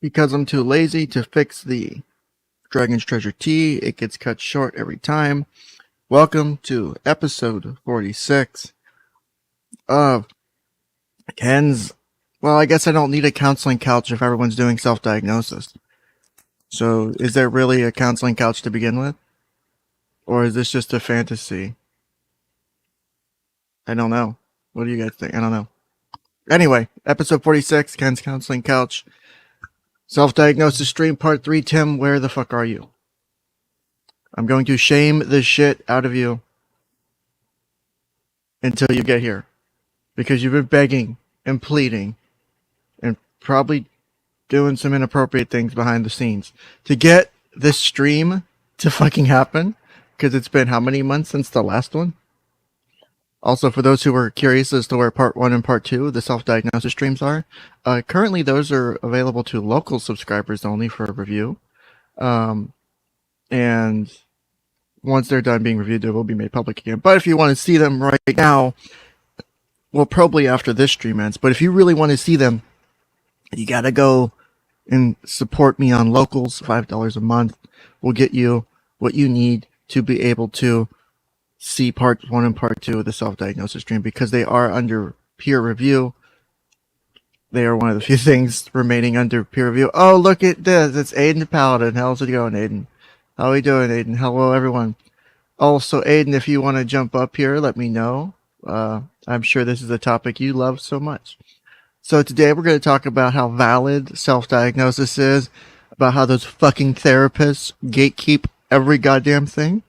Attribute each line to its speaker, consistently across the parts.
Speaker 1: Because I'm too lazy to fix the Dragon's Treasure tea, it gets cut short every time. Welcome to episode 46 of Ken's... Well, I guess I don't need a counseling couch if everyone's doing self-diagnosis. So, is there really a counseling couch to begin with? Or is this just a fantasy? I don't know. What do you guys think? I don't know. Anyway, episode 46, Ken's Counseling Couch. Self-diagnosis stream part 3. Tim, where the fuck are you? I'm going to shame the shit out of you until you get here. Because you've been begging and pleading and probably doing some inappropriate things behind the scenes to get this stream to fucking happen. Because it's been how many months since the last one? Also, for those who are curious as to where part 1 and part 2 of the self-diagnosis streams are, currently those are available to local subscribers only for review. And once they're done being reviewed, they will be made public again. But if you want to see them right now, well, probably after this stream ends. But if you really want to see them, you got to go and support me on locals. $5 a month will get you what you need to be able to see part 1 and part 2 of the self-diagnosis stream, because they are under peer review. They are one of the few things remaining under peer review. Oh, look at this. It's Aiden Paladin. How's it going, Aiden? How are we doing, Aiden? Hello, everyone. Also, Aiden, if you want to jump up here, let me know. I'm sure this is a topic you love so much. So today we're going to talk about how valid self-diagnosis is, about how those fucking therapists gatekeep every goddamn thing,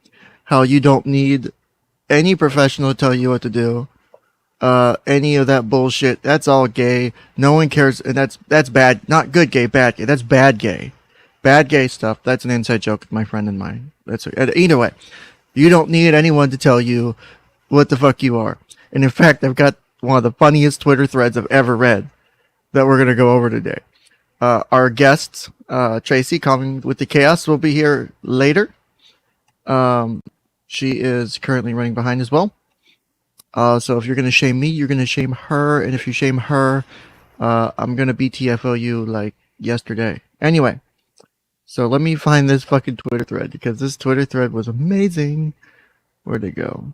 Speaker 1: how you don't need any professional to tell you what to do. Any of that bullshit, that's all gay. No one cares, and that's bad. Not good gay, bad gay. That's bad gay. Bad gay stuff. That's an inside joke with my friend and mine. That's either way. You don't need anyone to tell you what the fuck you are. And in fact, I've got one of the funniest Twitter threads I've ever read that we're gonna go over today. Our guest, Tracy, coming with the chaos, will be here later. She is currently running behind as well. So if you're going to shame me, you're going to shame her. And if you shame her, I'm going to BTFO you like yesterday. Anyway, so let me find this fucking Twitter thread, because this Twitter thread was amazing. Where'd it go?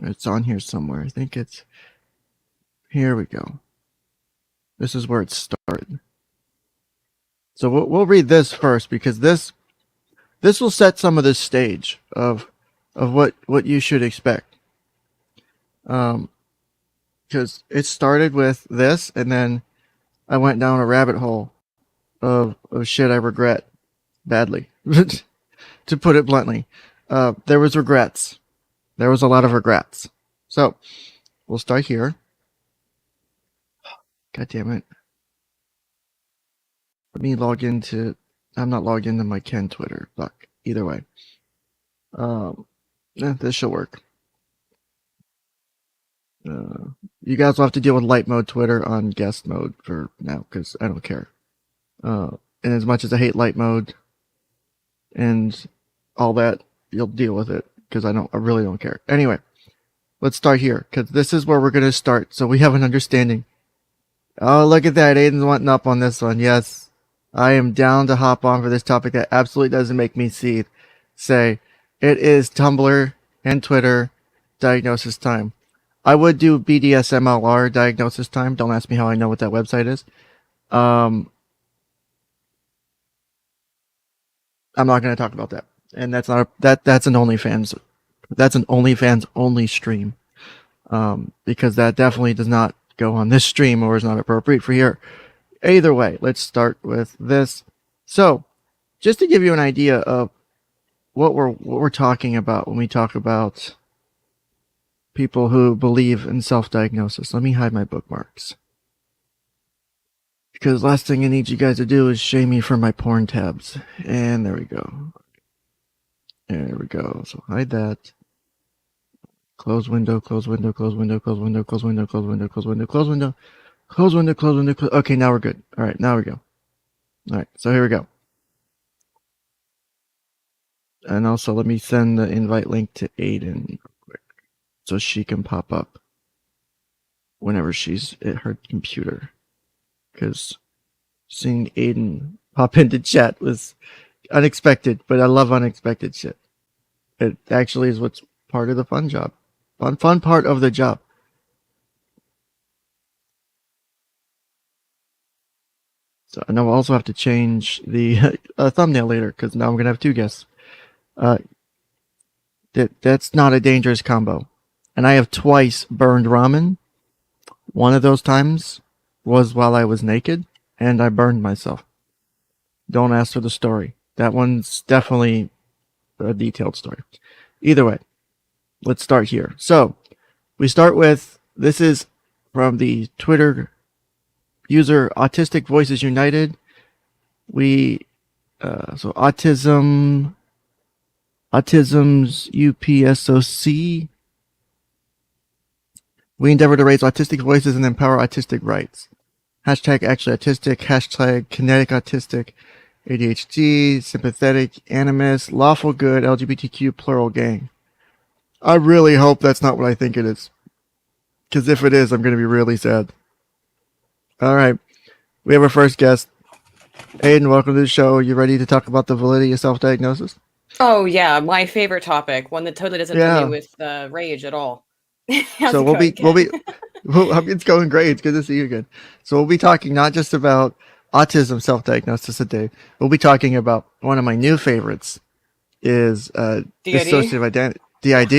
Speaker 1: It's on here somewhere. I think it's... Here we go. This is where it started. So we'll read this first, because this will set some of the stage of what you should expect. Because it started with this, and then I went down a rabbit hole of shit I regret badly. To put it bluntly. There was regrets. There was a lot of regrets. So, we'll start here. God damn it. Let me log into... I'm not logged into my Ken Twitter. Fuck. Either way. This should work. You guys will have to deal with light mode Twitter on guest mode for now, because I don't care. And as much as I hate light mode and all that, you'll deal with it, because I really don't care. Anyway, let's start here, because this is where we're going to start, so we have an understanding. Oh, look at that. Aiden's wanting up on this one. Yes, I am down to hop on for this topic that absolutely doesn't make me say it is Tumblr and Twitter diagnosis time. I would do BDSMLR diagnosis time. Don't ask me how I know what that website is. I'm not going to talk about that. And that's not that's an OnlyFans. That's an OnlyFans only stream. Because that definitely does not go on this stream or is not appropriate for here. Either way, let's start with this. So, just to give you an idea of what we're talking about when we talk about people who believe in self-diagnosis. Let me hide my bookmarks. Because last thing I need you guys to do is shame me for my porn tabs. And there we go. There we go. So hide that. Close window, close window, close window, close window, close window, close window, close window, close window, close window, close window, close. Okay, now we're good. All right, now we go. All right, so here we go. And also, let me send the invite link to Aiden real quick so she can pop up whenever she's at her computer. Because seeing Aiden pop into chat was unexpected, but I love unexpected shit. It actually is what's part of the fun job. Fun part of the job. So I know I'll also have to change the thumbnail later because now I'm going to have two guests. That's not a dangerous combo. And I have twice burned ramen. One of those times was while I was naked and I burned myself. Don't ask for the story. That one's definitely a detailed story. Either way, let's start here. So we start with, this is from the Twitter user Autistic Voices United. So autism's UPSOC. We endeavor to raise autistic voices and empower autistic rights. Hashtag actually autistic, hashtag kinetic autistic, ADHD, sympathetic, animus, lawful good, LGBTQ plural gang. I really hope that's not what I think it is. Because if it is, I'm going to be really sad. All right. We have our first guest. Aiden, welcome to the show. You ready to talk about the validity of self-diagnosis?
Speaker 2: Oh, yeah. My favorite topic. One that totally doesn't fill me with rage at all.
Speaker 1: So it's going great. It's good to see you again. So we'll be talking not just about autism self-diagnosis today. We'll be talking about one of my new favorites is dissociative identity. DID.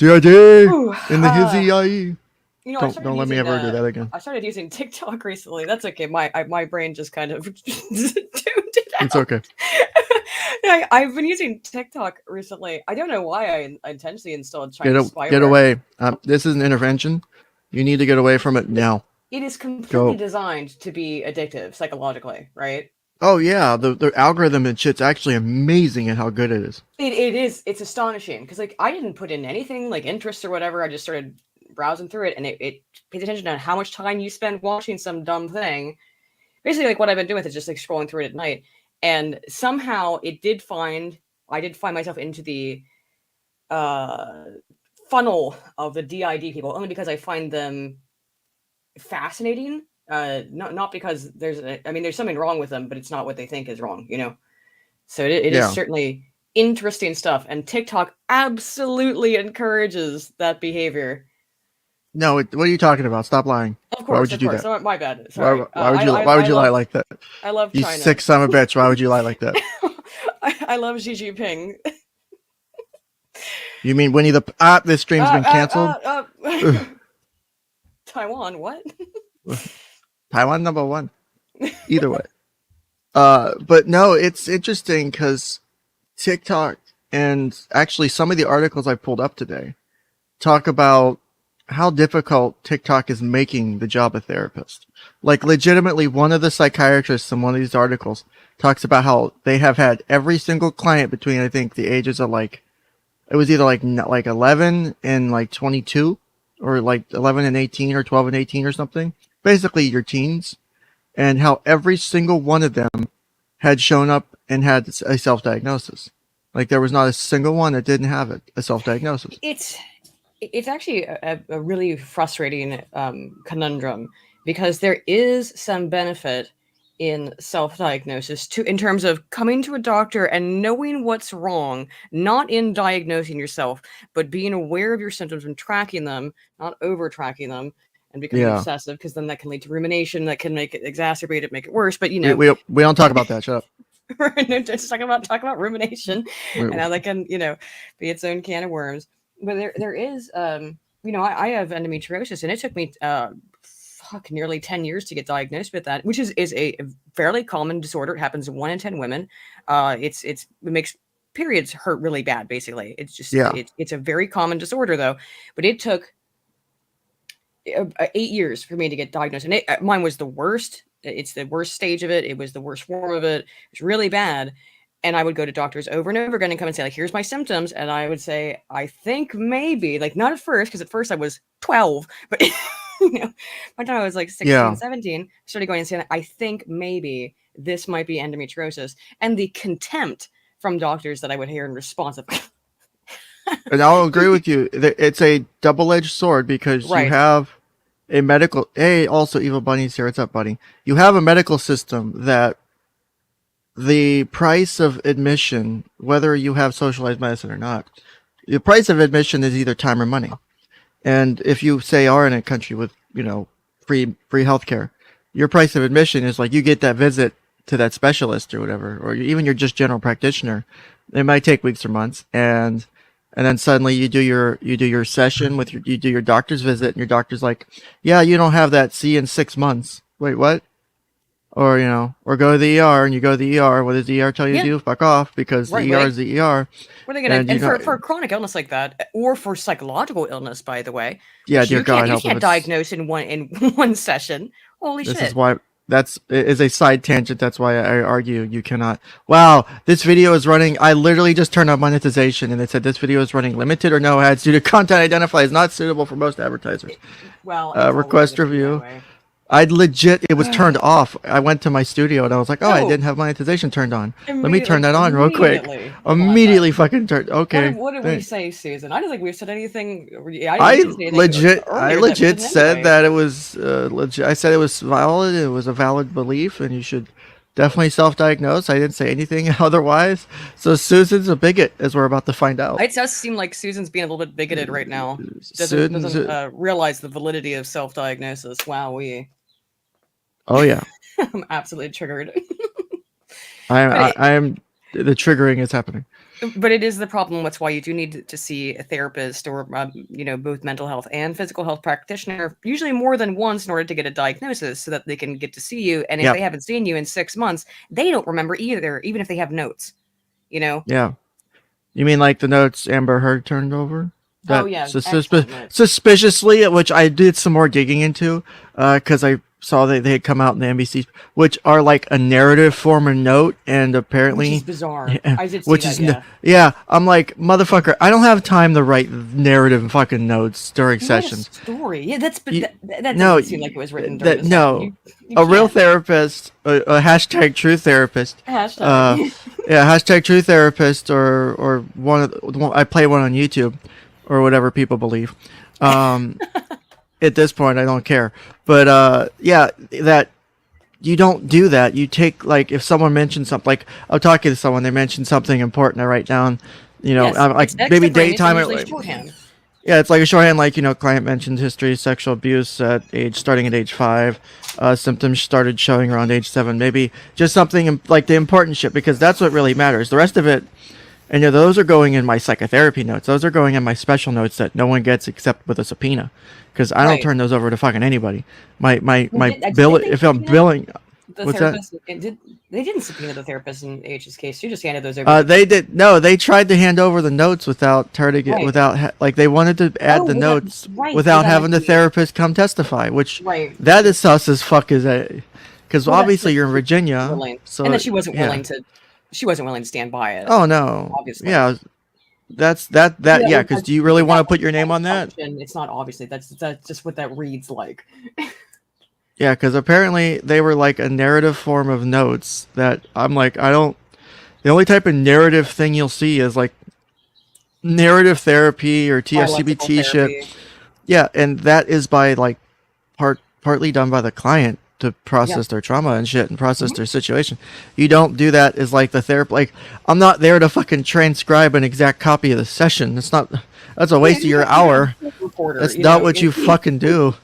Speaker 1: In the hizzy. Don't let me ever do that again.
Speaker 2: I started using TikTok recently. That's okay. My brain just kind of tuned it out.
Speaker 1: It's okay.
Speaker 2: I've been using TikTok recently. I don't know why I intentionally installed Chinese spyware.
Speaker 1: Get away. This is an intervention. You need to get away from it now.
Speaker 2: It is completely designed to be addictive psychologically, right?
Speaker 1: Oh yeah, the algorithm and shit's actually amazing at how good it is.
Speaker 2: It is. It's astonishing because I didn't put in anything like interest or whatever. I just started browsing through it, and it pays attention to how much time you spend watching some dumb thing. Basically, what I've been doing with it is just scrolling through it at night, and somehow I did find myself into the funnel of the DID people only because I find them fascinating. Not because there's something wrong with them, but it's not what they think is wrong, So it is certainly interesting stuff, and TikTok absolutely encourages that behavior.
Speaker 1: No, what are you talking about? Stop lying.
Speaker 2: Of course, why would you do that? So, my bad. Sorry.
Speaker 1: Why would you lie like that?
Speaker 2: I love
Speaker 1: you
Speaker 2: China.
Speaker 1: Sick son of a bitch. Why would you lie like that?
Speaker 2: I love Xi Jinping.
Speaker 1: You mean Winnie the this stream's been canceled?
Speaker 2: Taiwan, what?
Speaker 1: Taiwan #1. Either way. But no, it's interesting because TikTok and actually some of the articles I pulled up today talk about how difficult TikTok is making the job of therapist. Like legitimately, one of the psychiatrists in one of these articles talks about how they have had every single client between, I think, the ages of it was either like 11 and 22 or 11 and 18 or 12 and 18 or something. Basically your teens, and how every single one of them had shown up and had a self-diagnosis. There was not a single one that didn't have a self-diagnosis.
Speaker 2: It's actually a really frustrating conundrum, because there is some benefit in self-diagnosis in terms of coming to a doctor and knowing what's wrong, not in diagnosing yourself, but being aware of your symptoms and tracking them, not over tracking them and becoming obsessive, because then that can lead to rumination, that can make it exacerbate it, make it worse. But you know,
Speaker 1: we don't talk about that. Shut up.
Speaker 2: No, just talk about rumination and how that can, be its own can of worms. But there is, I have endometriosis, and it took me nearly 10 years to get diagnosed with that, which is a fairly common disorder. It happens to 1 in 10 women. It makes periods hurt really bad. Basically, it's just it's a very common disorder, though. But it took 8 years for me to get diagnosed, and mine was the worst. It's the worst stage of it. It was the worst form of it. It's really bad. And I would go to doctors over and over again and come and say, like, here's my symptoms. And I would say, I think maybe, like, not at first, because at first I was 12, but by the time I was like 16, 17, I started going and saying, I think maybe this might be endometriosis. And the contempt from doctors that I would hear in response of,
Speaker 1: and I'll agree with you. It's a double-edged sword, because you have a medical. Hey, also Evil Bunny's here. What's up, buddy? You have a medical system that the price of admission, whether you have socialized medicine or not, the price of admission is either time or money. And if you say are in a country with free healthcare, your price of admission is like you get that visit to that specialist or whatever, or even your just general practitioner. It might take weeks or months, and then suddenly you do your session with you do your doctor's visit, and your doctor's like, yeah, you don't have that. See you in 6 months. Wait, what? Or or go to the ER, and you go to the ER. What does the ER tell you to do? Fuck off, because the ER is the ER.
Speaker 2: What are they gonna? And for a chronic illness like that, or for psychological illness, by the way,
Speaker 1: yeah, dear God,
Speaker 2: you can't diagnose in one session. Holy shit!
Speaker 1: This is why. That is a side tangent. That's why I argue you cannot. Wow, this video is running. I literally just turned on monetization, and it said this video is running limited or no ads due to content identified as not suitable for most advertisers.
Speaker 2: Well,
Speaker 1: request review. I'd legit, it was turned off. I went to my studio and I was like, I didn't have monetization turned on. Let me turn that on real quick. Immediately fucking turned. Okay.
Speaker 2: What did we say, Susan? I don't think we've said anything.
Speaker 1: I legit said that it was legit. I said it was valid. It was a valid belief, and you should definitely self-diagnose. I didn't say anything otherwise. So Susan's a bigot, as we're about to find out.
Speaker 2: It does seem like Susan's being a little bit bigoted right now. Doesn't realize the validity of self-diagnosis. Wow,
Speaker 1: Oh yeah,
Speaker 2: I'm absolutely triggered.
Speaker 1: I am. The triggering is happening.
Speaker 2: But it is the problem. That's why you do need to see a therapist, or both mental health and physical health practitioner, usually more than once, in order to get a diagnosis, so that they can get to see you. And if they haven't seen you in 6 months, they don't remember either, even if they have notes.
Speaker 1: Yeah. You mean like the notes Amber Heard turned over?
Speaker 2: Suspiciously,
Speaker 1: which I did some more digging into, because I saw that they had come out in the NBC, which are like a narrative form of note, and apparently,
Speaker 2: which is bizarre. I did see
Speaker 1: that, I'm like, motherfucker, I don't have time to write narrative fucking notes during sessions.
Speaker 2: Story, that doesn't seem like it was written during
Speaker 1: a real therapist, a hashtag true therapist, hashtag true therapist, or I play one on YouTube, or whatever people believe. At this point, I don't care. But that you don't do that. You take, like, if someone mentions something, like I'm talking to someone, they mention something important, I write down, I'm like maybe daytime. Yeah, it's like a shorthand, like, client mentioned history, sexual abuse starting at age 5, symptoms started showing around age 7, maybe just something like the important shit, because that's what really matters. The rest of it, and those are going in my psychotherapy notes. Those are going in my special notes that no one gets except with a subpoena, because I don't turn those over to fucking anybody. My bill, if I'm billing, what's that?
Speaker 2: They didn't subpoena the therapist in AH's case. You just handed those over.
Speaker 1: They did. No, they tried to hand over the notes without turning it, like they wanted to add the notes without having the therapist come testify, which that is sus as fuck as a, because obviously you're in Virginia, so
Speaker 2: and then she wasn't willing to. She wasn't willing to stand by it.
Speaker 1: Oh no! Obviously, yeah, that's because do you really want to put your name on that?
Speaker 2: It's not obviously. That's just what that reads like.
Speaker 1: Yeah, because apparently they were like a narrative form of notes that I'm like, I don't. The only type of narrative thing you'll see is like narrative therapy or TFCBT shit.
Speaker 2: Therapy.
Speaker 1: Yeah, and that is by like partly done by the client to process their trauma and shit and process their situation. You don't do that as like the therapist. Like, I'm not there to fucking transcribe an exact copy of the session. That's a waste of your hour. That's not what you fucking do.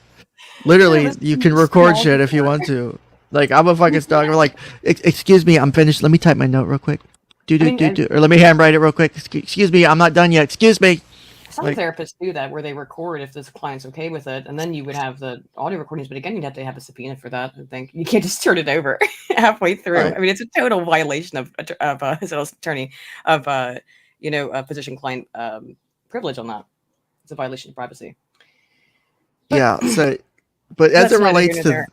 Speaker 1: Literally, you can record shit if you want to. Like, I'm a fucking stalker. Like, excuse me, I'm finished. Let me type my note real quick. Or let me handwrite it real quick. Excuse me, I'm not done yet. Excuse me.
Speaker 2: Some therapists do that where they record if this client's okay with it, and then you would have the audio recordings. But again, you'd have to have a subpoena for that. I think you can't just turn it over halfway through. Right. I mean, it's a total violation of sales attorney of physician-client privilege on that. It's a violation of privacy.
Speaker 1: But, but as it relates to,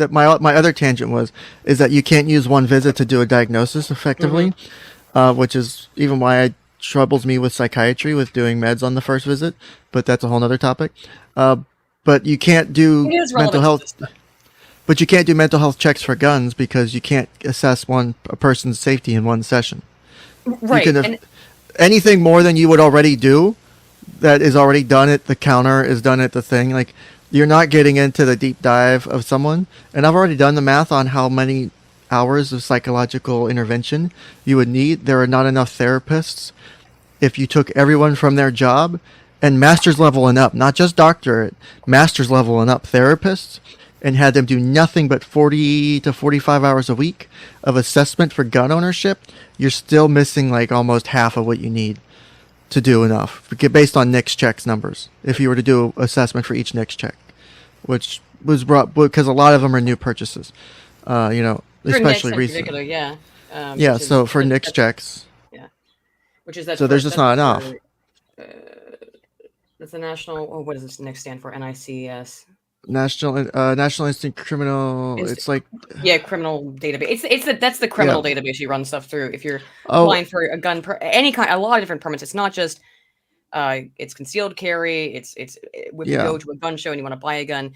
Speaker 1: my other tangent is that you can't use one visit to do a diagnosis effectively, which is even why troubles me with psychiatry with doing meds on the first visit, but that's a whole nother topic. But you can't do mental health. But you can't do mental health checks for guns because you can't assess a person's safety in one session. Right. You can anything more than you would already do that is already done at the counter is done at the thing. Like, you're not getting into the deep dive of someone. And I've already done the math on how many hours of psychological intervention you would need. There are not enough therapists if you took everyone from their job and master's level and up, not just doctorate, master's level and up therapists, and had them do nothing but 40 to 45 hours a week of assessment for gun ownership. You're still missing like almost half of what you need to do enough based on NICS checks numbers. If you were to do assessment for each NICS check, which was brought because a lot of them are new purchases, especially recently. So for NICS checks,
Speaker 2: which is that.
Speaker 1: So there's just not enough.
Speaker 2: That's the national. Oh, what does this NICS stand for? NICS.
Speaker 1: National Instant Criminal. It's like
Speaker 2: criminal database. That's the criminal database you run stuff through. If you're applying for a gun, any kind, a lot of different permits. It's not just. It's concealed carry. It's if you go to a gun show and you want to buy a gun,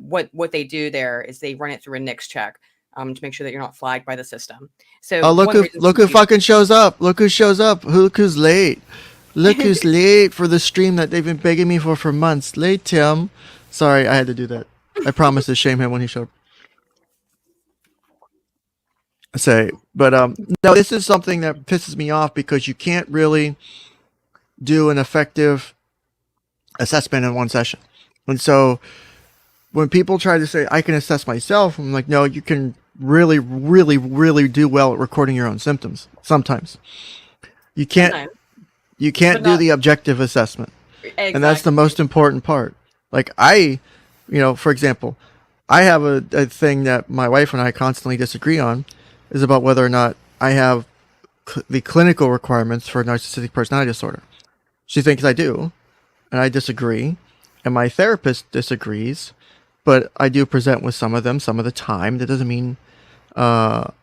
Speaker 2: what they do there is they run it through a NICS check. To make sure that you're not flagged by the system. So
Speaker 1: look who fucking shows up. Look who shows up. Look who's late. Look who's late for the stream that they've been begging me for months. Late, Tim. Sorry, I had to do that. I promised to shame him when he showed up. No, this is something that pisses me off because you can't really do an effective assessment in one session. And so when people try to say, I can assess myself, I'm like, no, you can really, really, really do well at recording your own symptoms. Sometimes you can't do the objective assessment. Exactly. And that's the most important part. Like for example, I have a thing that my wife and I constantly disagree on is about whether or not I have the clinical requirements for narcissistic personality disorder. She thinks I do, and I disagree, and my therapist disagrees, but I do present with some of them some of the time. That doesn't mean that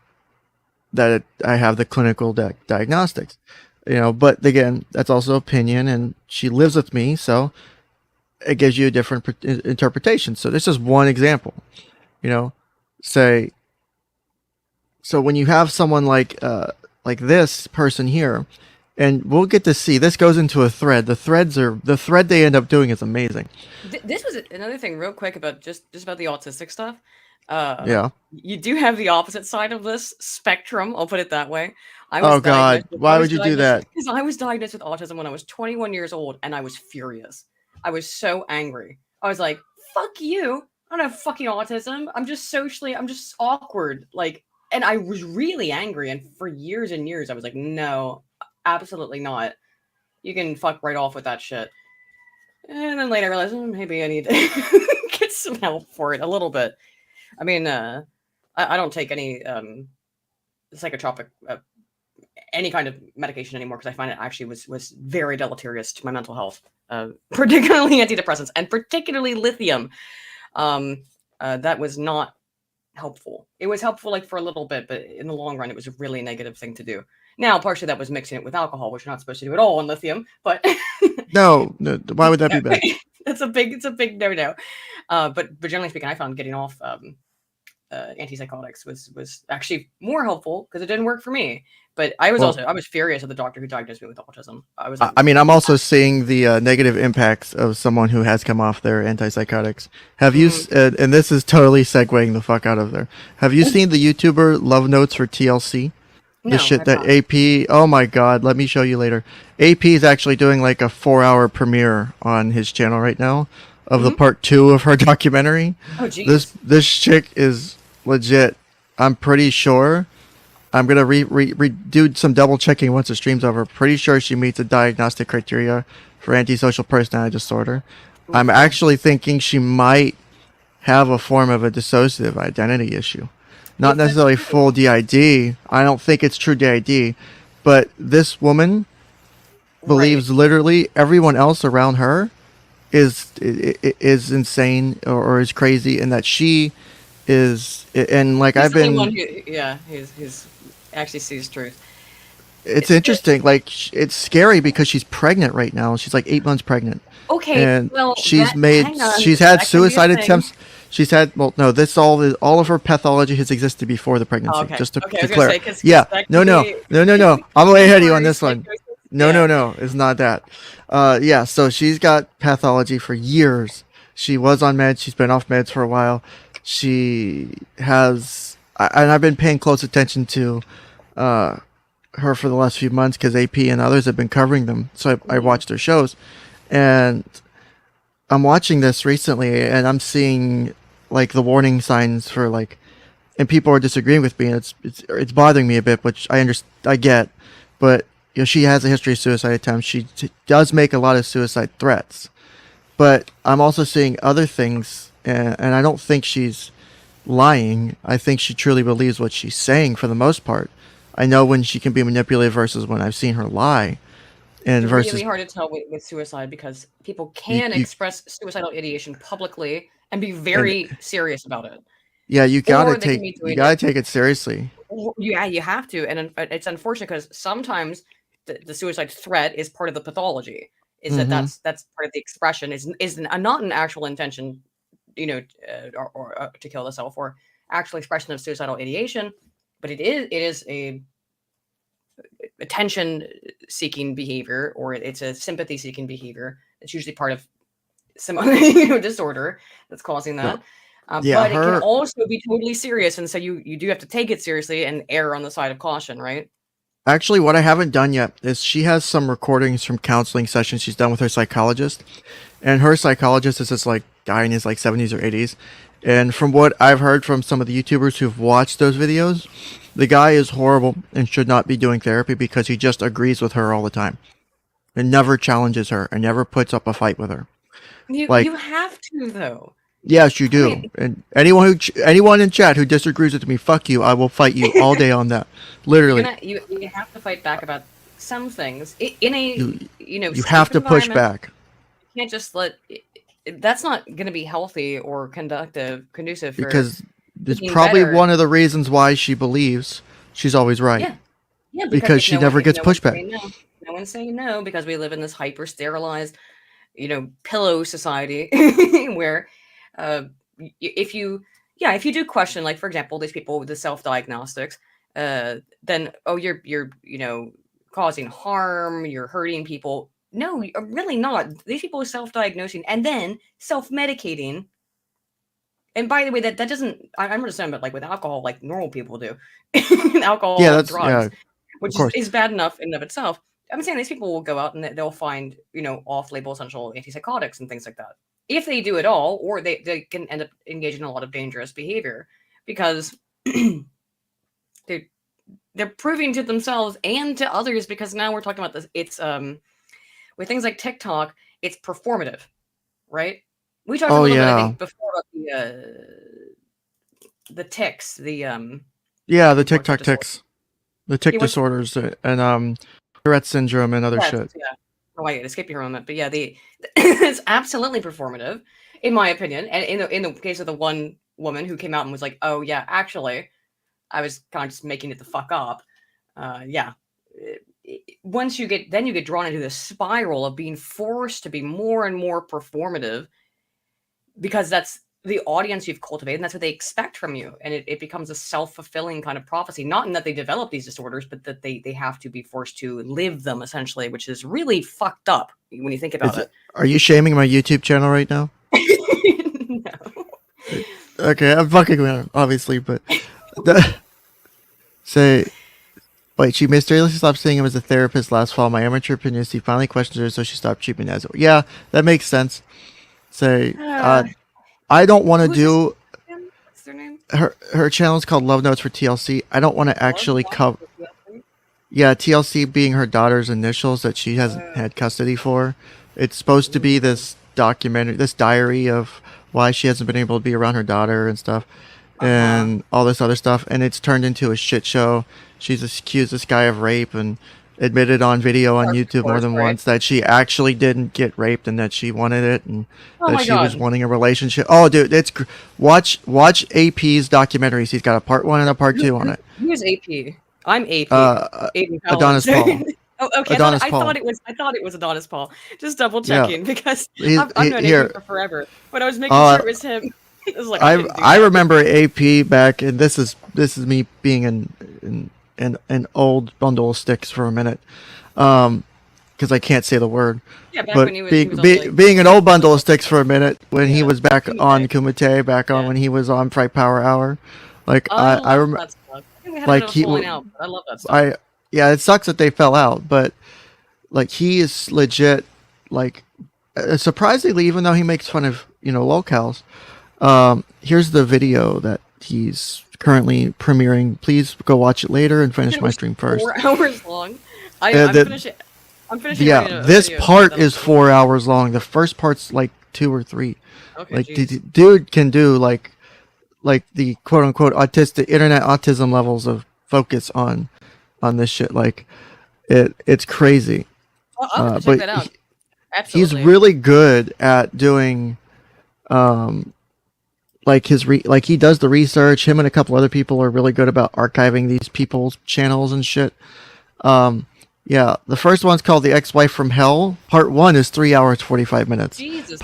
Speaker 1: I have the clinical diagnostics, but again, that's also opinion, and she lives with me, so it gives you a different interpretation. So this is one example, so when you have someone like this person here, and we'll get to see, this goes into a thread. The thread they end up doing is amazing.
Speaker 2: This was another thing real quick about just about the autistic stuff. You do have the opposite side of this spectrum. I'll put it that way.
Speaker 1: Oh God, why would you do that?
Speaker 2: Because I was diagnosed with autism when I was 21 years old, and I was furious. I was so angry. I was like, fuck you. I don't have fucking autism. I'm just awkward. And I was really angry. And for years and years, I was like, no, absolutely not. You can fuck right off with that shit. And then later I realized, maybe I need to get some help for it a little bit. I mean, I don't take any psychotropic, any kind of medication anymore because I find it actually was very deleterious to my mental health, particularly antidepressants and particularly lithium. That was not helpful. It was helpful for a little bit, but in the long run, it was a really negative thing to do. Now, partially that was mixing it with alcohol, which you're not supposed to do at all on lithium, but
Speaker 1: no, why would that be bad?
Speaker 2: It's a big no-no. But generally speaking, I found getting off antipsychotics was actually more helpful because it didn't work for me. But I was I was furious at the doctor who diagnosed me with autism. I was. Like,
Speaker 1: I mean, I'm also seeing the negative impacts of someone who has come off their antipsychotics. Have you? And this is totally segueing the fuck out of there. Have you seen the YouTuber Love Notes for TLC? The shit that AP. Oh my god, let me show you later. AP is actually doing like a 4-hour premiere on his channel right now of the part 2 of her documentary.
Speaker 2: Oh geez.
Speaker 1: This chick is legit. I'm pretty sure. I'm gonna do some double checking once the stream's over. Pretty sure she meets the diagnostic criteria for antisocial personality disorder. I'm actually thinking she might have a form of a dissociative identity issue. Not necessarily full DID. I don't think it's true DID, but this woman believes literally everyone else around her is insane or is crazy, and that she is. And like
Speaker 2: he's
Speaker 1: I've been,
Speaker 2: he's actually sees truth.
Speaker 1: It's interesting. Like it's scary because she's pregnant right now. She's like 8 months pregnant.
Speaker 2: Okay,
Speaker 1: and
Speaker 2: well,
Speaker 1: she's had suicide attempts. She's had all of her pathology has existed before the pregnancy.
Speaker 2: Okay.
Speaker 1: Just to
Speaker 2: okay,
Speaker 1: declare.
Speaker 2: Yeah.
Speaker 1: No. I'm way ahead of you on this one. No. It's not that. Yeah. So she's got pathology for years. She was on meds. She's been off meds for a while. She has, and I've been paying close attention to her for the last few months because AP and others have been covering them. So I watched their shows, and I'm watching this recently, and I'm seeing like the warning signs for like, and people are disagreeing with me. And it's bothering me a bit, which I get, but you know, she has a history of suicide attempts. She does make a lot of suicide threats, but I'm also seeing other things, and I don't think she's lying. I think she truly believes what she's saying for the most part. I know when she can be manipulative versus when I've seen her lie. And
Speaker 2: it's
Speaker 1: versus,
Speaker 2: really hard to tell with suicide because people can express suicidal ideation publicly and be very serious about it.
Speaker 1: Yeah, you gotta take it seriously.
Speaker 2: Yeah, you have to, and it's unfortunate because sometimes the suicide threat is part of the pathology. Is that's part of the expression is not an actual intention, you know, or to kill the self or actual expression of suicidal ideation, but it is a attention-seeking behavior, or it's a sympathy-seeking behavior. It's usually part of some disorder that's causing that. But it can also be totally serious, and so you do have to take it seriously and err on the side of caution, right?
Speaker 1: Actually, what I haven't done yet is she has some recordings from counseling sessions she's done with her psychologist, and her psychologist is this like guy in his like 70s or 80s, and from what I've heard from some of the YouTubers who've watched those videos, the guy is horrible and should not be doing therapy because he just agrees with her all the time and never challenges her and never puts up a fight with her.
Speaker 2: You have to, though.
Speaker 1: Yes, you do. And anyone in chat who disagrees with me, fuck you. I will fight you all day on that. Literally.
Speaker 2: You have to fight back about some things you
Speaker 1: have to push back.
Speaker 2: You can't just let. That's not going to be healthy or conducive.
Speaker 1: Because it's probably one of the reasons why she believes she's always right.
Speaker 2: Yeah.
Speaker 1: Because she never gets pushback.
Speaker 2: No one's saying no because we live in this hyper sterilized, pillow society where, if you do question, like for example, these people with the self-diagnostics, then you're causing harm, you're hurting people. No, really not. These people are self-diagnosing and then self-medicating. And by the way, that doesn't. I'm just saying, but like with alcohol, like normal people do, alcohol, drugs, which is bad enough in and of itself. I'm saying these people will go out and they'll find off-label essential antipsychotics and things like that. If they do it all, or they can end up engaging in a lot of dangerous behavior because they're proving to themselves and to others. Because now we're talking about this. It's with things like TikTok, it's performative, right? We talked a little bit, I think, before about the tics, the
Speaker 1: TikTok tics, the tic disorders, and Tourette syndrome and other shit.
Speaker 2: Yeah, oh, it escaped me for a moment, but yeah, it's absolutely performative, in my opinion. And in the case of the one woman who came out and was like, "Oh yeah, actually, I was kind of just making it the fuck up." Once you get drawn into this spiral of being forced to be more and more performative, because that's the audience you've cultivated, and that's what they expect from you. And it becomes a self-fulfilling kind of prophecy, not in that they develop these disorders, but that they have to be forced to live them, essentially, which is really fucked up when you think about it.
Speaker 1: Are you shaming my YouTube channel right now?
Speaker 2: No.
Speaker 1: Okay, I'm fucking with him, obviously, but wait, she mysteriously stopped seeing him as a therapist last fall. My amateur opinion is he finally questioned her, so she stopped treatment as well. Yeah, that makes sense. I don't want to do.
Speaker 2: What's their name?
Speaker 1: Her channel is called Love Notes for TLC. I don't want to actually cover. Yeah, TLC being her daughter's initials that she hasn't had custody for. It's supposed to be this documentary, this diary of why she hasn't been able to be around her daughter and stuff, and all this other stuff. And it's turned into a shit show. She's accused this guy of rape and admitted on video on YouTube more than once that she actually didn't get raped and that she wanted it and that she was wanting a relationship. Oh, dude, it's watch AP's documentaries. He's got a part 1 and a part 2 on it.
Speaker 2: Who's AP? I'm AP.
Speaker 1: Adonis Paul.
Speaker 2: Oh, okay. I thought it was Adonis Paul. Just double checking because I've known AP for forever, but I was making sure it was him. It was like,
Speaker 1: I remember AP back, and this is me being an old bundle of sticks for a minute, because I can't say the word.
Speaker 2: Yeah, back
Speaker 1: but
Speaker 2: when he was
Speaker 1: being an old bundle of sticks for a minute when he was back on Kumite, back on when he was on Fright Power Hour, like I remember. Like I
Speaker 2: love that stuff.
Speaker 1: Yeah, it sucks that they fell out, but like he is legit, like surprisingly, even though he makes fun of locals. Here's the video that he's currently premiering. Please go watch it later and finish my stream first.
Speaker 2: 4 hours long. I'm finishing.
Speaker 1: Yeah, this part is 4 hours long. The first part's like 2 or 3.
Speaker 2: Okay,
Speaker 1: like dude can do like the quote unquote autistic internet autism levels of focus on this shit. Like it's crazy.
Speaker 2: I'll have to check that out. Absolutely.
Speaker 1: He's really good at doing like he does the research. Him and a couple other people are really good about archiving these people's channels and shit. Yeah, the first one's called The Ex-Wife from Hell. Part 1 is 3 hours 45 minutes.
Speaker 2: Jesus,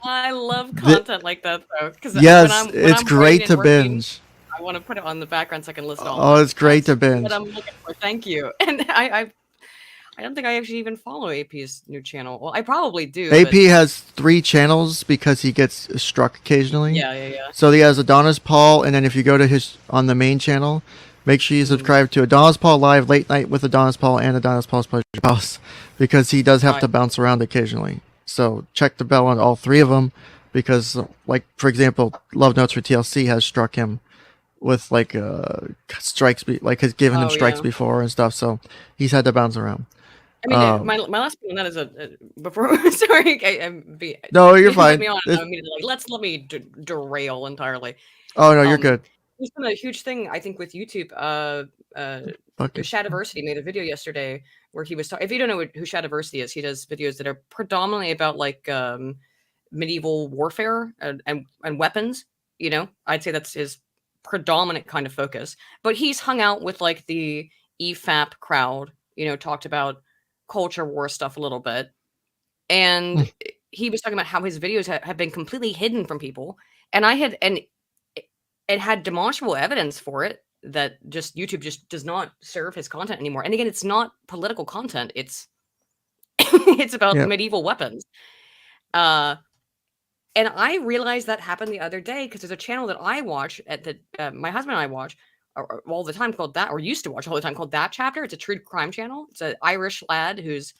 Speaker 2: I love content like that though.
Speaker 1: Yes, it's great to binge.
Speaker 2: I want to put it on the background so I can listen to all.
Speaker 1: Oh, it's great to binge.
Speaker 2: What I'm looking for. Thank you. And I don't think I actually even follow AP's new channel. Well, I probably do.
Speaker 1: AP has 3 channels because he gets struck occasionally.
Speaker 2: Yeah.
Speaker 1: So he has Adonis Paul, and then if you go to on the main channel, make sure you subscribe to Adonis Paul Live, Late Night with Adonis Paul, and Adonis Paul's Pleasure House, because he does have to bounce around occasionally. So check the bell on all 3 of them, because, like, for example, Love Notes for TLC has struck him with like strikes, like has given him strikes before and stuff. So he's had to bounce around.
Speaker 2: I mean, my last point on that is before. Sorry,
Speaker 1: no, you're fine.
Speaker 2: Let me derail entirely.
Speaker 1: Oh no, you're good.
Speaker 2: There's been a huge thing I think with YouTube. 𝗏𝗏𝗏 made a video yesterday where he was talking. If you don't know who 𝗏𝗏𝗏 is, he does videos that are predominantly about like medieval warfare and weapons. I'd say that's his predominant kind of focus. But he's hung out with like the EFAP crowd. Talked about culture war stuff a little bit, and he was talking about how his videos have been completely hidden from people, and it had demonstrable evidence for it that YouTube just does not serve his content anymore. And again, it's not political content; it's it's about medieval weapons. And I realized that happened the other day because there's a channel that I watch my husband and I watch all the time called that, or used to watch all the time, called That Chapter. It's a true crime channel. It's an Irish lad who's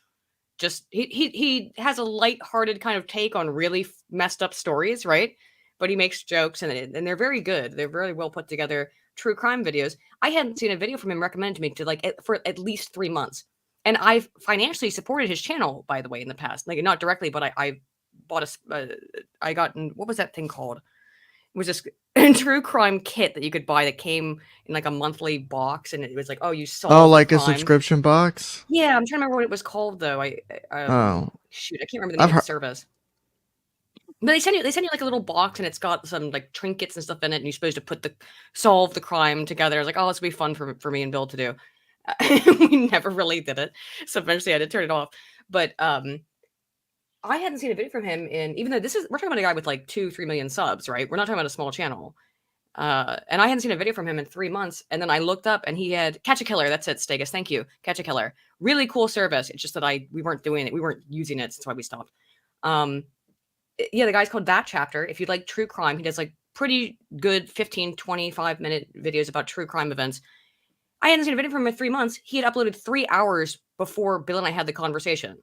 Speaker 2: just he has a lighthearted kind of take on really messed up stories, right? But he makes jokes and they're very good. They're very well put together true crime videos. I hadn't seen a video from him recommended to me for at least 3 months, and I've financially supported his channel, by the way, in the past. Like, not directly, but I bought I got what was that thing called? It was this true crime kit that you could buy that came in like a monthly box, and it was like, you solve
Speaker 1: like
Speaker 2: crime.
Speaker 1: A subscription box.
Speaker 2: Yeah, I'm trying to remember what it was called though. Shoot, I can't remember the name of the service. But they send you like a little box, and it's got some like trinkets and stuff in it, and you're supposed to solve the crime together. I was like, this will be fun for me and Bill to do. We never really did it, so eventually I had to turn it off. But I hadn't seen a video from him even though we're talking about a guy with like 2-3 million subs, right? We're not talking about a small channel. And I hadn't seen a video from him in 3 months. And then I looked up and he had 𝗂𝐴𝐺𝐽. That's it, Stegus. Thank you. 𝗂𝐴𝐺𝐽. Really cool service. It's just that we weren't doing it. We weren't using it. That's why we stopped. Yeah, the guy's called That Chapter. If you like true crime, he does like pretty good 15, 25-minute videos about true crime events. I hadn't seen a video from him in 3 months. He had uploaded 3 hours before Bill and I had the conversation.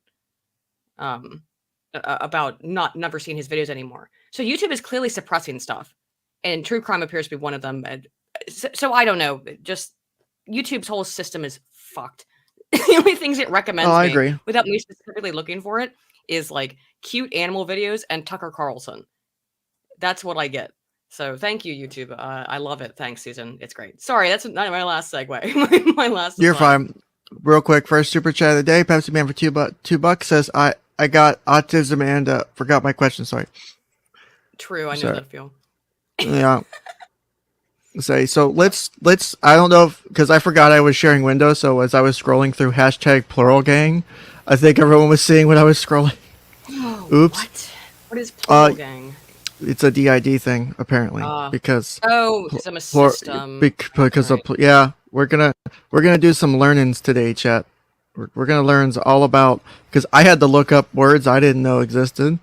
Speaker 2: About never seeing his videos anymore. So YouTube is clearly suppressing stuff. And true crime appears to be one of them. And so I don't know. Just YouTube's whole system is fucked. The only things it recommends
Speaker 1: I
Speaker 2: me,
Speaker 1: agree.
Speaker 2: without me specifically looking for it, is like cute animal videos and Tucker Carlson. That's what I get. So thank you, YouTube. I love it. Thanks, Susan. It's great. Sorry, that's not my last segue. my last.
Speaker 1: You're fine. Real quick, first super chat of the day. Pepsi Man for $2 says, I got autism and forgot my question. Sorry.
Speaker 2: True, I know that feel.
Speaker 1: Yeah. So let's I don't know because I forgot I was sharing Windows, so as I was scrolling through #PluralGang, I think everyone was seeing what I was scrolling.
Speaker 2: Oh,
Speaker 1: Oops.
Speaker 2: What is PluralGang?
Speaker 1: It's a DID thing apparently because
Speaker 2: because I'm a system.
Speaker 1: Because right. We're gonna do some learnings today, chat. We're gonna learn all about because I had to look up words I didn't know existed,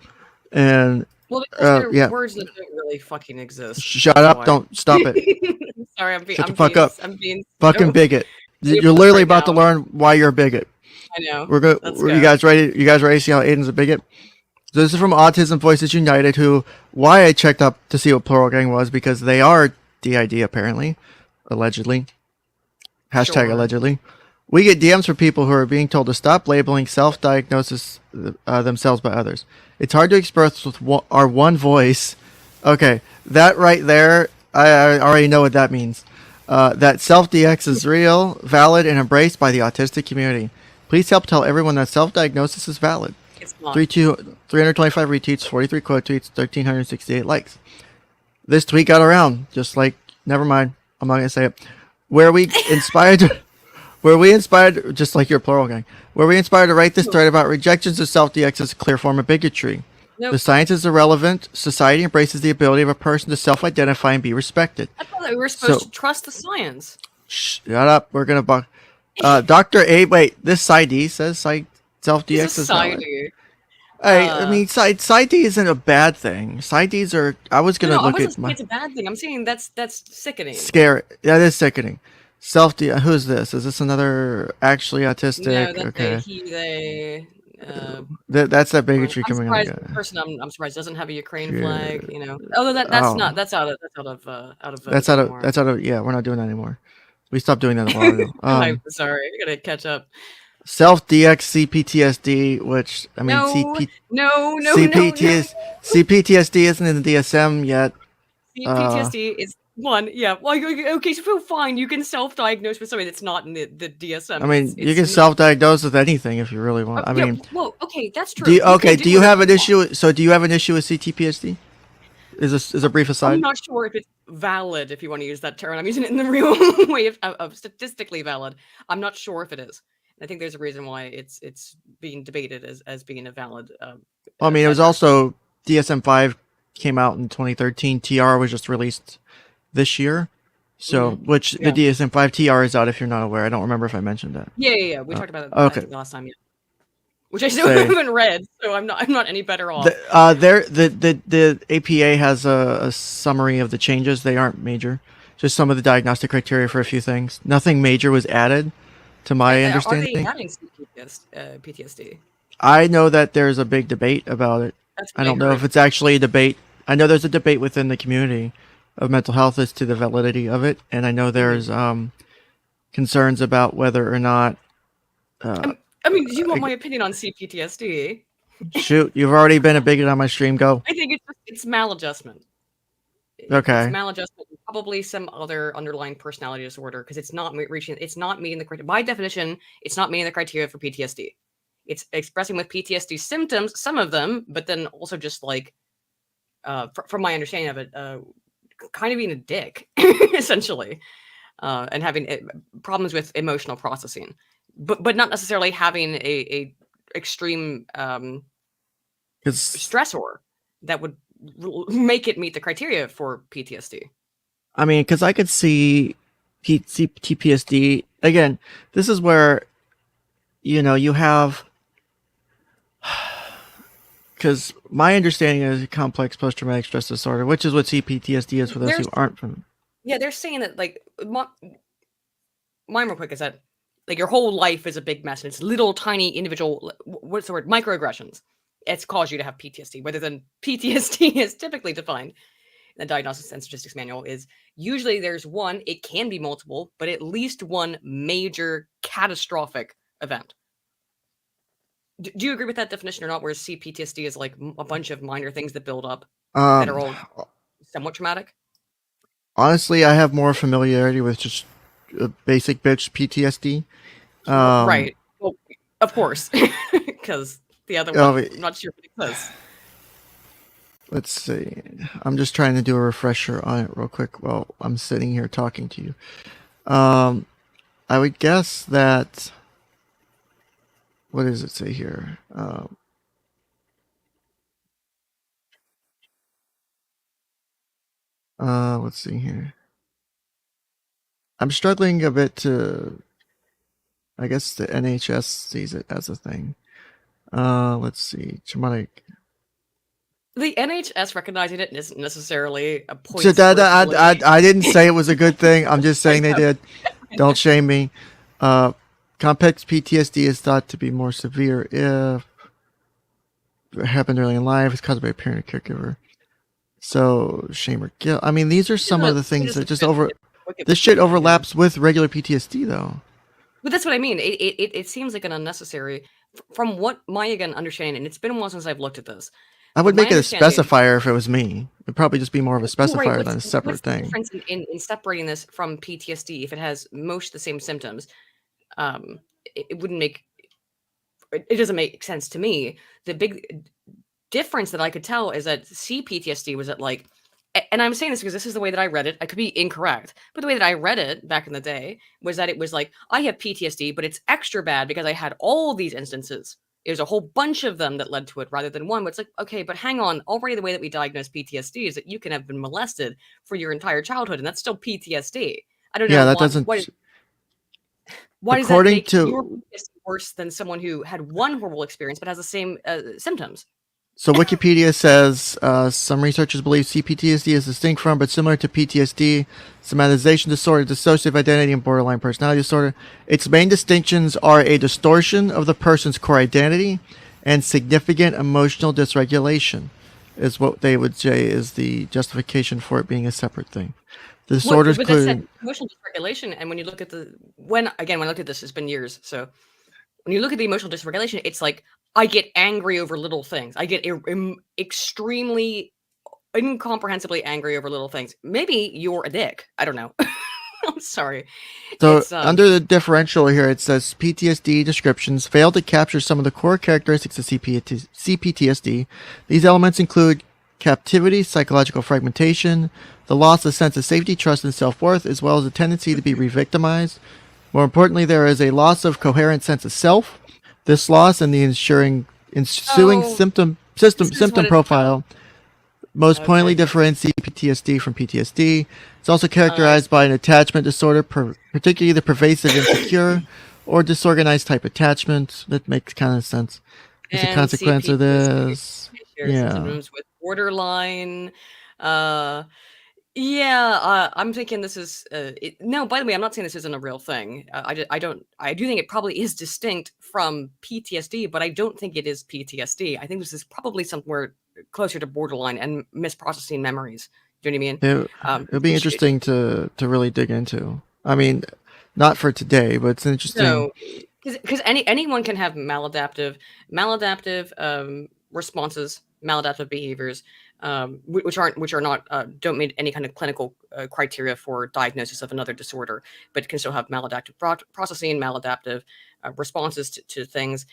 Speaker 1: and
Speaker 2: well, because they're words that don't really fucking exist.
Speaker 1: Shut up! Why. Don't stop it.
Speaker 2: Sorry,
Speaker 1: Shut the fuck up.
Speaker 2: I'm being
Speaker 1: fucking bigot. You're literally about to learn why you're a bigot.
Speaker 2: I know.
Speaker 1: You guys ready? You guys ready to see how Aiden's a bigot? So this is from Autism Voices United. Why I checked up to see what PluralGang was because they are DID apparently, allegedly. #allegedly. We get DMs from people who are being told to stop labeling self-diagnosis themselves by others. It's hard to express with our one voice. Okay, that right there, I already know what that means. That self-DX is real, valid, and embraced by the autistic community. Please help tell everyone that self-diagnosis is valid.
Speaker 2: It's not.
Speaker 1: 325 retweets, 43 quote tweets, 1,368 likes. This tweet got around, just like, never mind, I'm not going to say it. Where we inspired, just like your PluralGang, where we inspired to write this thread about rejections of self-DX as a clear form of bigotry. Nope. The science is irrelevant. Society embraces the ability of a person to self-identify and be respected.
Speaker 2: I thought that we were supposed to trust the science.
Speaker 1: Shut up. We're going to Dr. A, wait, this PsyD says self-DX is valid. I mean, PsyD isn't a bad thing. PsyDs are, I was going to look at
Speaker 2: it's a bad thing. I'm saying that's sickening.
Speaker 1: Scary. That is sickening. Who's this? Is this another actually autistic?
Speaker 2: No, that's
Speaker 1: okay.
Speaker 2: he, they.
Speaker 1: That's that bigotry coming out.
Speaker 2: The person I'm surprised doesn't have a Ukraine flag. You know, although that's out of.
Speaker 1: Yeah, we're not doing that anymore. We stopped doing that a while ago.
Speaker 2: I'm sorry, I gotta catch up.
Speaker 1: Self-DX CPTSD, which I mean, CPTSD isn't in the DSM yet.
Speaker 2: CPTSD is one, yeah. Well, okay, so fine, you can self-diagnose with something that's not in the DSM.
Speaker 1: I mean, you can self-diagnose with anything if you really want. I mean,
Speaker 2: well, okay, that's true.
Speaker 1: Do you have an issue? So, do you have an issue with CTPSD? Is a brief aside.
Speaker 2: I'm not sure if it's valid, if you want to use that term. I'm using it in the real way of statistically valid. I'm not sure if it is. I think there's a reason why it's being debated as being a valid.
Speaker 1: I mean, it was also DSM-5 came out in 2013. TR was just released this year, so the DSM-5 TR is out. If you're not aware, I don't remember if I mentioned that.
Speaker 2: Yeah. We talked about it last time. Yeah. Which I still haven't read, so I'm not any better off.
Speaker 1: The APA has a summary of the changes. They aren't major, just some of the diagnostic criteria for a few things. Nothing major was added, to my understanding.
Speaker 2: Are they adding PTSD?
Speaker 1: I know that there's a big debate about it. I don't know if it's actually a debate. I know there's a debate within the community of mental health as to the validity of it, and I know there's concerns about whether or not.
Speaker 2: I mean, do you want my opinion on CPTSD?
Speaker 1: Shoot, you've already been a bigot on my stream. Go.
Speaker 2: I think it's maladjustment.
Speaker 1: Okay.
Speaker 2: It's maladjustment, probably some other underlying personality disorder, because it's not meeting the criteria. By definition, it's not meeting the criteria for PTSD. It's expressing with PTSD symptoms, some of them, but then also just like, from my understanding of it, kind of being a dick, essentially, and having problems with emotional processing. But not necessarily having a extreme stressor that would make it meet the criteria for PTSD.
Speaker 1: I mean, because I could see PTSD again. This is where, you have, because my understanding is complex post-traumatic stress disorder, which is what CPTSD is for those who aren't from.
Speaker 2: Yeah, they're saying that like mine real quick is that like your whole life is a big mess and it's little tiny individual, what's the word, microaggressions. It's caused you to have PTSD, rather than PTSD is typically defined in the Diagnosis and Statistics Manual is usually there's one, it can be multiple, but at least one major catastrophic event. Do you agree with that definition or not, where CPTSD is like a bunch of minor things that build up that are all somewhat traumatic?
Speaker 1: Honestly, I have more familiarity with just basic bitch PTSD.
Speaker 2: Right. Well, of course, because the other one, I'm not sure what it says.
Speaker 1: Let's see. I'm just trying to do a refresher on it real quick while I'm sitting here talking to you. I would guess that. What does it say here? Let's see here. I'm struggling a bit to. I guess the NHS sees it as a thing. Let's see. Traumatic.
Speaker 2: The NHS recognizing it isn't necessarily a point.
Speaker 1: So I didn't say it was a good thing. I'm just saying they did. Don't shame me. Complex PTSD is thought to be more severe if it happened early in life. It's caused by a parent or caregiver. So shame or guilt. I mean, these are some of the things that just this shit overlaps with regular PTSD, though.
Speaker 2: But that's what I mean. It seems like an unnecessary, from what my again understanding, and it's been a while since I've looked at this.
Speaker 1: I would make it a specifier if it was me. It'd probably just be more of a specifier than a separate thing.
Speaker 2: What's the difference in separating this from PTSD if it has most of the same symptoms? It wouldn't make. It doesn't make sense to me. The big difference that I could tell is that CPTSD was at like, and I'm saying this because this is the way that I read it. I could be incorrect, but the way that I read it back in the day was that it was like, I have PTSD, but it's extra bad because I had all these instances. There's a whole bunch of them that led to it rather than one. But it's like, okay, but hang on. Already the way that we diagnose PTSD is that you can have been molested for your entire childhood, and that's still PTSD. I don't know.
Speaker 1: Yeah, that doesn't.
Speaker 2: Why does that make your PTSD worse than someone who had one horrible experience but has the same symptoms?
Speaker 1: So Wikipedia says some researchers believe CPTSD is distinct from, but similar to PTSD, somatization disorder, dissociative identity, and borderline personality disorder. Its main distinctions are a distortion of the person's core identity and significant emotional dysregulation, is what they would say is the justification for it being a separate thing. The disorders include
Speaker 2: emotional dysregulation, and when you look at when I looked at this, it's been years, so when you look at the emotional dysregulation, it's like, I get angry over little things. I get extremely, incomprehensibly angry over little things. Maybe you're a dick. I don't know. I'm sorry.
Speaker 1: So under the differential here, it says PTSD descriptions fail to capture some of the core characteristics of CPTSD. These elements include captivity, psychological fragmentation, the loss of sense of safety, trust, and self-worth, as well as a tendency to be re-victimized. More importantly, there is a loss of coherent sense of self. This loss and the ensuing symptom profile most pointedly differentiate PTSD from PTSD. It's also characterized by an attachment disorder, particularly the pervasive, insecure, or disorganized type attachment. That makes kind of sense. As a consequence of this,
Speaker 2: with borderline. I'm thinking this is no. By the way, I'm not saying this isn't a real thing. I do think it probably is distinct from PTSD, but I don't think it is PTSD. I think this is probably somewhere closer to borderline and misprocessing memories. Do you know what I mean?
Speaker 1: It'll be interesting to really dig into. I mean, not for today, but it's interesting.
Speaker 2: No, because anyone can have maladaptive responses, maladaptive behaviors. Which are not don't meet any kind of clinical criteria for diagnosis of another disorder, but can still have maladaptive processing, maladaptive responses to things.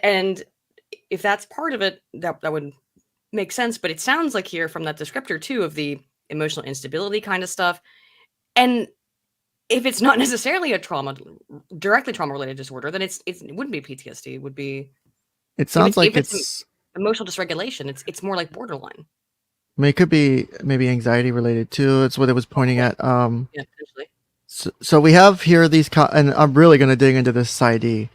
Speaker 2: And if that's part of it, that would make sense. But it sounds like here from that descriptor too of the emotional instability kind of stuff. And if it's not necessarily a directly trauma related disorder, then it wouldn't be PTSD. It would be
Speaker 1: It sounds like
Speaker 2: it's
Speaker 1: it's
Speaker 2: emotional dysregulation. It's more like borderline.
Speaker 1: I mean, it could be maybe anxiety related too. It's what it was pointing at.
Speaker 2: Yeah, potentially.
Speaker 1: So we have here these, and I'm really going to dig into this PsyD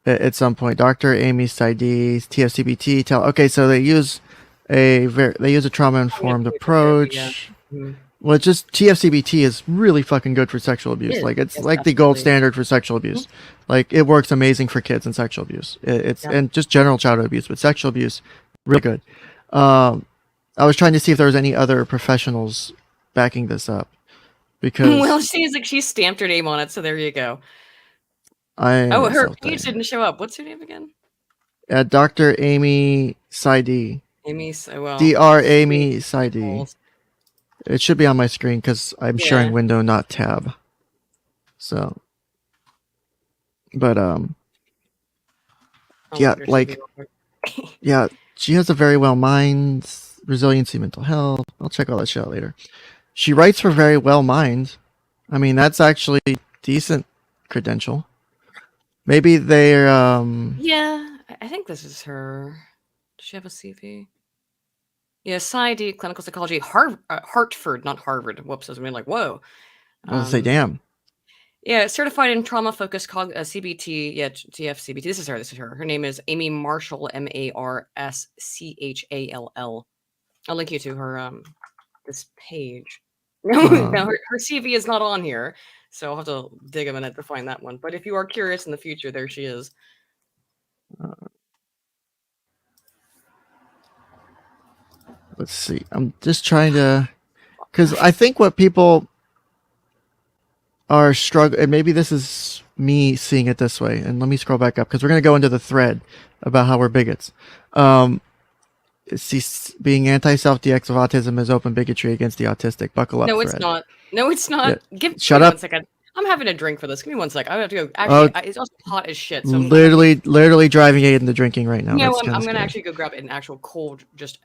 Speaker 1: at some point. Dr. Amy PsyD, TFCBT. Okay, so they use a trauma informed approach.
Speaker 2: Yeah. Mm-hmm.
Speaker 1: Well, just TFCBT is really fucking good for sexual abuse. It's like the gold standard for sexual abuse. Mm-hmm. Like it works amazing for kids and sexual abuse. And just general childhood abuse, but sexual abuse, really good. I was trying to see if there was any other professionals backing this up, because
Speaker 2: well, she stamped her name on it, so there you go. Her page didn't show up. What's her name again?
Speaker 1: Dr. Amy PsyD.
Speaker 2: Dr.
Speaker 1: Amy PsyD. It should be on my screen because I'm sharing window, not tab. So, but yeah, she has a very well mind, resiliency, mental health. I'll check all that shit out later. She writes for Very Well Mind. I mean, that's actually decent credential. Maybe they're
Speaker 2: yeah, I think this is her. Does she have a CV? Yeah, PsyD, clinical psychology, Hartford, not Harvard. Whoops, I was like, whoa.
Speaker 1: I was say, damn.
Speaker 2: Yeah, certified in trauma-focused CBT. Yeah, TFCBT. This is her. Her name is Amy Marshall, MARSCHALL. I'll link you to her this page. Now her CV is not on here, so I'll have to dig a minute to find that one. But if you are curious in the future, there she is.
Speaker 1: Let's see. I'm just trying to, because I think what people are struggling, and maybe this is me seeing it this way, and let me scroll back up because we're going to go into the thread about how we're bigots. Being anti-self-DX of autism is open bigotry against the autistic. Buckle up.
Speaker 2: No, it's not. No, it's not.
Speaker 1: Yeah. Shut up.
Speaker 2: 1 second. I'm having a drink for this. Give me 1 sec. I have to go. Actually, it's also hot as shit. So
Speaker 1: literally driving Aiden to drinking right now.
Speaker 2: Yeah, I'm going to actually go grab an actual cold, just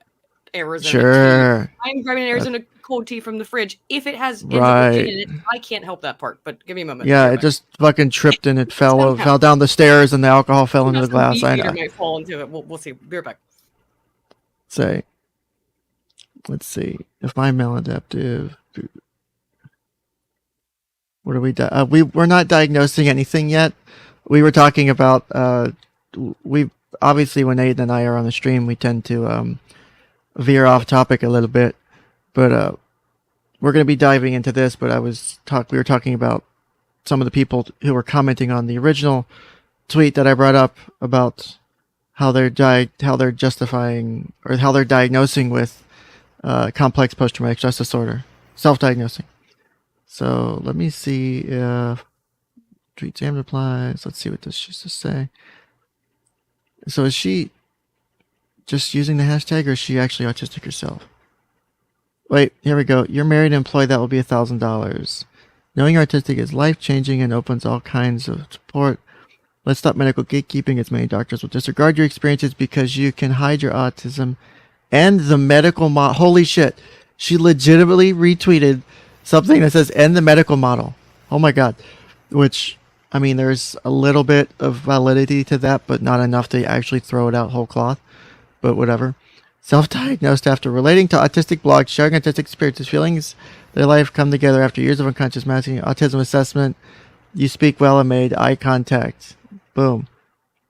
Speaker 2: Arizona
Speaker 1: tea.
Speaker 2: I'm grabbing an Arizona cold tea from the fridge. If it has
Speaker 1: right,
Speaker 2: in it, I can't help that part. But give me a moment.
Speaker 1: Yeah, it just fucking tripped and it fell down the stairs and the alcohol fell into the glass. I know.
Speaker 2: Might fall into it. We'll see. Be right back.
Speaker 1: Let's see if my maladaptive. What are we? We're not diagnosing anything yet. We were talking about. We obviously, when Aiden and I are on the stream, we tend to veer off topic a little bit, but we're going to be diving into this. But we were talking about some of the people who were commenting on the original tweet that I brought up about how they're justifying or how they're diagnosing with complex post-traumatic stress disorder, self-diagnosing. So let me see if tweet Sam replies. Let's see what this used to say. So is she just using the hashtag, or is she actually autistic herself? Wait, here we go. You're married and employed. That will be $1,000. Knowing you're autistic is life-changing and opens all kinds of support. Let's stop medical gatekeeping, as many doctors will disregard your experiences because you can hide your autism and the medical model. Holy shit. She legitimately retweeted something that says, end the medical model. Oh my God. Which, I mean, there's a little bit of validity to that, but not enough to actually throw it out whole cloth. But whatever. Self-diagnosed after relating to autistic blogs, sharing autistic experiences, feelings, their life come together after years of unconscious masking, autism assessment. You speak well and made eye contact. Boom.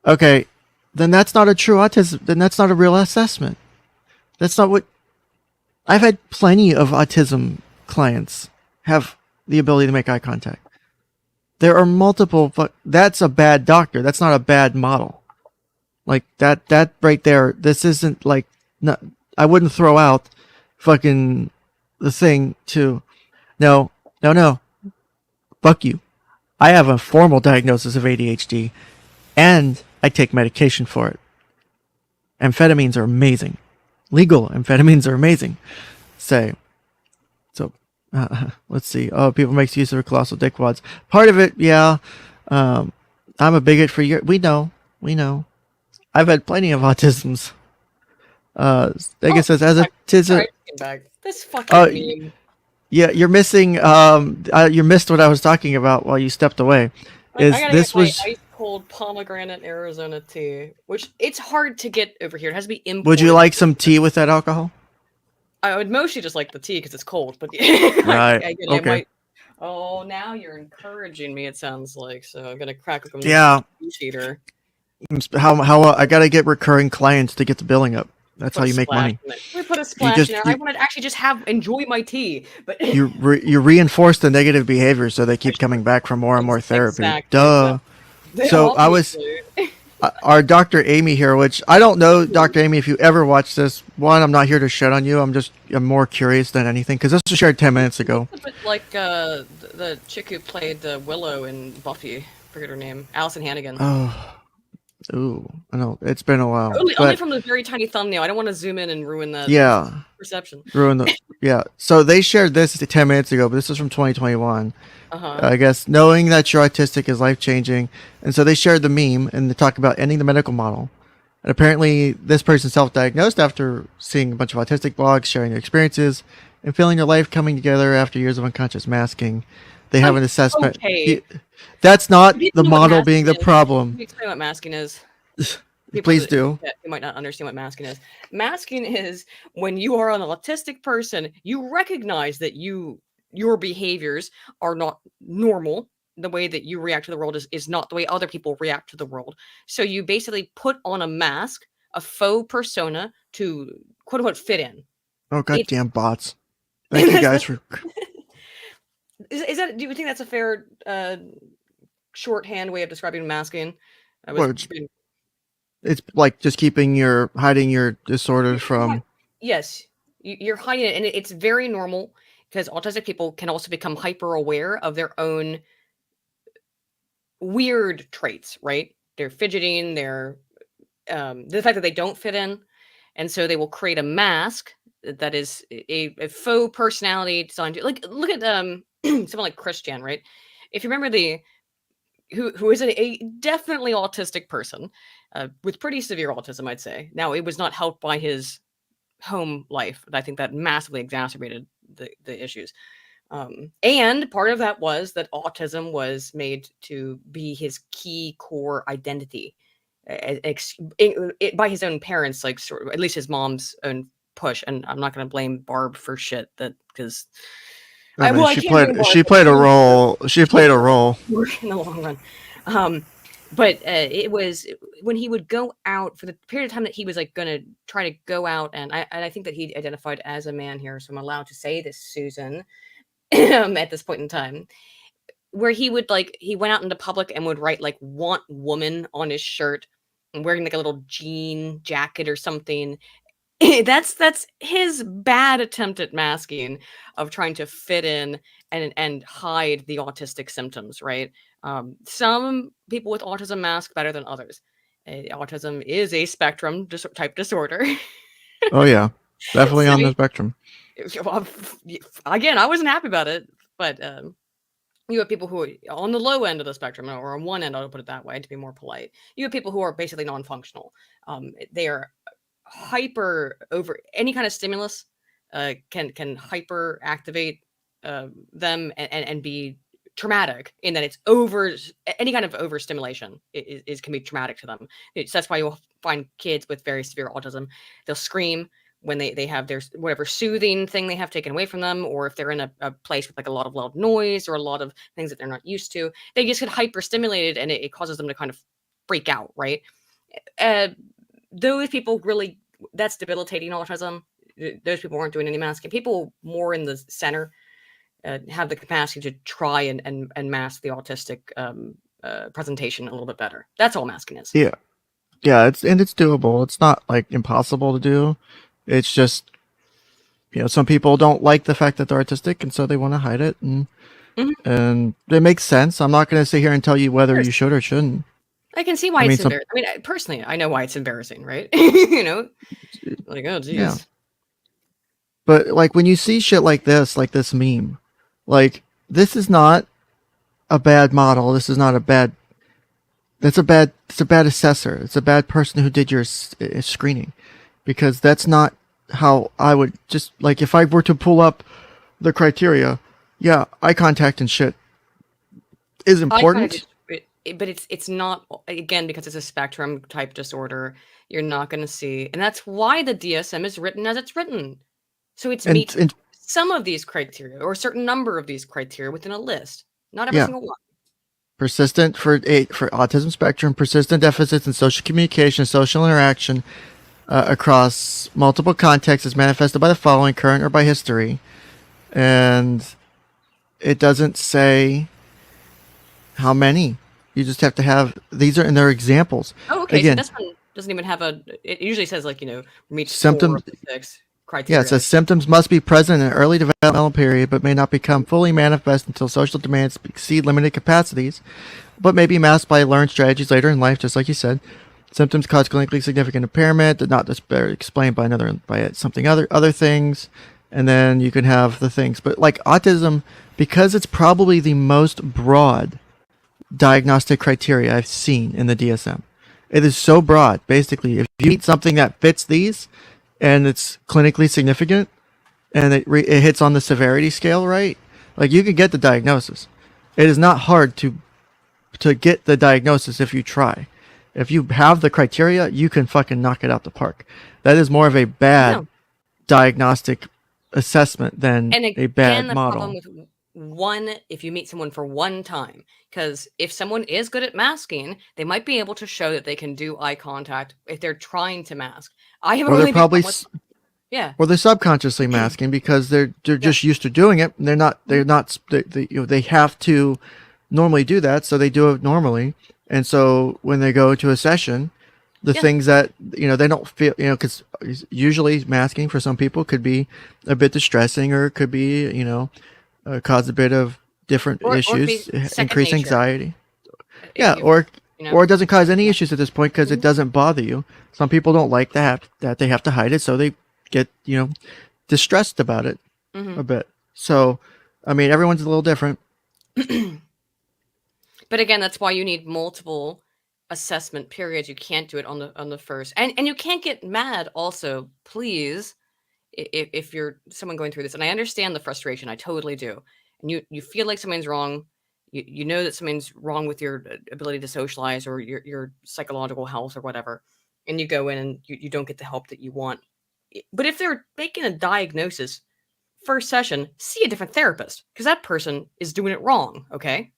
Speaker 1: Okay. Then that's not a true autism. Then that's not a real assessment. That's not what... I've had plenty of autism clients have the ability to make eye contact. There are multiple... That's a bad doctor. That's not a bad model. Like, that right there, this isn't like... No, I wouldn't throw out fucking the thing to... No. Fuck you. I have a formal diagnosis of ADHD, and I take medication for it. Amphetamines are amazing. Legal amphetamines are amazing. So, let's see. Oh, people make use of colossal dickwads. Part of it, yeah. I'm a bigot for years. We know. I've had plenty of autisms. It says, as autism...
Speaker 2: This fucking meme.
Speaker 1: Yeah, you're missing. You missed what I was talking about while you stepped away.
Speaker 2: I gotta get my ice cold pomegranate Arizona tea, which it's hard to get over here. It has to be imported.
Speaker 1: Would you like some tea with that alcohol?
Speaker 2: I would mostly just like the tea because it's cold, but
Speaker 1: right.
Speaker 2: I might. Oh, now you're encouraging me. It sounds like so. I'm gonna crack open
Speaker 1: yeah.
Speaker 2: the heater.
Speaker 1: How I gotta get recurring clients to get the billing up. That's how you make money.
Speaker 2: We put a splash in there. I want to actually just enjoy my tea, but
Speaker 1: you reinforce the negative behavior so they keep coming back for more and more therapy.
Speaker 2: Exactly.
Speaker 1: Duh. So I was our Dr. Amy here, which I don't know, Dr. Amy, if you ever watched this. One, I'm not here to shit on you. I'm more curious than anything because this was shared 10 minutes ago.
Speaker 2: A bit like the chick who played Willow in Buffy. Forget her name. Allison Hannigan.
Speaker 1: Oh. Ooh, I know it's been a while.
Speaker 2: Only from the very tiny thumbnail. I don't want to zoom in and ruin that. Perception.
Speaker 1: So they shared this 10 minutes ago, but this is from 2021. I guess knowing that you're autistic is life changing, and so they shared the meme and they talk about ending the medical model. And apparently, this person self-diagnosed after seeing a bunch of autistic blogs, sharing their experiences, and feeling their life coming together after years of unconscious masking. They have an assessment.
Speaker 2: Okay.
Speaker 1: That's not the model being the problem.
Speaker 2: Can you explain what masking is?
Speaker 1: Please do.
Speaker 2: You might not understand what masking is. Masking is when you are an autistic person, you recognize that your behaviors are not normal. The way that you react to the world is not the way other people react to the world. So you basically put on a mask, a faux persona to quote unquote fit in.
Speaker 1: Oh, goddamn bots. Thank you guys for...
Speaker 2: Is that? Do you think that's a fair shorthand way of describing masking?
Speaker 1: It's like just hiding your disorder from.
Speaker 2: Yes, you're hiding it, and it's very normal because autistic people can also become hyper aware of their own weird traits. Right? They're fidgeting. They're the fact that they don't fit in, and so they will create a mask that is a faux personality designed to look at someone like Christian, right? If you remember who is a definitely autistic person with pretty severe autism, I'd say. Now, it was not helped by his home life, but I think that massively exacerbated the issues. And part of that was that autism was made to be his key core identity by his own parents, like sort of, at least his mom's own push. And I'm not going to blame Barb for shit because.
Speaker 1: She played a role. She played a role
Speaker 2: in the long run. But it was when he would go out for the period of time that he was like going to try to go out. And I think that he identified as a man here. So I'm allowed to say this, Susan, at this point in time, where he went out into public and would write like "want woman" on his shirt and wearing like a little jean jacket or something. That's his bad attempt at masking of trying to fit in and hide the autistic symptoms, right? Some people with autism mask better than others. Autism is a spectrum type disorder.
Speaker 1: Oh yeah, definitely on the spectrum.
Speaker 2: Again, I wasn't happy about it, but you have people who are on the low end of the spectrum, or on one end, I'll put it that way to be more polite. You have people who are basically non-functional. They are hyper over any kind of stimulus can hyper activate them and be traumatic in that it's any kind of overstimulation can be traumatic to them. That's why you'll find kids with very severe autism, they'll scream when they have their whatever soothing thing they have taken away from them, or if they're in a place with like a lot of loud noise or a lot of things that they're not used to, they just get hyper stimulated and it causes them to kind of freak out, right? Those people really, that's debilitating autism. Those people weren't doing any masking. People more in the center have the capacity to try and mask the autistic presentation a little bit better. That's all masking is.
Speaker 1: Yeah, it's doable. It's not like impossible to do. It's just, some people don't like the fact that they're artistic, and so they want to hide it, and it makes sense. I'm not going to sit here and tell you whether you should or shouldn't.
Speaker 2: I can see why it's embarrassing. I mean, personally, I know why it's embarrassing, right? Like, oh, geez. Yeah.
Speaker 1: But like when you see shit like this meme, like this is not a bad model. This is not a bad. It's a bad assessor. It's a bad person who did your screening, because that's not how I would just like if I were to pull up the criteria. Yeah, eye contact and shit is important.
Speaker 2: but it's not, again, because it's a spectrum type disorder. You're not going to see, and that's why the DSM is written as it's written. So it's meets some of these criteria or a certain number of these criteria within a list. Not every single one.
Speaker 1: Persistent for autism spectrum, persistent deficits in social communication, social interaction across multiple contexts is manifested by the following, current or by history. And it doesn't say how many. You just have to have, these are in their examples.
Speaker 2: Oh, okay. Again, so this one doesn't even have it usually says like, meets symptoms, 4 of the 6 criteria.
Speaker 1: Yeah, it says symptoms must be present in an early developmental period, but may not become fully manifest until social demands exceed limited capacities, but may be masked by learned strategies later in life, just like you said. Symptoms cause clinically significant impairment, not explained by other things, and then you can have the things. But like autism, because it's probably the most broad diagnostic criteria I've seen in the DSM. It is so broad. Basically, if you meet something that fits these and it's clinically significant and it hits on the severity scale, right? Like you can get the diagnosis. It is not hard to get the diagnosis if you try. If you have the criteria, you can fucking knock it out the park. That is more of a bad diagnostic assessment than a bad model.
Speaker 2: Problem with one, if you meet someone for one time, because if someone is good at masking, they might be able to show that they can do eye contact if they're trying to mask. I have
Speaker 1: or they're subconsciously masking because they're just used to doing it. And they have to normally do that, so they do it normally. And so when they go to a session, the things that they don't feel, because usually masking for some people could be a bit distressing, or it could be cause a bit of different issues, increase anxiety. Or it doesn't cause any issues at this point because it doesn't bother you. Some people don't like that they have to hide it, so they get distressed about it a bit. So, I mean, everyone's a little different.
Speaker 2: But again, that's why you need multiple assessment periods. You can't do it on the first, and you can't get mad. Also, please, if you're someone going through this, and I understand the frustration, I totally do, and you feel like something's wrong, you know that something's wrong with your ability to socialize or your psychological health or whatever, and you go in and you don't get the help that you want. But if they're making a diagnosis first session, see a different therapist, because that person is doing it wrong. Okay.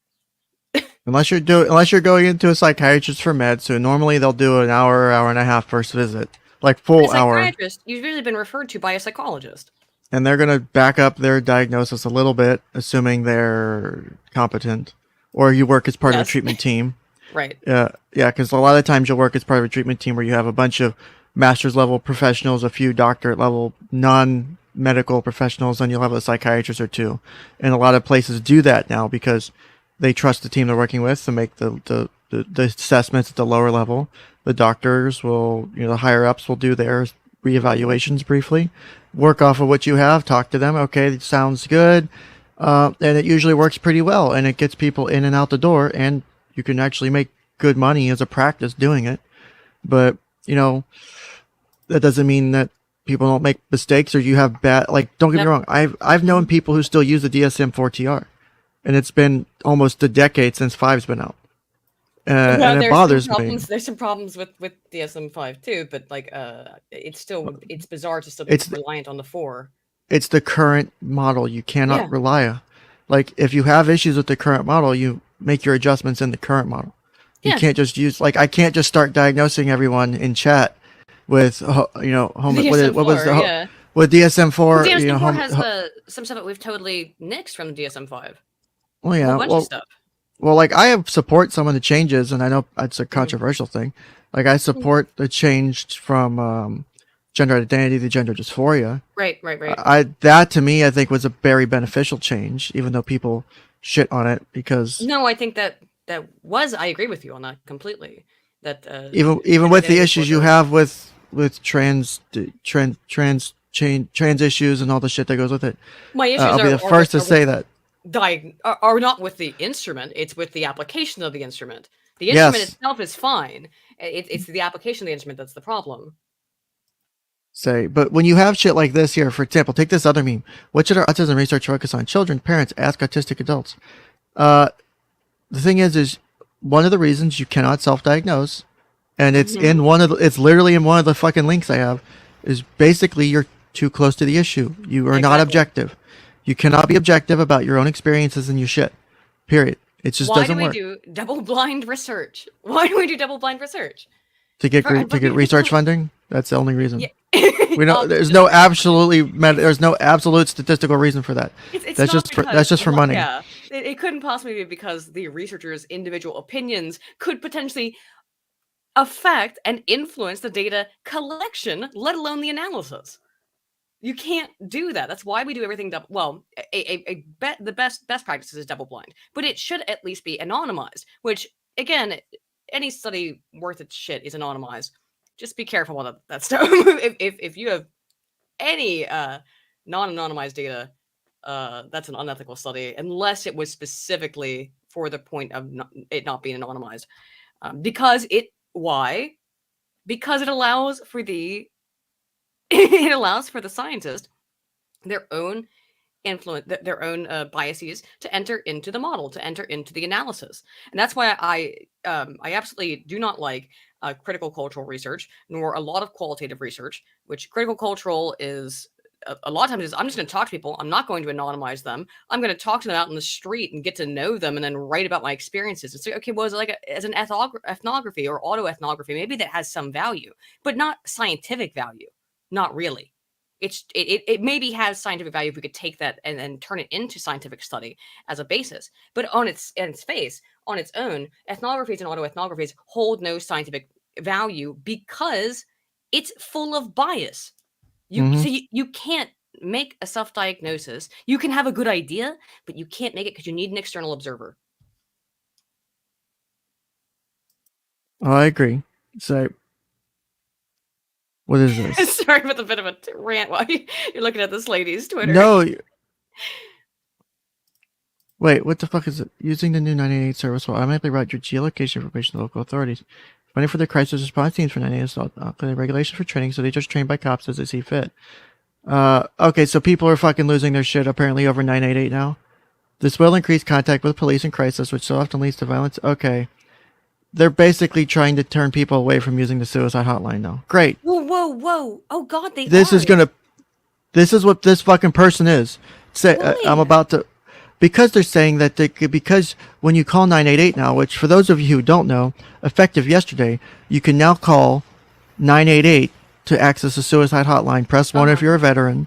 Speaker 1: Unless you're going into a psychiatrist for meds, so normally they'll do an hour and a half first visit, like full hour. A psychiatrist,
Speaker 2: you've usually been referred to by a psychologist,
Speaker 1: and they're gonna back up their diagnosis a little bit, assuming they're competent, or you work as part of a treatment team.
Speaker 2: Right.
Speaker 1: Yeah, because a lot of times you'll work as part of a treatment team where you have a bunch of master's level professionals, a few doctorate level non-medical professionals, and you'll have a psychiatrist or two. And a lot of places do that now because they trust the team they're working with to make the assessments at the lower level. The doctors will, the higher ups will do their reevaluations briefly, work off of what you have, talk to them. Okay, it sounds good. And it usually works pretty well, and it gets people in and out the door, and you can actually make good money as a practice doing it. But, that doesn't mean that people don't make mistakes or you have bad, don't get me wrong. I've known people who still use the DSM-4TR. And it's been almost a decade since 5's been out. And it bothers me.
Speaker 2: There's some problems with DSM-5 too, but it's bizarre to still be reliant on the 4.
Speaker 1: It's the current model. You cannot rely on. If you have issues with the current model, you make your adjustments in the current model. You can't just use, I can't just start diagnosing everyone in chat with, with DSM-4.
Speaker 2: DSM-4 has some stuff that we've totally nixed from the DSM-5.
Speaker 1: Well, yeah.
Speaker 2: A bunch of stuff.
Speaker 1: Well, I support some of the changes, and I know it's a controversial thing. I support the change from gender identity to gender dysphoria.
Speaker 2: Right.
Speaker 1: That to me, I think, was a very beneficial change, even though people shit on it because.
Speaker 2: No, I think that was. I agree with you on that completely. That
Speaker 1: even with the issues you have with trans issues and all the shit that goes with it.
Speaker 2: My issues
Speaker 1: I'll be the first to say that.
Speaker 2: Are not with the instrument, it's with the application of the instrument. The instrument itself is fine. It's the application of the instrument that's the problem.
Speaker 1: But when you have shit like this here, for example, take this other meme. What should our autism research focus on? Children, parents, ask autistic adults. The thing is one of the reasons you cannot self-diagnose, and it's in one of the, it's literally in one of the fucking links I have, is basically you're too close to the issue. You are not objective. You cannot be objective about your own experiences and your shit. Period. It just doesn't work.
Speaker 2: Why do we do double-blind research? Why do we do double-blind research?
Speaker 1: To get research funding. That's the only reason.
Speaker 2: Yeah.
Speaker 1: We know there's no there's no absolute statistical reason for that. That's just for money.
Speaker 2: Yeah, it couldn't possibly be because the researchers' individual opinions could potentially affect and influence the data collection, let alone the analysis. You can't do that. That's why we do everything double. Well, the best practices is double blind, but it should at least be anonymized. Which again, any study worth its shit is anonymized. Just be careful about that stuff. if you have any non-anonymized data, that's an unethical study, unless it was specifically for the point of it not being anonymized. Because it allows for the scientist their own influence, their own biases to enter into the model, to enter into the analysis. And that's why I absolutely do not like critical cultural research, nor a lot of qualitative research, which critical cultural is a lot of times is I'm just going to talk to people. I'm not going to anonymize them. I'm going to talk to them out in the street and get to know them and then write about my experiences. It's like, okay, well, is it like as an ethnography or autoethnography, maybe that has some value, but not scientific value. Not really. It maybe has scientific value if we could take that and then turn it into scientific study as a basis. But on its face, on its own, ethnographies and autoethnographies hold no scientific value because it's full of bias. So you can't make a self-diagnosis. You can have a good idea, but you can't make it because you need an external observer.
Speaker 1: Oh, I agree. So, what is this?
Speaker 2: Sorry with a bit of a rant while you're looking at this lady's Twitter.
Speaker 1: No. Wait, what the fuck is it? Using the new 988 service will automatically route your geolocation information to local authorities. Funding for the crisis response teams for 988 is regulation for training, so they just train by cops as they see fit. Okay, so people are fucking losing their shit apparently over 988 now. This will increase contact with police in crisis, which so often leads to violence. Okay. They're basically trying to turn people away from using the suicide hotline now. Great.
Speaker 2: Whoa. Oh God,
Speaker 1: this is what this fucking person is. I'm about to, because they're saying that because when you call 988 now, which for those of you who don't know, effective yesterday, you can now call 988 to access a suicide hotline. Press 1 if you're a veteran,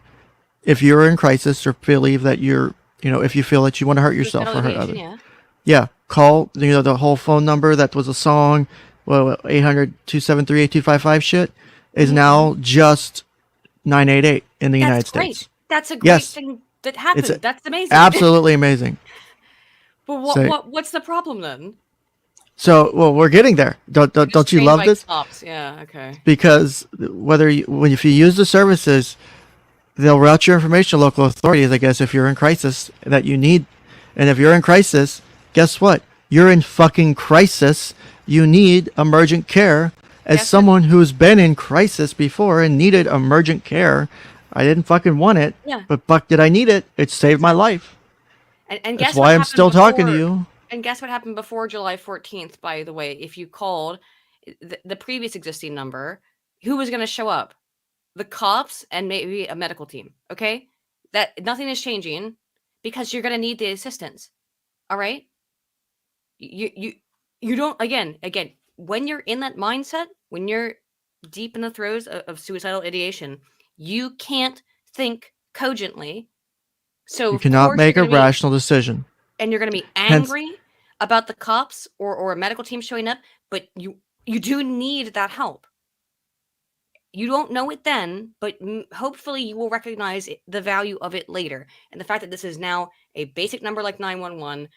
Speaker 1: if you're in crisis or believe that if you feel that you want to hurt yourself or hurt others. Yeah. Call, the whole phone number that was a song, 800-273-8255 shit is now just 988 in the United States.
Speaker 2: That's a great thing that happened. That's amazing.
Speaker 1: Absolutely amazing.
Speaker 2: But what's the problem then?
Speaker 1: So, we're getting there. Don't you love this?
Speaker 2: Cops. Yeah, okay.
Speaker 1: Because if you use the services, they'll route your information to local authorities, I guess, if you're in crisis that you need. And if you're in crisis, guess what? You're in fucking crisis. You need emergent care. As someone who's been in crisis before and needed emergent care, I didn't fucking want it. Yeah. But fuck, did I need it? It saved my life.
Speaker 2: And guess
Speaker 1: that's why I'm still talking to you.
Speaker 2: And guess what happened before July 14th, by the way? If you called the previous existing number, who was going to show up? The cops and maybe a medical team, okay? That nothing is changing because you're going to need the assistance. All right? You don't, again, when you're in that mindset, when you're deep in the throes of suicidal ideation, you can't think cogently. So
Speaker 1: you cannot make a rational decision.
Speaker 2: And you're going to be angry about the cops or a medical team showing up, but you do need that help. You don't know it then, but hopefully you will recognize the value of it later. And the fact that this is now a basic number like 911,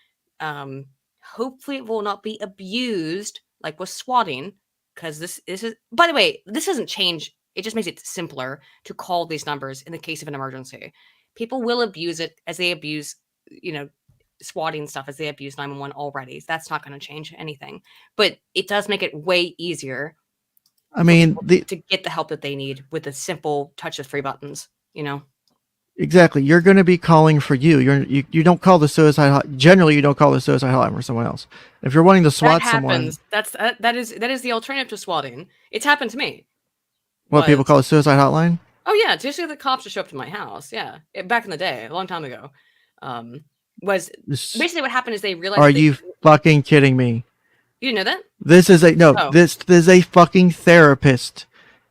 Speaker 2: hopefully it will not be abused like with swatting, because this is, by the way, this doesn't change. It just makes it simpler to call these numbers in the case of an emergency. People will abuse it as they abuse, swatting stuff as they abuse 911 already. That's not going to change anything, but it does make it way easier.
Speaker 1: I mean,
Speaker 2: to get the help that they need with a simple touch of 3 buttons,
Speaker 1: Exactly. You're going to be calling for you. You don't call the suicide hot. Generally, you don't call the suicide hotline for someone else. If you're wanting to swat someone,
Speaker 2: that is the alternative to swatting. It's happened to me.
Speaker 1: What people call a suicide hotline?
Speaker 2: Oh yeah, it's usually the cops to show up to my house. Yeah, back in the day, a long time ago. Was basically what happened is they realized.
Speaker 1: Are you fucking kidding me?
Speaker 2: You didn't know that?
Speaker 1: This is this is a fucking therapist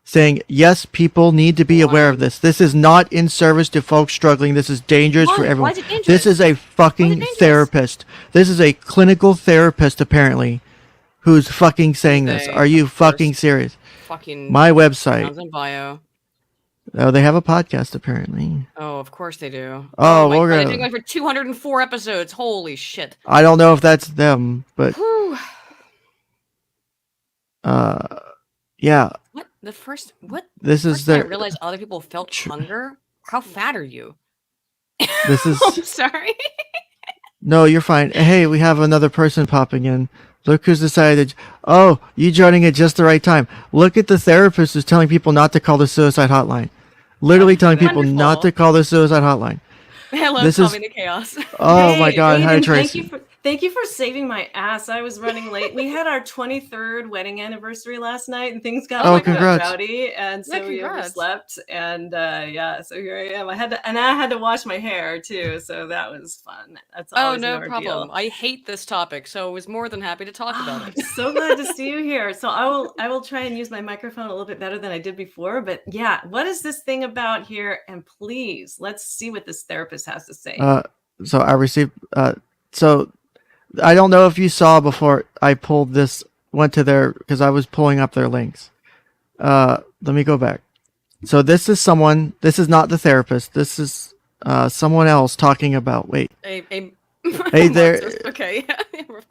Speaker 1: saying, yes, people need to be aware of this. This is not in service to folks struggling. This is dangerous for everyone.
Speaker 2: Why is it dangerous?
Speaker 1: This is a fucking therapist. This is a clinical therapist, apparently, who's fucking saying this. Are you fucking serious?
Speaker 2: Fucking
Speaker 1: my website.
Speaker 2: In bio.
Speaker 1: Oh, they have a podcast, apparently.
Speaker 2: Oh, of course they do.
Speaker 1: Oh, we're
Speaker 2: they've been going for 204 episodes. Holy shit.
Speaker 1: I don't know if that's them, but... yeah.
Speaker 2: What? The first... What?
Speaker 1: This is the...
Speaker 2: I realized other people felt hunger? How fat are you?
Speaker 1: This is...
Speaker 2: I'm sorry.
Speaker 1: No, you're fine. Hey, we have another person popping in. Look who's decided. Oh, you joining at just the right time. Look at the therapist who's telling people not to call the suicide hotline. Literally telling people not to call the suicide hotline.
Speaker 2: Hello, Tommy the Chaos.
Speaker 1: Oh my God, hi
Speaker 3: Tracy. Thank you for saving my ass. I was running late. We had our 23rd wedding anniversary last night, and things got rowdy, and so we overslept. And so here I am. I had to wash my hair too, so that was fun. That's always
Speaker 2: no problem. I hate this topic, so I was more than happy to talk about it.
Speaker 3: I'm so glad to see you here. So I will try and use my microphone a little bit better than I did before. But yeah, what is this thing about here? And please, let's see what this therapist has to say.
Speaker 1: So I received. So I don't know if you saw before I pulled this, went to their, because I was pulling up their links. Let me go back. So this is someone, this is not the therapist. This is someone else talking about, wait.
Speaker 2: Hey,
Speaker 1: okay.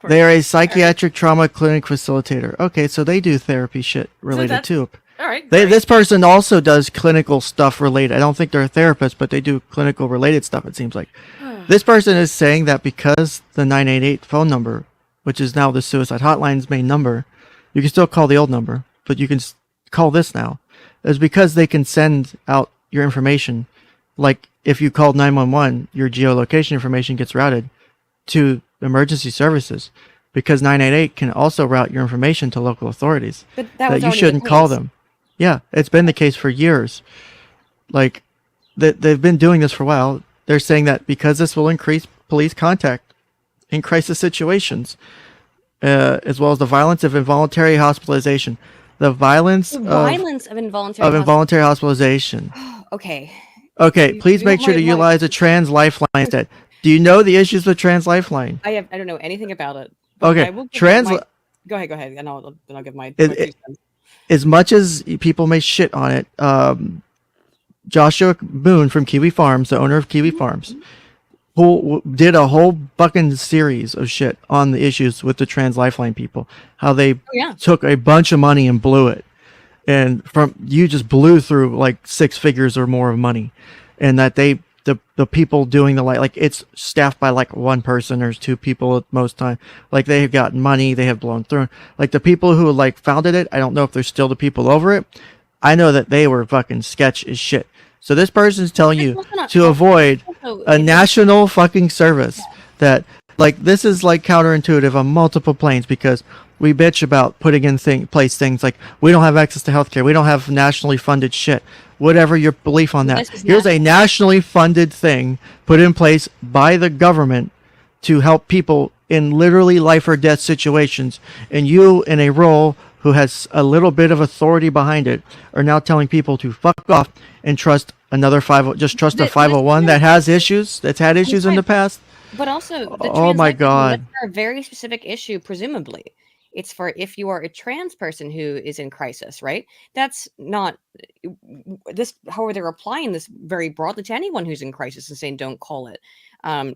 Speaker 1: They're a psychiatric trauma clinic facilitator. Okay, so they do therapy shit related too.
Speaker 2: All right.
Speaker 1: This person also does clinical stuff related. I don't think they're a therapist, but they do clinical related stuff, it seems like. This person is saying that because the 988 phone number, which is now the suicide hotline's main number, you can still call the old number, but you can call this now. It's because they can send out your information. Like if you called 911, your geolocation information gets routed to emergency services, because 988 can also route your information to local authorities.
Speaker 2: But that
Speaker 1: you shouldn't call them. Yeah, it's been the case for years. Like they've been doing this for a while. They're saying that because this will increase police contact in crisis situations, as well as the violence of involuntary hospitalization. The violence of involuntary hospitalization.
Speaker 2: Okay.
Speaker 1: Okay, please make sure to utilize a trans lifeline instead. Do you know the issues with trans lifeline?
Speaker 2: I don't know anything about it.
Speaker 1: Okay,
Speaker 2: go ahead, and I'll give my.
Speaker 1: As much as people may shit on it, Joshua Boone from Kiwi Farms, the owner of Kiwi Farms, who did a whole fucking series of shit on the issues with the trans lifeline people, how they took a bunch of money and blew it, and you just blew through like 6 figures or more of money, and that the people doing the like it's staffed by like 1 person or 2 people at most time. Like they have gotten money, they have blown through. Like the people who like founded it, I don't know if they're still the people over it. I know that they were fucking sketch as shit. So this person's telling you to avoid a national fucking service that, like, this is like counterintuitive on multiple planes, because we bitch about putting in place things like we don't have access to healthcare, we don't have nationally funded shit, whatever your belief on that. Here's a nationally funded thing put in place by the government to help people in literally life or death situations, and you, in a role who has a little bit of authority behind it, are now telling people to fuck off and trust another trust a 501 that has issues, that's had issues in the past.
Speaker 2: But also,
Speaker 1: oh my God,
Speaker 2: that's for a very specific issue. Presumably, it's for if you are a trans person who is in crisis, right? That's not this. However, they're applying this very broadly to anyone who's in crisis and saying don't call it.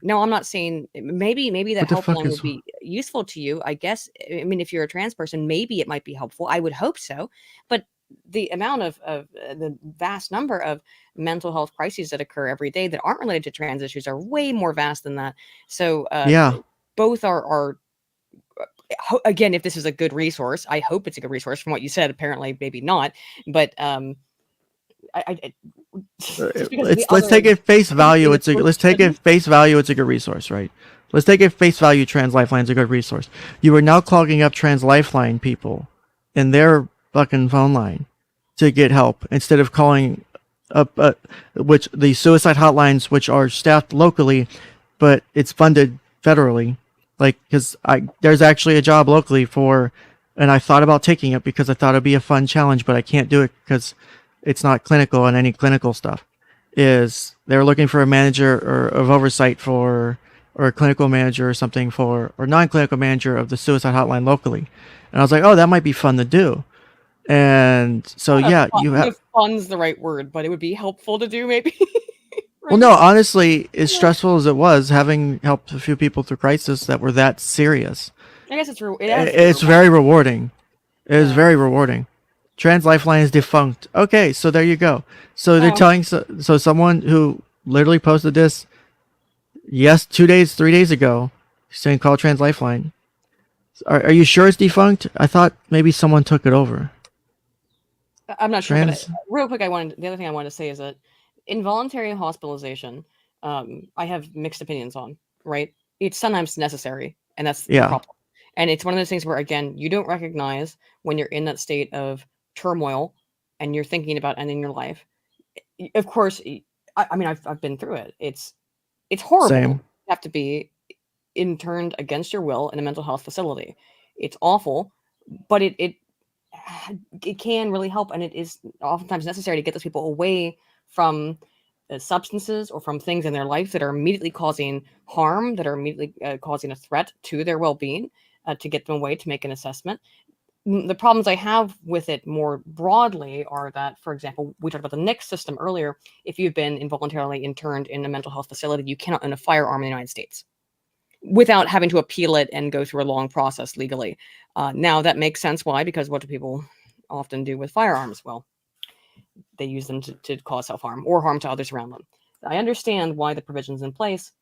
Speaker 2: No, I'm not saying maybe that helpline would be useful to you. I guess. I mean, if you're a trans person, maybe it might be helpful. I would hope so. But the amount of the vast number of mental health crises that occur every day that aren't related to trans issues are way more vast than that. So both are again, if this is a good resource, I hope it's a good resource. From what you said, apparently maybe not, but
Speaker 1: let's take it face value. Let's take it face value. It's a good resource, right? Let's take it face value. Trans Lifeline is a good resource. You are now clogging up Trans Lifeline people in their fucking phone line to get help instead of calling up which the suicide hotlines, which are staffed locally, but it's funded federally. Like, because there's actually a job locally for, and I thought about taking it because I thought it'd be a fun challenge, but I can't do it because it's not clinical and any clinical stuff. Is they're looking for a manager or of oversight for, or a clinical manager or something for, or non-clinical manager of the suicide hotline locally. And I was like, oh, that might be fun to do. And so, yeah, you have.
Speaker 2: Fun's the right word, but it would be helpful to do maybe.
Speaker 1: Well, no, honestly, as stressful as it was, having helped a few people through crisis that were that serious.
Speaker 2: I guess it's
Speaker 1: very rewarding. It is very rewarding. Trans Lifeline is defunct. Okay, so there you go. So they're telling, so someone who literally posted this, 3 days ago, saying call Trans Lifeline. Are you sure it's defunct? I thought maybe someone took it over.
Speaker 2: I'm not sure. But real quick, the other thing I wanted to say is that involuntary hospitalization, I have mixed opinions on, right? It's sometimes necessary, and that's the problem. And it's one of those things where, again, you don't recognize when you're in that state of turmoil and you're thinking about ending your life. Of course, I mean, I've been through it. It's horrible.
Speaker 1: Same.
Speaker 2: You have to be interned against your will in a mental health facility. It's awful, but it can really help, and it is oftentimes necessary to get those people away from substances or from things in their life that are immediately causing harm, that are immediately causing a threat to their well-being, to get them away to make an assessment. The problems I have with it more broadly are that, for example, we talked about the NICS system earlier. If you've been involuntarily interned in a mental health facility, you cannot own a firearm in the United States without having to appeal it and go through a long process legally. Now that makes sense. Why? Because what do people often do with firearms? Well, they use them to cause self-harm or harm to others around them. I understand why the provision's in place,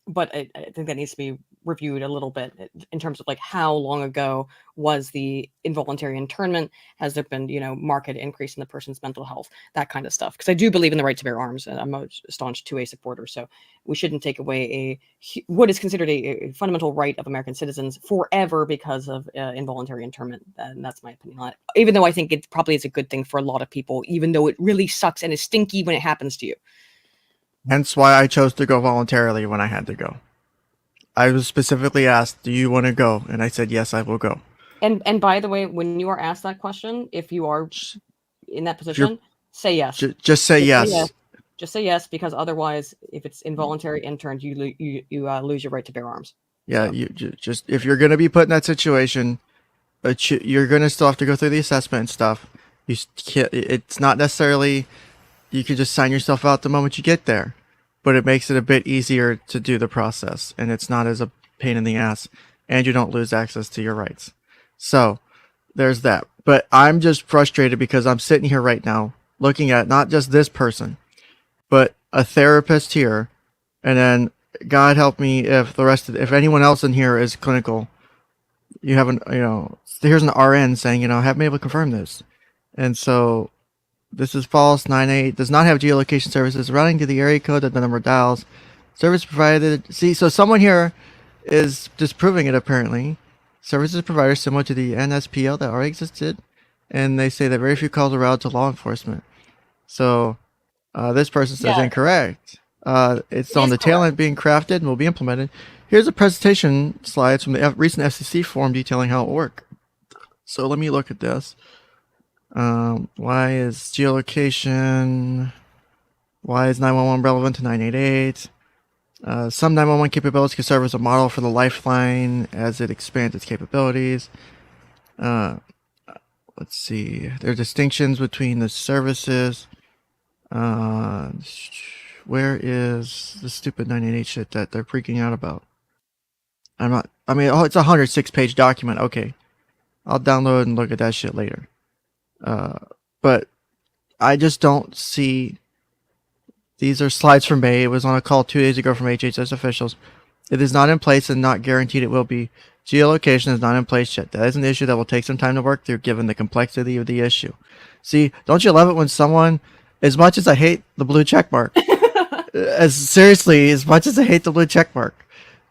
Speaker 2: but I think that needs to be reviewed a little bit in terms of like how long ago was the involuntary internment? Has there been, marked increase in the person's mental health, that kind of stuff? Because I do believe in the right to bear arms, and I'm a staunch 2A supporter. So we shouldn't take away what is considered a fundamental right of American citizens forever because of involuntary internment. And that's my opinion on it. Even though I think it probably is a good thing for a lot of people, even though it really sucks and is stinky when it happens to you.
Speaker 1: Hence why I chose to go voluntarily when I had to go. I was specifically asked, do you want to go? And I said, yes, I will go.
Speaker 2: And by the way, when you are asked that question, if you are in that position, say yes.
Speaker 1: Just say yes.
Speaker 2: Just say yes, because otherwise, if it's involuntary interned, you lose your right to bear arms.
Speaker 1: Yeah, so. You just if you're going to be put in that situation, you're going to still have to go through the assessment and stuff. It's not necessarily you can just sign yourself out the moment you get there. But it makes it a bit easier to do the process, and it's not as a pain in the ass, and you don't lose access to your rights. So there's that. But I'm just frustrated because I'm sitting here right now looking at not just this person, but a therapist here, and then God help me if if anyone else in here is clinical. You haven't, here's an RN saying, have me able to confirm this, and so. This is false. 98 does not have geolocation services. Routing to the area code that the number dials. Service provided. See, so someone here is disproving it apparently. Services provider similar to the NSPL that already existed. And they say that very few calls are routed to law enforcement. So this person says incorrect. It's on the tail end being crafted and will be implemented. Here's a presentation slides from the recent FCC form detailing how it will work. So let me look at this. Why is geolocation? Why is 911 relevant to 988? Some 911 capabilities can serve as a model for the Lifeline as it expands its capabilities. Let's see. There are distinctions between the services. Where is the stupid 988 shit that they're freaking out about? It's a 106-page document. Okay. I'll download and look at that shit later. But I just don't see. These are slides from May. It was on a call 2 days ago from HHS officials. It is not in place and not guaranteed it will be. Geolocation is not in place yet. That is an issue that will take some time to work through given the complexity of the issue. See, don't you love it when someone as much as I hate the blue check mark, as much as I hate the blue check mark,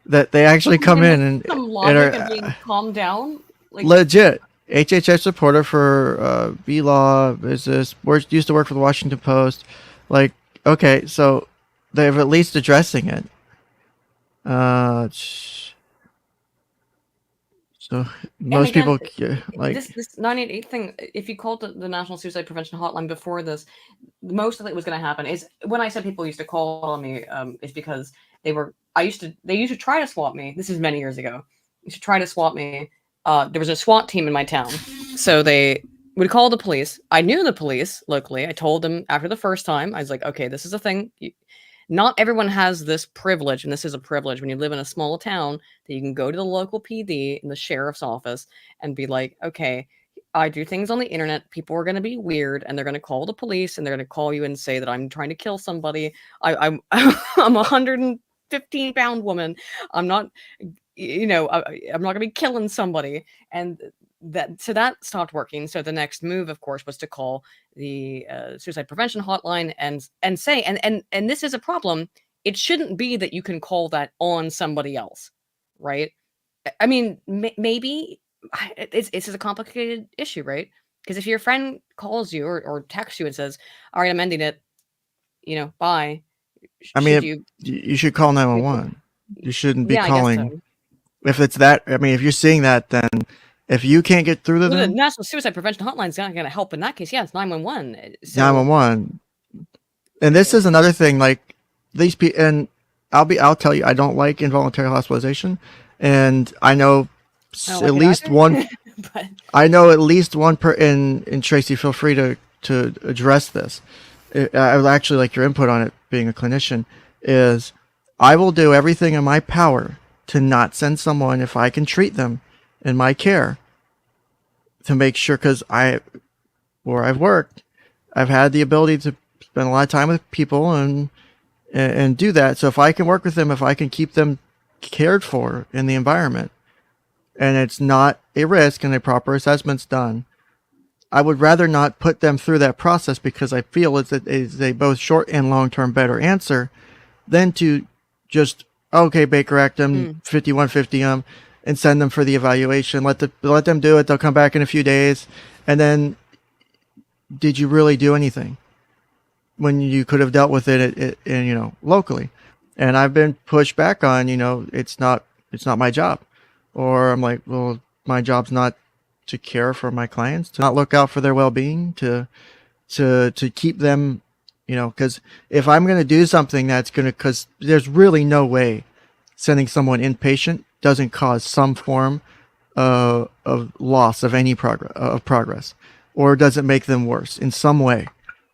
Speaker 1: that they actually come in and
Speaker 2: logic and being calmed down.
Speaker 1: Like, legit. HHS reporter for B-Law business, used to work for the Washington Post. Like, okay, so they're at least addressing it. So most people like
Speaker 2: this 988 thing. If you called the National Suicide Prevention Hotline before this, most of it was going to happen. Is when I said people used to call on me, is because they used to try to swap me. This is many years ago. They used to try to swap me. There was a SWAT team in my town, so they would call the police. I knew the police locally. I told them after the first time. I was like, okay, this is a thing. Not everyone has this privilege, and this is a privilege when you live in a small town, that you can go to the local PD in the sheriff's office and be like, okay, I do things on the internet. People are going to be weird, and they're going to call the police, and they're going to call you and say that I'm trying to kill somebody. I'm a 115-pound woman. I'm not, I'm not going to be killing somebody. And that stopped working. So the next move, of course, was to call the suicide prevention hotline and say, and this is a problem. It shouldn't be that you can call that on somebody else, right? I mean, maybe it's a complicated issue, right? Because if your friend calls you or texts you and says, all right, I'm ending it, bye.
Speaker 1: I mean, you should call 911. You shouldn't be calling. If it's that, I mean, if you're seeing that, then if you can't get through to them,
Speaker 2: the National Suicide Prevention Hotline is not going to help in that case. Yeah, it's 911.
Speaker 1: 911. And this is another thing. Like these people, and I'll tell you, I don't like involuntary hospitalization, and I know at least one. But I know at least one in Tracy. Feel free to address this. I would actually like your input on it. Being a clinician, is I will do everything in my power to not send someone if I can treat them in my care, to make sure, because where I've worked, I've had the ability to spend a lot of time with people and do that. So if I can work with them, if I can keep them cared for in the environment, and it's not a risk and a proper assessment's done, I would rather not put them through that process, because I feel it's a both short and long-term better answer than to just, okay, Baker Act them, 5150 them, and send them for the evaluation. Let them do it. They'll come back in a few days. And then, did you really do anything when you could have dealt with it locally? And I've been pushed back on, it's not my job. Or I'm like, well, my job's not to care for my clients, to not look out for their well-being, to keep them, because if I'm going to do something that's going to, because there's really no way sending someone inpatient doesn't cause some form of loss of any progress, or doesn't make them worse in some way,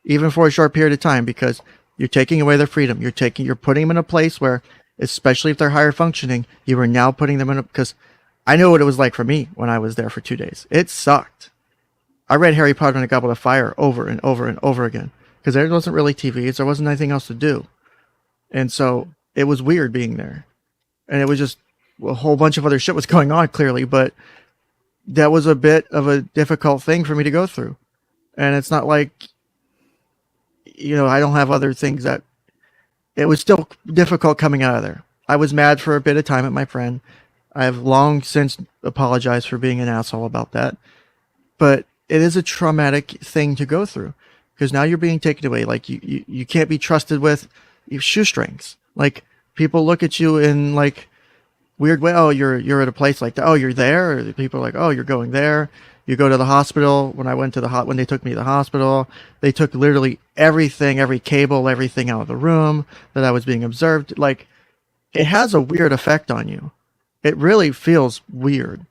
Speaker 1: even for a short period of time, because you're taking away their freedom. You're putting them in a place where, especially if they're higher functioning, you are now putting them in because I know what it was like for me when I was there for 2 days. It sucked. I read Harry Potter and the Goblet of Fire over and over and over again, because there wasn't really TV. There wasn't anything else to do. And so it was weird being there. And it was just a whole bunch of other shit was going on, clearly, but that was a bit of a difficult thing for me to go through. And it's not like, I don't have other things that, it was still difficult coming out of there. I was mad for a bit of time at my friend. I have long since apologized for being an asshole about that. But it is a traumatic thing to go through, because now you're being taken away. Like you can't be trusted with shoestrings. Like people look at you in like weird way. Oh, you're at a place like that. Oh, you're there. Or people are like, oh, you're going there. You go to the hospital. When I went to when they took me to the hospital, they took literally everything, every cable, everything out of the room that I was being observed. Like it has a weird effect on you. It really feels weird.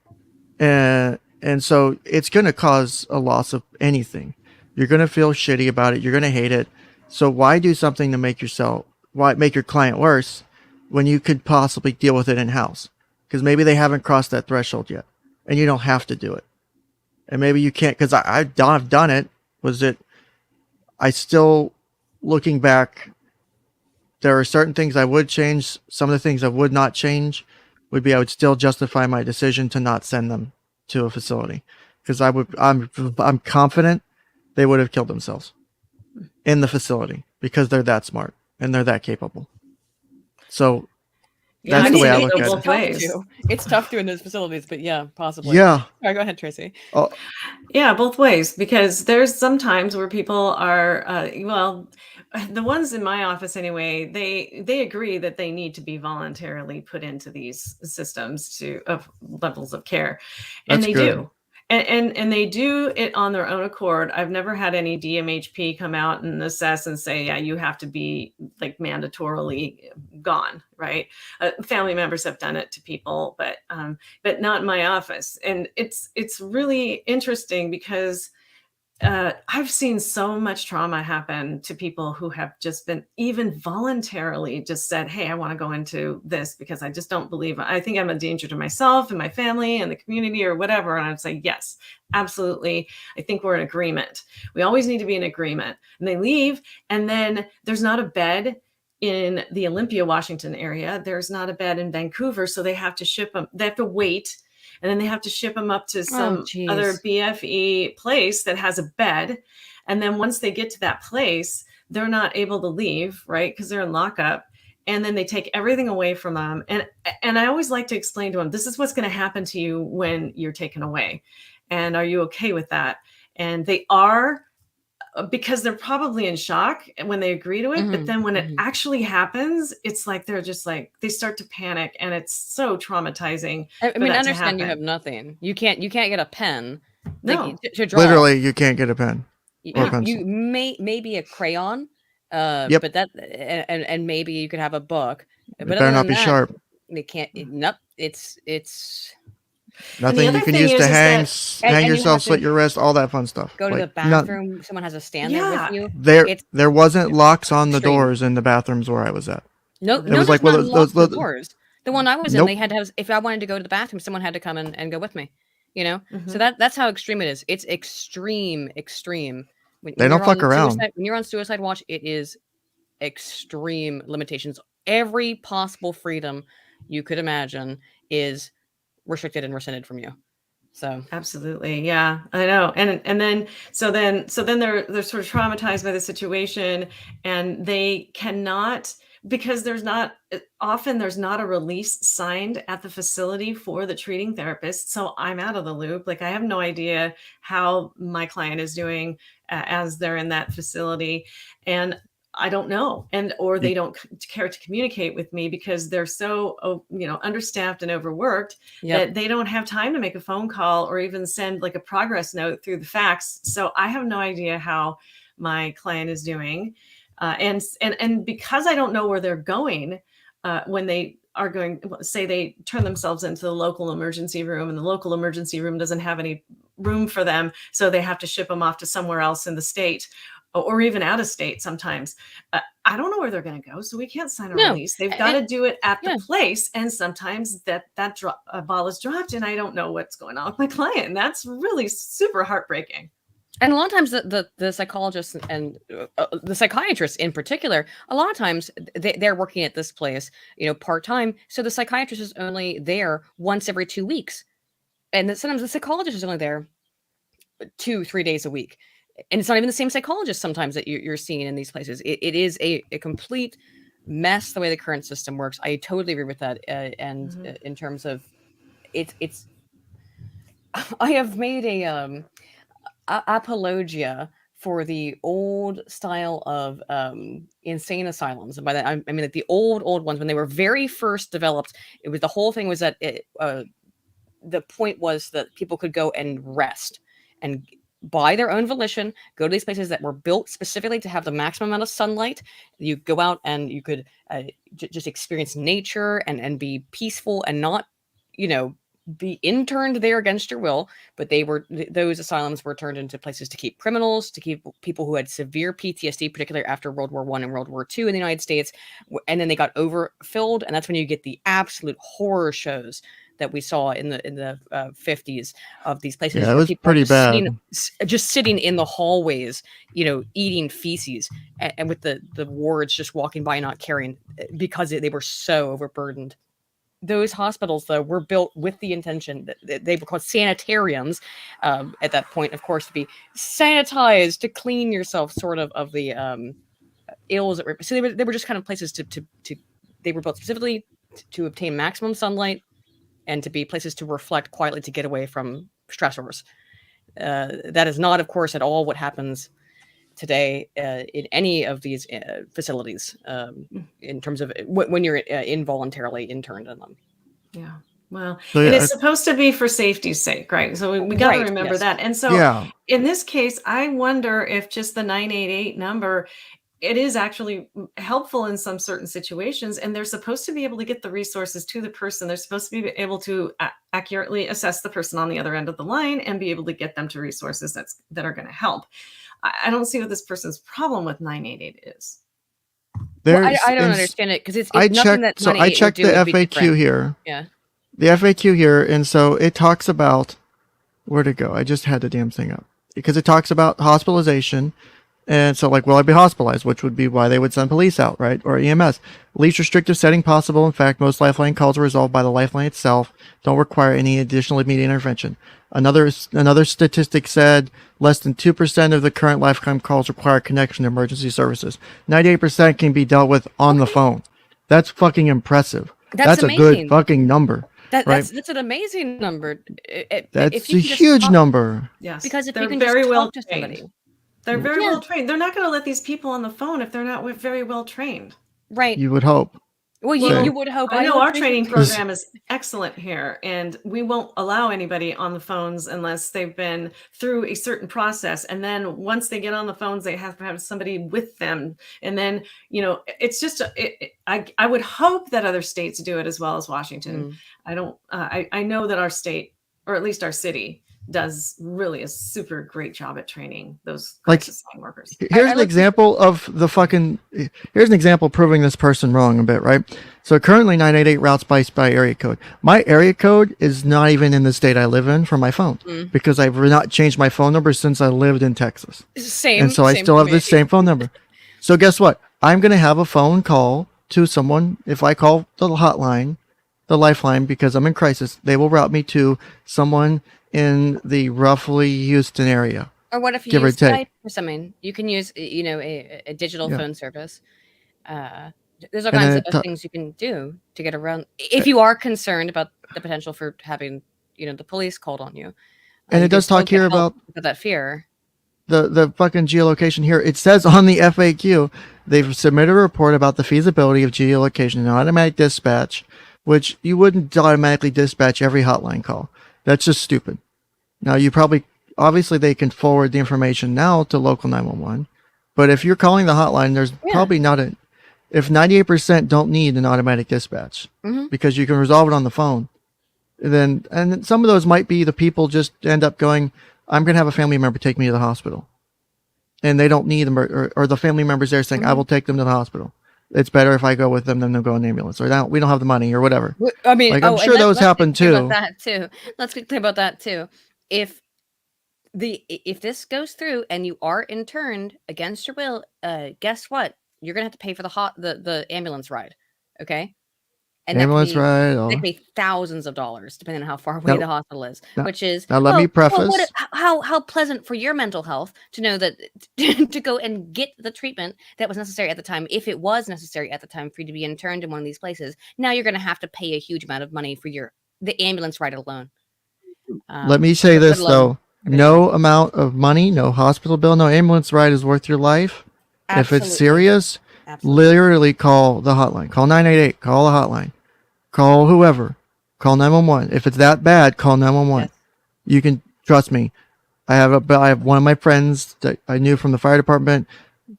Speaker 1: And so it's going to cause a loss of anything. You're going to feel shitty about it. You're going to hate it. So why do something to make your client worse when you could possibly deal with it in-house? Because maybe they haven't crossed that threshold yet, and you don't have to do it. And maybe you can't, because I've done it. I still, looking back, there are certain things I would change. Some of the things I would not change would be I would still justify my decision to not send them to a facility, because I'm confident they would have killed themselves. in the facility because they're that smart and they're that capable. So that's the way I look at it.
Speaker 2: It's tough doing those facilities, but yeah, possibly.
Speaker 1: Yeah.
Speaker 2: All right, go ahead, Tracy.
Speaker 1: Oh.
Speaker 3: Yeah, both ways, because there's some times where people are, well, the ones in my office anyway, they agree that they need to be voluntarily put into these systems of levels of care, and
Speaker 1: That's
Speaker 3: they
Speaker 1: good.
Speaker 3: do. And they do it on their own accord. I've never had any DMHP come out and assess and say, yeah, you have to be like mandatorily gone, right? Family members have done it to people, but not in my office. And it's really interesting because I've seen so much trauma happen to people who have just been even voluntarily just said, hey, I want to go into this because I just don't believe, I think I'm a danger to myself and my family and the community or whatever. And I'd say, yes, absolutely. I think we're in agreement. We always need to be in agreement. And they leave, and then there's not a bed in the Olympia, Washington area. There's not a bed in Vancouver. So they have to ship them. They have to wait. And then they have to ship them up to some other BFE place that has a bed. And then once they get to that place, they're not able to leave, right? Because they're in lockup. And then they take everything away from them. And I always like to explain to them, this is what's going to happen to you when you're taken away. And are you okay with that? And they are, because they're probably in shock when they agree to it. But then when it actually happens, it's like they're just like, they start to panic, and it's so traumatizing.
Speaker 2: I mean, I understand you have nothing. You can't get a pen.
Speaker 3: No,
Speaker 2: to draw.
Speaker 1: Literally, you can't get a pen or a pencil.
Speaker 2: You maybe a crayon.
Speaker 1: Yep.
Speaker 2: But that and maybe you could have a book.
Speaker 1: But it better not be sharp.
Speaker 2: They can't. Nope. It's
Speaker 1: nothing you can use to hang yourself, slit your wrist, all that fun stuff.
Speaker 2: Go to the bathroom. Someone has a stand there with you.
Speaker 1: There wasn't locks on the doors in the bathrooms where I was at.
Speaker 2: No, it was like those doors. The one I was in, they had to have. If I wanted to go to the bathroom, someone had to come and go with me. You know, so that's how extreme it is. It's extreme.
Speaker 1: They don't fuck around.
Speaker 2: When you're on suicide watch, it is extreme limitations. Every possible freedom you could imagine is restricted and rescinded from you. So
Speaker 3: absolutely, yeah, I know. And then so then they're sort of traumatized by the situation, and they cannot, because there's not a release signed at the facility for the treating therapist. So I'm out of the loop. Like, I have no idea how my client is doing as they're in that facility, and I don't know, or they don't care to communicate with me because they're so, understaffed and overworked that they don't have time to make a phone call or even send like a progress note through the fax. So I have no idea how my client is doing. And because I don't know where they're going, when they are going, say they turn themselves into the local emergency room, and the local emergency room doesn't have any room for them, so they have to ship them off to somewhere else in the state, or even out of state sometimes. I don't know where they're going to go, so we can't sign a release. They've got to do it at the place, and sometimes that ball is dropped, and I don't know what's going on with my client. And that's really super heartbreaking.
Speaker 2: And a lot of times the psychologists and the psychiatrists in particular, a lot of times they're working at this place, part-time. So the psychiatrist is only there once every 2 weeks. And sometimes the psychologist is only there 2-3 days a week. And it's not even the same psychologist sometimes that you're seeing in these places. It is a complete mess the way the current system works. I totally agree with that. In terms of it's I have made a apologia for the old style of insane asylums. And by that, I mean like the old ones, when they were very first developed, it was, the whole thing was that the point was that people could go and rest and by their own volition, go to these places that were built specifically to have the maximum amount of sunlight. You go out and you could just experience nature and be peaceful and not, be interned there against your will. But those asylums were turned into places to keep criminals, to keep people who had severe PTSD, particularly after World War I and World War II in the United States. And then they got overfilled. And that's when you get the absolute horror shows that we saw in the 50s of these places.
Speaker 1: Yeah, it was pretty bad.
Speaker 2: Just sitting in the hallways, eating feces, and with the wards just walking by, not caring, because they were so overburdened. those hospitals, though, were built with the intention that they were called sanitariums at that point, of course, to be sanitized, to clean yourself, sort of the ills that were. So they were just kind of places to they were built specifically to obtain maximum sunlight and to be places to reflect quietly, to get away from stressors. That is not, of course, at all what happens today in any of these facilities in terms of when you're involuntarily interned in them.
Speaker 3: Yeah. Well, and it's supposed to be for safety's sake, right? So we got to remember that. And so in this case, I wonder if just the 988 number, it is actually helpful in some certain situations, and they're supposed to be able to get the resources to the person. They're supposed to be able to accurately assess the person on the other end of the line and be able to get them to resources that are going to help. I don't see what this person's problem with 988 is.
Speaker 2: Well, I don't understand it, because it's nothing that 988
Speaker 1: so I checked the FAQ here.
Speaker 2: Yeah.
Speaker 1: The FAQ here, and so it talks about, where'd it go? I just had the damn thing up. Because it talks about hospitalization. And so, like, will I be hospitalized? Which would be why they would send police out, right? Or EMS. Least restrictive setting possible. In fact, most lifeline calls are resolved by the lifeline itself. Don't require any additional immediate intervention. Another statistic said less than 2% of the current lifeline calls require connection to emergency services. 98% can be dealt with on the phone. That's fucking impressive. That's a good fucking number.
Speaker 2: That's an amazing number.
Speaker 1: That's a huge number.
Speaker 3: Yes,
Speaker 2: because if
Speaker 3: they're
Speaker 2: you can
Speaker 3: very
Speaker 2: just
Speaker 3: well
Speaker 2: talk to somebody.
Speaker 3: They're very well trained. They're not going to let these people on the phone if they're not very well trained.
Speaker 2: Right.
Speaker 1: You would hope.
Speaker 2: Well, you would hope.
Speaker 3: I know our training program is excellent here, and we won't allow anybody on the phones unless they've been through a certain process. And then once they get on the phones, they have to have somebody with them. And then, it's just, I would hope that other states do it as well as Washington. I know that our state, or at least our city, does really a super great job at training those crisis line workers.
Speaker 1: Here's an example proving this person wrong a bit, right? So currently 988 routes by area code. My area code is not even in the state I live in for my phone because I've not changed my phone number since I lived in Texas.
Speaker 2: Same.
Speaker 1: And so I still have the same phone number. So guess what? I'm going to have a phone call to someone. If I call the hotline, the lifeline, because I'm in crisis, they will route me to someone in the roughly Houston area.
Speaker 2: Or what if you use Skype or something? You can use, a digital phone service. There's all kinds of things you can do to get around. If you are concerned about the potential for having, the police called on you.
Speaker 1: And it does talk here about
Speaker 2: that fear.
Speaker 1: The fucking geolocation here. It says on the FAQ, they've submitted a report about the feasibility of geolocation and automatic dispatch, which you wouldn't automatically dispatch every hotline call. That's just stupid. Now, obviously they can forward the information now to local 911, but if you're calling the hotline, there's probably not if 98% don't need an automatic dispatch because you can resolve it on the phone, and some of those might be the people just end up going, I'm going to have a family member take me to the hospital, and they don't need them, or the family members there saying, I will take them to the hospital. It's better if I go with them than they'll go in an ambulance, or we don't have the money or whatever.
Speaker 2: I mean,
Speaker 1: I'm sure those happen too.
Speaker 2: Let's be clear about that too. If this goes through and you are interned against your will, guess what? You're gonna have to pay for the ambulance ride. Okay. And
Speaker 1: ambulance ride.
Speaker 2: They pay thousands of dollars depending on how far away the hospital is. Which is
Speaker 1: now. Let me preface.
Speaker 2: How pleasant for your mental health to know that to go and get the treatment that was necessary at the time, if it was necessary at the time for you to be interned in one of these places. Now you're going to have to pay a huge amount of money for the ambulance ride alone.
Speaker 1: Let me say this though: no amount of money, no hospital bill, no ambulance ride is worth your life. Absolutely. If it's serious, literally call the hotline. Call 988. Call the hotline. Call whoever. Call 911. If it's that bad, call 911. Yes. You can trust me. I have one of my friends that I knew from the fire department,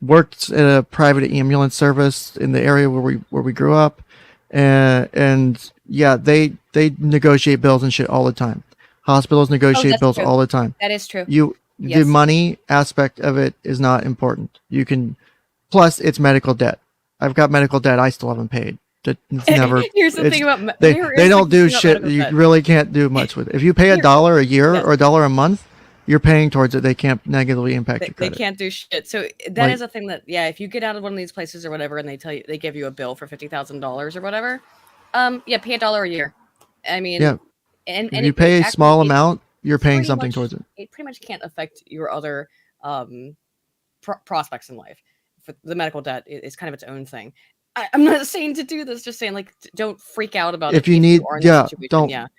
Speaker 1: worked at a private ambulance service in the area where we grew up, and yeah, they negotiate bills and shit all the time. Hospitals negotiate bills all the time.
Speaker 2: That is true.
Speaker 1: The money aspect of it is not important. Plus it's medical debt. I've got medical debt I still haven't paid.
Speaker 2: Here's the thing about
Speaker 1: they don't do shit. You really can't do much with it. If you pay $1 a year or $1 a month, you're paying towards it. They can't negatively impact your credit.
Speaker 2: They can't do shit. So that is a thing that, if you get out of one of these places or whatever, and they give you a bill for $50,000 or whatever, Yeah, pay $1 a year. I mean,
Speaker 1: yeah.
Speaker 2: And
Speaker 1: if you pay a small amount, you're paying something towards it.
Speaker 2: It pretty much can't affect your other prospects in life. For the medical debt is kind of its own thing. I'm not saying to do this, just saying like don't freak out about
Speaker 1: if
Speaker 2: it.
Speaker 1: You need, don't.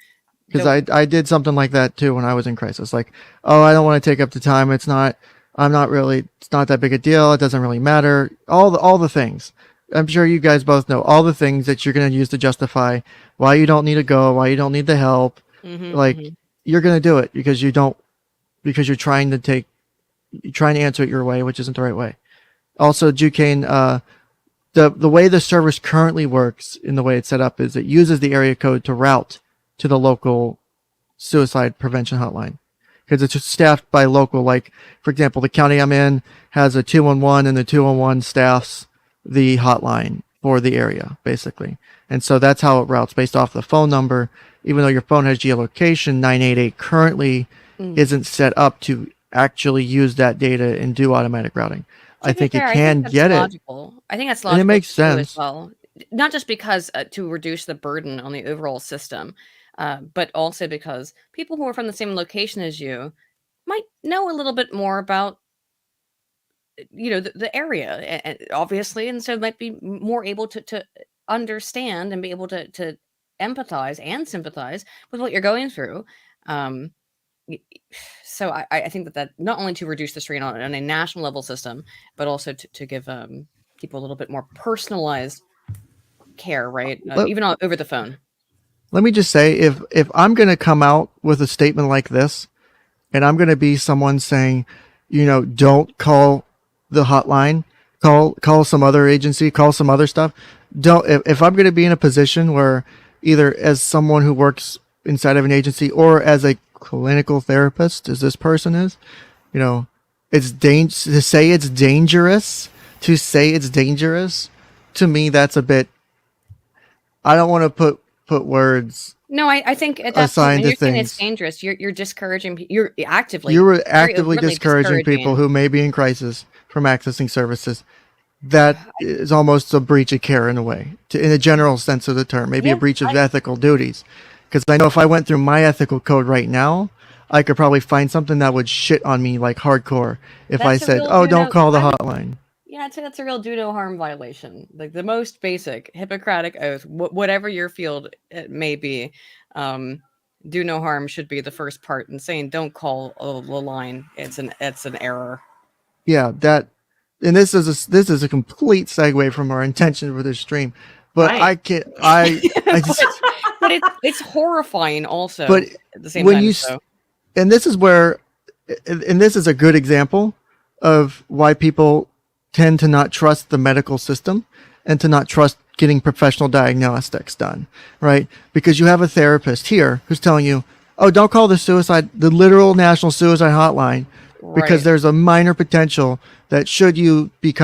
Speaker 1: Because I did something like that too when I was in crisis. Like, oh, I don't want to take up the time. It's not that big a deal. It doesn't really matter. All the things. I'm sure you guys both know all the things that you're going to use to justify why you don't need to go, why you don't need the help. You're going to do it because you're trying to answer it your way, which isn't the right way. Also, 𝐂𝐸𝐽, the way the service currently works in the way it's set up is it uses the area code to route to the local suicide prevention hotline because it's staffed by local. Like, for example, the county I'm in has a 211 and the 211 staffs the hotline for the area, basically. And so that's how it routes based off the phone number. Even though your phone has geolocation, 988 currently isn't set up to actually use that data and do automatic routing. I think it can get it.
Speaker 2: I think that's logical.
Speaker 1: And it makes sense
Speaker 2: as well. Not just because to reduce the burden on the overall system, but also because people who are from the same location as you might know a little bit more about the area, obviously, and so might be more able to understand and be able to empathize and sympathize with what you're going through. So I think that not only to reduce the strain on a national level system, but also to give people a little bit more personalized care, right? Even over the phone.
Speaker 1: Let me just say, if I'm going to come out with a statement like this, and I'm going to be someone saying, don't call the hotline, call some other agency, call some other stuff. If I'm going to be in a position where either as someone who works inside of an agency or as a clinical therapist, as this person is, it's to say it's dangerous. To me, that's a bit. I don't want to put words.
Speaker 2: No, I think at that point, when you're saying it's dangerous, you're discouraging. You're actively
Speaker 1: discouraging people who may be in crisis from accessing services. That is almost a breach of care in a way, in a general sense of the term. Maybe a breach of ethical duties. Because I know if I went through my ethical code right now, I could probably find something that would shit on me like hardcore if I said, don't call the hotline.
Speaker 2: Yeah, I'd say that's a real do no harm violation. Like the most basic Hippocratic oath, whatever your field it may be, do no harm should be the first part. And saying don't call the line, it's an error.
Speaker 1: Yeah, and this is a complete segue from our intention for this stream, but right. I just.
Speaker 2: But it's horrifying also.
Speaker 1: But
Speaker 2: at the same time,
Speaker 1: and this is where, and this is a good example of why people tend to not trust the medical system and to not trust getting professional diagnostics done, right? Because you have a therapist here who's telling you, oh, don't call the literal national suicide hotline because there's a minor potential that should you be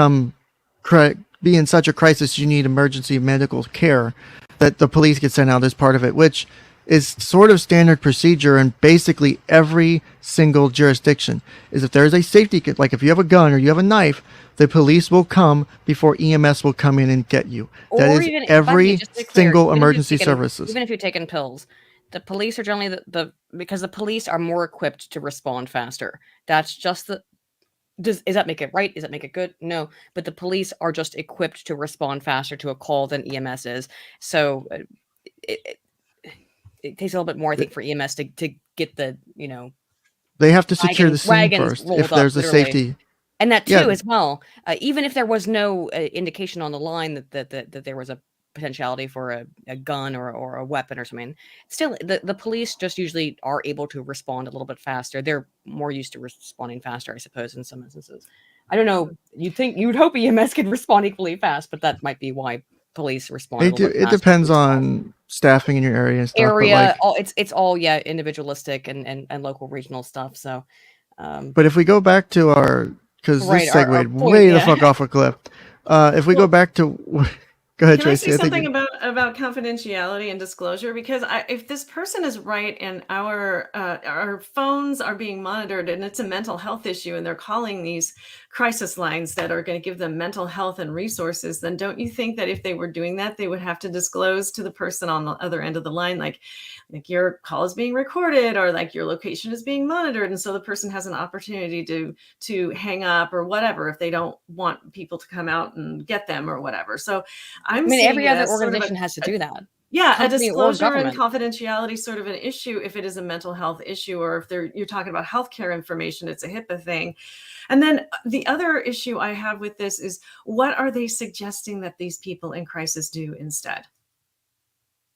Speaker 1: in such a crisis, you need emergency medical care, that the police get sent out as part of it, which is sort of standard procedure in basically every single jurisdiction. Is if there's a safety kit, like if you have a gun or you have a knife, the police will come before EMS will come in and get you. That is every single emergency services.
Speaker 2: Even if you're taking pills, the police are generally because the police are more equipped to respond faster. That's just does that make it right? Does that make it good? No, but the police are just equipped to respond faster to a call than EMS is. So it takes a little bit more, I think, for EMS to get the
Speaker 1: they have to secure the scene first if there's a safety.
Speaker 2: And that too, as well. Even if there was no indication on the line that there was a potentiality for a gun or a weapon or something, still the police just usually are able to respond a little bit faster. They're more used to responding faster, I suppose, in some instances. I don't know. You'd hope EMS could respond equally fast, but that might be why police respond.
Speaker 1: It depends on staffing in your area and stuff.
Speaker 2: It's all individualistic and local regional stuff. So,
Speaker 1: but if we go back to because this segued way the fuck off a cliff. If we go back to, go ahead,
Speaker 3: Can
Speaker 1: Tracy.
Speaker 3: I say something about about confidentiality and disclosure, because if this person is right and our phones are being monitored and it's a mental health issue and they're calling these crisis lines that are going to give them mental health and resources, then don't you think that if they were doing that, they would have to disclose to the person on the other end of the line, like your call is being recorded, or like your location is being monitored, and so the person has an opportunity to hang up or whatever if they don't want people to come out and get them or whatever. So
Speaker 2: I mean, every other organization has to do that.
Speaker 3: Yeah, a disclosure and confidentiality sort of an issue if it is a mental health issue, or if you're talking about healthcare information, it's a HIPAA thing. And then the other issue I have with this is, what are they suggesting that these people in crisis do instead?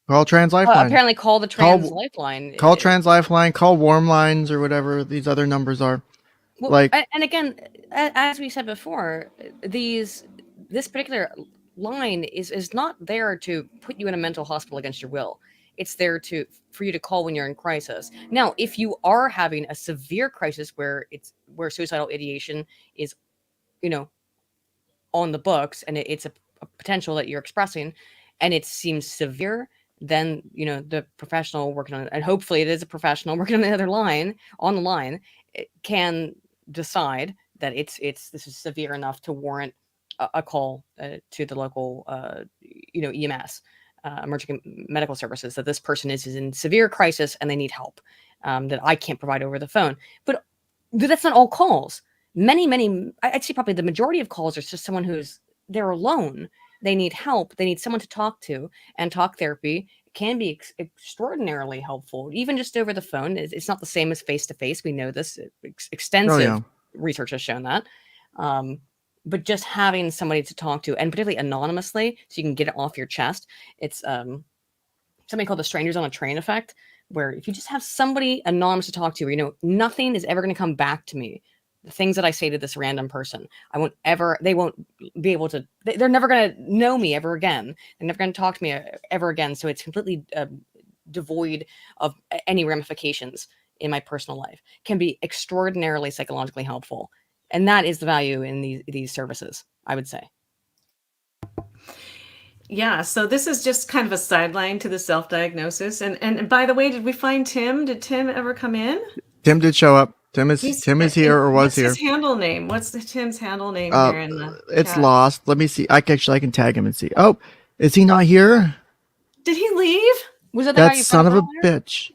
Speaker 1: Call Trans Lifeline.
Speaker 2: Apparently call the Trans Lifeline.
Speaker 1: Call Trans Lifeline, call Warm Lines or whatever these other numbers are.
Speaker 2: Well, and again, as we said before, this particular line is not there to put you in a mental hospital against your will. It's there for you to call when you're in crisis. Now, if you are having a severe crisis where suicidal ideation is, on the books, and it's a potential that you're expressing, and it seems severe, then the professional working on it, and hopefully it is a professional working on the other line, can decide that this is severe enough to warrant a call to the local EMS, emergency medical services, that this person is in severe crisis and they need help that I can't provide over the phone. But that's not all calls. Many, I'd say probably the majority of calls are just someone they're alone. They need help. They need someone to talk to, and talk therapy can be extraordinarily helpful, even just over the phone. It's not the same as face-to-face. We know this. Extensive research has shown that. But just having somebody to talk to, and particularly anonymously, so you can get it off your chest. It's something called the strangers on a train effect, where if you just have somebody anonymous to talk to, nothing is ever going to come back to me. The things that I say to this random person, they won't be able to, they're never going to know me ever again. They're never going to talk to me ever again. So it's completely devoid of any ramifications in my personal life. Can be extraordinarily psychologically helpful. And that is the value in these services, I would say.
Speaker 3: Yeah, so this is just kind of a sideline to the self-diagnosis. And by the way, did we find Tim? Did Tim ever come in?
Speaker 1: Tim did show up. Tim is here, or was here.
Speaker 3: What's his handle name? What's Tim's handle name here in the
Speaker 1: It's
Speaker 3: chat?
Speaker 1: lost. Let me see. I can tag him and see. Oh, is he not here?
Speaker 3: Did he leave?
Speaker 2: Was
Speaker 1: that son of a bitch?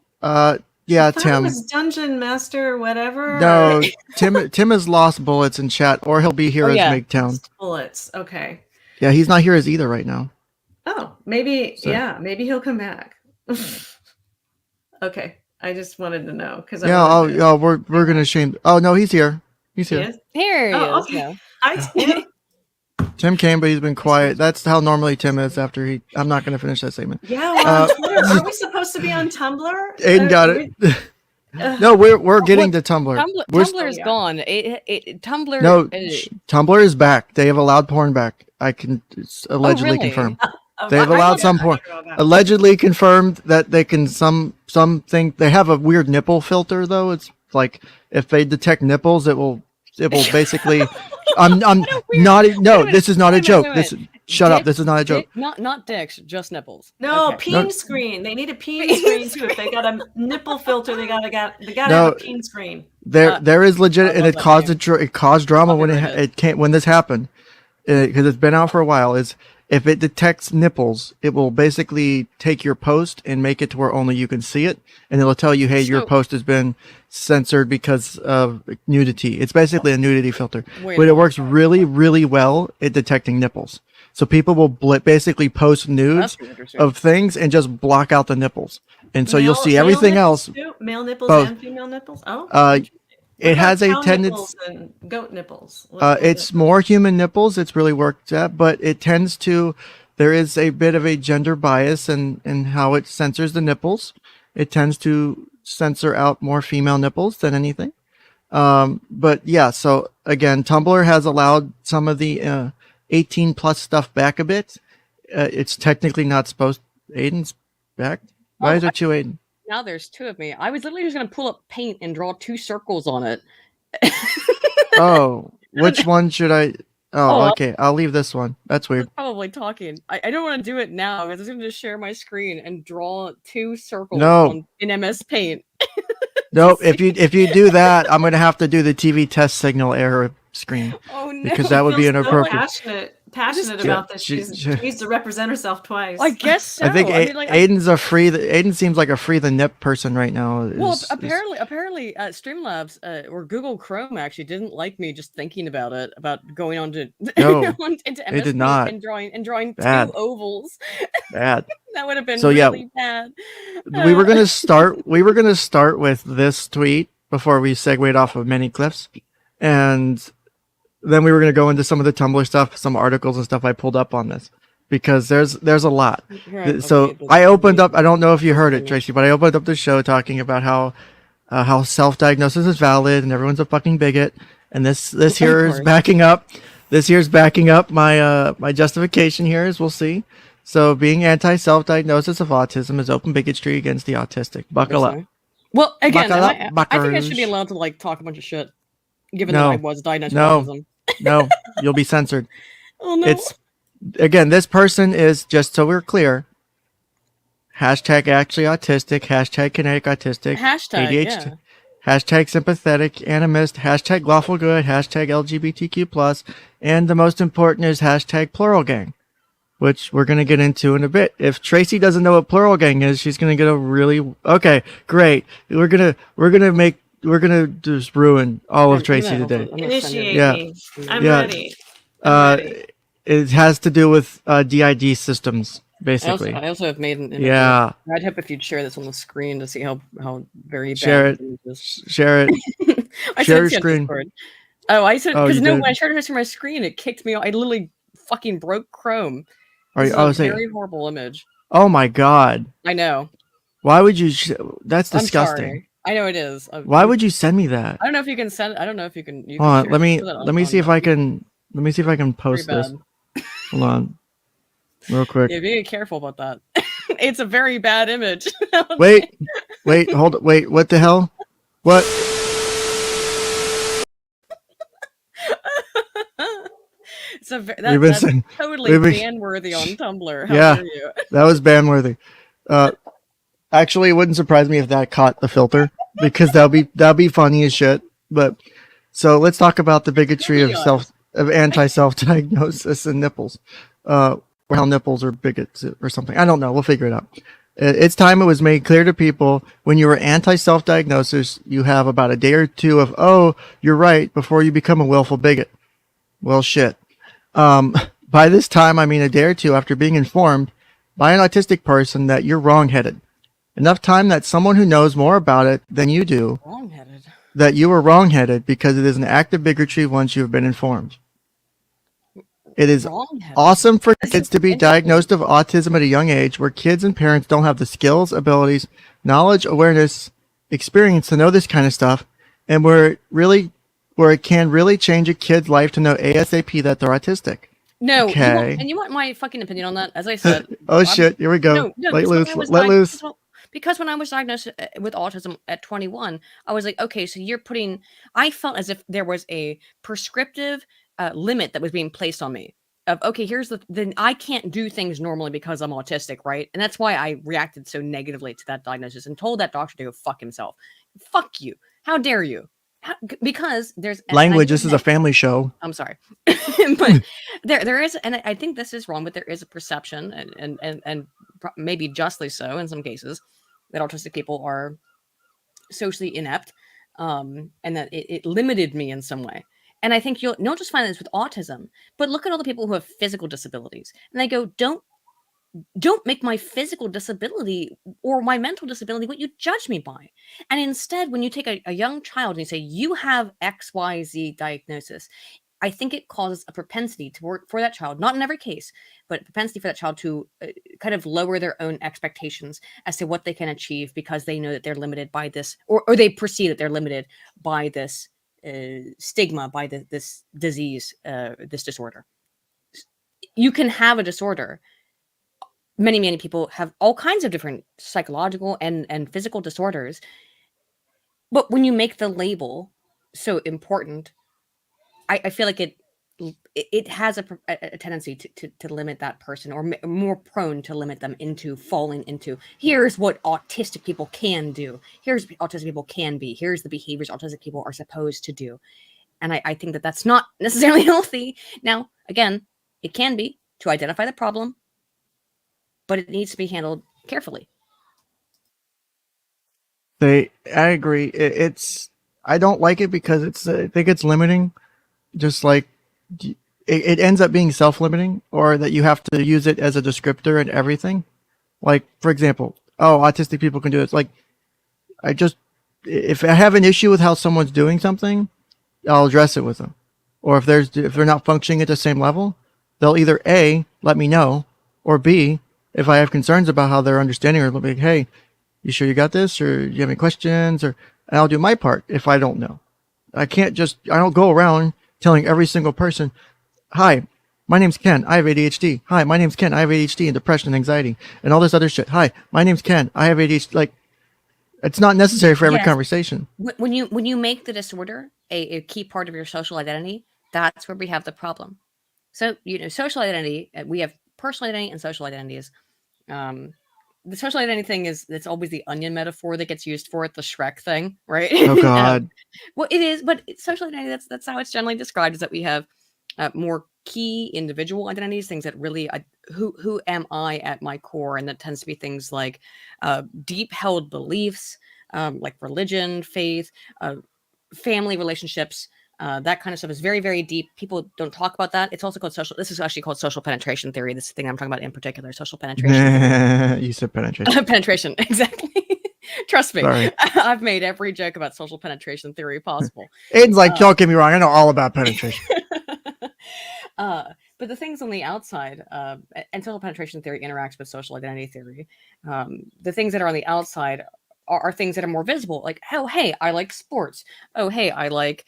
Speaker 1: Yeah, Tim.
Speaker 3: It was Dungeon Master, whatever.
Speaker 1: No, Tim has lost bullets in chat, or he'll be here as MGTOWN.
Speaker 3: Bullets. Okay.
Speaker 1: Yeah, he's not here as either right now.
Speaker 3: Oh, maybe. So. Yeah, maybe he'll come back. Okay. I just wanted to know because
Speaker 1: we're gonna shame. Oh no, he's here. He's here.
Speaker 2: Here he is.
Speaker 3: Okay.
Speaker 2: Yeah.
Speaker 3: Hi, Tim.
Speaker 1: Tim came, but he's been quiet. That's how normally Tim is after he. I'm not gonna finish that statement.
Speaker 3: Yeah, we're on Twitter. Are we supposed to be on Tumblr?
Speaker 1: Aiden got it. No, we're getting to Tumblr.
Speaker 2: Tumblr is gone. Tumblr.
Speaker 1: No, Tumblr is back. They have allowed porn back. I can allegedly confirm. They've allowed some porn. Allegedly confirmed that they can something. They have a weird nipple filter though. It's like if they detect nipples, it will basically. I'm not. No, this is not a joke. Shut up. This is not a joke.
Speaker 2: Not dicks, just nipples.
Speaker 3: No, peen screen. They need a peen screen too. If they got a nipple filter, they gotta have a peen screen.
Speaker 1: There is legit, and it caused drama when this happened, because it's been out for a while. Is if it detects nipples, it will basically take your post and make it to where only you can see it, and it'll tell you, hey, your post has been censored because of nudity. It's basically a nudity filter, but it works really, really well at detecting nipples. So people will basically post nudes of things and just block out the nipples, and so you'll see everything else.
Speaker 3: Male nipples and female nipples.
Speaker 1: It has a tendency.
Speaker 3: And goat nipples.
Speaker 1: It's more human nipples. It's really worked at, but it tends to. There is a bit of a gender bias in how it censors the nipples. It tends to censor out more female nipples than anything. But yeah, so again, Tumblr has allowed some of the 18 plus stuff back a bit. It's technically not supposed. Aiden's back. Why is there two Aiden?
Speaker 2: Now there's two of me. I was literally just going to pull up paint and draw 2 circles on it.
Speaker 1: Oh, which one should I? Oh, okay. I'll leave this one. That's weird.
Speaker 2: Probably talking. I don't want to do it now because I'm going to just share my screen and draw 2 circles in MS Paint.
Speaker 1: Nope. If you do that, I'm going to have to do the TV test signal error screen.
Speaker 2: Oh no!
Speaker 1: Because that would be inappropriate.
Speaker 3: So passionate about this. She needs to represent herself twice.
Speaker 2: I guess so.
Speaker 1: I think Aiden's Aiden seems like a free the nip person right now.
Speaker 2: Well, apparently, Streamlabs or Google Chrome actually didn't like me just thinking about it, about going on to into MS
Speaker 1: did not.
Speaker 2: and drawing
Speaker 1: bad.
Speaker 2: 2 ovals.
Speaker 1: Bad.
Speaker 2: That would have been really bad.
Speaker 1: We were gonna start. We were gonna start with this tweet before we segued off of many clips, and then we were gonna go into some of the Tumblr stuff, some articles and stuff I pulled up on this, because there's a lot. So I opened up. I don't know if you heard it, Tracy, but I opened up the show talking about how self-diagnosis is valid and everyone's a fucking bigot, and this here is backing up. This here's backing up my my justification here, as we'll see. So being anti-self-diagnosis of autism is open bigotry against the autistic. Buckle up.
Speaker 2: Well, again, I think I should be allowed to like talk a bunch of shit, given that I was diagnosed with autism.
Speaker 1: No, you'll be censored.
Speaker 2: Oh no!
Speaker 1: It's again, this person is, just so we're clear, hashtag actually autistic, hashtag kinetic autistic,
Speaker 2: hashtag
Speaker 1: ADHD, hashtag sympathetic animist, hashtag lawful good, hashtag LGBTQ+, and the most important is hashtag plural gang, which we're going to get into in a bit. If Tracy doesn't know what plural gang is, she's going to get a really... Okay, great. We're going to just ruin all of Tracy today.
Speaker 3: Initiate me. I'm ready.
Speaker 1: It has to do with DID systems, basically.
Speaker 2: I also have made an image.
Speaker 1: Yeah.
Speaker 2: I'd hope if you'd share this on the screen to see how very bad
Speaker 1: Share it. Share it. Share your screen.
Speaker 2: Oh, I said, because when I shared it on my screen, it kicked me off. I literally fucking broke Chrome. It's a very horrible image.
Speaker 1: Oh my god.
Speaker 2: I know.
Speaker 1: Why would you? That's disgusting.
Speaker 2: I'm sorry. I know it is.
Speaker 1: Why would you send me that?
Speaker 2: I don't know if you can send. I don't know if you can.
Speaker 1: Hold on. Let me see if I can. Let me see if I can post this. Hold on. Real quick.
Speaker 2: Yeah, be careful about that. It's a very bad image.
Speaker 1: Wait. Hold it. Wait. What the hell? What?
Speaker 2: That's totally ban-worthy on Tumblr. How dare you?
Speaker 1: That was ban-worthy. Actually, it wouldn't surprise me if that caught the filter, because that'd be funny as shit. But so let's talk about the bigotry of anti-self-diagnosis and nipples, or how nipples are bigots or something. I don't know. We'll figure it out. It's time it was made clear to people, when you were anti-self-diagnosis, you have about a day or two of, oh, you're right, before you become a willful bigot. Well, shit. By this time, I mean a day or two after being informed by an autistic person that you're wrong-headed. Enough time that someone who knows more about it than you do, that you were wrong-headed, because it is an act of bigotry once you have been informed. It is awesome for kids to be diagnosed of autism at a young age, where kids and parents don't have the skills, abilities, knowledge, awareness, experience to know this kind of stuff, and where it can really change a kid's life to know ASAP that they're autistic.
Speaker 2: No, okay. You want my fucking opinion on that? As I said.
Speaker 1: Oh shit! Here we go. Let loose.
Speaker 2: Because when I was diagnosed with autism at 21, I was like, okay, so you're putting. I felt as if there was a prescriptive limit that was being placed on me. Of okay, then I can't do things normally because I'm autistic, right? And that's why I reacted so negatively to that diagnosis and told that doctor to go fuck himself. Fuck you! How dare you? Because there's
Speaker 1: language. This is a family show.
Speaker 2: I'm sorry, but there is, and I think this is wrong, but there is a perception, and maybe justly so in some cases, that autistic people are socially inept, and that it limited me in some way. And I think you'll not just find this with autism, but look at all the people who have physical disabilities, and they go, don't make my physical disability or my mental disability what you judge me by. And instead, when you take a young child and you say, you have XYZ diagnosis, I think it causes a propensity for that child, not in every case, but a propensity for that child to kind of lower their own expectations as to what they can achieve, because they know that they're limited by this, or they perceive that they're limited by this stigma, by this disease, this disorder. You can have a disorder. Many people have all kinds of different psychological and physical disorders. But when you make the label so important, I feel like it it has a tendency to limit that person, or more prone to limit them into falling into, here's what autistic people can do. Here's what autistic people can be. Here's the behaviors autistic people are supposed to do. And I think that that's not necessarily healthy. Now, again, it can be to identify the problem, but it needs to be handled carefully.
Speaker 1: I agree. I don't like it because I think it's limiting. Just like it ends up being self-limiting, or that you have to use it as a descriptor in everything. Like, for example, autistic people can do it. Like, if I have an issue with how someone's doing something, I'll address it with them. Or if they're not functioning at the same level, they'll either A, let me know, or B, if I have concerns about how they're understanding, or they'll be like, hey, you sure you got this? Or you have any questions? And I'll do my part if I don't know. I don't go around telling every single person, hi, my name's Ken, I have ADHD. Hi, my name's Ken, I have ADHD and depression and anxiety and all this other shit. Hi, my name's Ken, I have ADHD. Like, it's not necessary for every conversation.
Speaker 2: When you make the disorder a key part of your social identity, that's where we have the problem. So, social identity, we have personal identity and social identities. The social identity thing it's always the onion metaphor that gets used for it, the Shrek thing, right?
Speaker 1: Oh God.
Speaker 2: Well, it is, but social identity, that's how it's generally described, is that we have more key individual identities, things that really, who am I at my core? And that tends to be things like deep held beliefs, like religion, faith, family relationships. That kind of stuff is very, very deep. People don't talk about that. It's also called this is actually called social penetration theory. This thing I'm talking about in particular, social penetration.
Speaker 1: You said penetration.
Speaker 2: Penetration, exactly. Trust me.
Speaker 1: Sorry.
Speaker 2: I've made every joke about social penetration theory possible.
Speaker 1: Aiden's like, don't get me wrong, I know all about penetration.
Speaker 2: But the things on the outside, and social penetration theory interacts with social identity theory. The things that are on the outside are things that are more visible, like, oh, hey, I like sports. Oh, hey, I like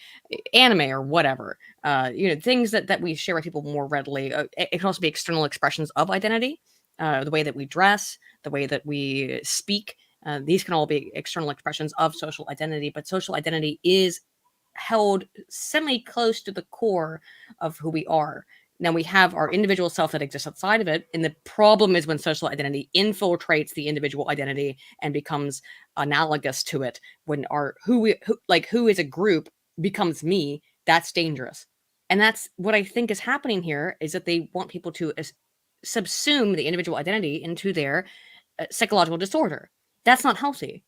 Speaker 2: anime or whatever. Things that we share with people more readily. It can also be external expressions of identity, the way that we dress, the way that we speak. These can all be external expressions of social identity, but social identity is held semi-close to the core of who we are. Now, we have our individual self that exists outside of it, and the problem is when social identity infiltrates the individual identity and becomes analogous to it. When who is a group becomes me, that's dangerous. And that's what I think is happening here, is that they want people to subsume the individual identity into their psychological disorder. That's not healthy.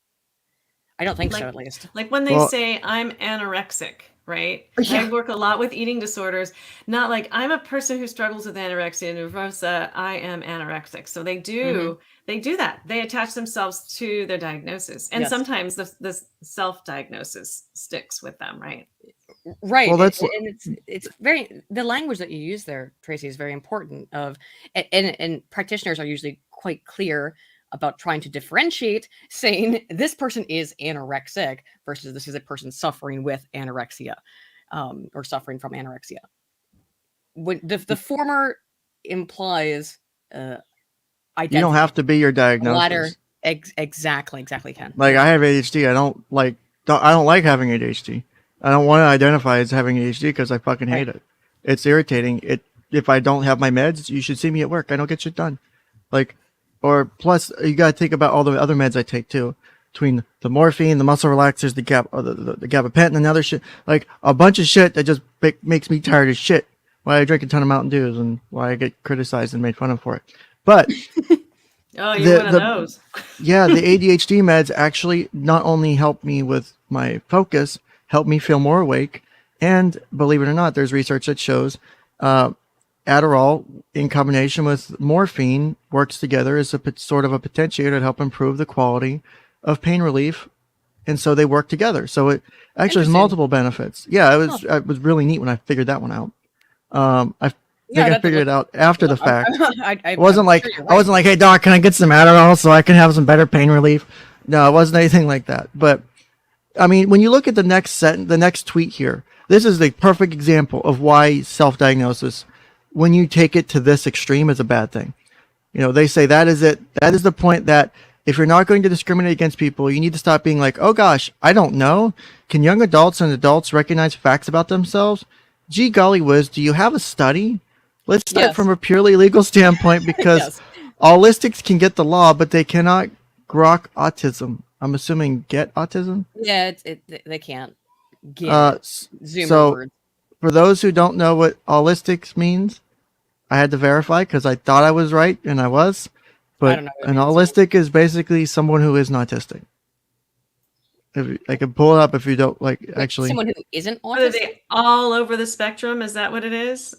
Speaker 2: I don't think so, at least.
Speaker 3: Like when they say I'm anorexic, right?
Speaker 2: Yeah.
Speaker 3: I work a lot with eating disorders. Not like I'm a person who struggles with anorexia nervosa. I am anorexic. So they do that. They attach themselves to their diagnosis, and sometimes the self-diagnosis sticks with them, right?
Speaker 2: Right. Well, it's very, the language that you use there, Tracy, is very important. And practitioners are usually quite clear about trying to differentiate, saying this person is anorexic versus this is a person suffering with anorexia, or suffering from anorexia. When the former implies identity.
Speaker 1: You don't have to be your diagnosis.
Speaker 2: Latter, exactly, Ken.
Speaker 1: Like, I have ADHD. I don't like having ADHD. I don't want to identify as having ADHD because I fucking hate it. It's irritating. If I don't have my meds, you should see me at work. I don't get shit done. Or plus, you got to think about all the other meds I take too. Between the morphine, the muscle relaxers, the gabapentin, and other shit. Like, a bunch of shit that just makes me tired as shit. Why I drink a ton of Mountain Dews and why I get criticized and made fun of for it. But
Speaker 3: oh, you're one of those.
Speaker 1: Yeah, the ADHD meds actually not only help me with my focus, help me feel more awake, and believe it or not, there's research that shows Adderall in combination with morphine works together as a sort of a potentiator to help improve the quality of pain relief, and so they work together. So it actually has multiple benefits. Yeah, it was really neat when I figured that one out. I figured it out after the fact. I wasn't like, hey doc, can I get some Adderall so I can have some better pain relief? No, it wasn't anything like that. But I mean, when you look at the next tweet here, this is the perfect example of why self-diagnosis, when you take it to this extreme, is a bad thing. They say that is it. That is the point, that if you're not going to discriminate against people, you need to stop being like, oh gosh, I don't know. Can young adults and adults recognize facts about themselves? gee golly whiz, do you have a study? Let's start from a purely legal standpoint because allistics can get the law, but they cannot grok autism. I'm assuming get autism?
Speaker 2: Yeah, they can't get Zoomer
Speaker 1: so
Speaker 2: words.
Speaker 1: For those who don't know what allistics means, I had to verify because I thought I was right and I was. But an allistic is basically someone who isn't autistic. I can pull it up if you don't actually.
Speaker 2: Someone who isn't autistic?
Speaker 3: Are they all over the spectrum? Is that what it is?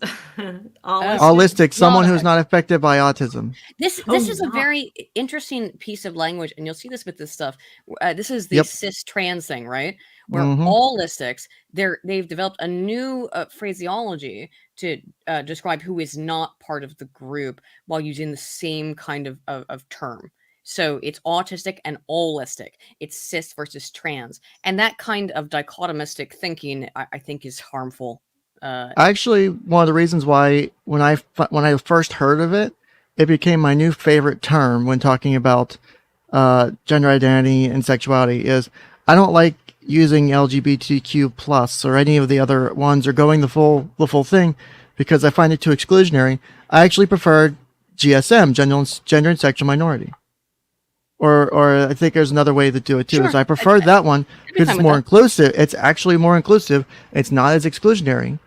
Speaker 1: Allistic, someone who's not affected by autism.
Speaker 2: This is a very interesting piece of language, and you'll see this with this stuff. This is the cis trans thing, right? Where allistics, they've developed a new phraseology to describe who is not part of the group while using the same kind of term. So it's autistic and allistic. It's cis versus trans. And that kind of dichotomistic thinking, I think, is harmful.
Speaker 1: Actually, one of the reasons why when I first heard of it, it became my new favorite term when talking about gender identity and sexuality is I don't like using LGBTQ plus or any of the other ones or going the full thing because I find it too exclusionary. I actually prefer GSM, gender and sexual minority. Or I think there's another way to do it too. Is I prefer that one because it's more inclusive. It's actually more inclusive. It's not as exclusionary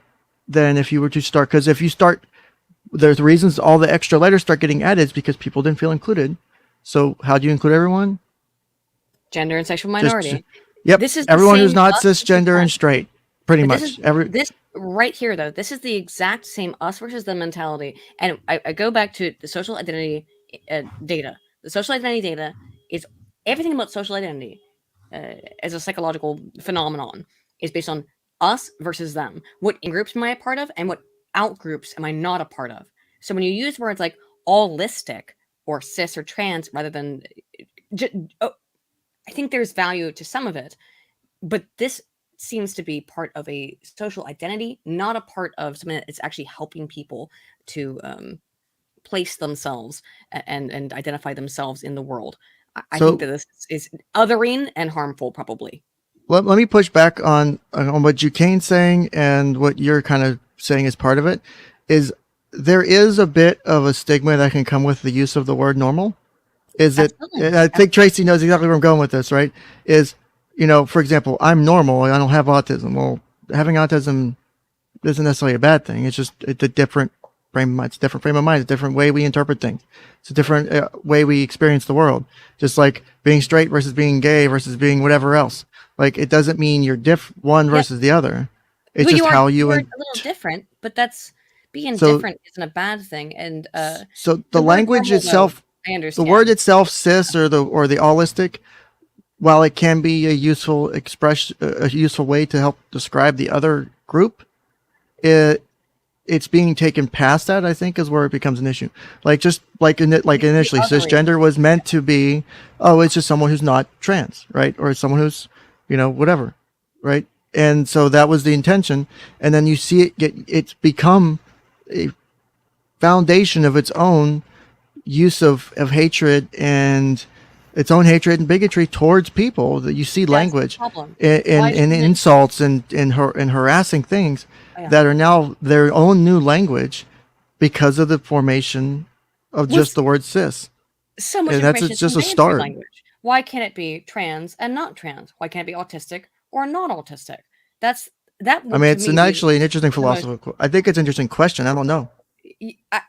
Speaker 1: than if you were to start. Because if you start, there's reasons all the extra letters start getting added is because people didn't feel included. So how do you include everyone?
Speaker 2: Gender and sexual minority.
Speaker 1: Yep. This is everyone who's not cisgender and straight. Pretty much.
Speaker 2: This right here though. This is the exact same us versus them mentality. And I go back to the social identity data. The social identity data is everything about social identity as a psychological phenomenon is based on us versus them. What in-groups am I a part of and what out-groups am I not a part of? So when you use words like allistic or cis or trans rather than... I think there's value to some of it, but this seems to be part of a social identity, not a part of something that's actually helping people to... place themselves and identify themselves in the world. I think that this is othering and harmful, probably.
Speaker 1: Let me push back on what Jukane's saying and what you're kind of saying as part of it. Is there is a bit of a stigma that can come with the use of the word normal? I think Tracy knows exactly where I'm going with this, right? Is, for example, I'm normal, I don't have autism. Well, having autism isn't necessarily a bad thing. It's a different frame of mind. It's a different frame of mind. It's a different way we interpret things. It's a different way we experience the world. Just like being straight versus being gay versus being whatever else. Like it doesn't mean you're one versus the other. It's just how you are a
Speaker 2: little different. But that's being different isn't a bad thing. And
Speaker 1: so the language itself,
Speaker 2: I understand.
Speaker 1: the word itself, cis or the allistic, while it can be a useful expression, a useful way to help describe the other group, it's being taken past that, I think, is where it becomes an issue. Like initially, cisgender was meant to be, it's just someone who's not trans, right? Or someone who's, whatever, right? And so that was the intention. And then you see it's become a foundation of its own use of hatred and its own hatred and bigotry towards people. That you see language and insults and harassing things that are now their own new language because of the formation of just the word cis.
Speaker 2: So much information. That's just a start. Language. Why can't it be trans and not trans? Why can't it be autistic or not autistic? It's
Speaker 1: actually an interesting philosophical. I think it's an interesting question. I don't know.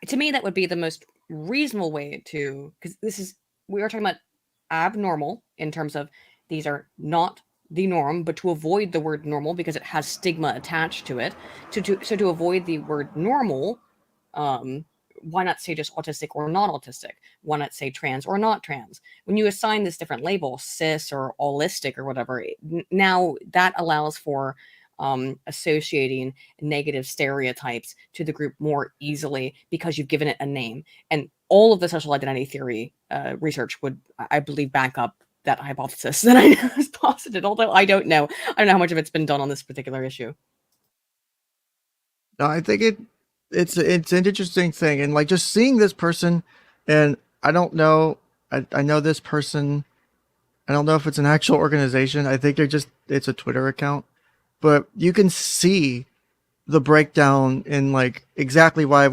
Speaker 2: To me, that would be the most reasonable way to, because we are talking about abnormal in terms of these are not the norm, but to avoid the word normal because it has stigma attached to it. So to avoid the word normal, why not say just autistic or not autistic? Why not say trans or not trans? When you assign this different label, cis or allistic or whatever, now that allows for associating negative stereotypes to the group more easily because you've given it a name. And all of the social identity theory research would, I believe, back up that hypothesis that I was posited, although I don't know how much of it's been done on this particular issue.
Speaker 1: No, I think it's an interesting thing, and like just seeing this person, and I don't know, I know this person, I don't know if it's an actual organization. I think it's a Twitter account, but you can see the breakdown in like exactly why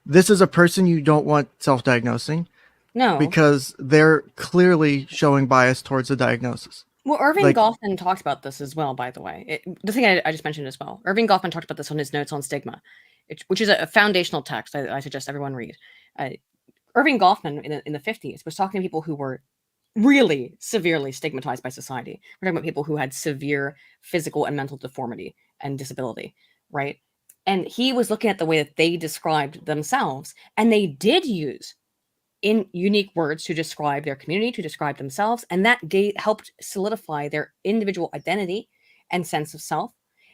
Speaker 1: this is a person you don't want self-diagnosing.
Speaker 2: No.
Speaker 1: Because they're clearly showing bias towards the diagnosis.
Speaker 2: Well, 𝗏𝐸𝐿𝐵𝐿𝐼𝐻 talks about this as well, by the way. The thing I just mentioned as well. 𝗏𝐸𝐿𝐵𝐿𝐼𝐻 talked about this on his notes on stigma, which is a foundational text I suggest everyone read. 𝗏𝐸𝐿𝐵𝐿𝐼𝐻 in the 50s was talking to people who were really severely stigmatized by society. We're talking about people who had severe physical and mental deformity and disability, right? And he was looking at the way that they described themselves, and they did use in unique words to describe their community, to describe themselves, and that helped solidify their individual identity and sense of self,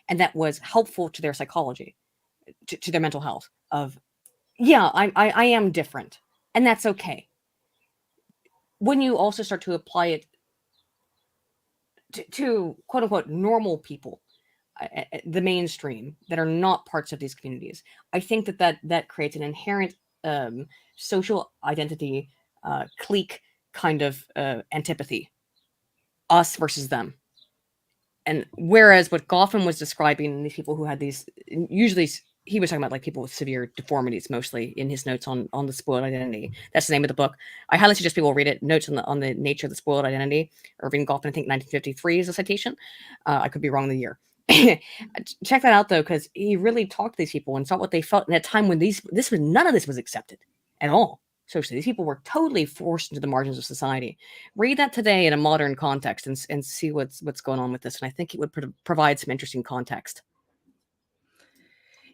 Speaker 2: and that was helpful to their psychology, to their mental health. Of, yeah, I am different, and that's okay. When you also start to apply it to quote unquote normal people, the mainstream that are not parts of these communities, I think that creates an inherent social identity, clique kind of antipathy, us versus them. And whereas what Goffin was describing, these people who had these, usually he was talking about like people with severe deformities, mostly in his notes on the spoiled identity. That's the name of the book. I highly suggest people read it. Notes on the nature of the spoiled identity. Irving Goffin, I think 1953 is a citation. I could be wrong the year. Check that out though, because he really talked to these people and saw what they felt in a time when none of this was accepted at all socially. These people were totally forced into the margins of society. Read that today in a modern context and see what's going on with this, and I think it would provide some interesting context.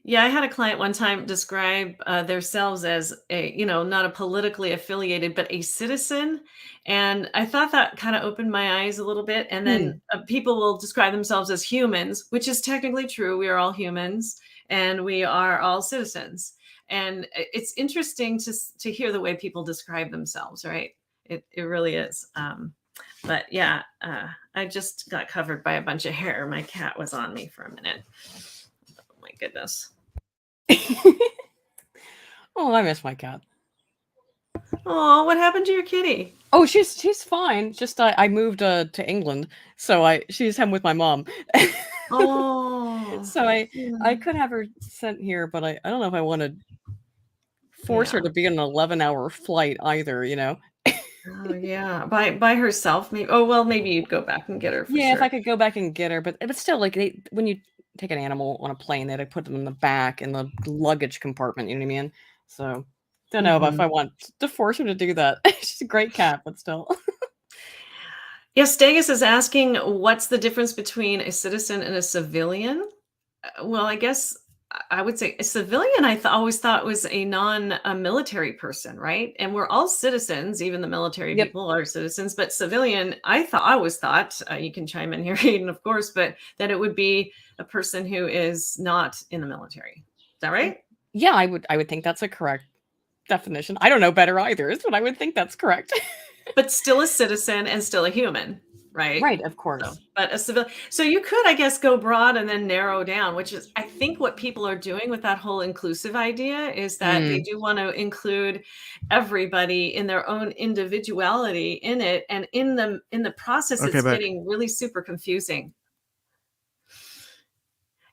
Speaker 3: Yeah, I had a client one time describe themselves as not a politically affiliated, but a citizen. And I thought that kind of opened my eyes a little bit. And then people will describe themselves as humans, which is technically true. We are all humans and we are all citizens. And it's interesting to hear the way people describe themselves, right? It really is. But yeah, I just got covered by a bunch of hair. My cat was on me for a minute. Oh my goodness.
Speaker 2: Oh, I miss my cat.
Speaker 3: Oh, what happened to your kitty?
Speaker 2: Oh, she's fine. Just I moved to England, so she's home with my mom.
Speaker 3: Oh.
Speaker 2: So I could have her sent here, but I don't know if I want to force her to be on an 11-hour flight either,
Speaker 3: Oh yeah, by herself maybe. Oh well, maybe you'd go back and get her.
Speaker 2: Yeah, sure. If I could go back and get her, but still, like when you take an animal on a plane, they put them in the back in the luggage compartment. You know what I mean? So don't know about if I want to force her to do that. She's a great cat, but still.
Speaker 3: Yes, Stegus is asking, what's the difference between a citizen and a civilian? Well, I guess I would say a civilian, always thought was a non-military person, right? And we're all citizens, even the military people are citizens, but civilian, I always thought, you can chime in here, Hayden, of course, but that it would be a person who is not in the military. Is that right?
Speaker 2: Yeah, I would think that's a correct definition. I don't know better either, but I would think that's correct.
Speaker 3: But still a citizen and still a human. Right.
Speaker 2: Right, of course.
Speaker 3: But a civilian. So you could, I guess, go broad and then narrow down, which is, I think, what people are doing with that whole inclusive idea is that they do want to include everybody in their own individuality in it. And in the process, it's getting really super confusing.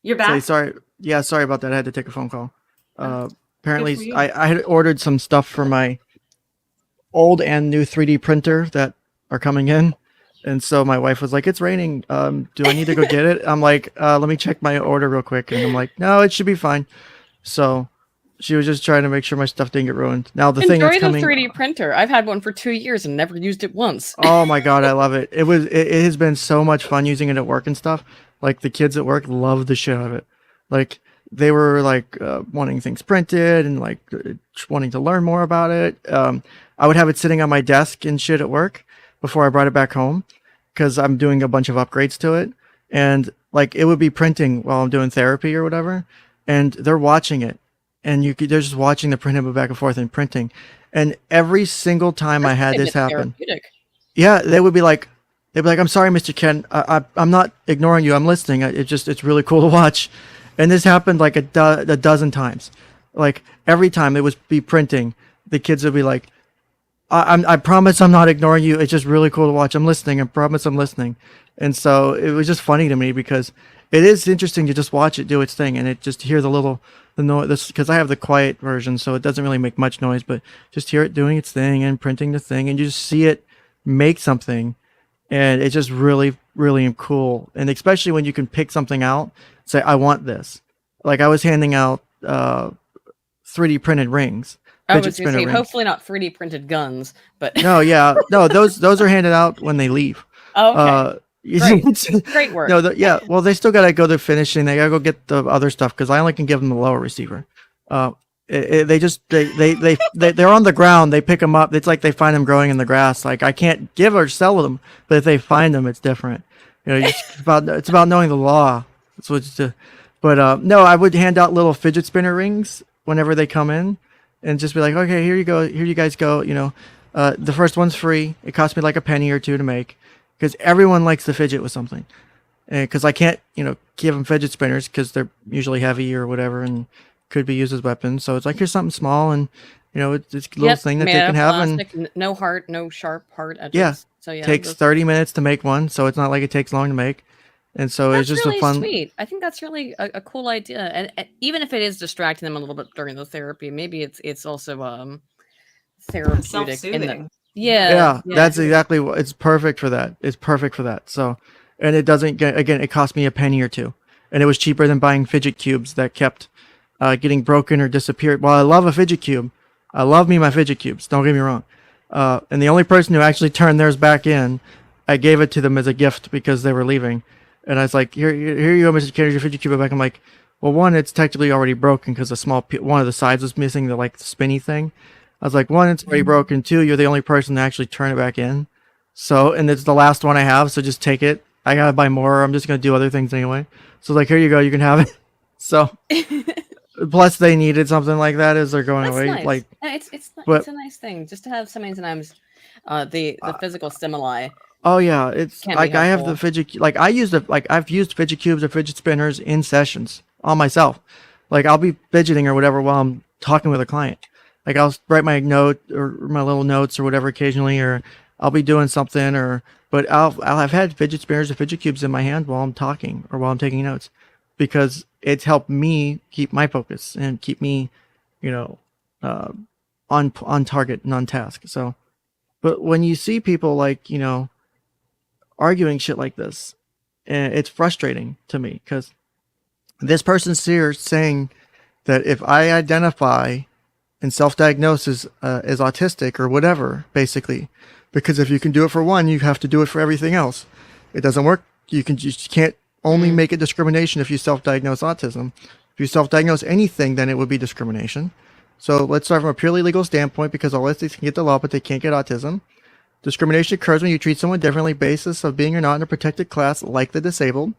Speaker 3: You're back?
Speaker 1: Sorry. Yeah, sorry about that. I had to take a phone call. Apparently, I had ordered some stuff for my old and new 3D printer that are coming in. And so my wife was like, it's raining. Do I need to go get it? I'm like, let me check my order real quick. And I'm like, no, it should be fine. So she was just trying to make sure my stuff didn't get ruined. Now the thing that's coming.
Speaker 2: Enjoy the 3D printer. I've had one for 2 years and never used it once.
Speaker 1: Oh my God, I love it. It has been so much fun using it at work and stuff. Like the kids at work love the shit out of it. Like they were like wanting things printed and like wanting to learn more about it. I would have it sitting on my desk and shit at work before I brought it back home, because I'm doing a bunch of upgrades to it, and like it would be printing while I'm doing therapy or whatever, and they're watching it, and they're just watching the print back and forth and printing, and every single time I had this happen, yeah, they would be like, I'm sorry, Mr. Ken, I'm not ignoring you, I'm listening. It's really cool to watch, and this happened like a dozen times. Like every time it would be printing, the kids would be like, I promise I'm not ignoring you. It's just really cool to watch. I'm listening. I promise I'm listening. And so it was just funny to me because it is interesting to just watch it do its thing, and it just hear the noise, because I have the quiet version, so it doesn't really make much noise, but just hear it doing its thing and printing the thing, and you just see it make something, and it's just really, really cool. And especially when you can pick something out, say, I want this. Like I was handing out 3D printed rings.
Speaker 2: I was going to say, hopefully not 3D printed guns, but
Speaker 1: no, those are handed out when they leave.
Speaker 2: Oh, okay. Great work.
Speaker 1: No, well, they still gotta go to finishing. They gotta go get the other stuff because I only can give them the lower receiver. They're on the ground. They pick them up. It's like they find them growing in the grass. Like I can't give or sell them, but if they find them, it's different. It's about knowing the law. That's what it's. But no, I would hand out little fidget spinner rings whenever they come in, and just be like, okay, here you go, here you guys go. The first one's free. It cost me like a penny or two to make. Because everyone likes to fidget with something. Because I can't, give them fidget spinners because they're usually heavy or whatever and could be used as weapons. So it's like, here's something small and, it's a little thing that they can have.
Speaker 2: Plastic, and no heart, no sharp heart edges.
Speaker 1: Yeah.
Speaker 2: So yeah.
Speaker 1: Takes 30 minutes to make one. So it's not like it takes long to make. And so it's just
Speaker 2: really
Speaker 1: a fun.
Speaker 2: Sweet. I think that's really a cool idea. And even if it is distracting them a little bit during the therapy, maybe it's also therapeutic.
Speaker 3: Self-soothing.
Speaker 2: Yeah,
Speaker 1: that's exactly what it's perfect for that. It's perfect for that. So, and it doesn't it cost me a penny or two, and it was cheaper than buying fidget cubes that kept getting broken or disappeared. Well, I love a fidget cube. I love my fidget cubes. Don't get me wrong. And the only person who actually turned theirs back in, I gave it to them as a gift because they were leaving, and I was like, here you go, Mr. Kennedy, your fidget cube back. I'm like, well, one, it's technically already broken because one of the sides was missing, the spinny thing. I was like, one, it's already broken. Two, you're the only person to actually turn it back in. So, and it's the last one I have, so just take it. I gotta buy more. I'm just gonna do other things anyway. So like, here you go, you can have it. So, plus they needed something like that as they're going away.
Speaker 2: Nice.
Speaker 1: Like,
Speaker 2: it's a nice thing just to have sometimes the physical stimuli.
Speaker 1: Oh yeah, it's like I have the fidget. Like I've used fidget cubes or fidget spinners in sessions on myself. Like I'll be fidgeting or whatever while I'm talking with a client. Like I'll write my note or my little notes or whatever occasionally, or I'll be doing something, but I'll have had fidget spinners or fidget cubes in my hand while I'm talking or while I'm taking notes, because it's helped me keep my focus and keep me, on target and on task. So, but when you see people like arguing shit like this, it's frustrating to me because this person's here saying that if I identify and self-diagnose as autistic or whatever, basically, because if you can do it for one, you have to do it for everything else. It doesn't work. You can't only make it discrimination if you self-diagnose autism. If you self-diagnose anything, then it would be discrimination. So let's start from a purely legal standpoint, because autistics can get the law, but they can't get autism. Discrimination occurs when you treat someone differently basis of being or not in a protected class, like the disabled.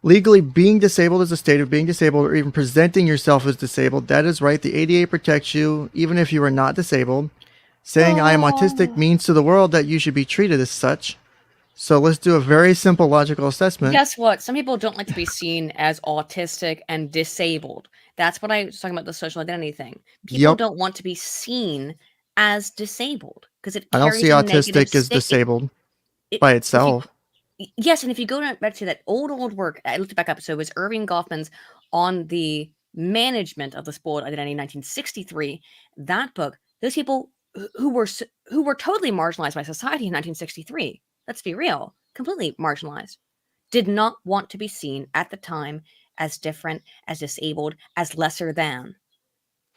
Speaker 1: Legally, being disabled is a state of being disabled or even presenting yourself as disabled. That is right. The ADA protects you even if you are not disabled. Saying I am autistic means to the world that you should be treated as such. So let's do a very simple logical assessment.
Speaker 2: Guess what? Some people don't like to be seen as autistic and disabled. That's what I was talking about, the social identity thing. People don't want to be seen as disabled because it carries
Speaker 1: I don't see autistic as disabled by itself.
Speaker 2: Yes, and if you go back to that old work, I looked it back up. So it was Irving Goffman's on the management of the spoiled identity in 1963. That book, those people who were totally marginalized by society in 1963, let's be real, completely marginalized, did not want to be seen at the time as different, as disabled, as lesser than.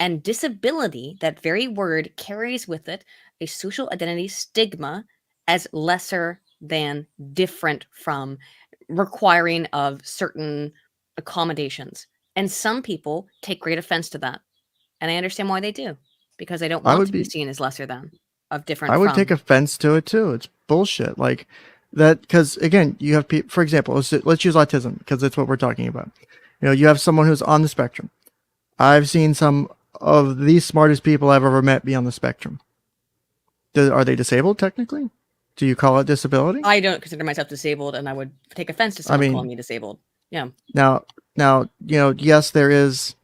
Speaker 2: And disability, that very word, carries with it a social identity stigma as lesser than, different from, requiring of certain accommodations. And some people take great offense to that. And I understand why they do, because they don't want to be seen as lesser than, of different.
Speaker 1: I would take offense to it too. It's bullshit. Like that, because again, you have people, for example, let's use autism because that's what we're talking about. You have someone who's on the spectrum. I've seen some of the smartest people I've ever met be on the spectrum. Are they disabled technically? Do you call it disability?
Speaker 2: I don't consider myself disabled, and I would take offense to someone calling me disabled. Yeah.
Speaker 1: Now, yes, there is.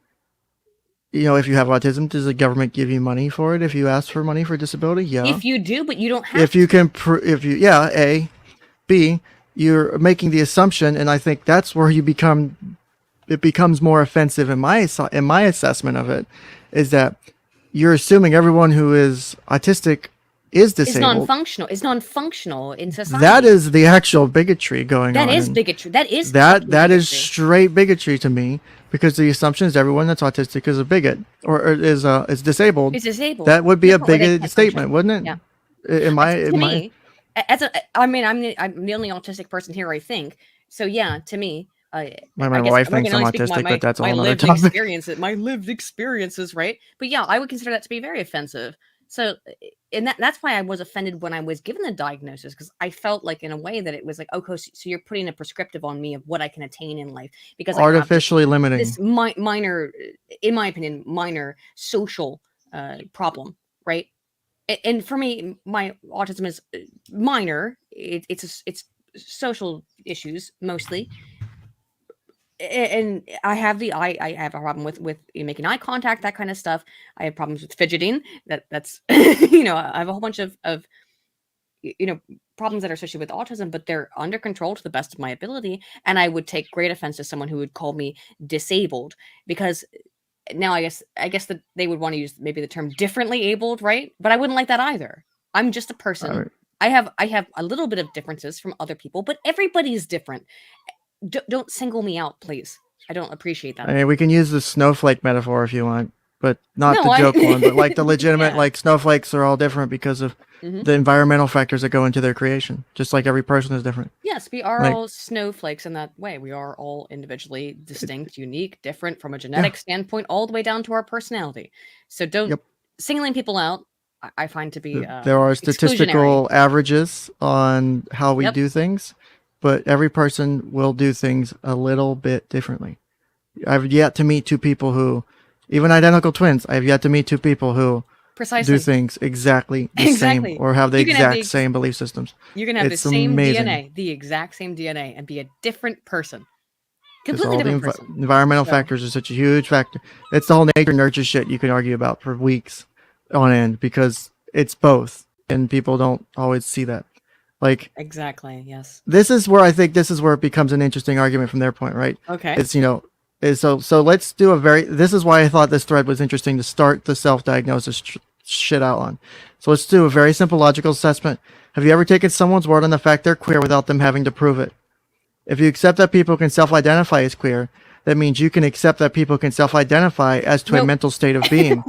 Speaker 1: If you have autism, does the government give you money for it? If you ask for money for disability, yeah.
Speaker 2: If you do, but you don't have.
Speaker 1: If you can, A, B, you're making the assumption, and I think that's where it becomes more offensive in my assessment of it, is that you're assuming everyone who is autistic is disabled.
Speaker 2: It's non-functional in society.
Speaker 1: That is the actual bigotry going on.
Speaker 2: That is bigotry. That is
Speaker 1: that straight bigotry to me, because the assumption is everyone that's autistic is a bigot or is disabled.
Speaker 2: It's disabled.
Speaker 1: That would be a bigoted statement, wouldn't it?
Speaker 2: Yeah. I'm the only autistic person here, I think. So yeah, to me,
Speaker 1: my wife thinks I'm autistic, but that's a whole other topic.
Speaker 2: My lived experiences, right? But yeah, I would consider that to be very offensive. So, and that's why I was offended when I was given the diagnosis, because I felt like, in a way, that it was like, okay, so you're putting a prescriptive on me of what I can attain in life, because
Speaker 1: artificially limiting
Speaker 2: this minor, in my opinion, minor social problem, right? And for me, my autism is minor. It's social issues mostly. And I have I have a problem with making eye contact, that kind of stuff. I have problems with fidgeting. That's I have a whole bunch of problems that are associated with autism, but they're under control to the best of my ability. And I would take great offense to someone who would call me disabled, because now I guess that they would want to use maybe the term differently abled, right? But I wouldn't like that either. I'm just a person. Right. I have a little bit of differences from other people, but everybody's different. Don't single me out, please. I don't appreciate that.
Speaker 1: I mean, we can use the snowflake metaphor if you want, but not the joke one, but like the legitimate, like snowflakes are all different because of the environmental factors that go into their creation, just like every person is different.
Speaker 2: Yes, we are all snowflakes in that way. We are all individually distinct, unique, different from a genetic standpoint, all the way down to our personality. So don't singling people out, I find to be
Speaker 1: there are statistical averages on how we do things. But every person will do things a little bit differently. I've yet to meet two people who, even identical twins, I've yet to meet two people who do things exactly the same or have the exact same belief systems.
Speaker 2: You can have the same DNA, the exact same DNA, and be a different person. Completely different person.
Speaker 1: Environmental factors are such a huge factor. It's the whole nature nurture shit you can argue about for weeks on end, because it's both, and people don't always see that. Like,
Speaker 2: exactly, yes.
Speaker 1: This is where it becomes an interesting argument from their point, right?
Speaker 2: Okay.
Speaker 1: It's so let's do this is why I thought this thread was interesting to start the self-diagnosis shit out on. So let's do a very simple logical assessment. Have you ever taken someone's word on the fact they're queer without them having to prove it? If you accept that people can self-identify as queer, that means you can accept that people can self-identify as to a mental state of being.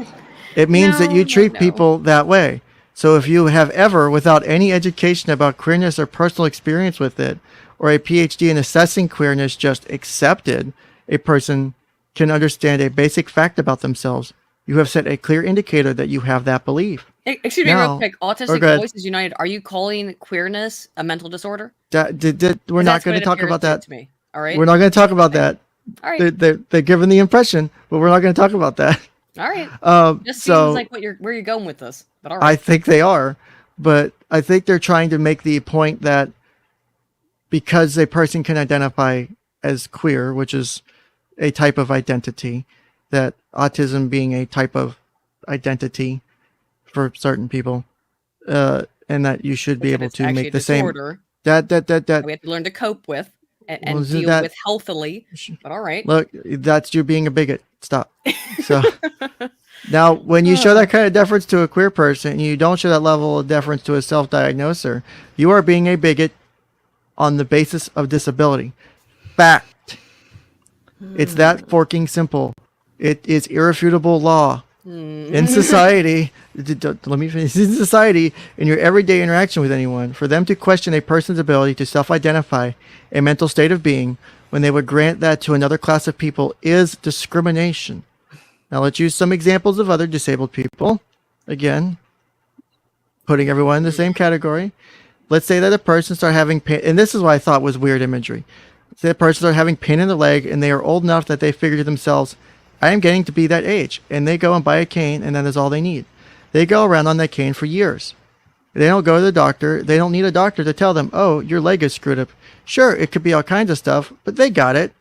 Speaker 1: It means that you treat people that way. So if you have ever, without any education about queerness or personal experience with it, or a PhD in assessing queerness, just accepted a person can understand a basic fact about themselves, you have set a clear indicator that you have that belief.
Speaker 2: Excuse me, real quick. Autistic Voices United, are you calling queerness a mental disorder?
Speaker 1: We're not going to talk about that.
Speaker 2: All right.
Speaker 1: We're not going to talk about that.
Speaker 2: All right.
Speaker 1: They're giving the impression, but we're not going to talk about that.
Speaker 2: All right. Just
Speaker 1: seems
Speaker 2: like where you're going with this. But all right.
Speaker 1: I think they are, but I think they're trying to make the point that because a person can identify as queer, which is a type of identity, that autism being a type of identity for certain people, and that you should be able to make the same. That
Speaker 2: we have to learn to cope with and deal with healthily. But all right.
Speaker 1: Look, that's you being a bigot. Stop. So now, when you show that kind of deference to a queer person, and you don't show that level of deference to a self-diagnoser, you are being a bigot on the basis of disability. Fact. It's that forking simple. It is irrefutable law. In society, let me finish. In society, in your everyday interaction with anyone, for them to question a person's ability to self-identify a mental state of being when they would grant that to another class of people is discrimination. Now let's use some examples of other disabled people. Again, putting everyone in the same category. Let's say that a person started having pain, and this is what I thought was weird imagery. Say a person started having pain in the leg, and they are old enough that they figure to themselves, I am getting to be that age. And they go and buy a cane, and that is all they need. They go around on that cane for years. They don't go to the doctor. They don't need a doctor to tell them, oh, your leg is screwed up. Sure, it could be all kinds of stuff, but they got it.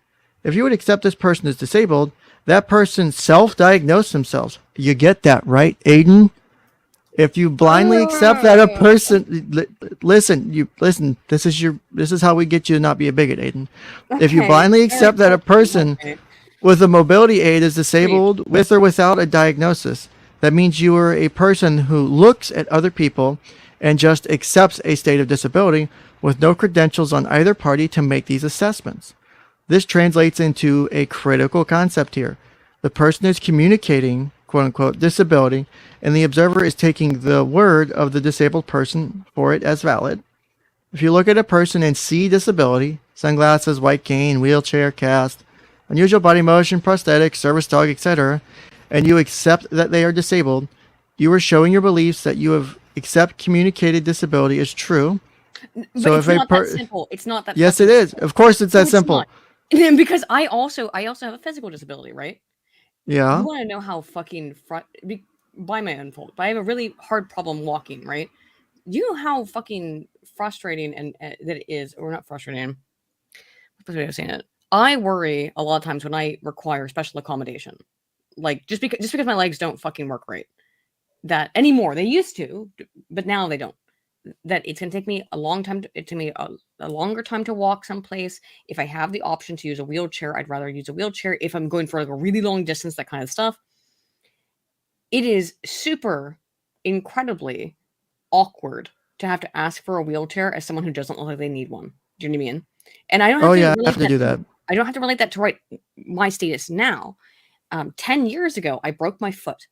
Speaker 1: If you would accept this person as disabled, that person self-diagnosed themselves. You get that, right, Aiden? If you blindly accept that a person, listen, this is how we get you to not be a bigot, Aiden. Okay. If you blindly accept that a person with a mobility aid is disabled with or without a diagnosis, that means you are a person who looks at other people and just accepts a state of disability with no credentials on either party to make these assessments. This translates into a critical concept here. The person is communicating, quote unquote, disability, and the observer is taking the word of the disabled person for it as valid. If you look at a person and see disability, sunglasses, white cane, wheelchair, cast, unusual body motion, prosthetics, service dog, etc., and you accept that they are disabled, you are showing your beliefs that you have accept communicated disability is true.
Speaker 2: But so it's not that simple. It's not that.
Speaker 1: Yes, it is. Of course, it's that simple.
Speaker 2: Because I also have a physical disability, right?
Speaker 1: Yeah.
Speaker 2: You want to know how fucking by my own fault, but I have a really hard problem walking, right? You know how fucking frustrating and that it is, or not frustrating. What's the way of saying it? I worry a lot of times when I require special accommodation, like just because my legs don't fucking work right. That anymore, they used to, but now they don't. That it's gonna take me a long time. It took me a longer time to walk someplace. If I have the option to use a wheelchair, I'd rather use a wheelchair. If I'm going for like a really long distance, that kind of stuff. It is super incredibly awkward to have to ask for a wheelchair as someone who doesn't look like they need one. Do you know what I mean? And I don't have to do that. I don't have to relate that to my status now. 10 years ago, I broke my foot.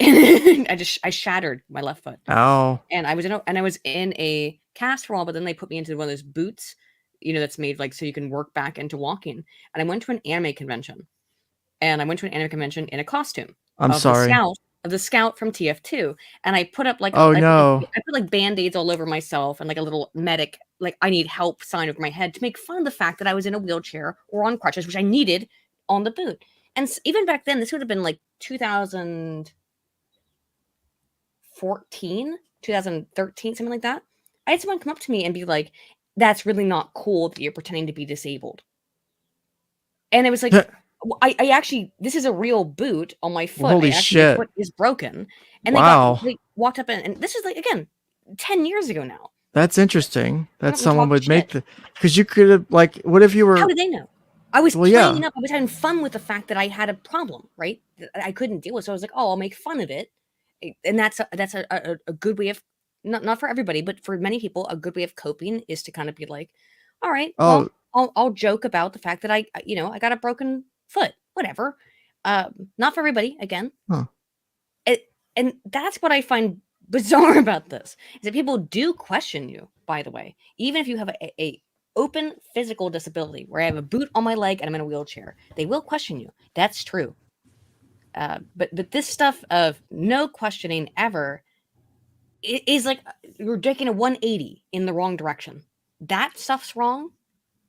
Speaker 2: I shattered my left foot.
Speaker 1: Ow.
Speaker 2: And I was in a cast for a while, but then they put me into one of those boots, that's made like so you can work back into walking. And I went to an anime convention. And I went to an anime convention in a costume.
Speaker 1: I'm sorry.
Speaker 2: The scout from TF2. And I put up like
Speaker 1: no.
Speaker 2: I put like band-aids all over myself and like a little medic, like I need help sign over my head to make fun of the fact that I was in a wheelchair or on crutches, which I needed on the boot. And even back then, this would have been like 2013, something like that. I had someone come up to me and be like, that's really not cool that you're pretending to be disabled. And it was like, I actually, this is a real boot on my foot.
Speaker 1: Holy shit.
Speaker 2: My foot is broken. And they walked up and this is like, again, 10 years ago now.
Speaker 1: That's interesting that someone would make because you could have like, what if you were.
Speaker 2: How did they know? I was playing up. I was having fun with the fact that I had a problem, right? That I couldn't deal with. So I was like, oh, I'll make fun of it. And that's a good way of, not for everybody, but for many people, a good way of coping is to kind of be like, all right, well, I'll joke about the fact that I got a broken foot, whatever. Not for everybody, again.
Speaker 1: Huh.
Speaker 2: And that's what I find bizarre about this, is that people do question you, by the way, even if you have a open physical disability where I have a boot on my leg and I'm in a wheelchair, they will question you. That's true. But this stuff of no questioning ever is like you're taking a 180 in the wrong direction. That stuff's wrong.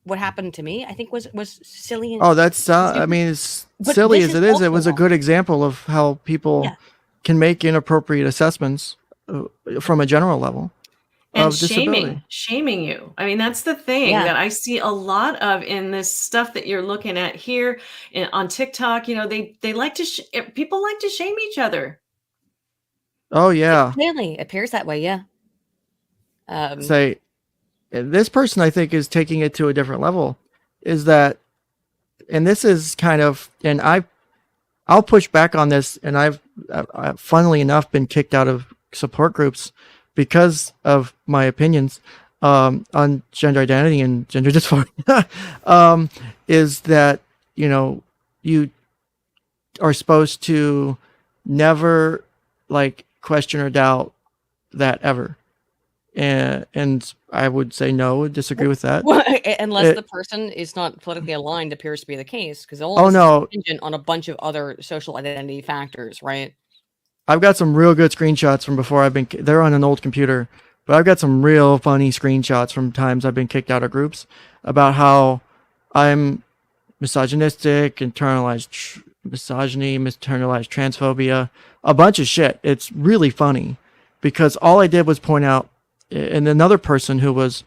Speaker 2: What happened to me, I think, was silly.
Speaker 1: That's I mean, as silly as it is, it was a good example of how people can make inappropriate assessments from a general level.
Speaker 3: And shaming you. I mean, that's the thing that I see a lot of in this stuff that you're looking at here on TikTok. They like to people like to shame each other.
Speaker 1: Oh yeah,
Speaker 2: it appears that way. Yeah.
Speaker 1: Say, this person I think is taking it to a different level. Is that, and this is kind of, and I'll push back on this, and I've funnily enough been kicked out of support groups because of my opinions on gender identity and gender dysphoria, is that, you are supposed to never like question or doubt that ever. And I would say no, disagree with that.
Speaker 2: Well, unless the person is not politically aligned, appears to be the case, because all this is contingent on a bunch of other social identity factors, right?
Speaker 1: I've got some real good screenshots from before they're on an old computer, but I've got some real funny screenshots from times I've been kicked out of groups about how I'm misogynistic, internalized misogyny, internalized transphobia, a bunch of shit. It's really funny because all I did was point out, and another person who was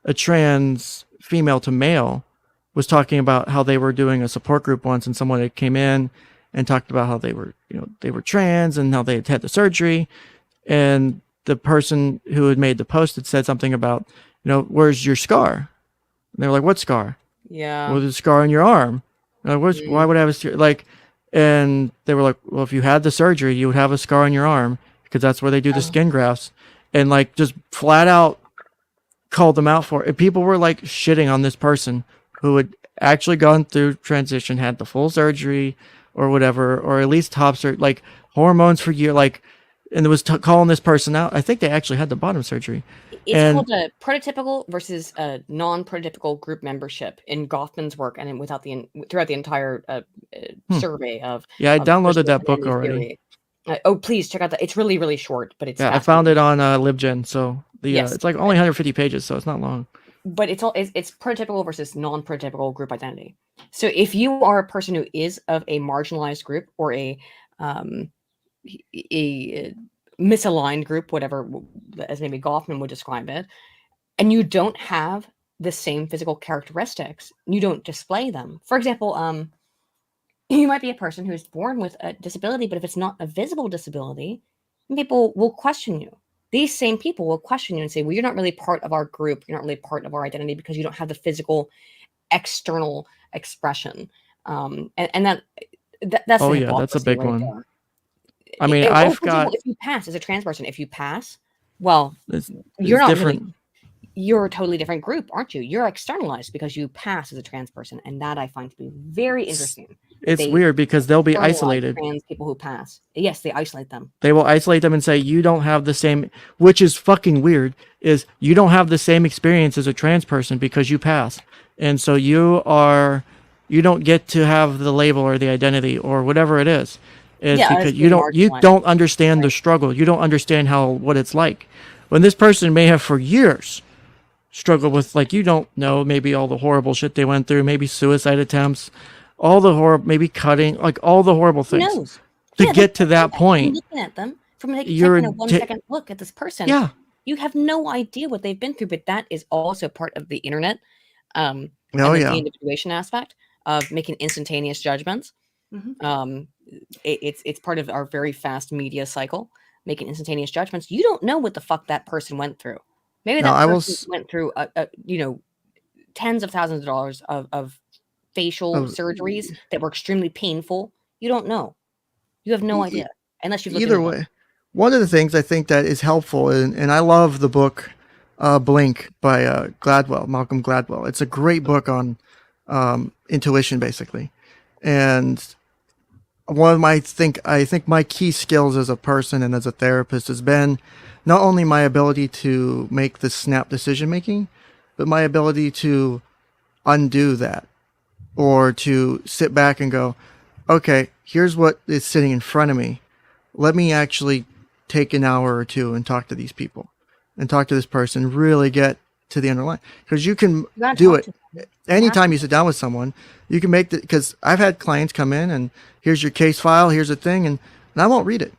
Speaker 1: a trans female to male was talking about how they were doing a support group once, and someone had came in and talked about how they were trans and how they had had the surgery. and the person who had made the post had said something about, where's your scar? And they were like, what scar?
Speaker 2: Yeah.
Speaker 1: Well, there's a scar on your arm. Like, why would I have a scar? Like, and they were like, well, if you had the surgery, you would have a scar on your arm because that's where they do the skin grafts. And like, just flat out called them out for it. And people were like shitting on this person who had actually gone through transition, had the full surgery or whatever, or at least top surgery, like hormones for year, like, and it was calling this person out. I think they actually had the bottom surgery.
Speaker 2: It's called a prototypical versus a non-prototypical group membership in Goffman's work, and throughout the entire survey of.
Speaker 1: Yeah, I downloaded that book already.
Speaker 2: Please check out that. It's really, really short, but it's.
Speaker 1: Yeah, I found it on LibGen, so it's like only 150 pages, so it's not long.
Speaker 2: But it's prototypical versus non-prototypical group identity. So if you are a person who is of a marginalized group or a misaligned group, whatever, as maybe Goffman would describe it, and you don't have the same physical characteristics, you don't display them. For example, you might be a person who is born with a disability, but if it's not a visible disability, people will question you. These same people will question you and say, well, you're not really part of our group. You're not really part of our identity because you don't have the physical external expression. And that's
Speaker 1: that's a big one.
Speaker 2: There.
Speaker 1: I mean,
Speaker 2: if you pass as a trans person, well, you're not different. Really, you're a totally different group, aren't you? You're externalized because you pass as a trans person, and that I find to be very interesting.
Speaker 1: It's weird because they'll be isolated.
Speaker 2: Trans people who pass, yes, they isolate them.
Speaker 1: They will isolate them and say you don't have the same, which is fucking weird. Is you don't have the same experience as a trans person because you pass, and so you don't get to have the label or the identity or whatever it is. Is because you don't understand the struggle. You don't understand what it's like. When this person may have for years struggled with, like, you don't know, maybe all the horrible shit they went through, maybe suicide attempts, all the horrible, maybe cutting, like all the horrible things to get to that point.
Speaker 2: Looking at them from taking a 1 second look at this person.
Speaker 1: Yeah.
Speaker 2: You have no idea what they've been through, but that is also part of the internet. The individuation aspect of making instantaneous judgments. Mm-hmm. It's part of our very fast media cycle, making instantaneous judgments. You don't know what the fuck that person went through. Maybe that person went through tens of thousands of dollars of facial surgeries that were extremely painful. You don't know. You have no idea unless you've looked
Speaker 1: either way. One of the things I think that is helpful, and I love the book Blink by Malcolm Gladwell. It's a great book on intuition, basically. And one of I think my key skills as a person and as a therapist has been not only my ability to make the snap decision making, but my ability to undo that, or to sit back and go, okay, here's what is sitting in front of me. Let me actually take an hour or two and talk to these people and talk to this person, really get to the underlying, because you can do it anytime you sit down with someone. You can make because I've had clients come in and here's your case file, here's a thing, and I won't read it.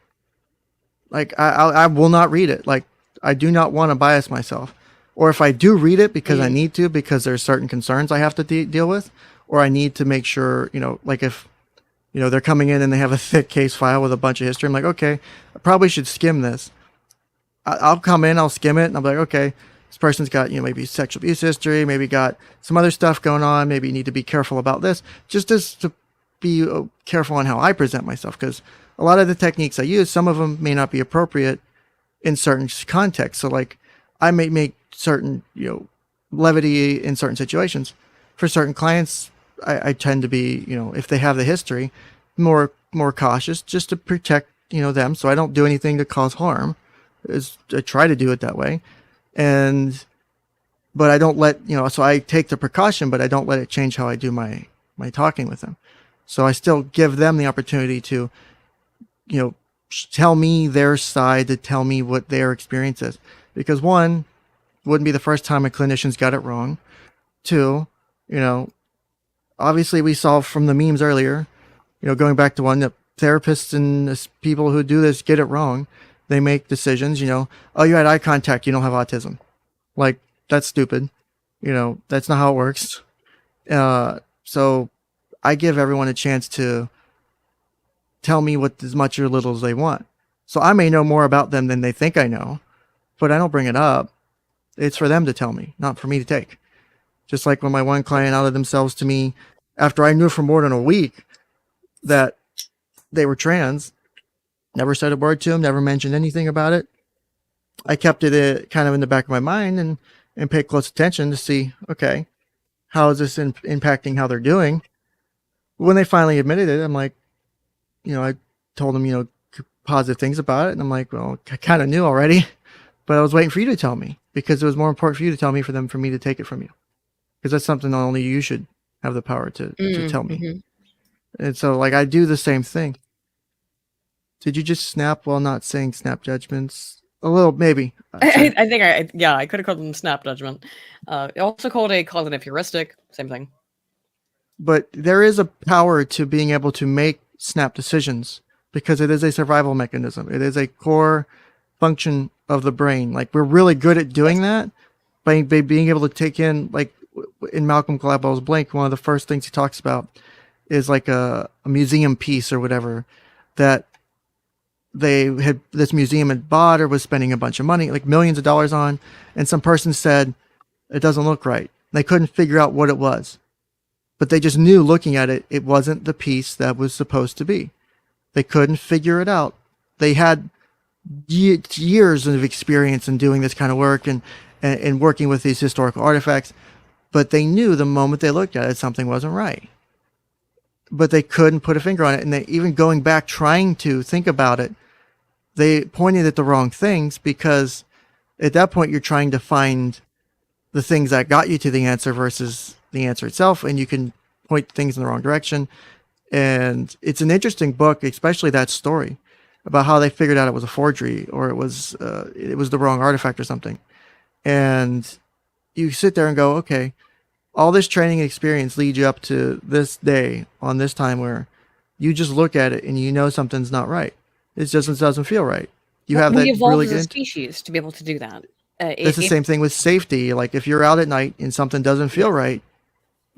Speaker 1: Like I will not read it. Like I do not want to bias myself. Or if I do read it because I need to, because there's certain concerns I have to deal with, or I need to make sure, like if, they're coming in and they have a thick case file with a bunch of history, I'm like, okay, I probably should skim this. I'll come in, I'll skim it, and I'm like, okay, this person's got, maybe sexual abuse history, maybe got some other stuff going on, maybe you need to be careful about this, just to be careful on how I present myself, because a lot of the techniques I use, some of them may not be appropriate in certain contexts. So like I may make certain, levity in certain situations. For certain clients, I tend to be, if they have the history, more cautious, just to protect, them. So I don't do anything to cause harm. I try to do it that way. But I don't let, so I take the precaution, but I don't let it change how I do my talking with them. So I still give them the opportunity to, tell me their side, to tell me what their experience is. Because one, wouldn't be the first time a clinician's got it wrong. Two, obviously we saw from the memes earlier, going back to one, that therapists and people who do this get it wrong. They make decisions, oh, you had eye contact, you don't have autism. Like, that's stupid. That's not how it works. So I give everyone a chance to tell me what as much or little as they want. So I may know more about them than they think I know, but I don't bring it up. It's for them to tell me, not for me to take. Just like when my one client outed themselves to me after I knew for more than a week that they were trans, never said a word to them, never mentioned anything about it. I kept it kind of in the back of my mind and paid close attention to see, okay, how is this impacting how they're doing? When they finally admitted it, I'm like, I told them, positive things about it. And I'm like, well, I kind of knew already, but I was waiting for you to tell me because it was more important for you to tell me for me to take it from you. Because that's something only you should have the power to tell me. And so like, I do the same thing. Did you just snap while not saying snap judgments? A little, maybe.
Speaker 2: I think I could have called them snap judgment. Also called a cognitive heuristic, same thing.
Speaker 1: But there is a power to being able to make snap decisions because it is a survival mechanism. It is a core function of the brain. Like we're really good at doing that by being able to take in, like in Malcolm Gladwell's Blink, one of the first things he talks about is like a museum piece or whatever that this museum had bought or was spending a bunch of money, like millions of dollars on, and some person said, it doesn't look right. They couldn't figure out what it was, but they just knew looking at it, it wasn't the piece that was supposed to be. They couldn't figure it out. They had years of experience in doing this kind of work and working with these historical artifacts, but they knew the moment they looked at it, something wasn't right. But they couldn't put a finger on it. And they, even going back, trying to think about it, they pointed at the wrong things because at that point you're trying to find the things that got you to the answer versus the answer itself. And you can point things in the wrong direction. And it's an interesting book, especially that story about how they figured out it was a forgery or it was the wrong artifact or something. And you sit there and go, okay, all this training experience leads you up to this day on this time where you just look at it and you know something's not right. It just doesn't feel right. You have that really good
Speaker 2: species to be able to do that.
Speaker 1: It's the same thing with safety. Like if you're out at night and something doesn't feel right,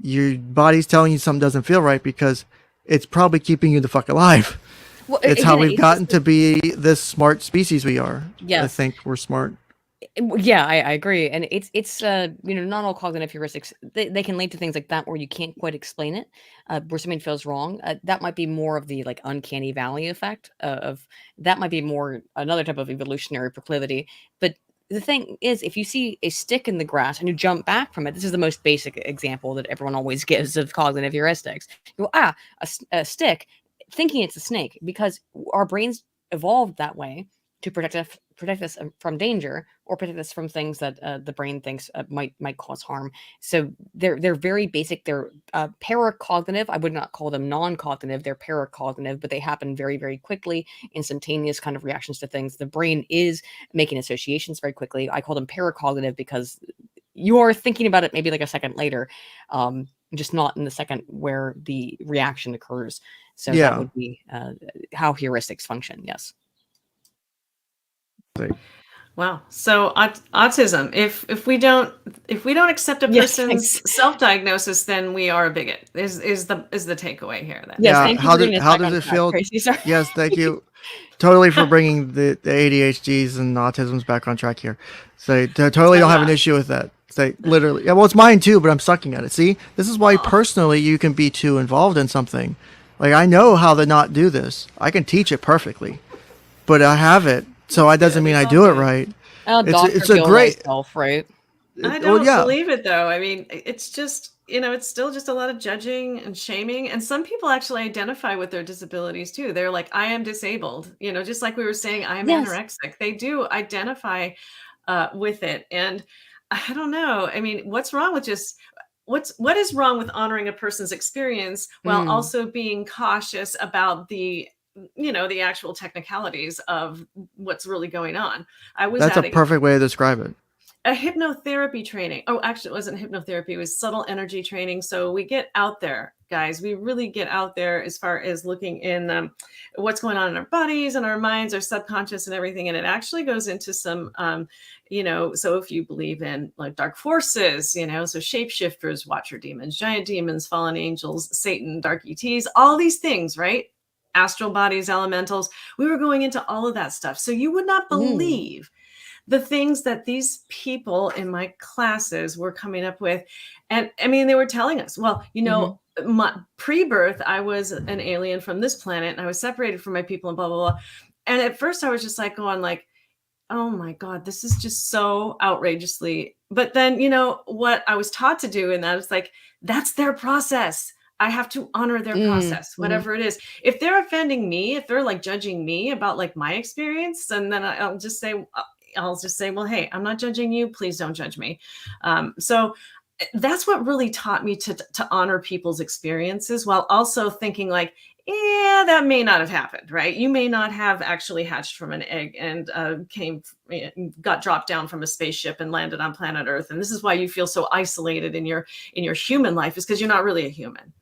Speaker 1: your body's telling you something doesn't feel right because it's probably keeping you the fuck alive. Well, it's how we've gotten to be this smart species we are. Yes. I think we're smart.
Speaker 2: Yeah, I agree. And it's not all cognitive heuristics. They can lead to things like that where you can't quite explain it, where something feels wrong. That might be more of the like uncanny valley effect of that might be more another type of evolutionary proclivity. But the thing is, if you see a stick in the grass and you jump back from it, this is the most basic example that everyone always gives of cognitive heuristics. You go, a stick, thinking it's a snake, because our brains evolved that way to protect us from danger or protect us from things that the brain thinks might cause harm. So they're very basic. They're paracognitive. I would not call them non-cognitive. They're paracognitive, but they happen very, very quickly, instantaneous kind of reactions to things. The brain is making associations very quickly. I call them paracognitive because you are thinking about it maybe like a second later, just not in the second where the reaction occurs. So that would be how heuristics function. Yes.
Speaker 3: Wow. So autism. If we don't accept a person's self-diagnosis, then we are a bigot. Is the takeaway here? Then.
Speaker 2: Yes.
Speaker 1: Yeah. How does it feel? Yes. Thank you. Totally for bringing the ADHDs and autisms back on track here. So totally don't have an issue with that. Say literally. Yeah. Well, it's mine too, but I'm sucking at it. See, this is why personally you can be too involved in something. Like I know how to not do this. I can teach it perfectly, but I have it. So it doesn't mean I do it right.
Speaker 2: It's a great myself, right?
Speaker 3: I don't believe it though. I mean, it's just, it's still just a lot of judging and shaming. And some people actually identify with their disabilities too. They're like, I am disabled, just like we were saying, I am anorexic. They do identify with it. And I don't know. I mean, what's wrong with what is wrong with honoring a person's experience while also being cautious about the actual technicalities of what's really going on.
Speaker 1: That's a perfect way to describe it.
Speaker 3: A hypnotherapy training. Oh, actually, it wasn't hypnotherapy. It was subtle energy training. So we get out there, guys. We really get out there as far as looking in what's going on in our bodies and our minds, our subconscious and everything. And it actually goes into some, so if you believe in like dark forces, so shapeshifters, watcher demons, giant demons, fallen angels, Satan, dark ETs, all these things, right? astral bodies, elementals. We were going into all of that stuff. So you would not believe the things that these people in my classes were coming up with. And I mean, they were telling us, well, you know, my pre-birth, I was an alien from this planet and I was separated from my people and blah, blah, blah. And at first I was just like going like, oh my God, this is just so outrageously. But then, you know, what I was taught to do in that is like, that's their process. I have to honor their process, whatever it is. If they're offending me, if they're like judging me about like my experience, and then I'll just say, well, hey, I'm not judging you. Please don't judge me. So that's what really taught me to honor people's experiences while also thinking like, yeah, that may not have happened, right? You may not have actually hatched from an egg and got dropped down from a spaceship and landed on planet Earth. And this is why you feel so isolated in your human life, is because you're not really a human.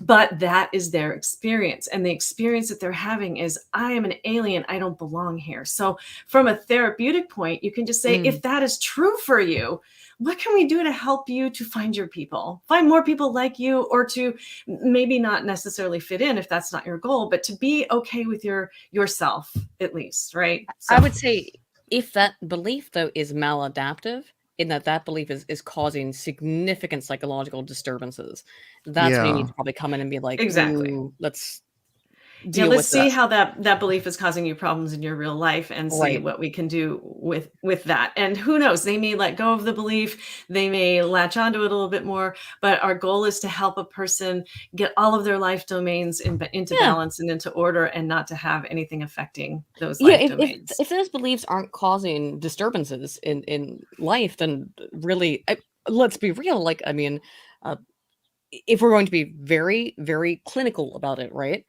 Speaker 3: But that is their experience. And the experience that they're having is, I am an alien. I don't belong here. So from a therapeutic point, you can just say, if that is true for you, what can we do to help you to find your people, find more people like you, or to maybe not necessarily fit in if that's not your goal, but to be okay with yourself at least, right?
Speaker 2: So I would say if that belief though is maladaptive, in that belief is causing significant psychological disturbances, that's when you need to probably come in and be like,
Speaker 3: exactly,
Speaker 2: let's
Speaker 3: let's see how that belief is causing you problems in your real life and see what we can do with that. And who knows, they may let go of the belief, they may latch onto it a little bit more, but our goal is to help a person get all of their life domains into balance and into order, and not to have anything affecting those life domains.
Speaker 2: If those beliefs aren't causing disturbances in life, then really, let's be real. Like, I mean, if we're going to be very, very clinical about it, right?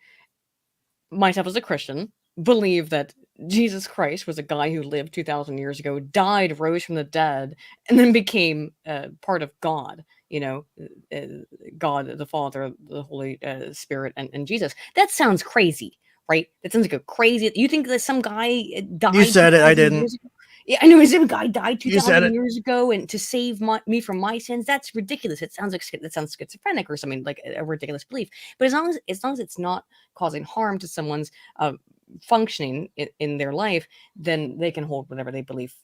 Speaker 2: Myself as a Christian believe that Jesus Christ was a guy who lived 2,000 years ago, died, rose from the dead, and then became part of God, you know, God, the Father, the Holy Spirit, and Jesus. That sounds crazy, right? That sounds like a crazy, you think that some guy died?
Speaker 1: You said it, I didn't.
Speaker 2: Yeah, I know some guy died 2,000 years ago and to save me from my sins. That's ridiculous. It sounds like schizophrenic or something, like a ridiculous belief. But as long as it's not causing harm to someone's functioning in their life, then they can hold whatever they believe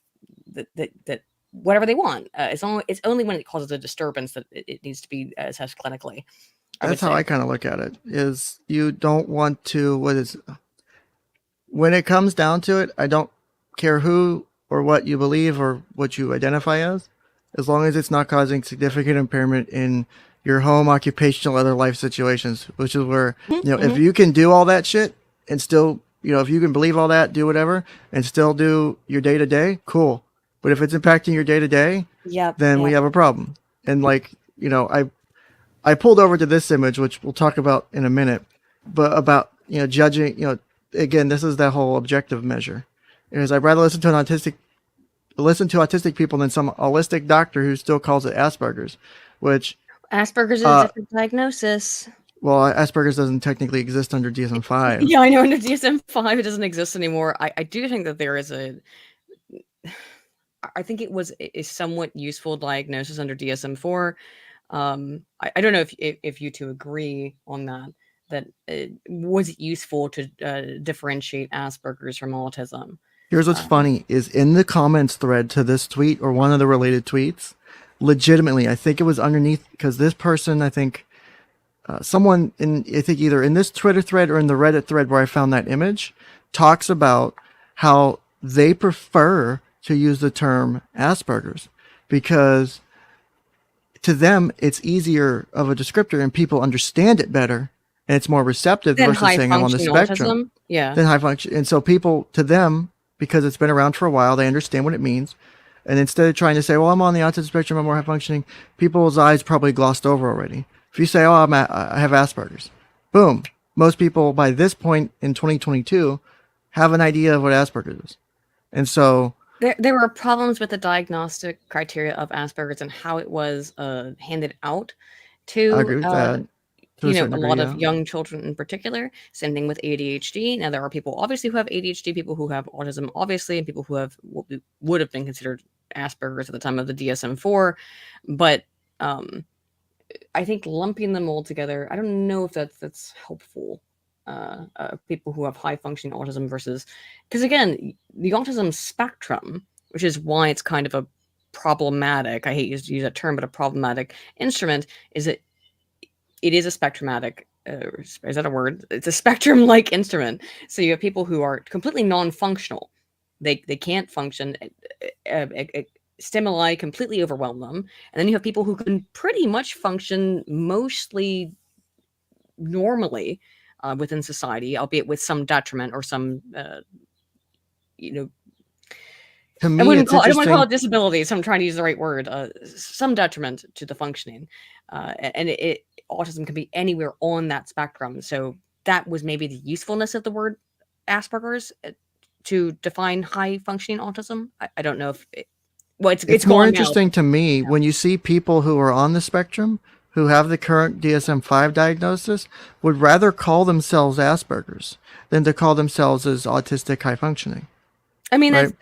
Speaker 2: that whatever they want. It's only when it causes a disturbance that it needs to be assessed clinically.
Speaker 1: That's how I kind of look at it. Is you don't want to when it comes down to it, I don't care who or what you believe or what you identify as long as it's not causing significant impairment in your home, occupational, other life situations, which is where, you know, if you can do all that shit and still, you know, if you can believe all that, do whatever, and still do your day to day, cool. But if it's impacting your day to day, then we have a problem. And like, you know, I pulled over to this image, which we'll talk about in a minute, but about, you know, judging, you know, again, this is that whole objective measure. Is I'd rather listen to autistic people than some holistic doctor who still calls it Asperger's, which
Speaker 2: Asperger's is a different diagnosis.
Speaker 1: Well, Asperger's doesn't technically exist under DSM-5.
Speaker 2: Yeah, I know under DSM-5 it doesn't exist anymore. I do think that there is I think it was a somewhat useful diagnosis under DSM-4. I don't know if you two agree on that was it useful to differentiate Asperger's from autism.
Speaker 1: Here's what's funny is in the comments thread to this tweet or one of the related tweets, legitimately, I think it was underneath, because this person, I think someone I think either in this Twitter thread or in the Reddit thread where I found that image, talks about how they prefer to use the term Asperger's because to them it's easier of a descriptor and people understand it better and it's more receptive versus saying I'm on the spectrum.
Speaker 2: Yeah.
Speaker 1: Than high function. And so people, to them, because it's been around for a while, they understand what it means. And instead of trying to say, well, I'm on the autism spectrum, I'm more high functioning, people's eyes probably glossed over already. If you say, oh, I have Asperger's, boom. Most people by this point in 2022 have an idea of what Asperger's is. And so
Speaker 2: there were problems with the diagnostic criteria of Asperger's and how it was handed out to
Speaker 1: I agree with that.
Speaker 2: You know, a lot of young children in particular. Same thing with ADHD. Now, there are people obviously who have ADHD, people who have autism, obviously, and people who have what would have been considered Asperger's at the time of the DSM-4. But I think lumping them all together, I don't know if that's helpful. people who have high functioning autism versus, because again, the autism spectrum, which is why it's kind of a problematic, I hate to use that term, but a problematic instrument, is that it is a spectromatic, is that a word? It's a spectrum-like instrument. So you have people who are completely non-functional. They can't function. Stimuli completely overwhelm them. And then you have people who can pretty much function mostly normally within society, albeit with some detriment or some,
Speaker 1: to me,
Speaker 2: I don't want to call it disability, so I'm trying to use the right word. Some detriment to the functioning. And autism can be anywhere on that spectrum. So that was maybe the usefulness of the word Asperger's to define high functioning autism. I don't know if it's
Speaker 1: more interesting to me when you see people who are on the spectrum who have the current DSM-5 diagnosis would rather call themselves Asperger's than to call themselves as autistic high functioning.
Speaker 2: I mean,
Speaker 1: right?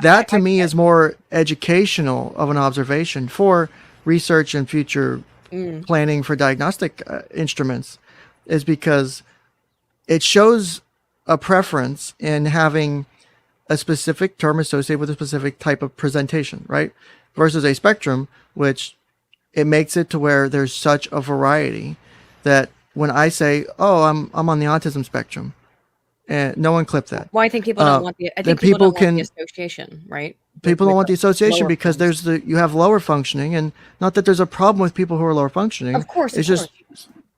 Speaker 1: That to me is more educational of an observation for research and future planning for diagnostic instruments, is because it shows a preference in having a specific term associated with a specific type of presentation, right? Versus a spectrum, which it makes it to where there's such a variety that when I say, "Oh, I'm on the autism spectrum," and no one clip that.
Speaker 2: Well, I think people don't want the. I think people don't want the association, right?
Speaker 1: People don't want the association because you have lower functioning, and not that there's a problem with people who are lower functioning.
Speaker 2: Of course,
Speaker 1: it's just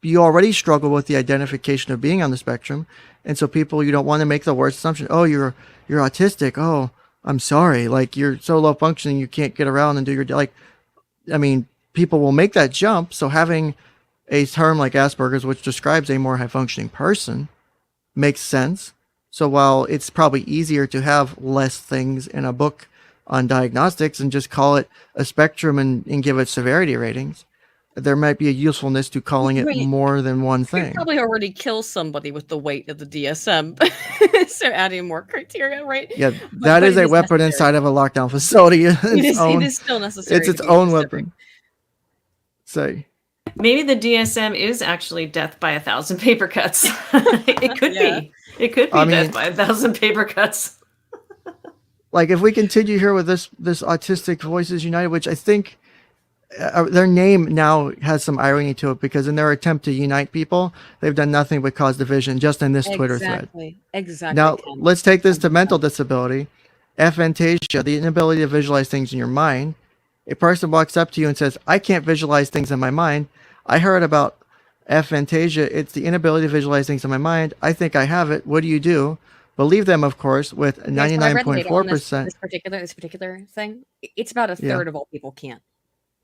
Speaker 1: you already struggle with the identification of being on the spectrum, and so you don't want to make the worst assumption. Oh, you're autistic. Oh, I'm sorry. Like, you're so low functioning you can't get around and do your people will make that jump. So having a term like Asperger's, which describes a more high functioning person, makes sense. So while it's probably easier to have less things in a book on diagnostics and just call it a spectrum and give it severity ratings, there might be a usefulness to calling it more than one thing.
Speaker 2: You probably already kill somebody with the weight of the DSM. So adding more criteria, right?
Speaker 1: Yeah, that is a weapon inside of a lockdown facility.
Speaker 2: It is still necessary.
Speaker 1: It's its own weapon. Say.
Speaker 3: Maybe the DSM is actually death by 1,000 paper cuts. It could be. It could be death by 1,000 paper cuts.
Speaker 1: Like, if we continue here with this Autistic Voices United, which I think their name now has some irony to it, because in their attempt to unite people, they've done nothing but cause division just in this Twitter thread.
Speaker 2: Exactly.
Speaker 1: Now, let's take this to mental disability. Aphantasia, the inability to visualize things in your mind. A person walks up to you and says, "I can't visualize things in my mind. I heard about aphantasia. It's the inability to visualize things in my mind. I think I have it. What do you do?" Believe them, of course, with 99.4%.
Speaker 2: This particular thing, it's about a third of all people can't,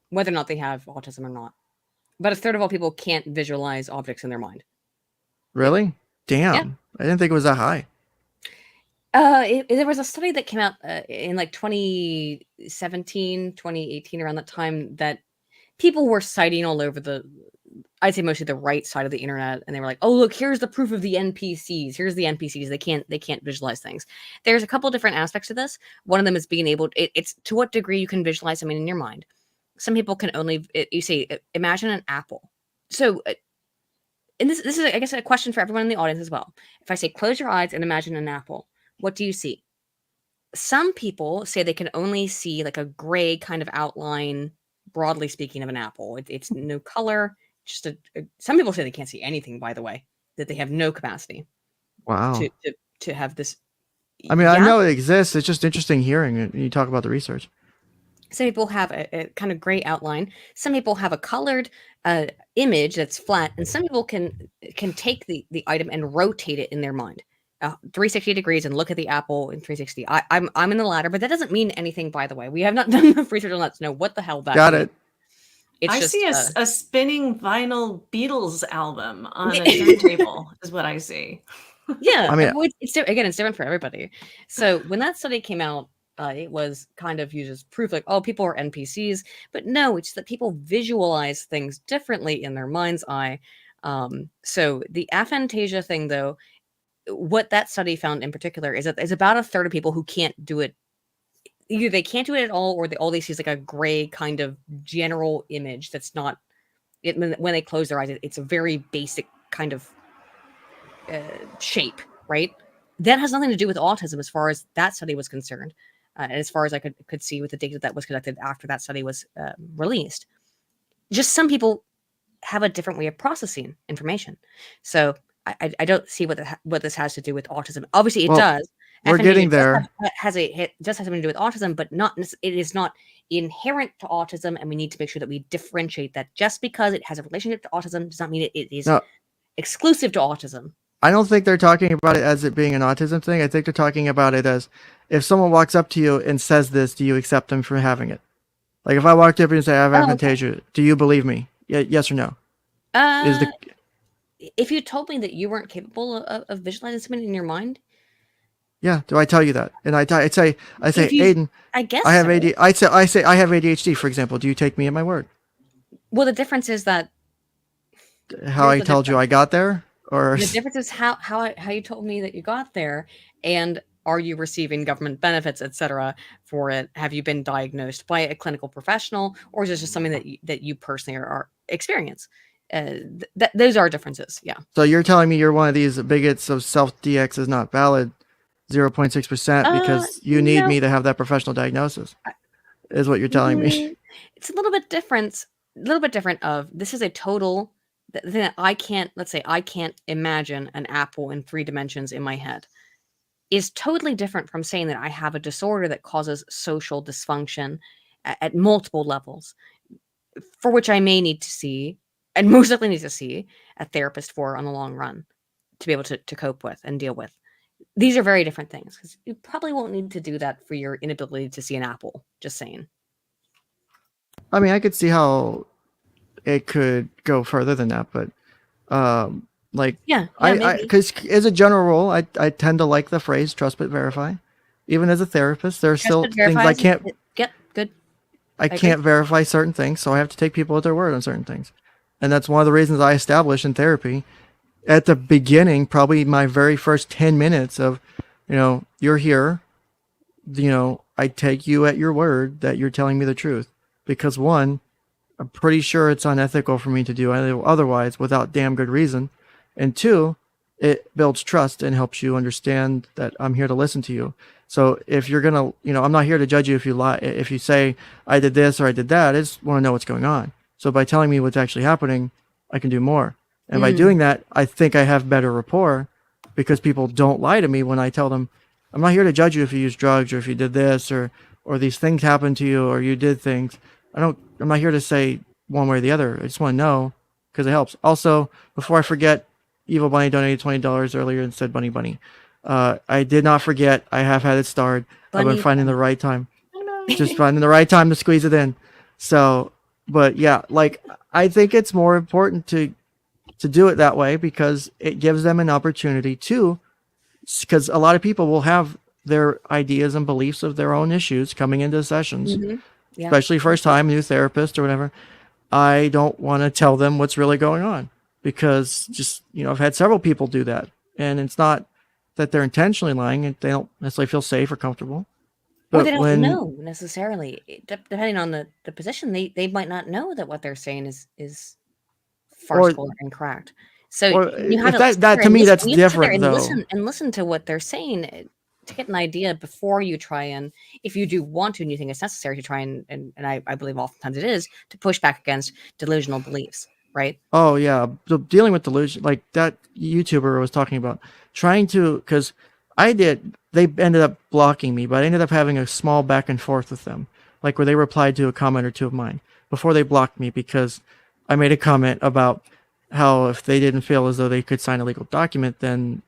Speaker 2: whether or not they have autism or not. About a third of all people can't visualize objects in their mind.
Speaker 1: Really? Damn.
Speaker 2: Yeah.
Speaker 1: I didn't think it was that high.
Speaker 2: There was a study that came out in like 2017, 2018, around that time, that people were citing all over I'd say mostly the right side of the internet, and they were like, "Oh, look, here's the proof of the NPCs. Here's the NPCs. They can't visualize things." There's a couple different aspects to this. One of them is being able. It's to what degree you can visualize something in your mind. Some people can only. You say, imagine an apple. So, and this is, I guess, a question for everyone in the audience as well. If I say, close your eyes and imagine an apple, what do you see? Some people say they can only see like a gray kind of outline, broadly speaking, of an apple. It's no color. Just some people say they can't see anything, by the way, that they have no capacity.
Speaker 1: Wow.
Speaker 2: To have this.
Speaker 1: I mean, I know it exists. It's just interesting hearing it when you talk about the research.
Speaker 2: Some people have a kind of gray outline. Some people have a colored image that's flat, and some people can take the item and rotate it in their mind, 360 degrees, and look at the apple in 360. I'm in the latter, but that doesn't mean anything, by the way. We have not done enough research on that to know what the hell that
Speaker 1: Got
Speaker 2: means.
Speaker 1: it.
Speaker 3: I see a spinning vinyl Beatles album on a turntable is what I see.
Speaker 2: Yeah, I mean, it's different for everybody. So when that study came out, it was kind of used as proof, like, oh, people are NPCs, but no, it's that people visualize things differently in their mind's eye. So the aphantasia thing, though, what that study found in particular is that there's about a third of people who can't do it. Either they can't do it at all, or all they see is like a gray kind of general image that's not. When they close their eyes, it's a very basic kind of shape, right? That has nothing to do with autism as far as that study was concerned. And as far as I could see with the data that was collected after that study was released. Just some people have a different way of processing information. So I don't see what this has to do with autism. Obviously, it does.
Speaker 1: We're getting there.
Speaker 2: It does have something to do with autism, but it is not inherent to autism, and we need to make sure that we differentiate that. Just because it has a relationship to autism does not mean it is exclusive to autism.
Speaker 1: I don't think they're talking about it as it being an autism thing. I think they're talking about it as if someone walks up to you and says this, do you accept them for having it? Like if I walked up and say I have aphantasia, do you believe me? Yes or no?
Speaker 2: If you told me that you weren't capable of visualizing something in your mind,
Speaker 1: yeah. Do I tell you that? And I say, Aiden,
Speaker 2: I guess
Speaker 1: I have I say I have ADHD, for example. Do you take me at my word?
Speaker 2: Well, the difference is that
Speaker 1: how I told you I got there. Or
Speaker 2: the difference is how you told me that you got there, and are you receiving government benefits, etc. for it? Have you been diagnosed by a clinical professional, or is it just something that you personally are experience? Those are differences. Yeah.
Speaker 1: So you're telling me you're one of these bigots of self-DX is not valid, 0.6% because you need me to have that professional diagnosis, is what you're telling me.
Speaker 2: It's a little bit different. Of this is a total. The thing that I can't, let's say I can't imagine an apple in 3 dimensions in my head is totally different from saying that I have a disorder that causes social dysfunction at multiple levels, for which I may need to see, and most likely need to see, a therapist for on the long run to be able to cope with and deal with. These are very different things, because you probably won't need to do that for your inability to see an apple, just saying.
Speaker 1: I mean, I could see how it could go further than that, but because as a general rule, I tend to like the phrase trust but verify. Even as a therapist, there are still things I can't can't verify certain things, so I have to take people at their word on certain things. And that's one of the reasons I established in therapy at the beginning, probably my very first 10 minutes of, you're here, I take you at your word that you're telling me the truth, because one, I'm pretty sure it's unethical for me to do otherwise without damn good reason. And 2, it builds trust and helps you understand that I'm here to listen to you. So if you're going to, I'm not here to judge you if you lie, if you say I did this or I did that. I just want to know what's going on. So by telling me what's actually happening, I can do more. And by doing that, I think I have better rapport, because people don't lie to me when I tell them, I'm not here to judge you if you use drugs or if you did this or these things happened to you or you did things. I'm not here to say one way or the other. I just want to know, because it helps. Also, before I forget, Evil Bunny donated $20 earlier and said bunny. I did not forget. I have had it starred. I've been finding the right time. Just finding the right time to squeeze it in. So, but yeah, I think it's more important to do it that way, because it gives them an opportunity to, because a lot of people will have their ideas and beliefs of their own issues coming into sessions. Yeah. Especially first time, new therapist or whatever. I don't want to tell them what's really going on, because just, I've had several people do that, and it's not that they're intentionally lying and they don't necessarily feel safe or comfortable.
Speaker 2: But they don't know necessarily, depending on the position, they might not know that what they're saying is farcical or incorrect. So you have
Speaker 1: that to me, that's different though.
Speaker 2: Listen to what they're saying to get an idea before you try, and if you do want to and you think it's necessary to try and I believe oftentimes it is, to push back against delusional beliefs, right?
Speaker 1: Oh yeah, dealing with delusion, like that YouTuber was talking about, trying to, because they ended up blocking me, but I ended up having a small back and forth with them, like where they replied to a comment or two of mine before they blocked me, because I made a comment about how if they didn't feel as though they could sign a legal document, then,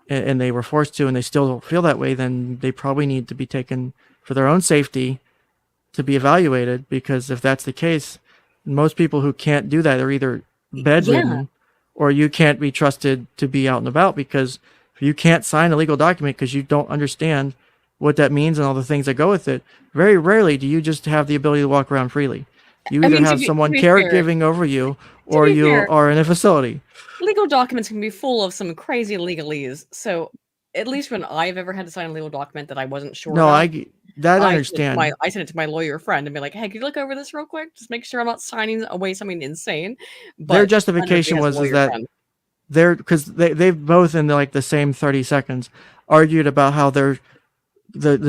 Speaker 1: and they were forced to, and they still don't feel that way, then they probably need to be taken for their own safety to be evaluated, because if that's the case, most people who can't do that are either bedridden or you can't be trusted to be out and about, because if you can't sign a legal document because you don't understand what that means and all the things that go with it, very rarely do you just have the ability to walk around freely. You either have someone caregiving over you, or you are in a facility.
Speaker 2: Legal documents can be full of some crazy legalese. So at least when I've ever had to sign a legal document that I wasn't sure about,
Speaker 1: I understand.
Speaker 2: I sent it to my lawyer friend and be like, hey, can you look over this real quick? Just make sure I'm not signing away something insane. But
Speaker 1: their justification was that because they've both in like the same 30 seconds argued about how the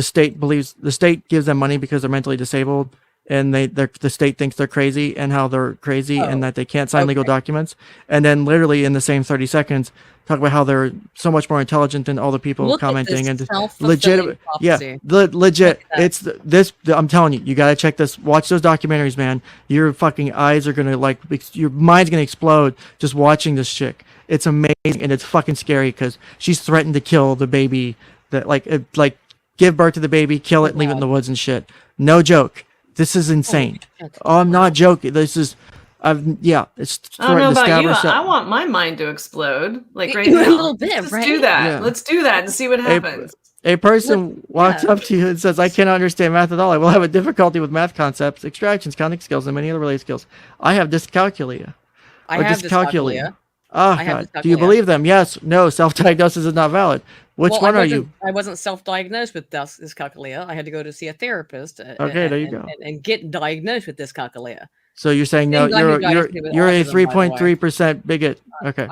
Speaker 1: state gives them money because they're mentally disabled, and the state thinks they're crazy, and how they're crazy and that they can't sign legal documents. And then literally in the same 30 seconds talk about how they're so much more intelligent than all the people commenting, and legitimate. Yeah, legit. It's this. I'm telling you, you gotta check this. Watch those documentaries, man. Your fucking eyes are gonna your mind's gonna explode just watching this chick. It's amazing, and it's fucking scary because she's threatened to kill the baby. That give birth to the baby, kill it, and leave it in the woods and shit. No joke. This is insane. Oh, I'm not joking. This is, it's.
Speaker 3: I don't know about you. I want my mind to explode, like right now.
Speaker 2: A little bit,
Speaker 3: Let's do that. Yeah. Let's do that and see what happens.
Speaker 1: A person walks up to you and says, "I cannot understand math at all. I will have a difficulty with math concepts, extractions, counting skills, and many other related skills. I have dyscalculia."
Speaker 2: I have dyscalculia.
Speaker 1: Oh, God. Do you believe them? Yes. No. Self-diagnosis is not valid. Which one are you?
Speaker 2: I wasn't self-diagnosed with dyscalculia. I had to go to see a therapist.
Speaker 1: Okay, there you go.
Speaker 2: And get diagnosed with dyscalculia.
Speaker 1: So you're saying no? You're a 3.3% bigot. Okay.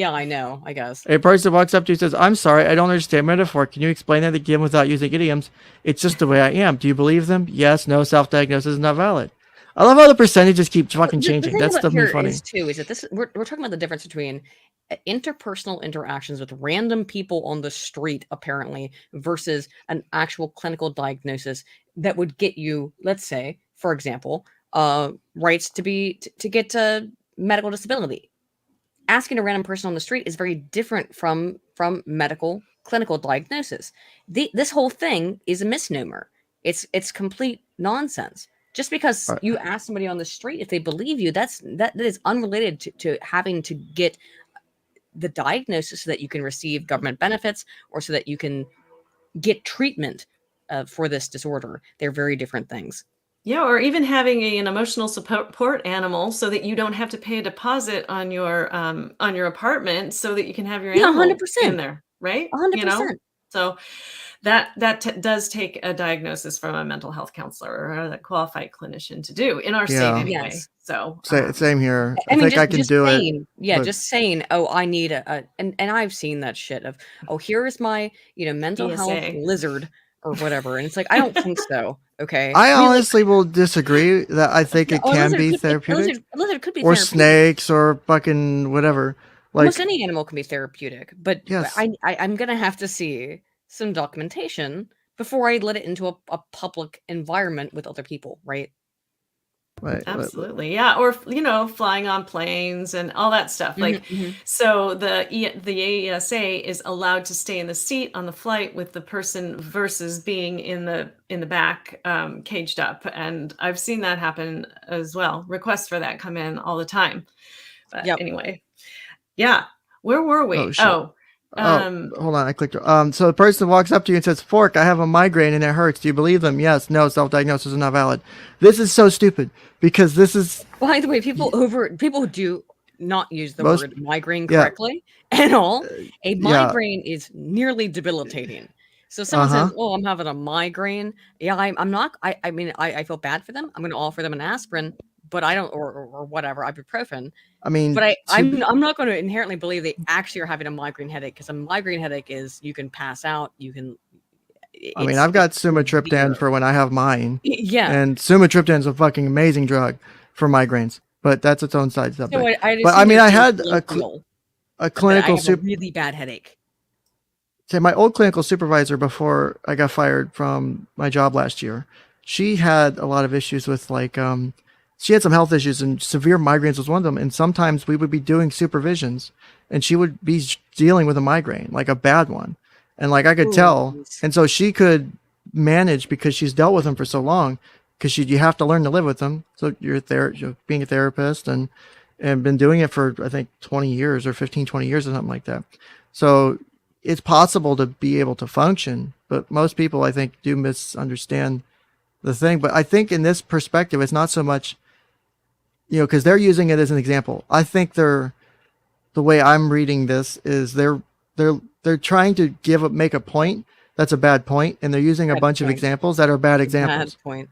Speaker 2: I know. I guess.
Speaker 1: A person walks up to you and says, "I'm sorry, I don't understand metaphor. Can you explain that again without using idioms? It's just the way I am." Do you believe them? Yes. No. Self-diagnosis is not valid. I love how the percentages keep fucking changing. That's stuff me funny.
Speaker 2: Is that we're talking about the difference between interpersonal interactions with random people on the street, apparently, versus an actual clinical diagnosis that would get you, let's say, for example, rights to get medical disability. Asking a random person on the street is very different from medical clinical diagnosis. This whole thing is a misnomer. It's complete nonsense. Just because you ask somebody on the street if they believe you, that is unrelated to having to get the diagnosis so that you can receive government benefits or so that you can get treatment for this disorder. They're very different things.
Speaker 3: Yeah, or even having an emotional support animal so that you don't have to pay a deposit on your apartment so that you can have your animal
Speaker 2: 100%
Speaker 3: in there, right?
Speaker 2: 100%.
Speaker 3: So that does take a diagnosis from a mental health counselor or a qualified clinician to do in our state anyway.
Speaker 2: Yes.
Speaker 3: So
Speaker 1: same here. I think I can do it.
Speaker 2: Yeah, but just saying, oh, I need and I've seen that shit of, oh, here is my mental health lizard or whatever, and it's like, I don't think so. Okay.
Speaker 1: I honestly will disagree that I think it can be therapeutic.
Speaker 2: A lizard could be
Speaker 1: or
Speaker 2: therapeutic.
Speaker 1: Snakes or fucking whatever.
Speaker 2: Almost any animal can be therapeutic, but yes. I'm gonna have to see some documentation before I let it into a public environment with other people, right?
Speaker 1: Right.
Speaker 3: Absolutely. Yeah. Or, flying on planes and all that stuff. So the AESA is allowed to stay in the seat on the flight with the person versus being in the back, caged up. And I've seen that happen as well. Requests for that come in all the time. But anyway, yeah. Where were we?
Speaker 1: Hold on, I clicked. So the person walks up to you and says, "Fork, I have a migraine and it hurts. Do you believe them?" Yes. No. Self-diagnosis is not valid. This is so stupid because this is.
Speaker 2: By the way, people do not use the word migraine correctly at all. A migraine is nearly debilitating. So someone says, "Oh, I'm having a migraine." Yeah, I'm not. I mean, I feel bad for them. I'm going to offer them an aspirin, but I don't, or whatever, ibuprofen.
Speaker 1: I mean,
Speaker 2: but I'm not going to inherently believe they actually are having a migraine headache, because a migraine headache is, you can pass out. You can.
Speaker 1: I mean, I've got sumatriptan for when I have mine.
Speaker 2: Yeah.
Speaker 1: And sumatriptan is a fucking amazing drug for migraines, but that's its own side subject.
Speaker 2: So
Speaker 1: but I mean, I had a clinical
Speaker 2: really bad headache.
Speaker 1: So my old clinical supervisor, before I got fired from my job last year, she had a lot of issues with she had some health issues, and severe migraines was one of them. And sometimes we would be doing supervisions and she would be dealing with a migraine, like a bad one. And I could tell. And so she could manage because she's dealt with them for so long, because you have to learn to live with them. So you're being a therapist and been doing it for, I think, 20 years or 15, 20 years or something like that. So it's possible to be able to function, but most people, I think, do misunderstand the thing. But I think in this perspective, it's not so much, because they're using it as an example. I think the way I'm reading this is they're trying to make a point that's a bad point, and they're using a bunch of examples that are bad examples.
Speaker 2: Bad point.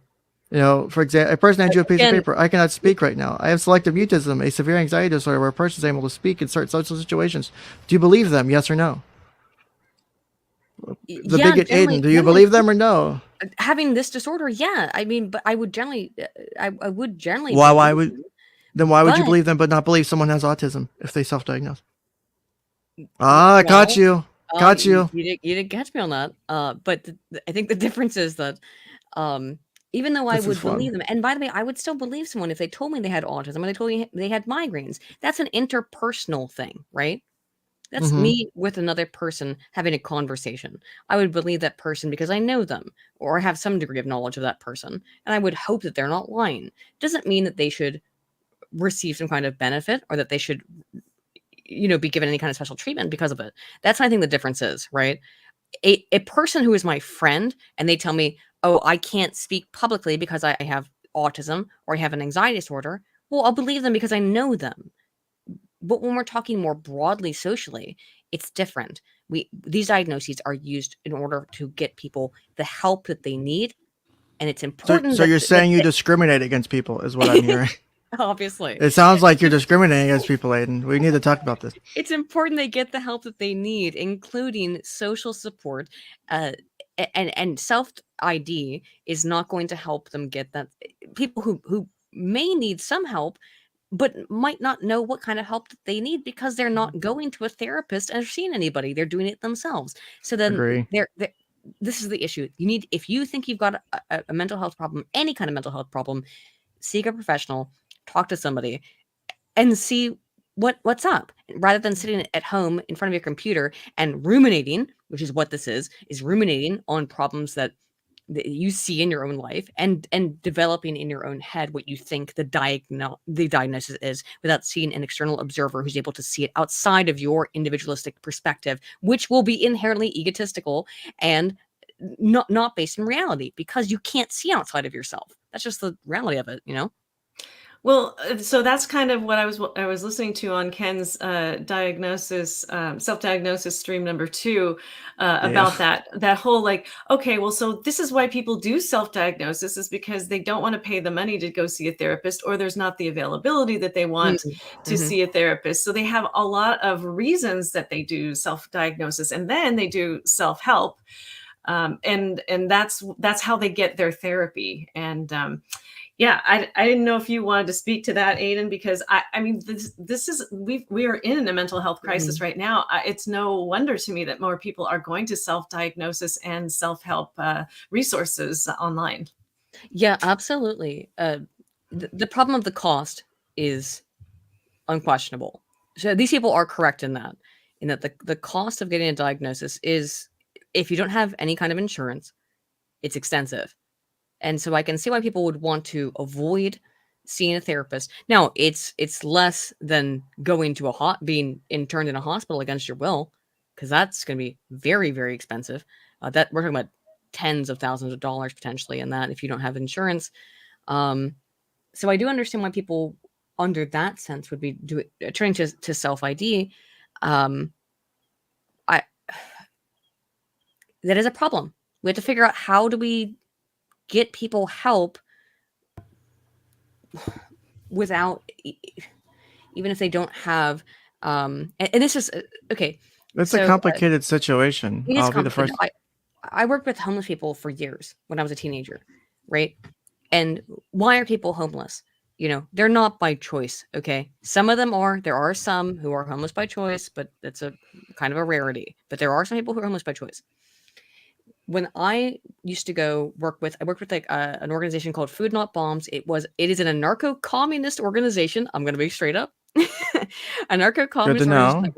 Speaker 1: For example, a person hands you a piece of paper. I cannot speak right now. I have selective mutism, a severe anxiety disorder where a person is able to speak in certain social situations. Do you believe them? Yes or no? The bigot Aiden, do you believe them or no?
Speaker 4: Having this disorder, yeah. I mean, but I would generally, I would generally.
Speaker 1: Why would you believe them but not believe someone has autism if they self-diagnose? I caught you. Got you.
Speaker 4: You didn't catch me on that. But I think the difference is that, even though I would believe them, and by the way, I would still believe someone if they told me they had autism and they told me they had migraines. That's an interpersonal thing, right? That's me with another person having a conversation. I would believe that person because I know them or have some degree of knowledge of that person. And I would hope that they're not lying. Doesn't mean that they should receive some kind of benefit or that they should, be given any kind of special treatment because of it. That's what I think the difference is, right? A person who is my friend and they tell me, oh, I can't speak publicly because I have autism or I have an anxiety disorder. Well, I'll believe them because I know them. But when we're talking more broadly socially, it's different. These diagnoses are used in order to get people the help that they need. And it's important.
Speaker 1: So you're saying you discriminate against people is what I'm hearing.
Speaker 4: Obviously.
Speaker 1: It sounds like you're discriminating against people, Aiden. We need to talk about this.
Speaker 4: It's important they get the help that they need, including social support. And self-ID is not going to help them get that. People who may need some help but might not know what kind of help that they need because they're not going to a therapist and seeing anybody. They're doing it themselves. So then this is the issue. If you think you've got a mental health problem, any kind of mental health problem, seek a professional, talk to somebody and see what's up rather than sitting at home in front of your computer and ruminating, which is what this is ruminating on problems that you see in your own life and developing in your own head what you think the diagnosis is without seeing an external observer who's able to see it outside of your individualistic perspective, which will be inherently egotistical and not based in reality because you can't see outside of yourself. That's just the reality of it,
Speaker 3: Well, so that's kind of what I was listening to on Ken's diagnosis, self-diagnosis stream number 2 about that whole okay, well, so this is why people do self-diagnosis is because they don't want to pay the money to go see a therapist, or there's not the availability that they want to see a therapist. So they have a lot of reasons that they do self-diagnosis, and then they do self-help, and that's how they get their therapy. And yeah, I didn't know if you wanted to speak to that, Aiden, because I mean, this is we are in a mental health crisis right now. It's no wonder to me that more people are going to self-diagnosis and self-help resources online.
Speaker 4: Yeah, absolutely. The problem of the cost is unquestionable. So these people are correct in that the cost of getting a diagnosis is, if you don't have any kind of insurance, it's extensive. And so I can see why people would want to avoid seeing a therapist. Now, it's less than going to being interned in a hospital against your will, because that's going to be very, very expensive. That we're talking about tens of thousands of dollars potentially in that if you don't have insurance. So I do understand why people under that sense would be turning to self-ID. That is a problem. We have to figure out how do we get people help without, even if they don't have, and this is okay.
Speaker 1: It's a complicated situation.
Speaker 4: It is complicated. I worked with homeless people for years when I was a teenager, right? And why are people homeless? They're not by choice. Okay, some of them are. There are some who are homeless by choice, but that's a kind of a rarity. But there are some people who are homeless by choice. When I used to I worked with an organization called Food Not Bombs. It is an anarcho-communist organization. I'm going to be straight up. Anarcho-communist organization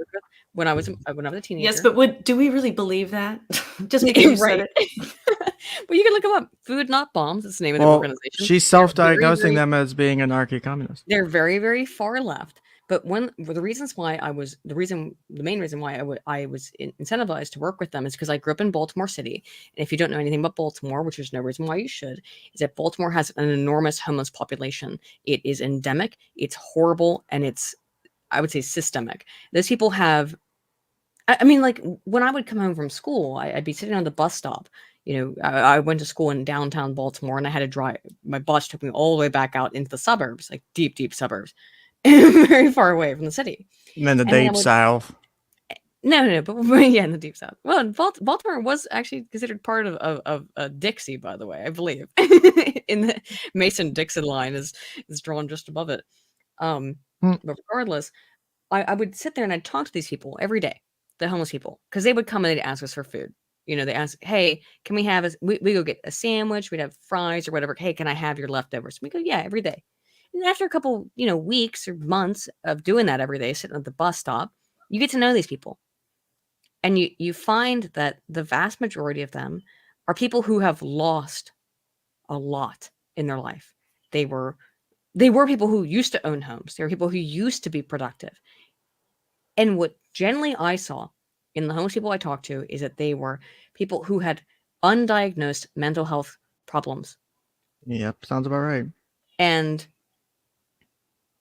Speaker 4: when I was a teenager.
Speaker 3: Yes, but do we really believe that? Just because you said it.
Speaker 4: Well, you can look them up. Food Not Bombs is the name of the organization.
Speaker 1: She's self-diagnosing them as being anarcho-communist.
Speaker 4: They're very, very far left. But the main reason why I was incentivized to work with them is because I grew up in Baltimore City. And if you don't know anything about Baltimore, which there's no reason why you should, is that Baltimore has an enormous homeless population. It is endemic, it's horrible, and it's, I would say, systemic. Those people have, I mean, when I would come home from school, I'd be sitting on the bus stop, I went to school in downtown Baltimore, and I had to drive. My bus took me all the way back out into the suburbs, like deep, deep suburbs, very far away from the city.
Speaker 1: And then the deep south.
Speaker 4: No, but yeah, in the deep south. Well, Baltimore was actually considered part of Dixie, by the way, I believe. In the Mason-Dixon line is drawn just above it. But regardless, I would sit there and I'd talk to these people every day, the homeless people, because they would come and they'd ask us for food. They ask, hey, can we have we go get a sandwich, we'd have fries or whatever. Hey, can I have your leftovers? We go, yeah, every day. And after a couple, weeks or months of doing that every day, sitting at the bus stop, you get to know these people. And you find that the vast majority of them are people who have lost a lot in their life. They were people who used to own homes. They were people who used to be productive. And what generally I saw in the homeless people I talked to is that they were people who had undiagnosed mental health problems.
Speaker 1: Yep, sounds about right.
Speaker 4: And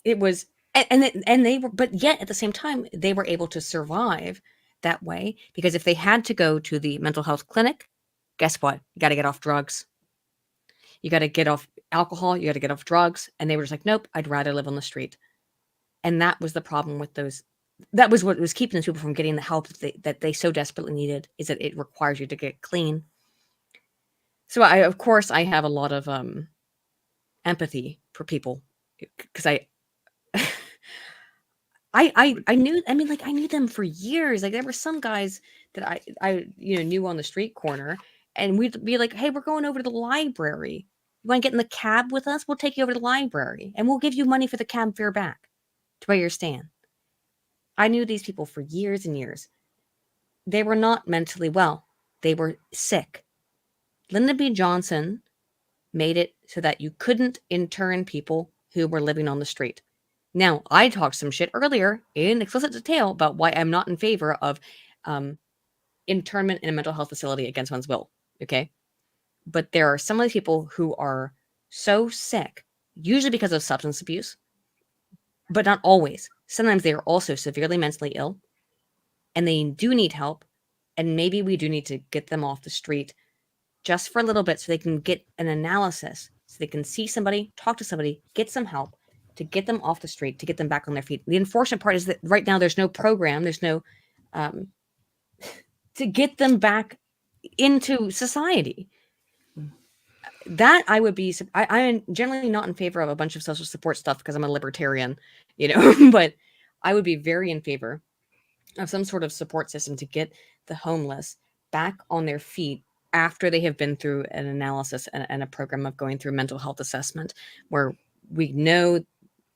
Speaker 4: it was, and they were, but yet at the same time, they were able to survive that way, because if they had to go to the mental health clinic, guess what? You got to get off drugs. You got to get off alcohol. You got to get off drugs. And they were just like, nope, I'd rather live on the street. And that was the problem with those. That was what was keeping those people from getting the help that they so desperately needed, is that it requires you to get clean. So of course I have a lot of empathy for people, because I knew them for years. Like, there were some guys that I knew on the street corner, and we'd be like, hey, we're going over to the library. You want to get in the cab with us? We'll take you over to the library, and we'll give you money for the cab fare back to where you're staying. I knew these people for years and years. They were not mentally well. They were sick. Lyndon B. Johnson made it so that you couldn't intern people who were living on the street. Now, I talked some shit earlier in explicit detail about why I'm not in favor of internment in a mental health facility against one's will, okay? But there are some of these people who are so sick, usually because of substance abuse, but not always. Sometimes they are also severely mentally ill, and they do need help, and maybe we do need to get them off the street just for a little bit so they can get an analysis, so they can see somebody, talk to somebody, get some help, to get them off the street, to get them back on their feet. The unfortunate part is that right now there's no program, there's no to get them back into society. That I am generally not in favor of a bunch of social support stuff because I'm a libertarian, but I would be very in favor of some sort of support system to get the homeless back on their feet after they have been through an analysis and a program of going through mental health assessment, where we know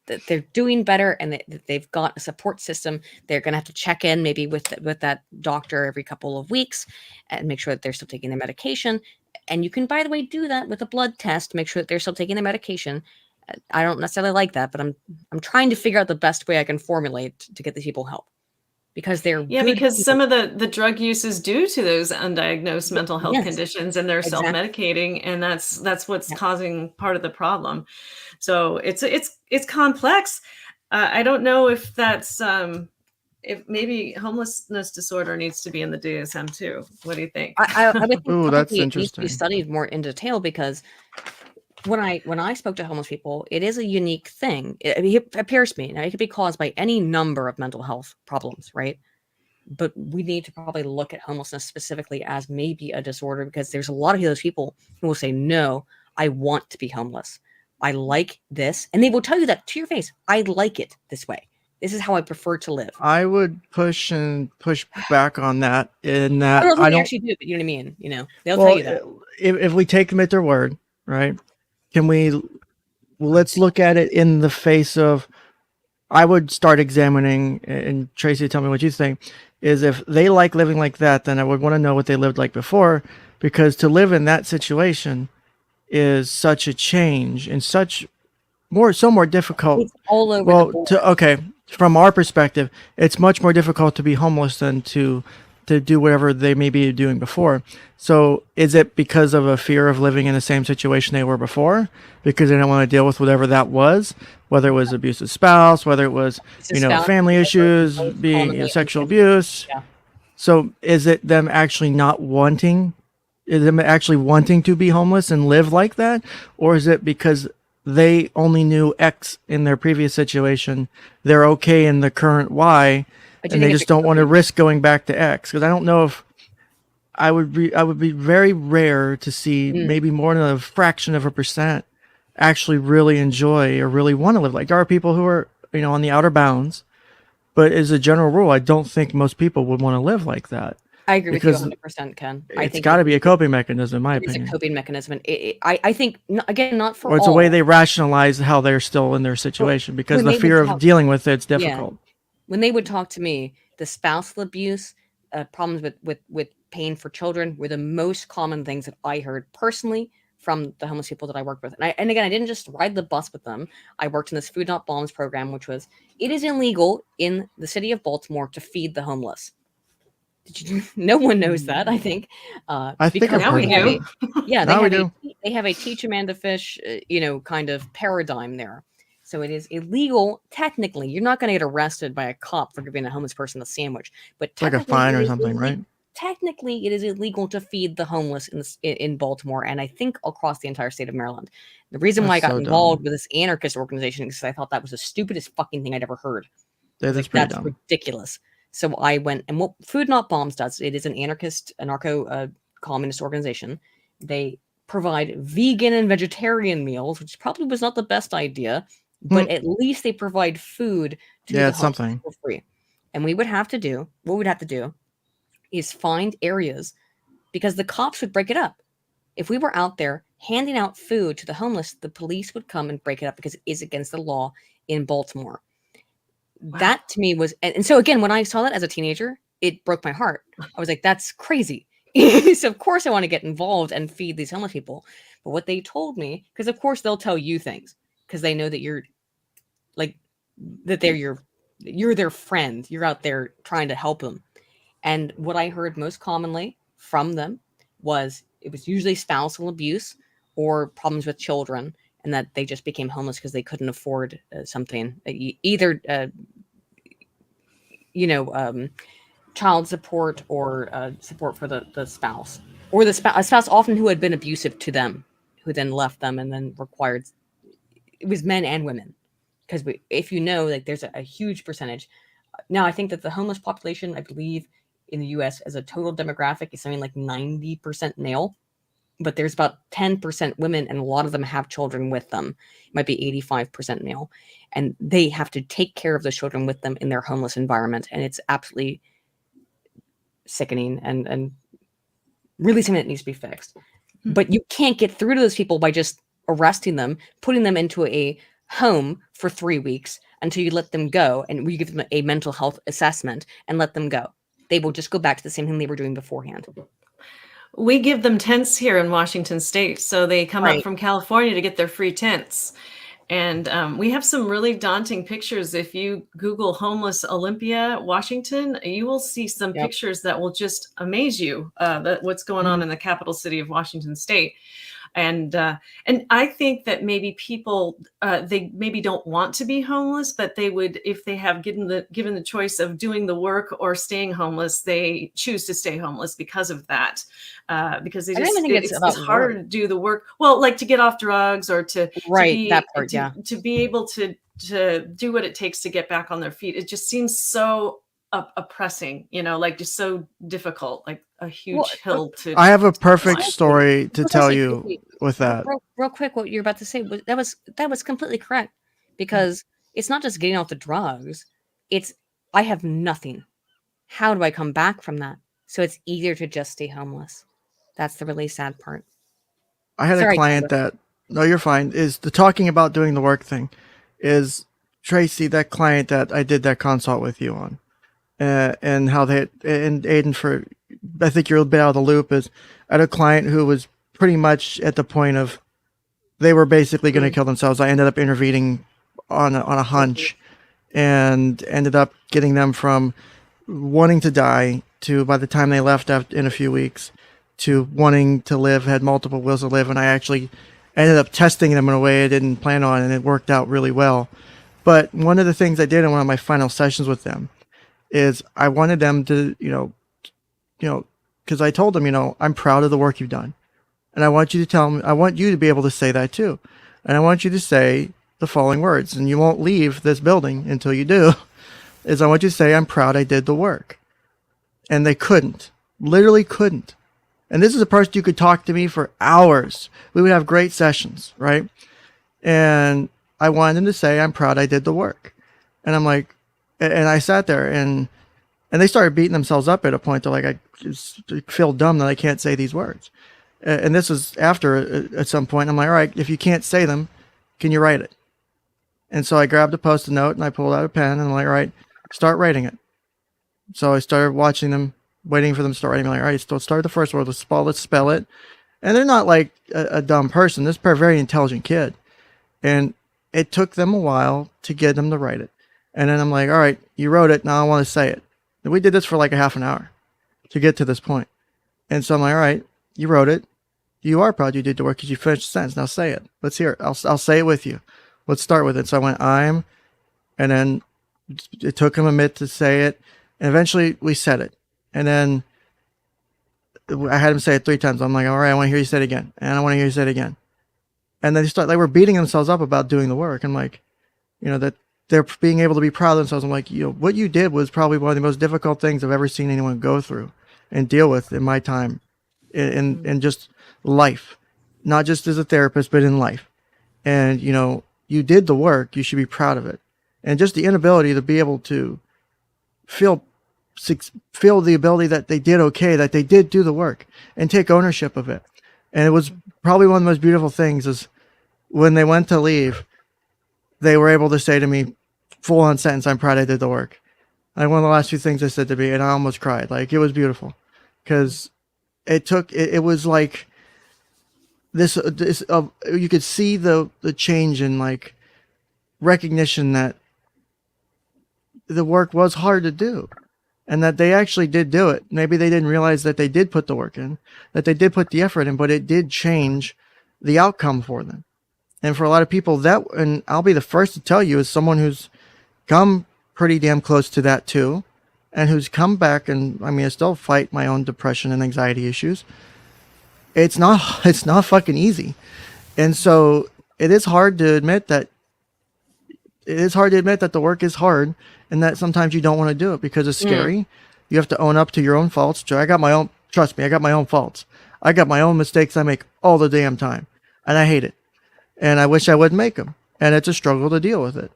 Speaker 4: that they're doing better and that they've got a support system. They're going to have to check in maybe with that doctor every couple of weeks and make sure that they're still taking their medication. And you can, by the way, do that with a blood test to make sure that they're still taking their medication. I don't necessarily like that, but I'm trying to figure out the best way I can formulate to get these people help. Because
Speaker 3: because some of the drug use is due to those undiagnosed mental health conditions, and they're self-medicating, and that's what's causing part of the problem. So it's complex. I don't know if that's if maybe homelessness disorder needs to be in the DSM too. What do you think?
Speaker 4: I would think
Speaker 1: that's
Speaker 4: it needs to
Speaker 1: interesting.
Speaker 4: be studied more in detail, because when I spoke to homeless people, it is a unique thing. It appears to me. Now, it could be caused by any number of mental health problems, right? But we need to probably look at homelessness specifically as maybe a disorder, because there's a lot of those people who will say, no, I want to be homeless. I like this. And they will tell you that to your face. I like it this way. This is how I prefer to live.
Speaker 1: I would push back on that, in that
Speaker 4: I don't know if they actually do, but you know what I mean? They'll tell you that.
Speaker 1: If we take them at their word, right? Let's look at it in the face of, I would start examining, and Tracy, tell me what you think, is if they like living like that, then I would want to know what they lived like before, because to live in that situation is such a change and so more difficult.
Speaker 4: It's all over the board.
Speaker 1: From our perspective, it's much more difficult to be homeless than to do whatever they may be doing before. So is it because of a fear of living in the same situation they were before, because they don't want to deal with whatever that was, whether it was abusive spouse, whether it was family issues, being sexual abuse?
Speaker 4: Yeah.
Speaker 1: So is it them actually not wanting Is it them actually wanting to be homeless and live like that? Or is it because they only knew X in their previous situation, they're okay in the current Y, and they just don't want to risk going back to X? Because I don't know if I would be very rare to see maybe more than a fraction of a percent actually really enjoy or really want to live like. There are people who are, on the outer bounds, but as a general rule, I don't think most people would want to live like that.
Speaker 4: I agree with you 100%, Ken. I think
Speaker 1: it's got to be a coping mechanism, in my opinion.
Speaker 4: It's a coping mechanism. I think, again, not for all.
Speaker 1: Or it's a way they rationalize how they're still in their situation, because the fear of dealing with it's difficult.
Speaker 4: Yeah. When they would talk to me, the spousal abuse, problems with pain for children were the most common things that I heard personally from the homeless people that I worked with. And again, I didn't just ride the bus with them. I worked in this Food Not Bombs program, which was, it is illegal in the city of Baltimore to feed the homeless. No one knows that, I think.
Speaker 1: I think now we do.
Speaker 4: Yeah, they have a teach a man to fish, kind of paradigm there. So it is illegal. Technically, you're not going to get arrested by a cop for giving a homeless person a sandwich, but
Speaker 1: it's like a fine or something, right?
Speaker 4: Technically, it is illegal to feed the homeless in Baltimore, and I think across the entire state of Maryland. The reason why I got involved with this anarchist organization is because I thought that was the stupidest fucking thing I'd ever heard.
Speaker 1: That's
Speaker 4: ridiculous. So I went, and what Food Not Bombs does, it is an anarcho-communist organization. They provide vegan and vegetarian meals, which probably was not the best idea, but at least they provide food to the homeless for free. And what we'd have to do is find areas, because the cops would break it up. If we were out there handing out food to the homeless, the police would come and break it up because it is against the law in Baltimore. Wow. That to me was, and so again, when I saw that as a teenager, it broke my heart. I was like, that's crazy. So of course I want to get involved and feed these homeless people. But what they told me, because of course they'll tell you things because they know that you're you're their friend. You're out there trying to help them. And what I heard most commonly from them was it was usually spousal abuse or problems with children, and that they just became homeless because they couldn't afford something, either child support or support for the spouse, or a spouse often who had been abusive to them, who then left them and then required. It was men and women, because if there's a huge percentage. Now I think that the homeless population, I believe, in the U.S. as a total demographic is something like 90% male. But there's about 10% women, and a lot of them have children with them. It might be 85% male. And they have to take care of those children with them in their homeless environment. And it's absolutely sickening and really something that needs to be fixed. Mm-hmm. But you can't get through to those people by just arresting them, putting them into a home for 3 weeks until you let them go, and we give them a mental health assessment and let them go. They will just go back to the same thing they were doing beforehand.
Speaker 3: We give them tents here in Washington State. So they come up from California to get their free tents. And we have some really daunting pictures. If you Google homeless Olympia, Washington, you will see some pictures that will just amaze you, what's going on in the capital city of Washington State. And I think that maybe people, they maybe don't want to be homeless, but they would, if they have given the choice of doing the work or staying homeless, they choose to stay homeless because of that. Because they just, it's harder to do the work. Well, like to get off drugs or to be able to do what it takes to get back on their feet. It just seems so oppressing, just so difficult, like a huge hill to.
Speaker 1: I have a perfect story to tell you with that.
Speaker 4: Real quick, what you're about to say was completely correct, because it's not just getting off the drugs. It's I have nothing. How do I come back from that? So it's easier to just stay homeless. That's the really sad part.
Speaker 1: I had a client that, no, you're fine, is the talking about doing the work thing is Tracy, that client that I did that consult with you on. And how and Aiden, for I think you're a bit out of the loop, is I had a client who was pretty much at the point of they were basically going to kill themselves. I ended up intervening on a hunch and ended up getting them from wanting to die to, by the time they left in a few weeks, to wanting to live, had multiple wills to live. And I actually ended up testing them in a way I didn't plan on, and it worked out really well. But one of the things I did in one of my final sessions with them is I wanted them to, because I told them, I'm proud of the work you've done. And I want you to tell me, I want you to be able to say that too. And I want you to say the following words, and you won't leave this building until you do, is I want you to say, I'm proud I did the work. And they couldn't, literally couldn't. And this is a person you could talk to me for hours. We would have great sessions, right? And I wanted them to say, I'm proud I did the work. And I'm like, and I sat there and they started beating themselves up at a point. They're like, I just feel dumb that I can't say these words. And this is after at some point, I'm like, all right, if you can't say them, can you write it? And so I grabbed a Post-it note and I pulled out a pen and I'm like, all right, start writing it. So I started watching them, waiting for them to start writing. I'm like, all right, let's start the first word. Let's spell it. And they're not like a dumb person. This is a very intelligent kid. And it took them a while to get them to write it. And then I'm like, all right, you wrote it. Now I want to say it. And we did this for like a half an hour to get to this point. And so I'm like, all right, you wrote it. You are proud you did the work because you finished the sentence. Now say it. Let's hear it. I'll say it with you. Let's start with it. So I went, and then it took him a minute to say it. And eventually we said it. And then I had him say it 3 times. I'm like, all right, I want to hear you say it again. And I want to hear you say it again. And they were beating themselves up about doing the work. I'm like, that they're being able to be proud of themselves. I'm like, what you did was probably one of the most difficult things I've ever seen anyone go through and deal with in my time in just life, not just as a therapist, but in life. And, you did the work. You should be proud of it. And just the inability to be able to feel the ability that they did okay, that they did do the work and take ownership of it. And it was probably one of the most beautiful things is when they went to leave, they were able to say to me, full on sentence, I'm proud I did the work. Like one of the last few things they said to me, and I almost cried. Like it was beautiful because it was like this you could see the change in like recognition that the work was hard to do. And that they actually did do it. Maybe they didn't realize that they did put the work in, that they did put the effort in, but it did change the outcome for them. And for a lot of people and I'll be the first to tell you as someone who's come pretty damn close to that too, and who's come back and I still fight my own depression and anxiety issues. It's not fucking easy. And so it is hard to admit that the work is hard and that sometimes you don't want to do it because it's scary. You have to own up to your own faults. Trust me, I got my own faults. I got my own mistakes I make all the damn time and I hate it. And I wish I wouldn't make them. And it's a struggle to deal with it.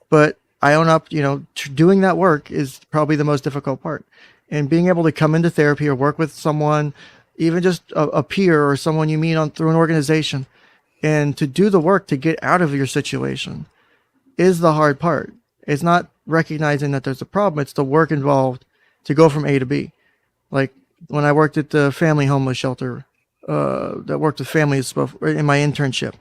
Speaker 1: But I own up, doing that work is probably the most difficult part. And being able to come into therapy or work with someone, even just a peer or someone you meet through an organization, and to do the work to get out of your situation is the hard part. It's not recognizing that there's a problem. It's the work involved to go from A to B. Like when I worked at the family homeless shelter, that worked with families in my internship,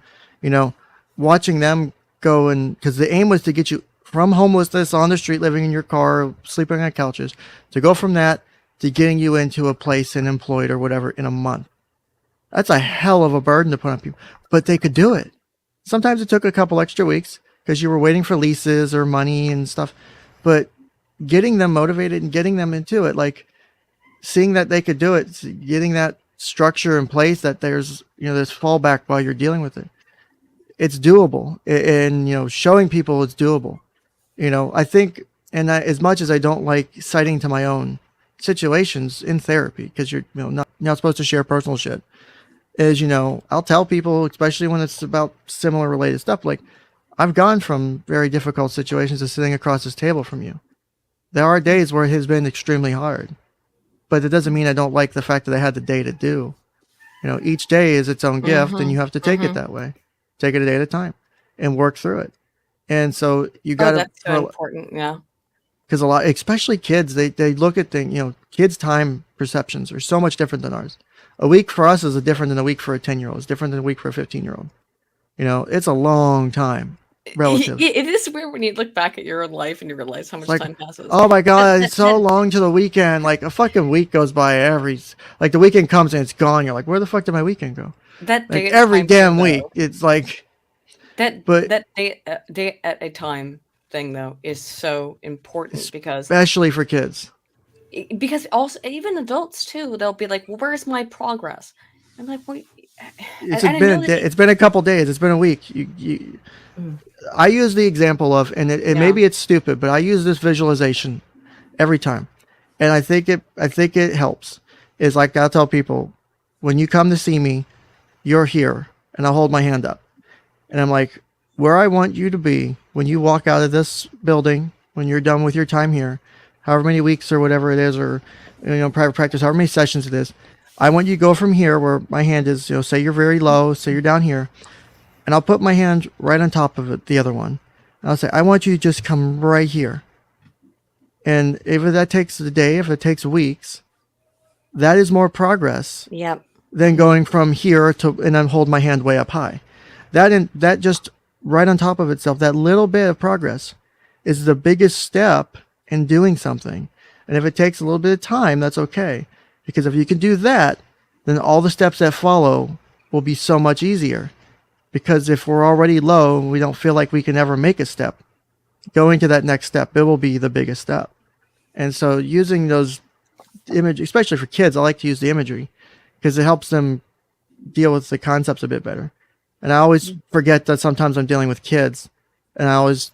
Speaker 1: watching them go because the aim was to get you from homelessness on the street, living in your car, sleeping on couches, to go from that to getting you into a place and employed or whatever in a month. That's a hell of a burden to put on people, but they could do it. Sometimes it took a couple extra weeks because you were waiting for leases or money and stuff, but getting them motivated and getting them into it, like seeing that they could do it, getting that structure in place, that there's, this fallback while you're dealing with it. It's doable. And, showing people it's doable. I think, and as much as I don't like citing to my own situations in therapy, because you're not supposed to share personal shit, is, I'll tell people, especially when it's about similar related stuff, like, I've gone from very difficult situations to sitting across this table from you. There are days where it has been extremely hard, but it doesn't mean I don't like the fact that I had the day to do. Each day is its own gift, and you have to take it that way. Take it a day at a time and work through it. And so you got to.
Speaker 2: That's so important, yeah.
Speaker 1: Because especially kids, they look at things. Kids' time perceptions are so much different than ours. A week for us is different than a week for a 10-year-old. It's different than a week for a 15-year-old. It's a long time. Relative.
Speaker 2: It is weird when you look back at your own life and you realize how much time passes.
Speaker 1: Oh my God, it's so long to the weekend. Like a fucking week goes by the weekend comes and it's gone. You're like, where the fuck did my weekend go? Every damn week. It's like
Speaker 2: that day at a time thing though is so important because
Speaker 1: especially for kids.
Speaker 4: because also even adults too, they'll be like, well, where's my progress? I'm like, well,
Speaker 1: it's been a couple days. It's been a week. I use the example of, and maybe it's stupid, but I use this visualization every time. And I think it helps. Is like, I'll tell people, when you come to see me, you're here, and I'll hold my hand up. And I'm like, where I want you to be when you walk out of this building, when you're done with your time here, however many weeks or whatever it is, or, private practice, however many sessions it is, I want you to go from here where my hand is, say you're very low, say you're down here, and I'll put my hand right on top of it, the other one. And I'll say, I want you to just come right here. And if that takes a day, if it takes weeks, that is more progress than going from here to, and then hold my hand way up high. That just right on top of itself, that little bit of progress is the biggest step in doing something. And if it takes a little bit of time, that's okay. Because if you can do that, then all the steps that follow will be so much easier. Because if we're already low, we don't feel like we can ever make a step. Going to that next step, it will be the biggest step. And so using those images, especially for kids, I like to use the imagery because it helps them deal with the concepts a bit better. And I always forget that sometimes I'm dealing with kids, and I always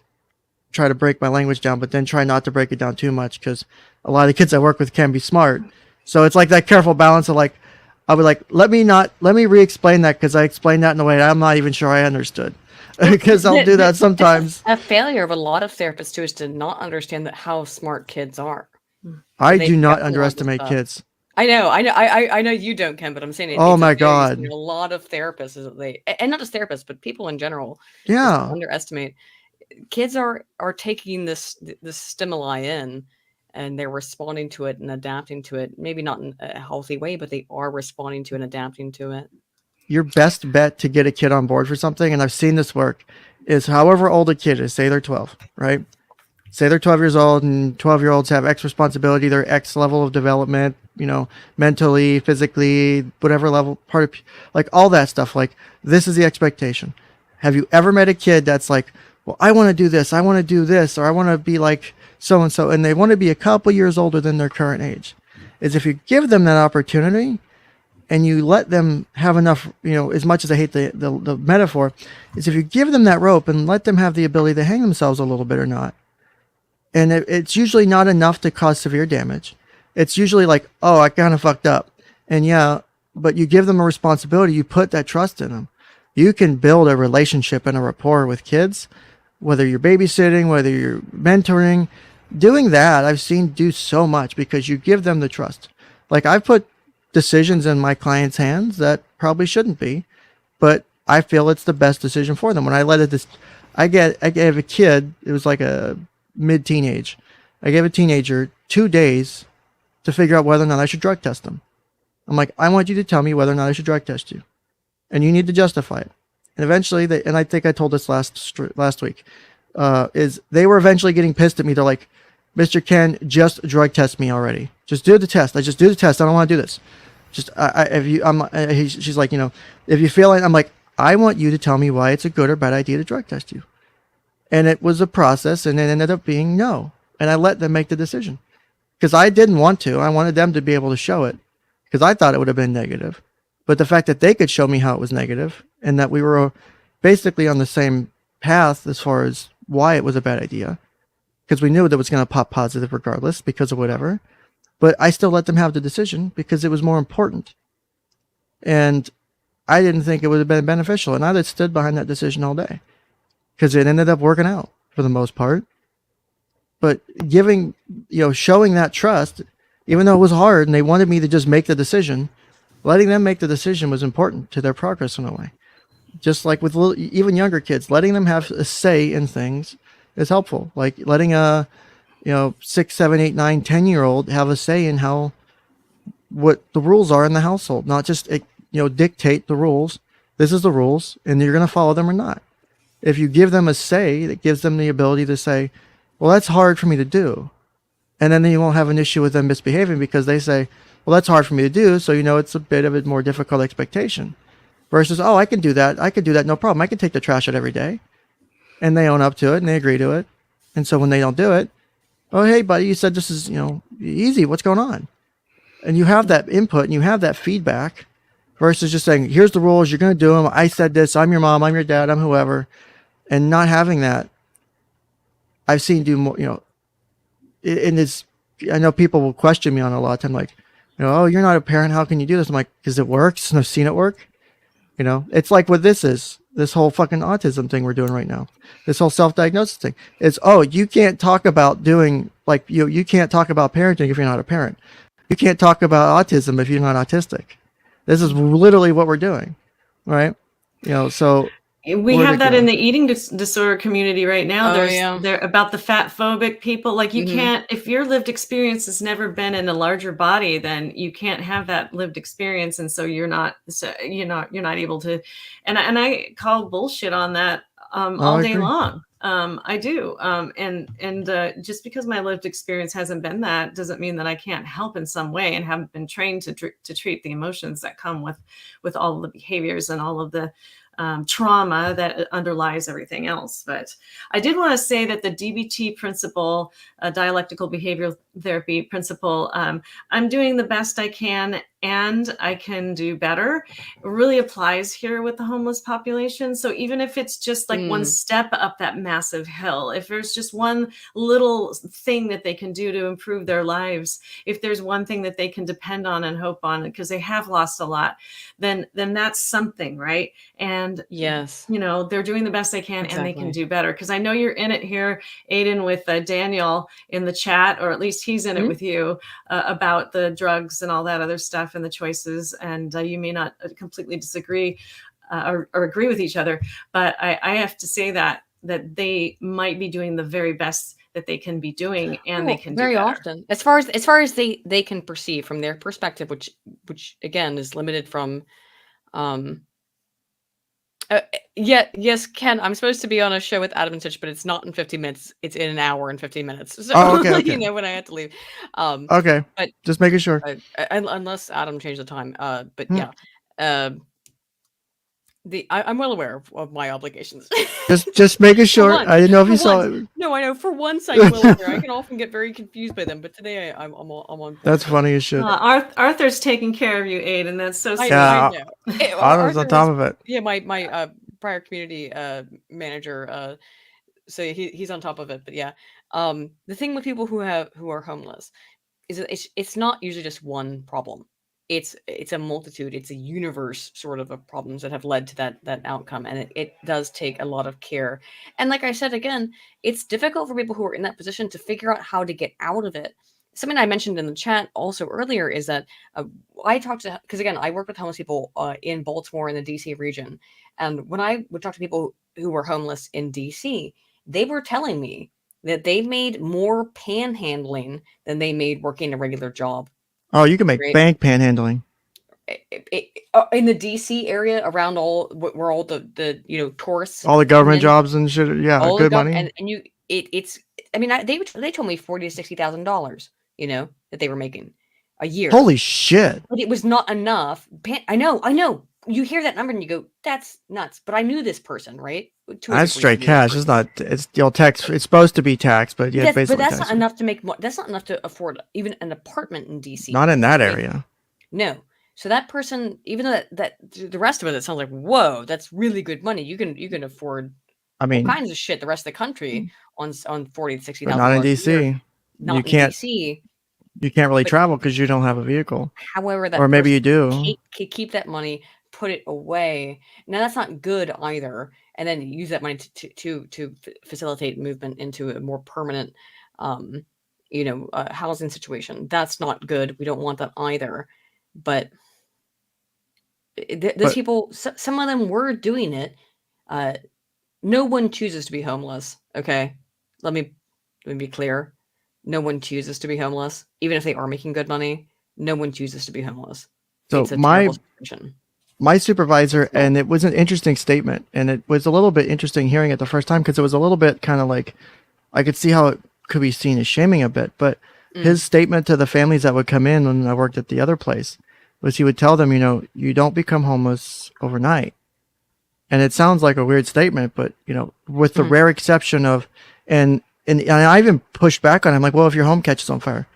Speaker 1: try to break my language down, but then try not to break it down too much because a lot of the kids I work with can be smart. So it's like that careful balance of like, I'll be like, let me re-explain that because I explained that in a way I'm not even sure I understood. Because I'll do that sometimes.
Speaker 4: A failure of a lot of therapists too is to not understand how smart kids are.
Speaker 1: I do not underestimate kids.
Speaker 4: I know you don't, Ken, but I'm saying it.
Speaker 1: Oh my God.
Speaker 4: A lot of therapists, and not just therapists, but people in general, underestimate. Kids are taking this stimuli in, and they're responding to it and adapting to it. Maybe not in a healthy way, but they are responding to and adapting to it.
Speaker 1: Your best bet to get a kid on board for something, and I've seen this work, is however old a kid is, say they're 12, right? Say they're 12 years old, and 12-year-olds have X responsibility, they're X level of development, mentally, physically, whatever level, part of, like all that stuff. Like, this is the expectation. Have you ever met a kid that's like, well, I want to do this, or I want to be like so-and-so, and they want to be a couple years older than their current age? Is if you give them that opportunity, and you let them have enough, as much as I hate the metaphor, is if you give them that rope and let them have the ability to hang themselves a little bit or not. And it's usually not enough to cause severe damage. It's usually like, oh, I kind of fucked up. And but you give them a responsibility, you put that trust in them. You can build a relationship and a rapport with kids, whether you're babysitting, whether you're mentoring. Doing that, I've seen do so much because you give them the trust. Like, I've put decisions in my clients' hands that probably shouldn't be, but I feel it's the best decision for them. When I I gave a kid, it was like a mid-teenage, I gave a teenager 2 days to figure out whether or not I should drug test them. I'm like, I want you to tell me whether or not I should drug test you, and you need to justify it. And eventually, and I think I told this last week, is they were eventually getting pissed at me. They're like, Mr. Ken, just drug test me already. Just do the test. I just do the test. I don't want to do this. Just she's like, if you feel it, I'm like, I want you to tell me why it's a good or bad idea to drug test you. And it was a process, and it ended up being no. And I let them make the decision because I didn't want to. I wanted them to be able to show it because I thought it would have been negative. But the fact that they could show me how it was negative and that we were basically on the same path as far as why it was a bad idea, because we knew that it was going to pop positive regardless because of whatever. But I still let them have the decision because it was more important. And I didn't think it would have been beneficial. And I stood behind that decision all day because it ended up working out for the most part. But showing that trust, even though it was hard and they wanted me to just make the decision, letting them make the decision was important to their progress in a way. Just like with even younger kids, letting them have a say in things is helpful. Like letting a 6, 7, 8, 9, 10-year-old have a say in what the rules are in the household, not just dictate the rules. This is the rules, and you're going to follow them or not. If you give them a say, that gives them the ability to say, well, that's hard for me to do. And then you won't have an issue with them misbehaving because they say, well, that's hard for me to do. So, it's a bit of a more difficult expectation versus, oh, I can do that. I can do that. No problem. I can take the trash out every day. And they own up to it and they agree to it. And so when they don't do it, oh, hey, buddy, you said this is, easy, what's going on? And you have that input and you have that feedback versus just saying, here's the rules, you're going to do them. I said this, I'm your mom, I'm your dad, I'm whoever. And not having that, I've seen do more, in this, I know people will question me on it a lot of time, like, oh, you're not a parent, how can you do this? I'm like, because it works and I've seen it work. It's like what this is, this whole fucking autism thing we're doing right now, this whole self-diagnosis thing. It's, you can't talk about doing, like, you can't talk about parenting if you're not a parent. You can't talk about autism if you're not autistic. This is literally what we're doing, right? So
Speaker 3: we have that in the eating disorder community right now. They're about the fat phobic people. Like you can't, if your lived experience has never been in a larger body, then you can't have that lived experience. And so you're not able to, and I call bullshit on that all day long. I do. And just because my lived experience hasn't been that doesn't mean that I can't help in some way and haven't been trained to treat the emotions that come with all of the behaviors and all of the trauma that underlies everything else. But I did want to say that the DBT principle, dialectical behavioral therapy principle, I'm doing the best I can and I can do better, really applies here with the homeless population. So even if it's just like one step up that massive hill, if there's just one little thing that they can do to improve their lives, if there's one thing that they can depend on and hope on because they have lost a lot, then that's something, right? And
Speaker 4: yes,
Speaker 3: they're doing the best they can and they can do better. Because I know you're in it here, Aiden, with Daniel in the chat, or at least he's in it with you about the drugs and all that other stuff and the choices. And you may not completely disagree or agree with each other, but I have to say that they might be doing the very best that they can be doing, and they can do
Speaker 4: very
Speaker 3: better.
Speaker 4: often, as far as they can perceive from their perspective, which again is limited from yes, Ken, I'm supposed to be on a show with Adam and Titch, but it's not in 50 minutes. It's in an hour and 15 minutes. So,
Speaker 1: okay.
Speaker 4: when I had to leave.
Speaker 1: Okay. But just making sure.
Speaker 4: Unless Adam changed the time. But yeah. I'm well aware of my obligations.
Speaker 1: just making sure. I didn't know if you saw it.
Speaker 4: No, I know. For once, I'm well aware. I can often get very confused by them, but today I'm on.
Speaker 1: That's funny as shit.
Speaker 3: Arthur's taking care of you, Aiden. That's so sweet.
Speaker 4: I know.
Speaker 1: Arthur's on top of it.
Speaker 4: Yeah, my prior community manager. So he's on top of it. But yeah, the thing with people who are homeless is that it's not usually just one problem. It's a multitude, it's a universe sort of problems that have led to that outcome. And it does take a lot of care. And like I said, again, it's difficult for people who are in that position to figure out how to get out of it. Something I mentioned in the chat also earlier is that I talked to, because again, I work with homeless people in Baltimore in the DC region. And when I would talk to people who were homeless in DC, they were telling me that they made more panhandling than they made working a regular job.
Speaker 1: Oh, you can make bank panhandling
Speaker 4: in the DC area around where all the tourists,
Speaker 1: all the government jobs and shit. Yeah, good money.
Speaker 4: And it's. I mean, they told me $40,000 to $60,000. That they were making a year.
Speaker 1: Holy shit!
Speaker 4: But it was not enough. I know. You hear that number and you go, "That's nuts." But I knew this person, right?
Speaker 1: That's straight cash. It's not. It's tax. It's supposed to be taxed, but yeah, basically.
Speaker 4: But that's not enough to make. That's not enough to afford even an apartment in DC.
Speaker 1: Not in that area.
Speaker 4: No. So that person, even though that the rest of it sounds like, whoa, that's really good money. You can afford. I mean, all kinds of shit. The rest of the country on $40,000 to $60,000.
Speaker 1: Not in DC.
Speaker 4: Not in DC.
Speaker 1: You can't really travel because you don't have a vehicle.
Speaker 4: However,
Speaker 1: or maybe you do.
Speaker 4: Keep that money, put it away. Now that's not good either. And then use that money to facilitate movement into a more permanent, housing situation. That's not good. We don't want that either. But those people, some of them were doing it. No one chooses to be homeless. Okay, let me be clear. No one chooses to be homeless, even if they are making good money. No one chooses to be homeless.
Speaker 1: So my supervisor, and it was an interesting statement, and it was a little bit interesting hearing it the first time because it was a little bit kind of like I could see how it could be seen as shaming a bit. But his statement to the families that would come in when I worked at the other place was he would tell them, you don't become homeless overnight. And it sounds like a weird statement, but with the rare exception of, and I even pushed back on him, like, well, if your home catches on fire,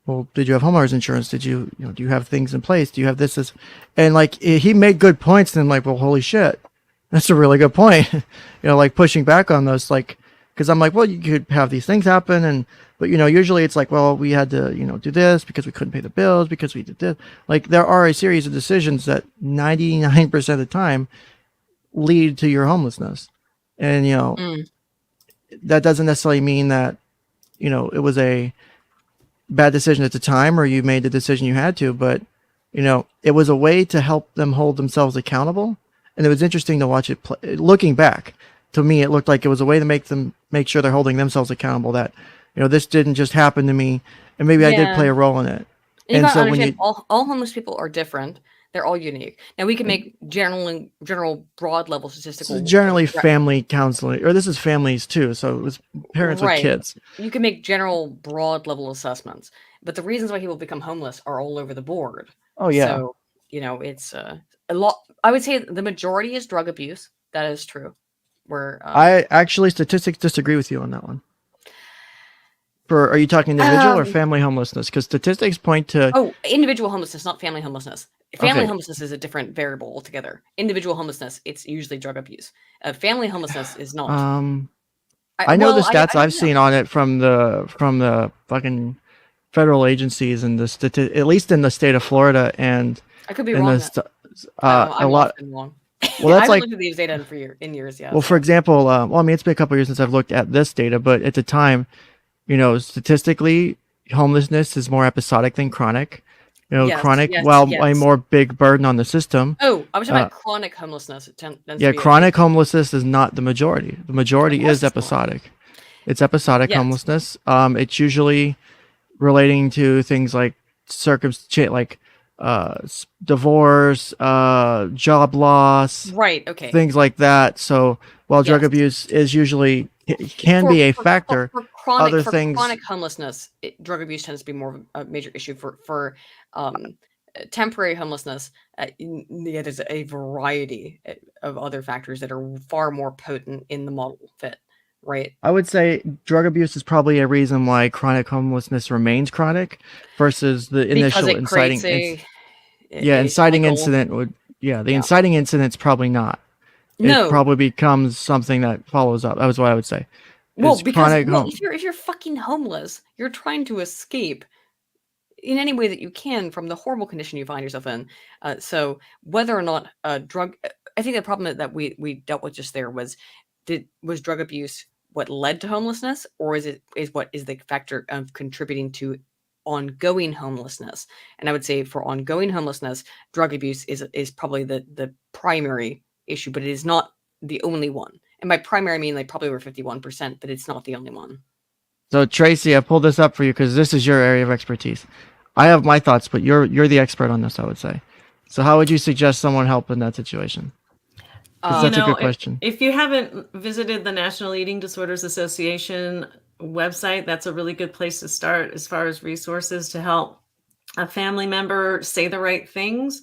Speaker 1: well, did you have homeowners insurance? Did you, do you have things in place? Do you have this? And like, he made good points. And I'm like, well, holy shit, that's a really good point. Like pushing back on those, like, because I'm like, well, you could have these things happen. But usually it's like, well, we had to, do this because we couldn't pay the bills, because we did this. Like, there are a series of decisions that 99% of the time lead to your homelessness. And, that doesn't necessarily mean that, it was a bad decision at the time, or you made the decision you had to, but it was a way to help them hold themselves accountable. And it was interesting to watch it play. Looking back, to me, it looked like it was a way to make sure they're holding themselves accountable, that this didn't just happen to me, and maybe I did play a role in it.
Speaker 4: And so when all homeless people are different, they're all unique. Now we can make general broad level statistical.
Speaker 1: So generally, family counseling, or this is families too. So it was parents with kids.
Speaker 4: You can make general broad level assessments, but the reasons why people become homeless are all over the board.
Speaker 1: Oh yeah.
Speaker 4: So it's a lot. I would say the majority is drug abuse. That is true. Where
Speaker 1: I actually statistics disagree with you on that one. Are you talking individual or family homelessness? Because statistics point to
Speaker 4: individual homelessness, not family homelessness. Family homelessness is a different variable altogether. Individual homelessness, it's usually drug abuse. Family homelessness is not.
Speaker 1: I know the stats I've seen on it from the fucking federal agencies and at least in the state of Florida, and
Speaker 4: I could be wrong.
Speaker 1: A lot.
Speaker 4: Wrong.
Speaker 1: Well, that's
Speaker 4: I
Speaker 1: like
Speaker 4: looked at these data in years. Yeah.
Speaker 1: Well, for example, it's been a couple of years since I've looked at this data, but at the time, statistically, homelessness is more episodic than chronic. Chronic, a more big burden on the system.
Speaker 4: Oh, I was talking about chronic homelessness.
Speaker 1: Chronic homelessness is not the majority. The majority is episodic. It's episodic homelessness. It's usually relating to things like divorce, job loss,
Speaker 4: right? Okay,
Speaker 1: things like that. So while drug abuse is usually can be a factor,
Speaker 4: for chronic homelessness, drug abuse tends to be more of a major issue. For temporary homelessness, there's a variety of other factors that are far more potent in the model fit. Right.
Speaker 1: I would say drug abuse is probably a reason why chronic homelessness remains chronic versus the initial inciting. Inciting incident would. Yeah, the inciting incident's probably not. It probably becomes something that follows up. That was what I would say.
Speaker 4: Well, because if you're fucking homeless, you're trying to escape in any way that you can from the horrible condition you find yourself in. So whether or not drug, I think the problem that we dealt with just there was drug abuse what led to homelessness, or is the factor of contributing to ongoing homelessness? And I would say for ongoing homelessness, drug abuse is probably the primary issue, but it is not the only one. And by primary, I mean like probably over 51%, but it's not the only one.
Speaker 1: So Tracy, I pulled this up for you because this is your area of expertise. I have my thoughts, but you're the expert on this, I would say. So how would you suggest someone help in that situation? That's a good question.
Speaker 3: If you haven't visited the National Eating Disorders Association website, that's a really good place to start as far as resources to help a family member say the right things.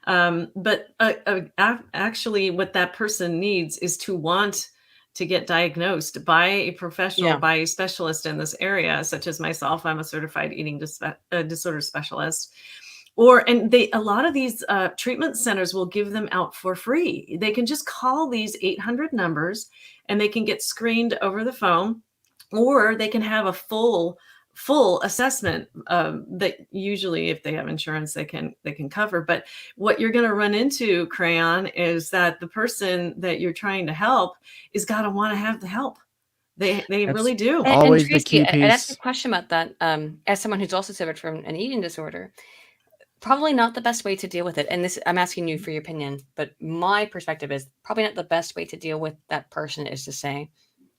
Speaker 3: But actually what that person needs is to want to get diagnosed by a professional, by a specialist in this area, such as myself. I'm a certified eating disorder specialist. A lot of these treatment centers will give them out for free. They can just call these 800 numbers and they can get screened over the phone, or they can have a full assessment that usually, if they have insurance, they can cover. But what you're going to run into, Crayon, is that the person that you're trying to help is got to want to have the help. They really do.
Speaker 1: Always
Speaker 4: and Tracy,
Speaker 1: the key piece.
Speaker 4: I'd ask a question about that. As someone who's also suffered from an eating disorder, probably not the best way to deal with it. And this, I'm asking you for your opinion, but my perspective is probably not the best way to deal with that person is to say,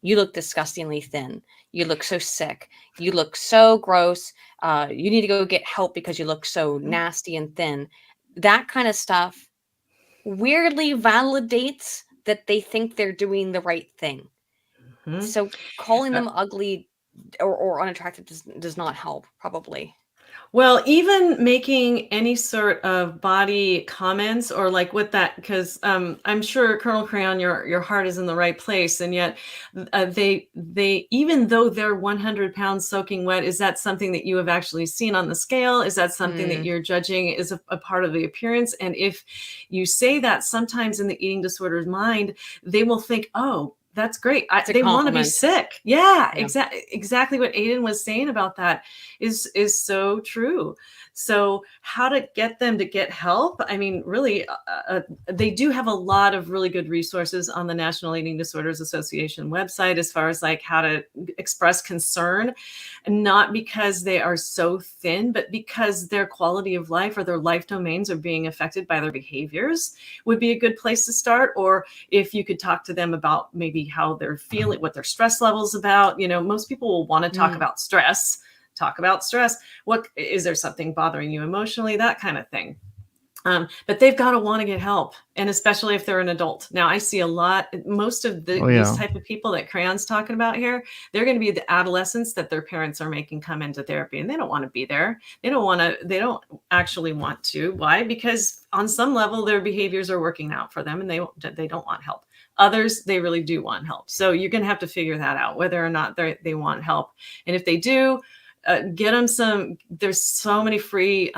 Speaker 4: you look disgustingly thin. You look so sick. You look so gross. You need to go get help because you look so nasty and thin. That kind of stuff weirdly validates that they think they're doing the right thing. Mm-hmm. So calling them ugly or unattractive does not help, probably.
Speaker 3: Well, even making any sort of body comments or like what that, because I'm sure Colonel Crayon, your heart is in the right place, and yet they even though they're 100 pounds soaking wet, is that something that you have actually seen on the scale? Is that something that you're judging is a part of the appearance? And if you say that, sometimes in the eating disorder's mind, they will think, oh, that's great. They want to be sick. Yeah. Exactly what Aiden was saying about that is so true. So how to get them to get help? I mean, really, they do have a lot of really good resources on the National Eating Disorders Association website as far as like how to express concern, and not because they are so thin, but because their quality of life or their life domains are being affected by their behaviors would be a good place to start. Or if you could talk to them about maybe how they're feeling, what their stress levels about, most people will want to talk about stress. Talk about stress. What is there something bothering you emotionally? That kind of thing. But they've got to want to get help, and especially if they're an adult. Now, I see a lot. Most of these type of people that Crayon's talking about here, they're going to be the adolescents that their parents are making come into therapy, and they don't want to be there. They don't actually want to. Why? Because on some level, their behaviors are working out for them, and they don't want help. Others, they really do want help. So you're going to have to figure that out, whether or not they want help. And if they do, get them there's so many free,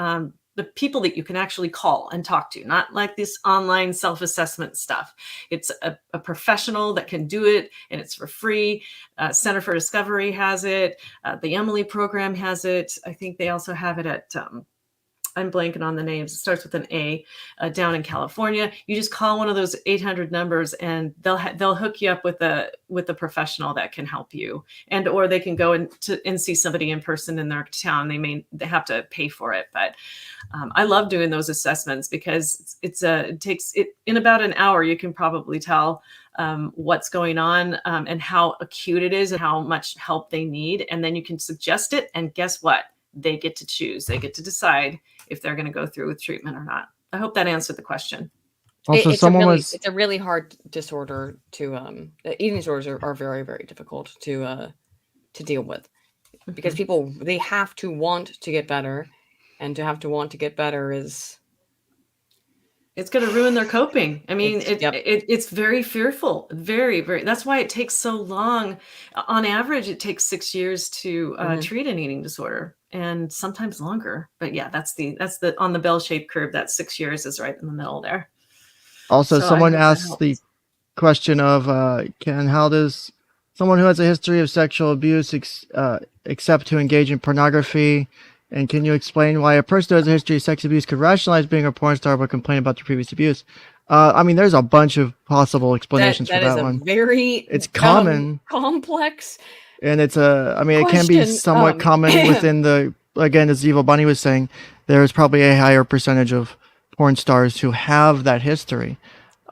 Speaker 3: the people that you can actually call and talk to, not like this online self-assessment stuff. It's a professional that can do it, and it's for free. Center for Discovery has it. The Emily program has it. I think they also have it at, I'm blanking on the names. It starts with an A, down in California. You just call one of those 800 numbers, and they'll hook you up with a professional that can help you, or they can go and see somebody in person in their town. They have to pay for it, but I love doing those assessments because it takes in about an hour. You can probably tell what's going on and how acute it is and how much help they need, and then you can suggest it. And guess what? They get to choose. They get to decide if they're going to go through with treatment or not. I hope that answered the question.
Speaker 4: Also, it's a really hard disorder to eating disorders are very, very difficult to deal with, because people, they have to want to get better, and to have to want to get better is,
Speaker 3: it's going to ruin their coping. I mean, it's very fearful, very, very. That's why it takes so long. On average, it takes 6 years to treat an eating disorder, and sometimes longer. But yeah, that's the on the bell-shaped curve. That 6 years is right in the middle there.
Speaker 1: Also, someone asked the question of, how does someone who has a history of sexual abuse accept to engage in pornography? And can you explain why a person who has a history of sex abuse could rationalize being a porn star but complain about their previous abuse? I mean, there's a bunch of possible explanations for that one. It's common,
Speaker 4: complex,
Speaker 1: and it's it can be somewhat common within the. Again, as Evil Bunny was saying, there's probably a higher percentage of porn stars who have that history.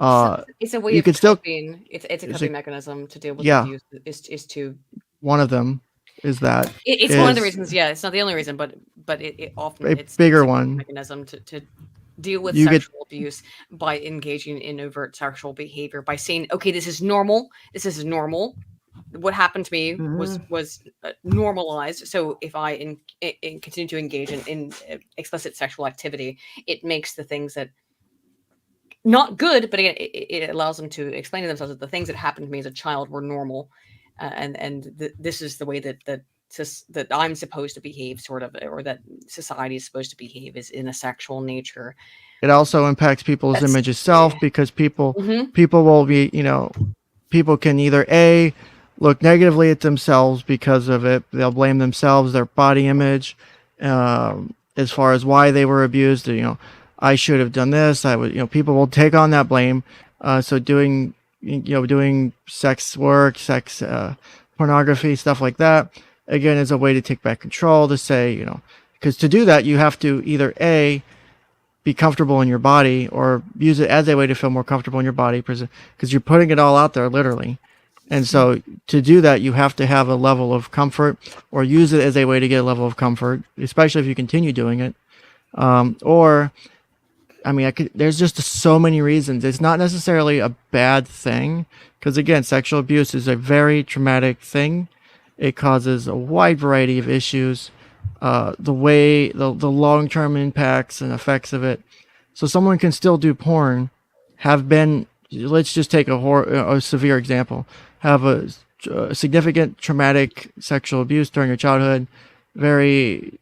Speaker 4: It's a way of coping. It's a coping mechanism to deal with abuse. Is to
Speaker 1: one of them. Is that
Speaker 4: it's one of the reasons? Yeah, it's not the only reason, but it often it's
Speaker 1: bigger
Speaker 4: a
Speaker 1: one
Speaker 4: mechanism to deal with sexual abuse by engaging in overt sexual behavior, by saying, okay, this is normal. This is normal. What happened to me was normalized. So if I continue to engage in explicit sexual activity, it makes the things that not good, but again, it allows them to explain to themselves that the things that happened to me as a child were normal. This is the way that I'm supposed to behave, sort of, or that society is supposed to behave, is in a sexual nature.
Speaker 1: It also impacts people's image of self, because people will be, people can either look negatively at themselves because of it. They'll blame themselves, their body image, as far as why they were abused. I should have done this. People will take on that blame. So doing sex work, pornography, stuff like that, again, is a way to take back control, to say, because to do that, you have to either be comfortable in your body, or use it as a way to feel more comfortable in your body, because you're putting it all out there, literally. And so to do that, you have to have a level of comfort, or use it as a way to get a level of comfort, especially if you continue doing it. There's just so many reasons. It's not necessarily a bad thing, because again, sexual abuse is a very traumatic thing. It causes a wide variety of issues. the way the long-term impacts and effects of it. So someone can still do porn, have been, let's just take a severe example, have a significant traumatic sexual abuse during your childhood, the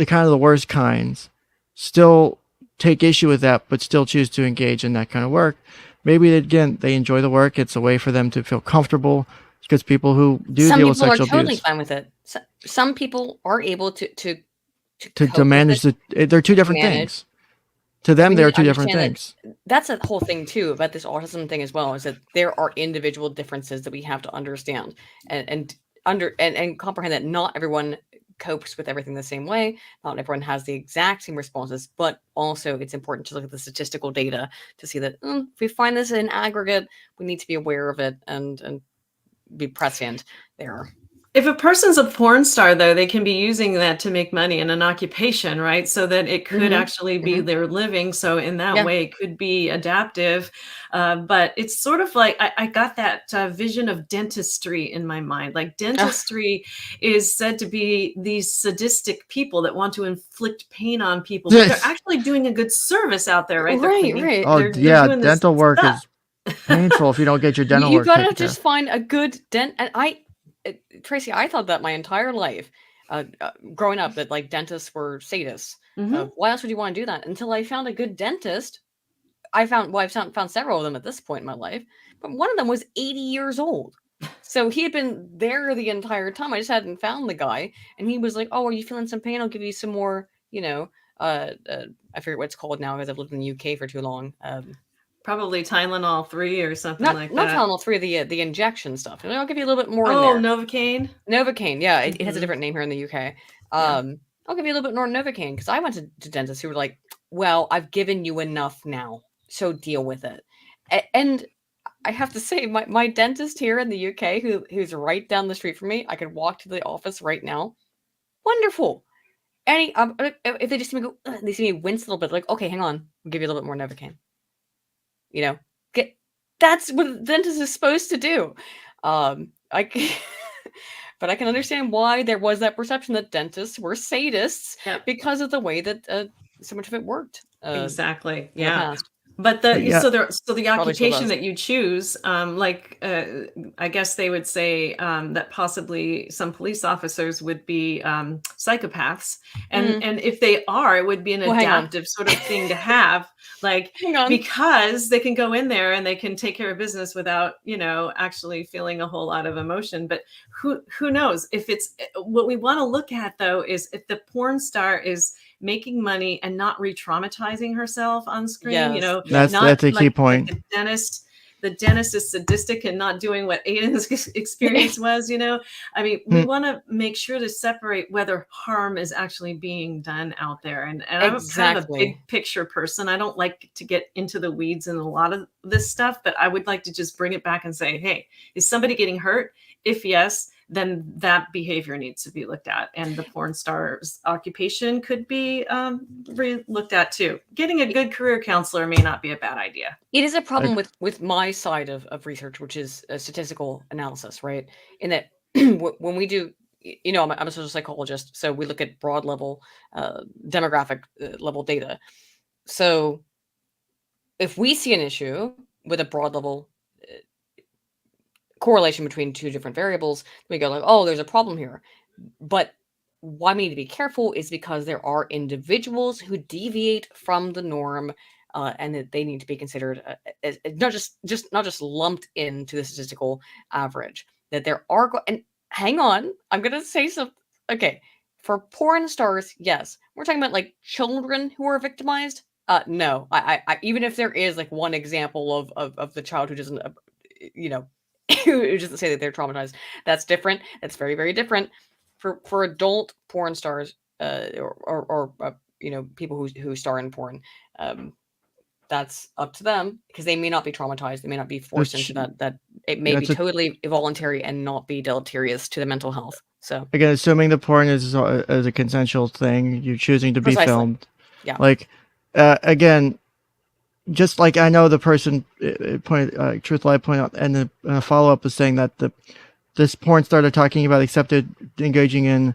Speaker 1: kind of the worst kinds, still take issue with that, but still choose to engage in that kind of work. Maybe again they enjoy the work. It's a way for them to feel comfortable, because people who do deal with sexual abuse,
Speaker 4: some people are totally fine with it. Some people are able to
Speaker 1: manage they're two different things. To them, they're two different things.
Speaker 2: That's a whole thing too about this autism thing as well, is that there are individual differences that we have to understand and comprehend that not everyone copes with everything the same way. Not everyone has the exact same responses, but also it's important to look at the statistical data to see that if we find this in aggregate, we need to be aware of it and be prescient there.
Speaker 3: If a person's a porn star, though, they can be using that to make money in an occupation, right? So that it could actually be their living. So in that way, it could be adaptive. But it's sort of like, I got that vision of dentistry in my mind. Like dentistry is said to be these sadistic people that want to inflict pain on people. But they're actually doing a good service out there, right?
Speaker 2: Right.
Speaker 1: Oh, yeah, dental work is painful if you don't get your dental work.
Speaker 2: You gotta just find a good dent. And Tracy, I thought that my entire life, growing up, that like dentists were sadists. Why else would you want to do that? Until I found a good dentist. I've found several of them at this point in my life, but one of them was 80 years old. So he had been there the entire time. I just hadn't found the guy, and he was like, "Oh, are you feeling some pain? I'll give you some more, I forget what it's called now because I've lived in the UK for too long.
Speaker 3: Probably Tylenol 3 or something like that.
Speaker 2: Not Tylenol 3, the injection stuff. I'll give you a little bit more in
Speaker 3: there.
Speaker 2: Oh,
Speaker 3: Novocaine?
Speaker 2: Novocaine, yeah. It has a different name here in the UK. I'll give you a little bit more Novocaine, because I went to dentists who were like, well, I've given you enough now, so deal with it. And I have to say, my dentist here in the UK, who's right down the street from me, I could walk to the office right now. Wonderful. And if they just see me go, they see me wince a little bit, like, okay, hang on, I'll give you a little bit more Novocaine. That's what the dentist is supposed to do. But I can understand why there was that perception that dentists were sadists because of the way that so much of it worked.
Speaker 3: Exactly. Yeah. But so the occupation that you choose, I guess they would say that possibly some police officers would be psychopaths, and if they are, it would be an adaptive sort of thing to have, because they can go in there and they can take care of business without actually feeling a whole lot of emotion. But who knows? If it's what we want to look at, though, is if the porn star is making money and not re-traumatizing herself on screen.
Speaker 1: That's a key point.
Speaker 3: The dentist is sadistic and not doing what Aiden's experience was. I mean, we want to make sure to separate whether harm is actually being done out there. And I'm kind of a big picture person. I don't like to get into the weeds in a lot of this stuff, but I would like to just bring it back and say, hey, is somebody getting hurt? If yes, then that behavior needs to be looked at, and the porn star's occupation could be looked at too. Getting a good career counselor may not be a bad idea.
Speaker 2: It is a problem with my side of research, which is statistical analysis, right? In that when we do, I'm a social psychologist, so we look at broad level demographic level data. So if we see an issue with a broad level correlation between two different variables, we go like, oh, there's a problem here. But why we need to be careful is because there are individuals who deviate from the norm, and that they need to be considered as not just lumped into the statistical average. That there are and hang on, I'm gonna say something. Okay, for porn stars, yes, we're talking about like children who are victimized. No, I even if there is like one example of the child who doesn't, who doesn't say that they're traumatized, that's different. That's very, very different. For adult porn stars, or people who star in porn, that's up to them, because they may not be traumatized. They may not be forced into that. It may be totally voluntary and not be deleterious to the mental health. So
Speaker 1: again, assuming the porn is a consensual thing, you're choosing to be filmed.
Speaker 2: Yeah.
Speaker 1: Again, just like I know the person Truth Live pointed out, and the follow up was saying that this porn star they're talking about accepted engaging in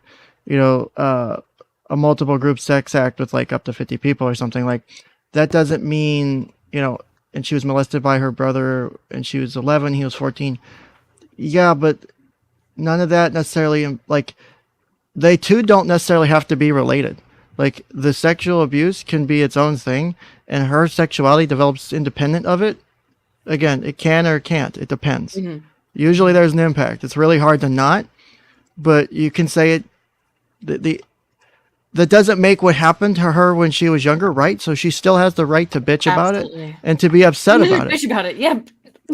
Speaker 1: a multiple group sex act with like up to 50 people or something, like that doesn't mean, and she was molested by her brother and she was 11, he was 14. Yeah, but none of that necessarily, like, they two don't necessarily have to be related. Like, the sexual abuse can be its own thing, and her sexuality develops independent of it. Again, it can or can't. It depends. Mm-hmm. Usually there's an impact. It's really hard to not, but you can say it. That doesn't make what happened to her when she was younger right. So she still has the right to bitch about it and to be upset about it.
Speaker 4: Bitch about it, yeah.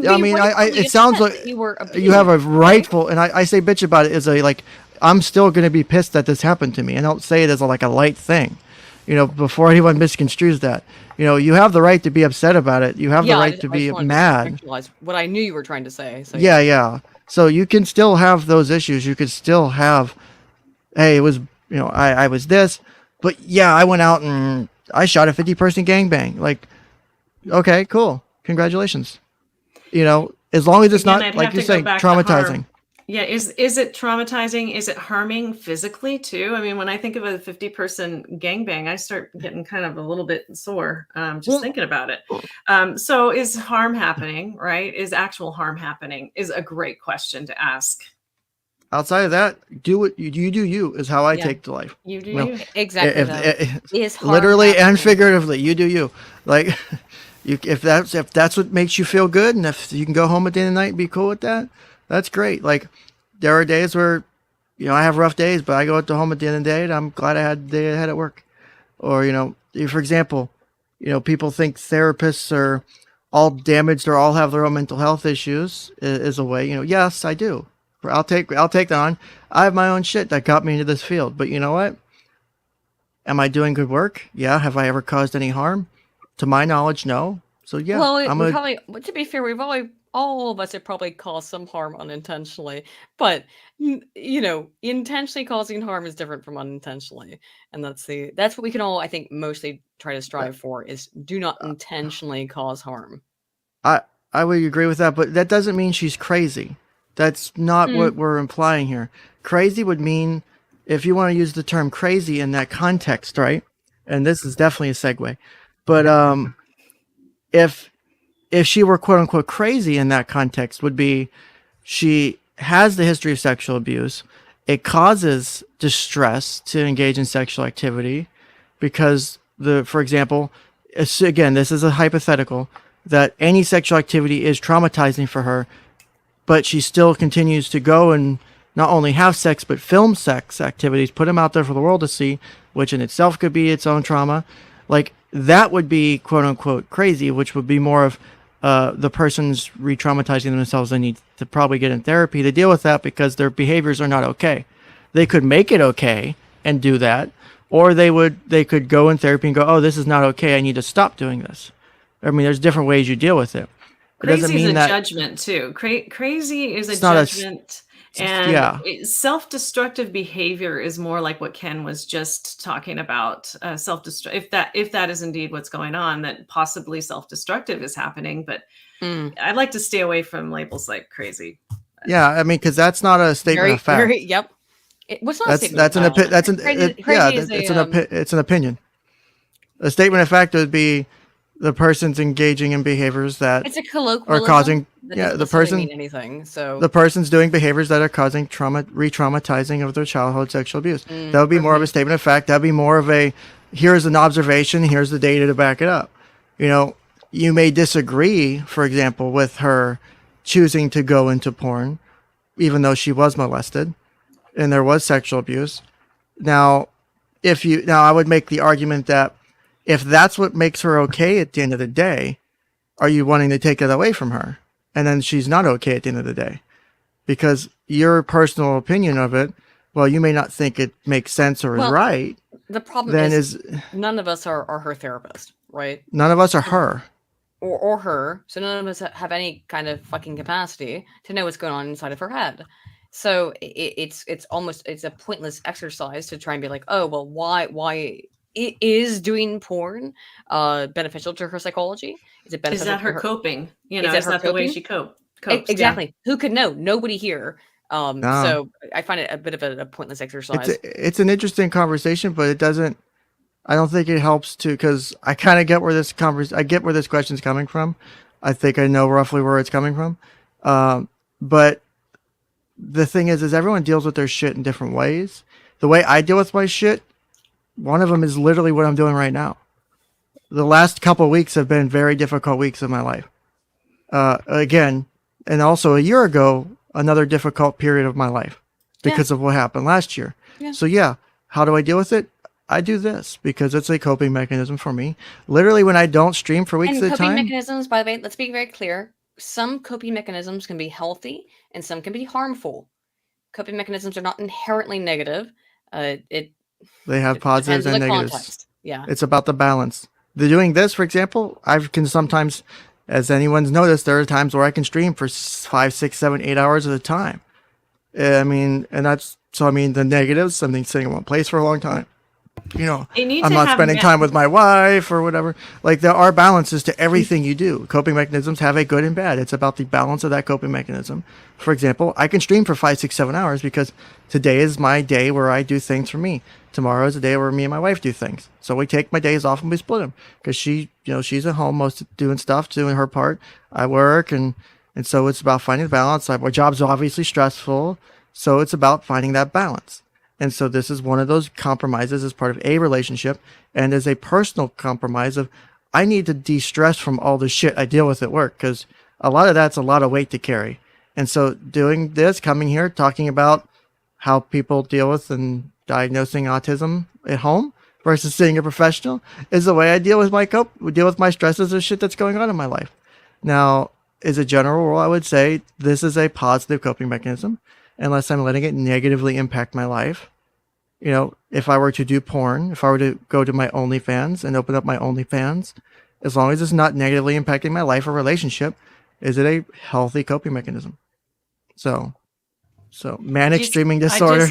Speaker 1: I mean, it sounds like you have a rightful, and I say bitch about it as a, like, I'm still going to be pissed that this happened to me. I don't say it as a light thing, before anyone misconstrues that. You have the right to be upset about it. You have the right to be mad.
Speaker 4: What I knew you were trying to say. So
Speaker 1: yeah. So you can still have those issues. You could still have, hey, it was, I was this, but yeah, I went out and I shot a 50-person gangbang. Like, okay, cool. Congratulations. As long as it's not, like you're saying, traumatizing.
Speaker 3: Yeah, is it traumatizing? Is it harming physically too? I mean, when I think of a 50-person gangbang, I start getting kind of a little bit sore just thinking about it. So is harm happening, right? Is actual harm happening is a great question to ask.
Speaker 1: Outside of that, do what you do. You is how I take to life.
Speaker 3: You do you.
Speaker 4: Exactly.
Speaker 1: Is literally and figuratively, you do you. Like, if that's what makes you feel good, and if you can go home at the end of the night and be cool with that, that's great. Like, there are days where, I have rough days, but I go home at the end of the day and I'm glad I had the day I had at work. Or, for example, people think therapists are all damaged or all have their own mental health issues is a way, yes, I do. I'll take that on. I have my own shit that got me into this field, but you know what? Am I doing good work? Yeah. Have I ever caused any harm? To my knowledge, no. So yeah.
Speaker 4: Well, probably, to be fair, all of us have probably caused some harm unintentionally, but intentionally causing harm is different from unintentionally, and that's what we can all, I think, mostly try to strive for, is do not intentionally cause harm.
Speaker 1: I would agree with that, but that doesn't mean she's crazy. That's not what we're implying here. Crazy would mean, if you want to use the term crazy in that context, right? And this is definitely a segue, but if she were quote unquote crazy in that context, would be she has the history of sexual abuse. It causes distress to engage in sexual activity because for example, again, this is a hypothetical, that any sexual activity is traumatizing for her, but she still continues to go and not only have sex, but film sex activities, put them out there for the world to see, which in itself could be its own trauma. Like, that would be quote unquote crazy, which would be more of the person's re-traumatizing themselves. They need to probably get in therapy to deal with that because their behaviors are not okay. They could make it okay and do that, or they could go in therapy and go, oh, this is not okay. I need to stop doing this. I mean, there's different ways you deal with it.
Speaker 3: Crazy is a judgment too. Crazy is a judgment. And self-destructive behavior is more like what Ken was just talking about. If that is indeed what's going on, that possibly self-destructive is happening. But I'd like to stay away from labels like crazy.
Speaker 1: Yeah, I mean, because that's not a statement of fact.
Speaker 4: Yep. What's not
Speaker 1: it's an opinion. A statement of fact would be the person's engaging in behaviors that
Speaker 4: it's a colloquialism
Speaker 1: are causing
Speaker 4: the person mean anything. So
Speaker 1: the person's doing behaviors that are causing re-traumatizing of their childhood sexual abuse. That would be more of a statement of fact. That'd be more of a, here's an observation, here's the data to back it up. You may disagree, for example, with her choosing to go into porn, even though she was molested and there was sexual abuse. Now I would make the argument that if that's what makes her okay at the end of the day, are you wanting to take it away from her? And then she's not okay at the end of the day. Because your personal opinion of it, well, you may not think it makes sense or is right.
Speaker 4: The problem is none of us are her therapist, right?
Speaker 1: None of us are her.
Speaker 4: Or her. So none of us have any kind of fucking capacity to know what's going on inside of her head. So it's a pointless exercise to try and be like, oh, well, why is doing porn beneficial to her psychology? Is it beneficial?
Speaker 3: Is that her coping? Is that the way she copes?
Speaker 4: Exactly. Yeah. Who could know? Nobody here So I find it a bit of a pointless exercise.
Speaker 1: It's an interesting conversation, but it doesn't. I don't think it helps to, because I kind of get where this question's coming from. I think I know roughly where it's coming from. But the thing is everyone deals with their shit in different ways. The way I deal with my shit, one of them is literally what I'm doing right now. The last couple of weeks have been very difficult weeks of my life. Again, and also a year ago, another difficult period of my life because of what happened last year. Yeah. So yeah, how do I deal with it? I do this because it's a coping mechanism for me. Literally, when I don't stream for weeks at a time.
Speaker 4: Coping mechanisms, by the way, let's be very clear. Some coping mechanisms can be healthy and some can be harmful. Coping mechanisms are not inherently negative. They
Speaker 1: have positives and negatives.
Speaker 4: Context. Yeah.
Speaker 1: It's about the balance. Doing this, for example, I can sometimes, as anyone's noticed, there are times where I can stream for 5, 6, 7, 8 hours at a time. I mean, the negatives, something sitting in one place for a long time. You know, I'm not spending time with my wife or whatever. Like, there are balances to everything you do. Coping mechanisms have a good and bad. It's about the balance of that coping mechanism. For example, I can stream for 5, 6, 7 hours because today is my day where I do things for me. Tomorrow is the day where me and my wife do things. So we take my days off and we split them because she's at home doing stuff, doing her part. I work and so it's about finding the balance. My job's obviously stressful, so it's about finding that balance. And so this is one of those compromises as part of a relationship and as a personal compromise of I need to de-stress from all the shit I deal with at work because a lot of that's a lot of weight to carry. And so doing this, coming here, talking about how people deal with and diagnosing autism at home versus seeing a professional is the way I deal with my stresses and shit that's going on in my life. Now, as a general rule, I would say this is a positive coping mechanism. Unless I'm letting it negatively impact my life. You know, if I were to do porn, if I were to go to my OnlyFans and open up my OnlyFans, as long as it's not negatively impacting my life or relationship, is it a healthy coping mechanism? So manic streaming disorder.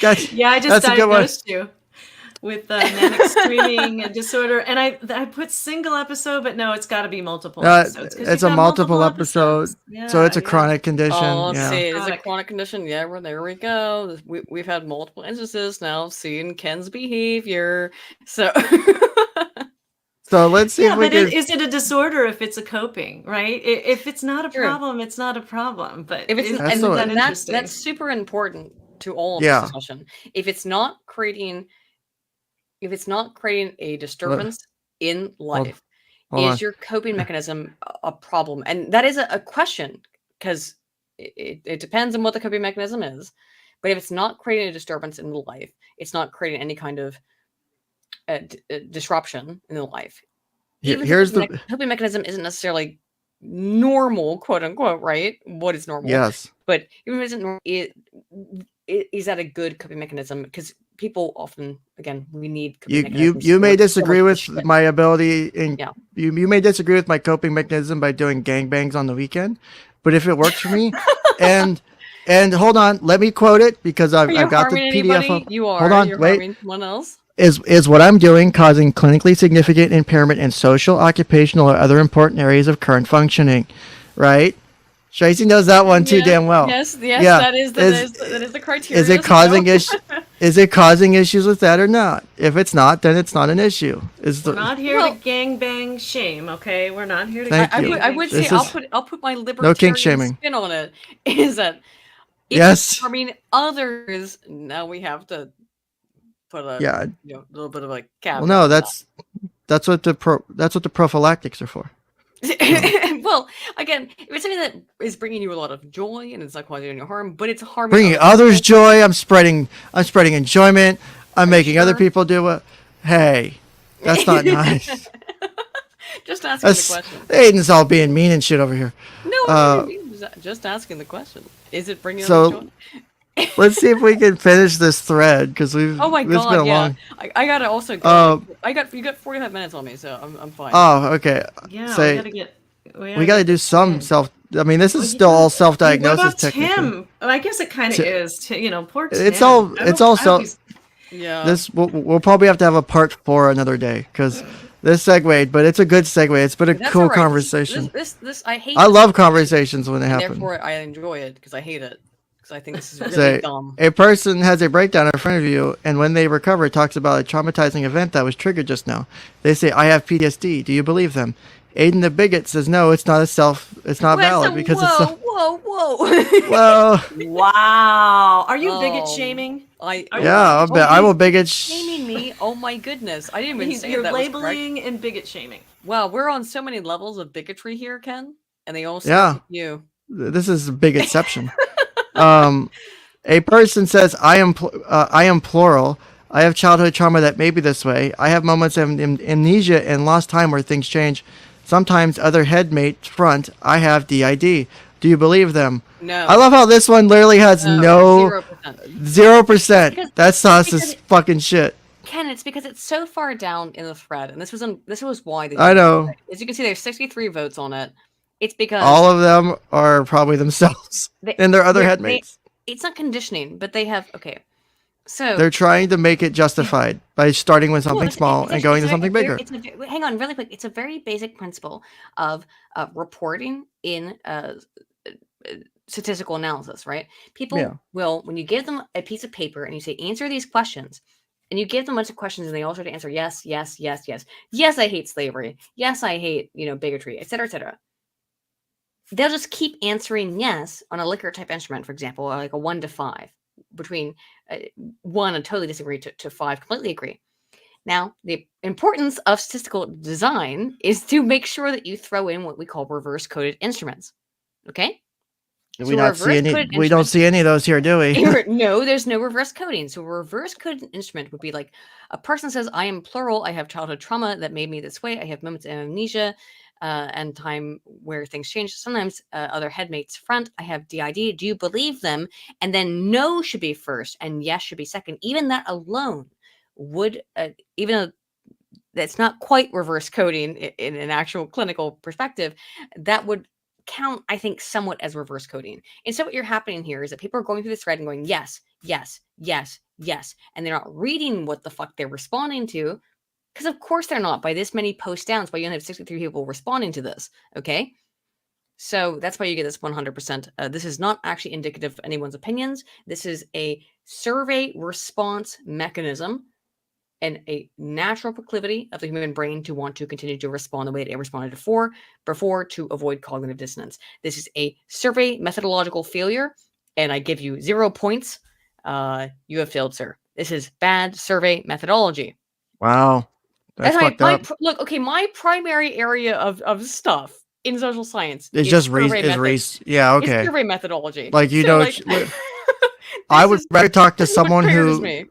Speaker 3: I just diagnosed you with manic streaming disorder, and I put single episode, but no, it's got to be multiple episodes.
Speaker 1: It's a multiple episode, so it's a chronic condition.
Speaker 4: Oh, let's see, it's a chronic condition. Yeah, well, there we go. We've had multiple instances now of seeing Ken's behavior. So
Speaker 1: let's see.
Speaker 3: Is it a disorder if it's a coping, right? If it's not a problem, it's not a problem. But
Speaker 4: if that's super important to all of this discussion. If it's not creating a disturbance in life, is your coping mechanism a problem? And that is a question because it depends on what the coping mechanism is. But if it's not creating a disturbance in the life, it's not creating any kind of disruption in the life.
Speaker 1: Here's the
Speaker 4: coping mechanism isn't necessarily normal, quote unquote, right? What is normal?
Speaker 1: Yes.
Speaker 4: But even if it isn't normal, is that a good coping mechanism? Because people often, again, we need
Speaker 1: you may disagree with my ability you may disagree with my coping mechanism by doing gangbangs on the weekend, but if it works for me and hold on, let me quote it because I've got the PDF of, hold on, wait,
Speaker 4: someone else
Speaker 1: is what I'm doing causing clinically significant impairment in social, occupational, or other important areas of current functioning, right? Tracy knows that one too damn well.
Speaker 4: Yes, that is the criteria.
Speaker 1: Is it causing issues with that or not? If it's not, then it's not an issue.
Speaker 3: We're not here to gangbang shame, okay? We're not here to.
Speaker 4: I would say I'll put my libertarian spin on it. Is that it's harming others? Now we have to put a little bit of a cap.
Speaker 1: Well, no, that's what the prophylactics are for.
Speaker 4: Well, again, if it's something that is bringing you a lot of joy and it's not causing any harm, but it's harming
Speaker 1: bringing others joy, I'm spreading enjoyment. I'm making other people do it. Hey, that's not nice.
Speaker 4: Just asking the question.
Speaker 1: Aiden's all being mean and shit over here.
Speaker 4: No, just asking the question. Is it bringing others joy?
Speaker 1: Let's see if we can finish this thread because we've.
Speaker 4: Oh my god! Been long... I gotta also go. You got 45 minutes on me, so I'm fine.
Speaker 1: Oh, okay.
Speaker 3: Yeah,
Speaker 1: we gotta do some self. I mean, this is still all self-diagnosis technique.
Speaker 3: Tim? I guess it kind of is. Poor Tim.
Speaker 1: It's all self. Yeah. This we'll probably have to have a part 4 another day because This segued, but it's a good segue. It's been a cool conversation. I love conversations when they happen.
Speaker 4: Therefore, I enjoy it because I hate it. Because I think this is really dumb.
Speaker 1: A person has a breakdown in front of you, and when they recover, talks about a traumatizing event that was triggered just now. They say, "I have PTSD." Do you believe them? Aiden the bigot says, "No, it's not valid because it's
Speaker 4: whoa.
Speaker 1: Well,
Speaker 3: wow. Are you bigot shaming?
Speaker 1: I will bigot
Speaker 4: shaming me. Oh my goodness, I didn't even say
Speaker 3: you're
Speaker 4: that
Speaker 3: labeling and bigot shaming.
Speaker 4: Wow, we're on so many levels of bigotry here, Ken, and they all start with you.
Speaker 1: This is bigotception. A person says, I am plural. I have childhood trauma that may be this way. I have moments of amnesia and lost time where things change. Sometimes other headmate front. I have DID. Do you believe them?
Speaker 4: No.
Speaker 1: I love how this one literally has 0%. That sauce is fucking shit.
Speaker 4: Ken, it's because it's so far down in the thread, and this was why they
Speaker 1: I know.
Speaker 4: As you can see, there's 63 votes on it. It's because
Speaker 1: all of them are probably themselves and their other headmates.
Speaker 4: It's not conditioning, but they have So
Speaker 1: they're trying to make it justified by starting with something small and going to something bigger.
Speaker 4: Hang on, really quick. It's a very basic principle of reporting in statistical analysis, right? People will, when you give them a piece of paper and you say, answer these questions, and you give them a bunch of questions and they all try to answer yes, yes, yes, yes. Yes, I hate slavery. Yes, I hate, bigotry, et cetera, et cetera. They'll just keep answering yes on a Likert type instrument, for example, like a 1 to 5. Between 1 and totally disagree to 5 completely agree. Now, the importance of statistical design is to make sure that you throw in what we call reverse coded instruments. Okay?
Speaker 1: We don't see any of those here, do we?
Speaker 4: No, there's no reverse coding. So a reverse coded instrument would be like a person says, I am plural. I have childhood trauma that made me this way. I have moments of amnesia and time where things change. Sometimes other headmates front. I have DID. Do you believe them? And then no should be first and yes should be second. Even that alone would, even though that's not quite reverse coding in an actual clinical perspective, that would count, I think, somewhat as reverse coding. And so what you're happening here is that people are going through this thread and going, yes, yes, yes, yes. And they're not reading what the fuck they're responding to. Because of course they're not. By this many post downs, but you only have 63 people responding to this. Okay? So that's why you get this 100%. This is not actually indicative of anyone's opinions. This is a survey response mechanism and a natural proclivity of the human brain to want to continue to respond the way it responded before to avoid cognitive dissonance. This is a survey methodological failure, and I give you 0 points. You have failed, sir. This is bad survey methodology.
Speaker 1: Wow. That's fucked up.
Speaker 4: Look, okay, my primary area of stuff in social science
Speaker 1: is just race. Yeah, okay.
Speaker 4: It's survey methodology.
Speaker 1: I would rather talk to someone who...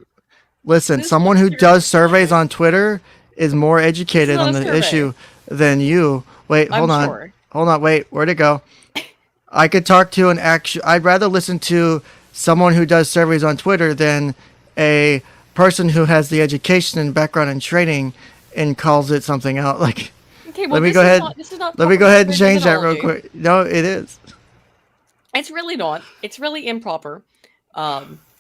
Speaker 1: Listen, someone who does surveys on Twitter is more educated on the issue than you. Wait, hold on. Hold on, wait, where'd it go? I could talk to I'd rather listen to someone who does surveys on Twitter than a person who has the education and background and training and calls it something out. Like,
Speaker 4: okay, well,
Speaker 1: let me go ahead and change that real quick. No, it is.
Speaker 4: It's really not. It's really improper.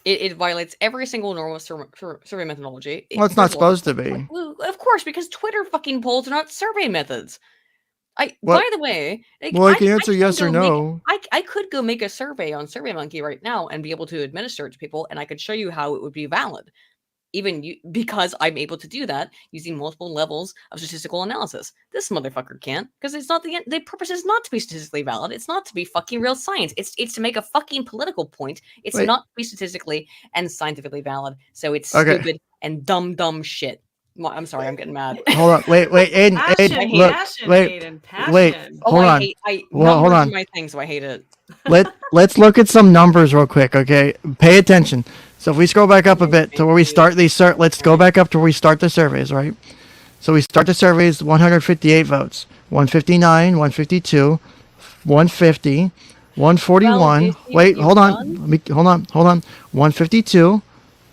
Speaker 4: It violates every single normal survey methodology.
Speaker 1: Well, it's not supposed to be.
Speaker 4: Of course, because Twitter fucking polls are not survey methods. By the way,
Speaker 1: I can answer yes or no.
Speaker 4: I could go make a survey on SurveyMonkey right now and be able to administer it to people, and I could show you how it would be valid. Because I'm able to do that using multiple levels of statistical analysis. This motherfucker can't, because it's not the purpose is not to be statistically valid. It's not to be fucking real science. It's to make a fucking political point. It's not to be statistically and scientifically valid. So it's stupid and dumb shit. I'm sorry, I'm getting mad.
Speaker 1: Hold on, wait, Aiden, hold on. Hold on.
Speaker 4: My thing, so I hate it.
Speaker 1: Let's look at some numbers real quick, okay? Pay attention. So if we scroll back up a bit to where we start these, let's go back up to where we start the surveys, right? So we start the surveys, 158 votes, 159, 152, 150, 141. Wait, hold on. Hold on. 152,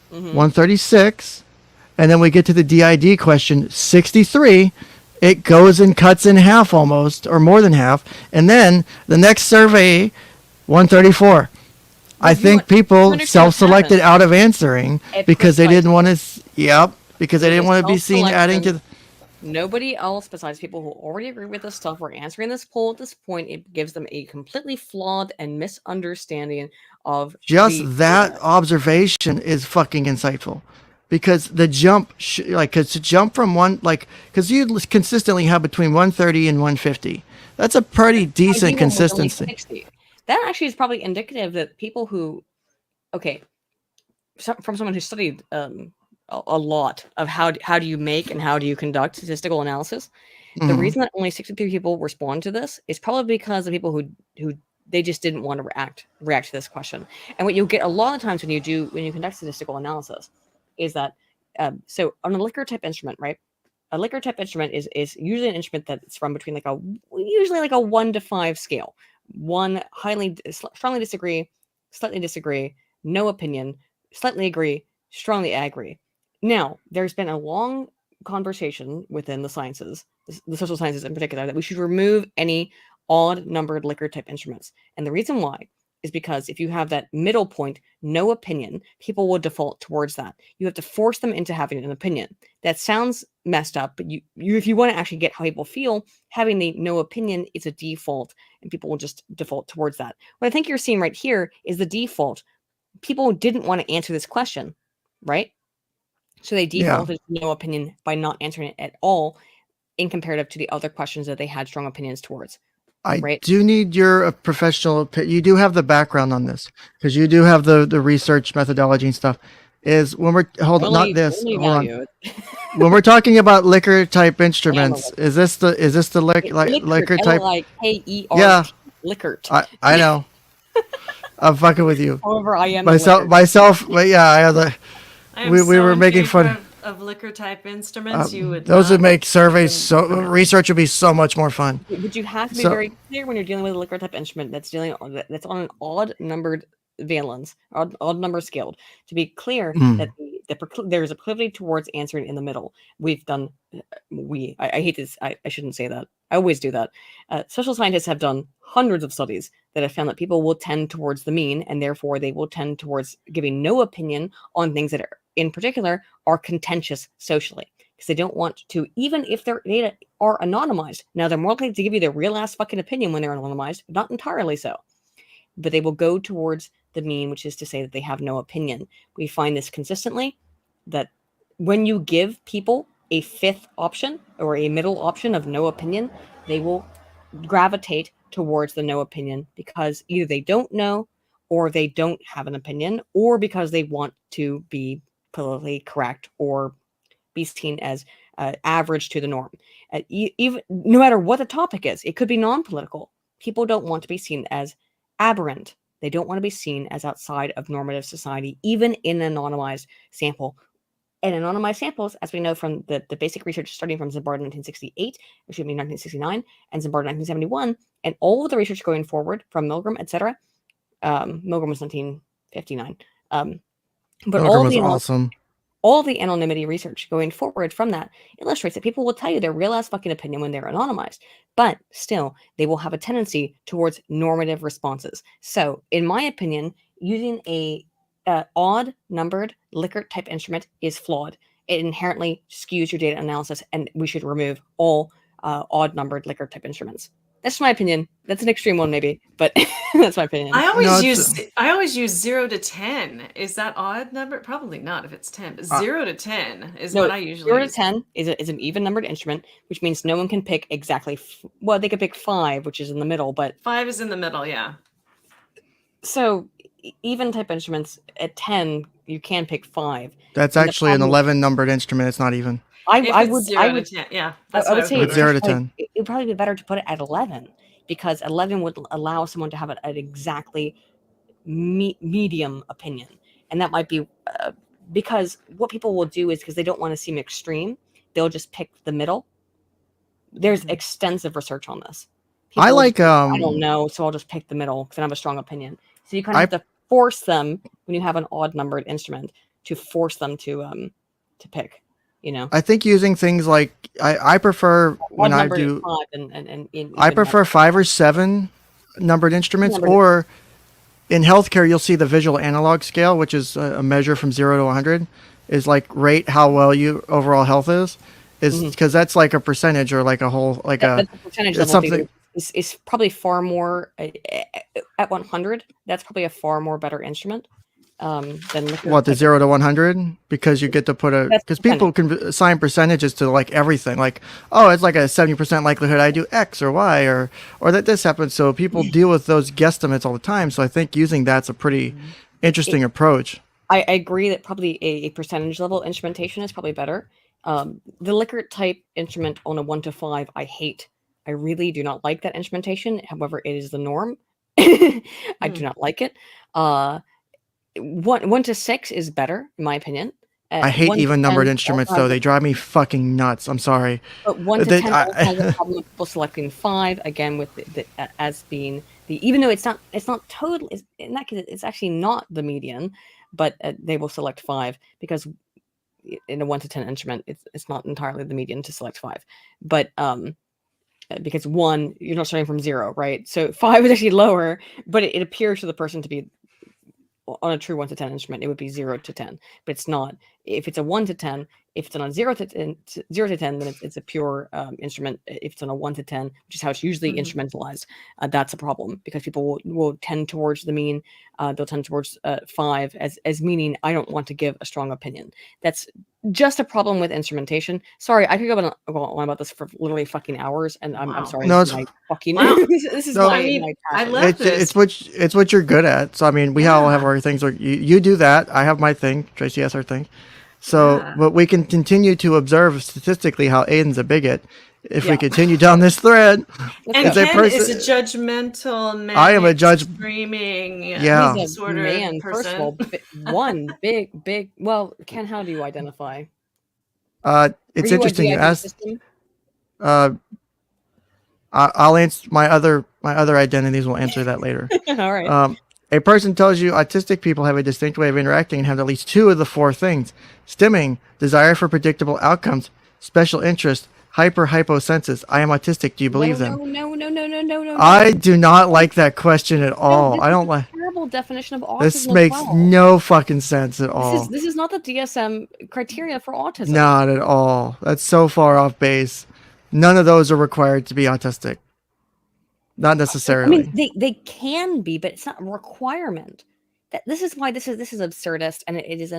Speaker 1: 136, and then we get to the DID question, 63. It goes and cuts in half almost, or more than half. And then the next survey, 134. I think people self-selected out of answering because they didn't want to. Because they didn't want to be seen adding to.
Speaker 4: Nobody else besides people who already agree with this stuff are answering this poll at this point. It gives them a completely flawed and misunderstanding of
Speaker 1: just that observation is fucking insightful, because the jump, because to jump from because you consistently have between 130 and 150. That's a pretty decent consistency.
Speaker 4: That actually is probably indicative that people who, from someone who studied a lot of how do you make and how do you conduct statistical analysis. The reason that only 63 people respond to this is probably because of people who they just didn't want to react to this question. And what you'll get a lot of times when you conduct statistical analysis is that so on a Likert type instrument, right? A Likert type instrument is usually an instrument that's from between usually a 1 to 5 scale. 1 strongly disagree, slightly disagree, no opinion, slightly agree, strongly agree. Now, there's been a long conversation within the sciences, the social sciences in particular, that we should remove any odd-numbered Likert type instruments. And the reason why is because if you have that middle point, no opinion, people will default towards that. You have to force them into having an opinion. That sounds messed up, but if you want to actually get how people feel, having the no opinion is a default, and people will just default towards that. What I think you're seeing right here is the default. People didn't want to answer this question, right? So they defaulted to no opinion by not answering it at all in comparative to the other questions that they had strong opinions towards.
Speaker 1: I do need your professional opinion. You do have the background on this, because you do have the research methodology and stuff. Is when we're when we're talking about Likert type instruments, is this the Likert type?
Speaker 4: L-I-K-E-R.
Speaker 1: Yeah,
Speaker 4: Likert.
Speaker 1: I know. I'm fucking with you.
Speaker 4: However, I am
Speaker 1: myself. But yeah, I have the. We were making fun
Speaker 3: of Likert type instruments.
Speaker 1: Those would make surveys research would be so much more fun.
Speaker 4: Would you have to be very clear when you're dealing with a Likert type instrument that's on an odd numbered valence, odd number scaled, to be clear that there is a proclivity towards answering in the middle. We've done I hate this. I shouldn't say that. I always do that. Social scientists have done hundreds of studies that have found that people will tend towards the mean, and therefore they will tend towards giving no opinion on things that are, in particular, are contentious socially, because they don't want to, even if their data are anonymized. Now, they're more likely to give you their real ass fucking opinion when they're anonymized, not entirely so, but they will go towards the mean, which is to say that they have no opinion. We find this consistently, that when you give people a fifth option or a middle option of no opinion, they will gravitate towards the no opinion, because either they don't know, or they don't have an opinion, or because they want to be politically correct or be seen as average to the norm. Even no matter what the topic is, it could be non-political. People don't want to be seen as aberrant. They don't want to be seen as outside of normative society, even in an anonymized sample. And anonymized samples, as we know from the basic research starting from Zimbardo 1969, and Zimbardo 1971, and all of the research going forward from Milgram, etc. Milgram was 1959. But
Speaker 1: Milgram
Speaker 4: all the anonymity research going forward from that illustrates that people will tell you their real ass fucking opinion when they're anonymized, but still they will have a tendency towards normative responses. So, in my opinion, using a odd numbered Likert type instrument is flawed. It inherently skews your data analysis, and we should remove all odd numbered Likert type instruments. That's my opinion. That's an extreme one, maybe, but that's my opinion.
Speaker 3: I always use 0 to 10. Is that odd number? Probably not if it's 10. But 0 to 10 is what I usually
Speaker 4: 0 to 10 is an even numbered instrument, which means no one can pick exactly. Well, they could pick 5, which is in the middle, but
Speaker 3: 5 is in the middle. Yeah.
Speaker 4: So even type instruments at 10, you can pick 5.
Speaker 1: That's actually an 11 numbered instrument. It's not even.
Speaker 4: I would
Speaker 3: 0 to 10. Yeah,
Speaker 4: I would say
Speaker 1: it's 0 to 10.
Speaker 4: It would probably be better to put it at 11, because 11 would allow someone to have an exactly medium opinion, and that might be because what people will do is, because they don't want to seem extreme, they'll just pick the middle. There's extensive research on this.
Speaker 1: I
Speaker 4: don't know, so I'll just pick the middle because I have a strong opinion. So you kind of have to force them, when you have an odd numbered instrument, to force them to pick. You know,
Speaker 1: I think using things like I prefer when I do. I prefer 5 or 7 numbered instruments, or in healthcare you'll see the visual analog scale, which is a measure from 0 to 100, is like rate how well your overall health is, is because that's like a percentage or like a whole like
Speaker 4: that's a percentage level
Speaker 1: something
Speaker 4: is probably far more at 100. That's probably a far more better instrument than
Speaker 1: what the 0 to 100 because you get to put because people can assign percentages to like everything like it's like a 70% likelihood I do X or Y or that this happens, so people deal with those guesstimates all the time. So I think using that's a pretty interesting approach.
Speaker 4: I agree that probably a percentage level instrumentation is probably better. The Likert type instrument on a 1 to 5 I hate. I really do not like that instrumentation. However, it is the norm. I do not like it. 1 to 6 is better, in my opinion.
Speaker 1: I hate even numbered instruments, though. They drive me fucking nuts. I'm sorry.
Speaker 4: But 1 to 10 has a problem with people selecting 5, again, with as being the, even though it's not totally, in that case, it's actually not the median, but they will select 5 because in a 1 to 10 instrument, it's not entirely the median to select 5. But because 1, you're not starting from 0, right? So 5 is actually lower, but it appears to the person to be on a true 1 to 10 instrument, it would be 0 to 10, but it's not. If it's a 1 to 10, if it's on a 0 to 10, then it's a pure instrument. If it's on a 1 to 10, which is how it's usually instrumentalized, that's a problem because people will tend towards the mean. They'll tend towards 5 as meaning I don't want to give a strong opinion. That's just a problem with instrumentation. Sorry, I could go on about this for literally fucking hours, and I'm sorry.
Speaker 1: No,
Speaker 4: this is my fucking. This is my
Speaker 3: I love this.
Speaker 1: It's what you're good at. So I mean, we all have our things. You do that. I have my thing. Tracy has her thing. So, but we can continue to observe statistically how Aiden's a bigot if we continue down this thread.
Speaker 3: And Ken is a judgmental man.
Speaker 1: I am a judge.
Speaker 3: Screaming.
Speaker 1: Yeah.
Speaker 3: He's a sort of
Speaker 4: man.
Speaker 3: person.
Speaker 4: First of all, one big. Well, Ken, how do you identify?
Speaker 1: It's interesting you asked. I'll answer my other identities. Will answer that later.
Speaker 4: All right.
Speaker 1: A person tells you autistic people have a distinct way of interacting and have at least 2 of the 4 things: stimming, desire for predictable outcomes, special interest, hyposenses. I am autistic. Do you believe them?
Speaker 4: No.
Speaker 1: I do not like that question at all.
Speaker 4: No,
Speaker 1: I don't like.
Speaker 4: Terrible definition of autism.
Speaker 1: This makes no fucking sense at all.
Speaker 4: This is not the DSM criteria for autism.
Speaker 1: Not at all. That's so far off base. None of those are required to be autistic. Not necessarily.
Speaker 4: I mean, they can be, but it's not a requirement. This is why this is absurdist, and it is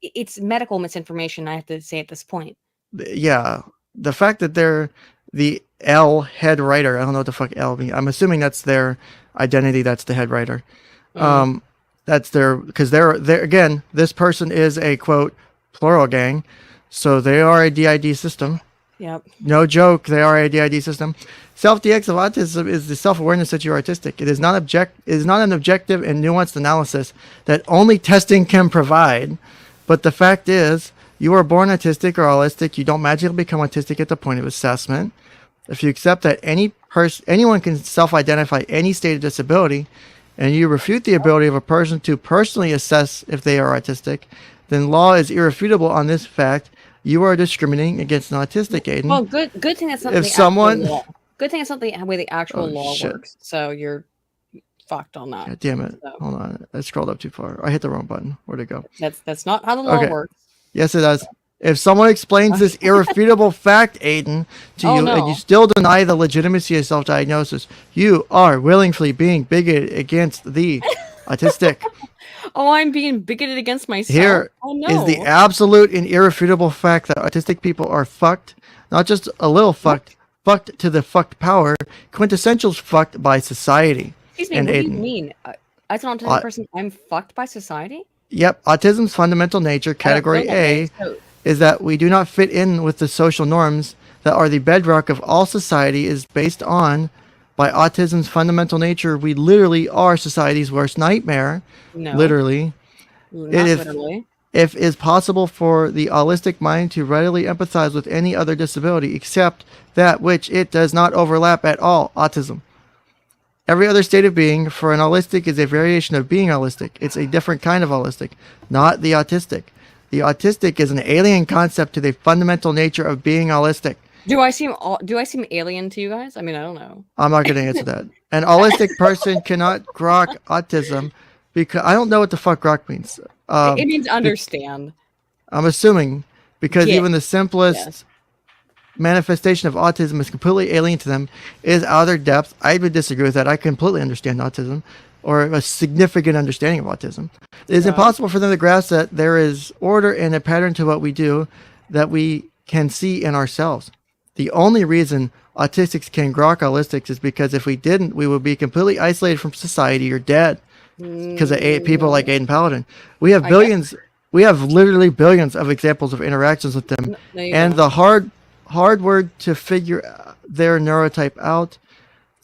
Speaker 4: it's medical misinformation. I have to say at this point.
Speaker 1: Yeah, the fact that they're the L head writer. I don't know what the fuck L means. I'm assuming that's their identity. That's the head writer. That's their because they're again. This person is a quote plural gang, so they are a DID system.
Speaker 4: Yep.
Speaker 1: No joke. They are a DID system. Self-DX of autism is the self-awareness that you are autistic. It is not an objective and nuanced analysis that only testing can provide. But the fact is, you are born autistic or allistic. You don't magically become autistic at the point of assessment. If you accept that anyone can self-identify any state of disability, and you refute the ability of a person to personally assess if they are autistic, then law is irrefutable on this fact. You are discriminating against an autistic, Aiden.
Speaker 4: Well, good thing that's not
Speaker 1: if someone.
Speaker 4: Law. Good thing it's not the way the actual law
Speaker 1: shit.
Speaker 4: works. So you're fucked on that.
Speaker 1: God damn it!
Speaker 4: So.
Speaker 1: Hold on, I scrolled up too far. I hit the wrong button. Where'd it go?
Speaker 4: That's not how the law works.
Speaker 1: Yes, it does. If someone explains this irrefutable fact, Aiden, to you, and you still deny the legitimacy of self-diagnosis, you are willingly being bigoted against the autistic.
Speaker 4: Oh, I'm being bigoted against myself.
Speaker 1: Here is the absolute and irrefutable fact that autistic people are fucked, not just a little fucked, fucked to the fucked power, quintessential fucked by society.
Speaker 4: Excuse me, what do you mean? As an autistic person, I'm fucked by society?
Speaker 1: Yep. Autism's fundamental nature, category A, is that we do not fit in with the social norms that are the bedrock of all society is based on. By autism's fundamental nature, we literally are society's worst nightmare.
Speaker 4: No.
Speaker 1: Literally.
Speaker 4: Literally.
Speaker 1: If it is possible for the allistic mind to readily empathize with any other disability except that which it does not overlap at all, autism. Every other state of being for an allistic is a variation of being allistic. It's a different kind of allistic, not the autistic. The autistic is an alien concept to the fundamental nature of being allistic.
Speaker 4: Do I seem alien to you guys? I mean, I don't know.
Speaker 1: I'm not going to answer that. An allistic person cannot grok autism because I don't know what the fuck grok means.
Speaker 4: It means understand.
Speaker 1: I'm assuming because even the simplest manifestation of autism is completely alien to them, is out of their depth. I would disagree with that. I completely understand autism, or a significant understanding of autism. It is impossible for them to grasp that there is order and a pattern to what we do that we can see in ourselves. The only reason autistics can grok holistics is because if we didn't, we would be completely isolated from society or dead. Because of people like Aiden Paladin. We have billions. We have literally billions of examples of interactions with them. And the hard word to figure their neurotype out.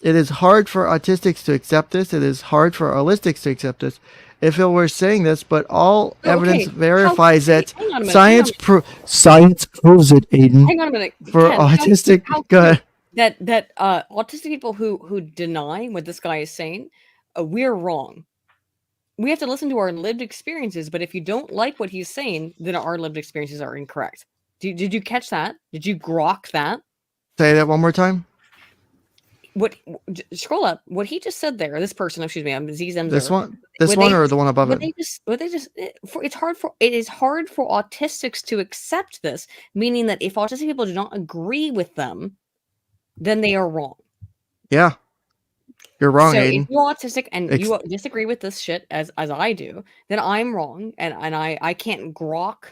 Speaker 1: It is hard for autistics to accept this. It is hard for holistics to accept this. If it were saying this, but all evidence verifies it. Science proves it, Aiden.
Speaker 4: Hang on a minute.
Speaker 1: For autistic, good.
Speaker 4: That autistic people who deny what this guy is saying, we're wrong. We have to listen to our lived experiences, but if you don't like what he's saying, then our lived experiences are incorrect. Did you catch that? Did you grok that?
Speaker 1: Say that one more time.
Speaker 4: Scroll up. What he just said there. This person, excuse me, I'm 𝐶𝐶.
Speaker 1: This one or the one above it.
Speaker 4: It is hard for autistics to accept this, meaning that if autistic people do not agree with them, then they are wrong.
Speaker 1: Yeah. You're wrong,
Speaker 4: so
Speaker 1: Aiden.
Speaker 4: If you're autistic and you disagree with this shit as I do, then I'm wrong, and I can't grok.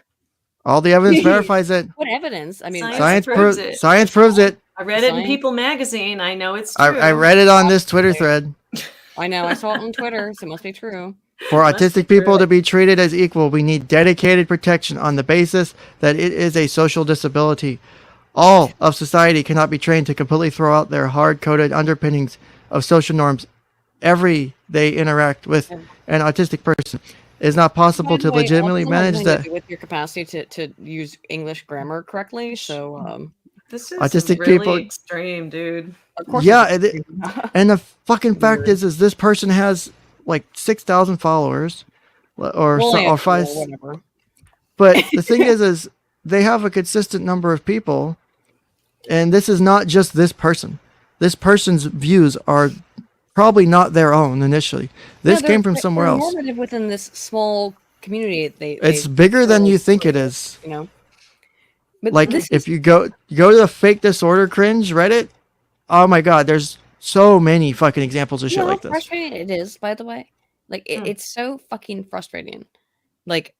Speaker 1: All the evidence verifies it.
Speaker 4: What evidence? I mean,
Speaker 1: science proves it. Science proves it.
Speaker 3: I read it in People magazine. I know it's true.
Speaker 1: I read it on this Twitter thread.
Speaker 4: I know. I saw it on Twitter, so it must be true.
Speaker 1: For autistic people to be treated as equal, we need dedicated protection on the basis that it is a social disability. All of society cannot be trained to completely throw out their hard-coded underpinnings of social norms every they interact with an autistic person. It is not possible to legitimately manage that
Speaker 4: with your capacity to use English grammar correctly. So
Speaker 3: this is
Speaker 1: autistic
Speaker 3: really
Speaker 1: people
Speaker 3: extreme, dude.
Speaker 4: Of course,
Speaker 1: and the fucking fact is this person has like 6,000 followers or 5.
Speaker 4: Whatever.
Speaker 1: But the thing is they have a consistent number of people, and this is not just this person. This person's views are probably not their own initially. This came from somewhere else.
Speaker 4: Normative within this small community.
Speaker 1: It's bigger than you think it is.
Speaker 4: You know. But
Speaker 1: like if you go to the fake disorder cringe Reddit, oh my god, there's so many fucking examples of shit like this.
Speaker 4: Frustrating it is, by the way. Like it's so fucking frustrating. Like,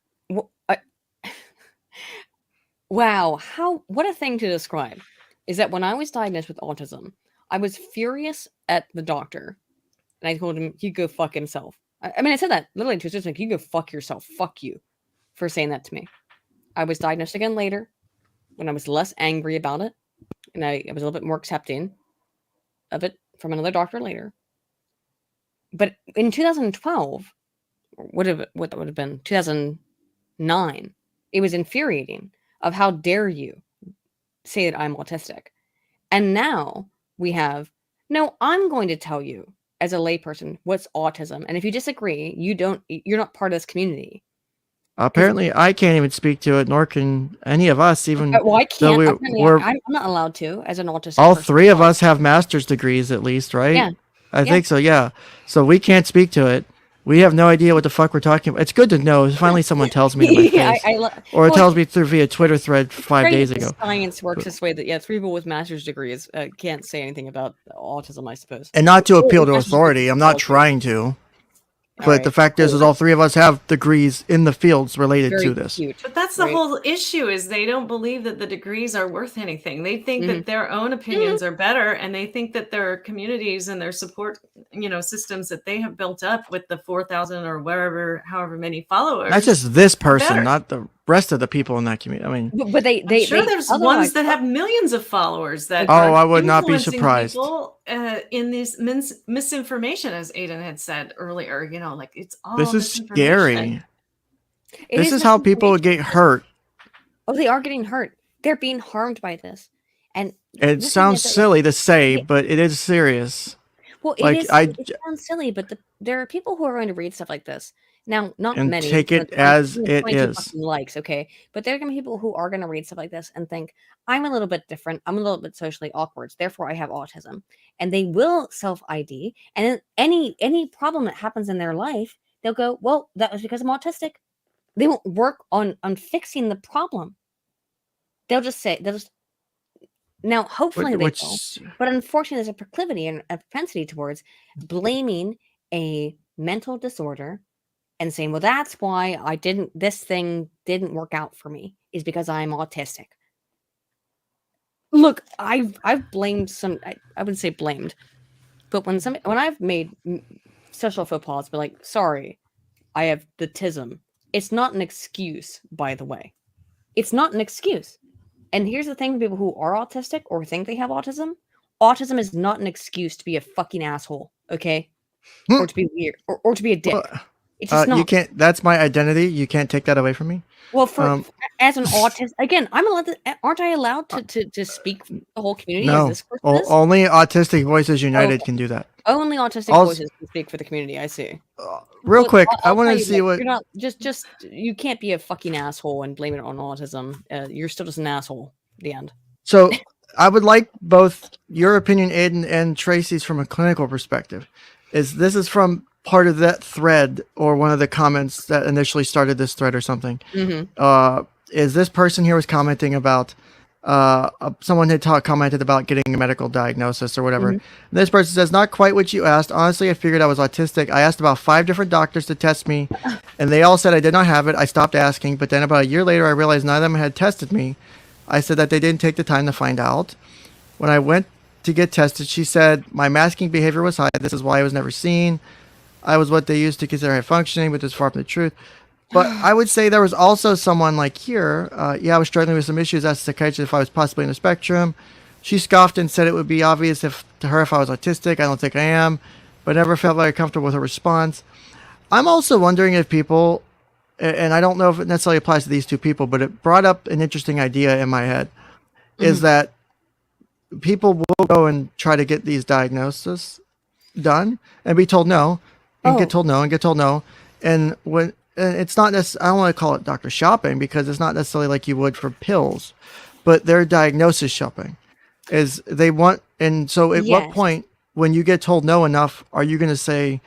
Speaker 4: wow, what a thing to describe. Is that when I was diagnosed with autism, I was furious at the doctor, and I told him he go fuck himself. I mean, I said that literally to his face, like, you go fuck yourself. Fuck you for saying that to me. I was diagnosed again later when I was less angry about it, and I was a little bit more accepting of it from another doctor later. But in 2012, what would have been 2009, it was infuriating of how dare you say that I'm autistic. And now we have, no, I'm going to tell you as a layperson what's autism. And if you disagree, you're not part of this community.
Speaker 1: Apparently, I can't even speak to it, nor can any of us, even
Speaker 4: well, I can't.
Speaker 1: Though
Speaker 4: I'm not allowed to as an autistic
Speaker 1: all
Speaker 4: person.
Speaker 1: 3 of us have master's degrees at least, right?
Speaker 4: Yeah.
Speaker 1: I think so, yeah. So we can't speak to it. We have no idea what the fuck we're talking about. It's good to know. Finally, someone tells me to my face. Or it tells me via Twitter thread 5 days ago.
Speaker 4: Science works this way that, 3 people with master's degrees can't say anything about autism, I suppose.
Speaker 1: And not to appeal to authority. I'm not trying to. But the fact is all 3 of us have degrees in the fields related to this.
Speaker 4: Cute,
Speaker 3: but that's the whole issue, is they don't believe that the degrees are worth anything. They think that their own opinions are better, and they think that their communities and their support, systems that they have built up with the 4,000 or however many followers.
Speaker 1: Not just this person, not the rest of the people in that community. I mean,
Speaker 4: but
Speaker 3: there's ones that have millions of followers that.
Speaker 1: I would not be surprised.
Speaker 3: People, in this misinformation, as Aiden had said earlier, like it's all.
Speaker 1: This is scary. This is how people get hurt.
Speaker 4: Oh, they are getting hurt. They're being harmed by this, and
Speaker 1: it sounds silly to say, but it is serious.
Speaker 4: Well, it sounds silly, but there are people who are going to read stuff like this. Now, not
Speaker 1: and
Speaker 4: many.
Speaker 1: Take it as it is.
Speaker 4: Likes, okay, but there are going to be people who are going to read stuff like this and think, I'm a little bit different. I'm a little bit socially awkward. Therefore, I have autism, and they will self-ID. And then any problem that happens in their life, they'll go, well, that was because I'm autistic. They won't work on fixing the problem. They'll just Now, hopefully they will. But unfortunately, there's a proclivity and a propensity towards blaming a mental disorder and saying, well, that's why this thing didn't work out for me, is because I'm autistic. Look, I've blamed some, I wouldn't say blamed, but when I've made social faux pas, but like, sorry, I have the tism. It's not an excuse, by the way. It's not an excuse. And here's the thing with people who are autistic or think they have autism. Autism is not an excuse to be a fucking asshole, okay? Or to be weird, or to be a dick. It's just not.
Speaker 1: You can't. That's my identity. You can't take that away from me.
Speaker 4: Well, as an autist, again, aren't I allowed to speak for the whole community?
Speaker 1: No, only Autistic Voices United can do that.
Speaker 4: Only Autistic Voices can speak for the community. I see.
Speaker 1: Real quick, I want to see what
Speaker 4: you're not. Just you can't be a fucking asshole and blame it on autism. You're still just an asshole. The end.
Speaker 1: So I would like both your opinion, Aiden, and Tracy's from a clinical perspective. This is from part of that thread or one of the comments that initially started this thread or something. Is this person here was commenting about someone had commented about getting a medical diagnosis or whatever. This person says, not quite what you asked. Honestly, I figured I was autistic. I asked about 5 different doctors to test me, and they all said I did not have it. I stopped asking, but then about a year later, I realized none of them had tested me. I said that they didn't take the time to find out. When I went to get tested, she said my masking behavior was high. This is why I was never seen. I was what they used to consider high functioning, but it's far from the truth. But I would say there was also someone like here. I was struggling with some issues. Asked the psychiatrist if I was possibly in the spectrum. She scoffed and said it would be obvious to her if I was autistic. I don't think I am, but never felt very comfortable with her response. I'm also wondering if people, and I don't know if it necessarily applies to these two people, but it brought up an interesting idea in my head, is that people will go and try to get these diagnoses done and be told no, and get told no, and get told no. And when it's not necessarily, I don't want to call it doctor shopping, because it's not necessarily like you would for pills, but they're diagnosis shopping. Is they want, and so at what point, when you get told no enough, are you going to say,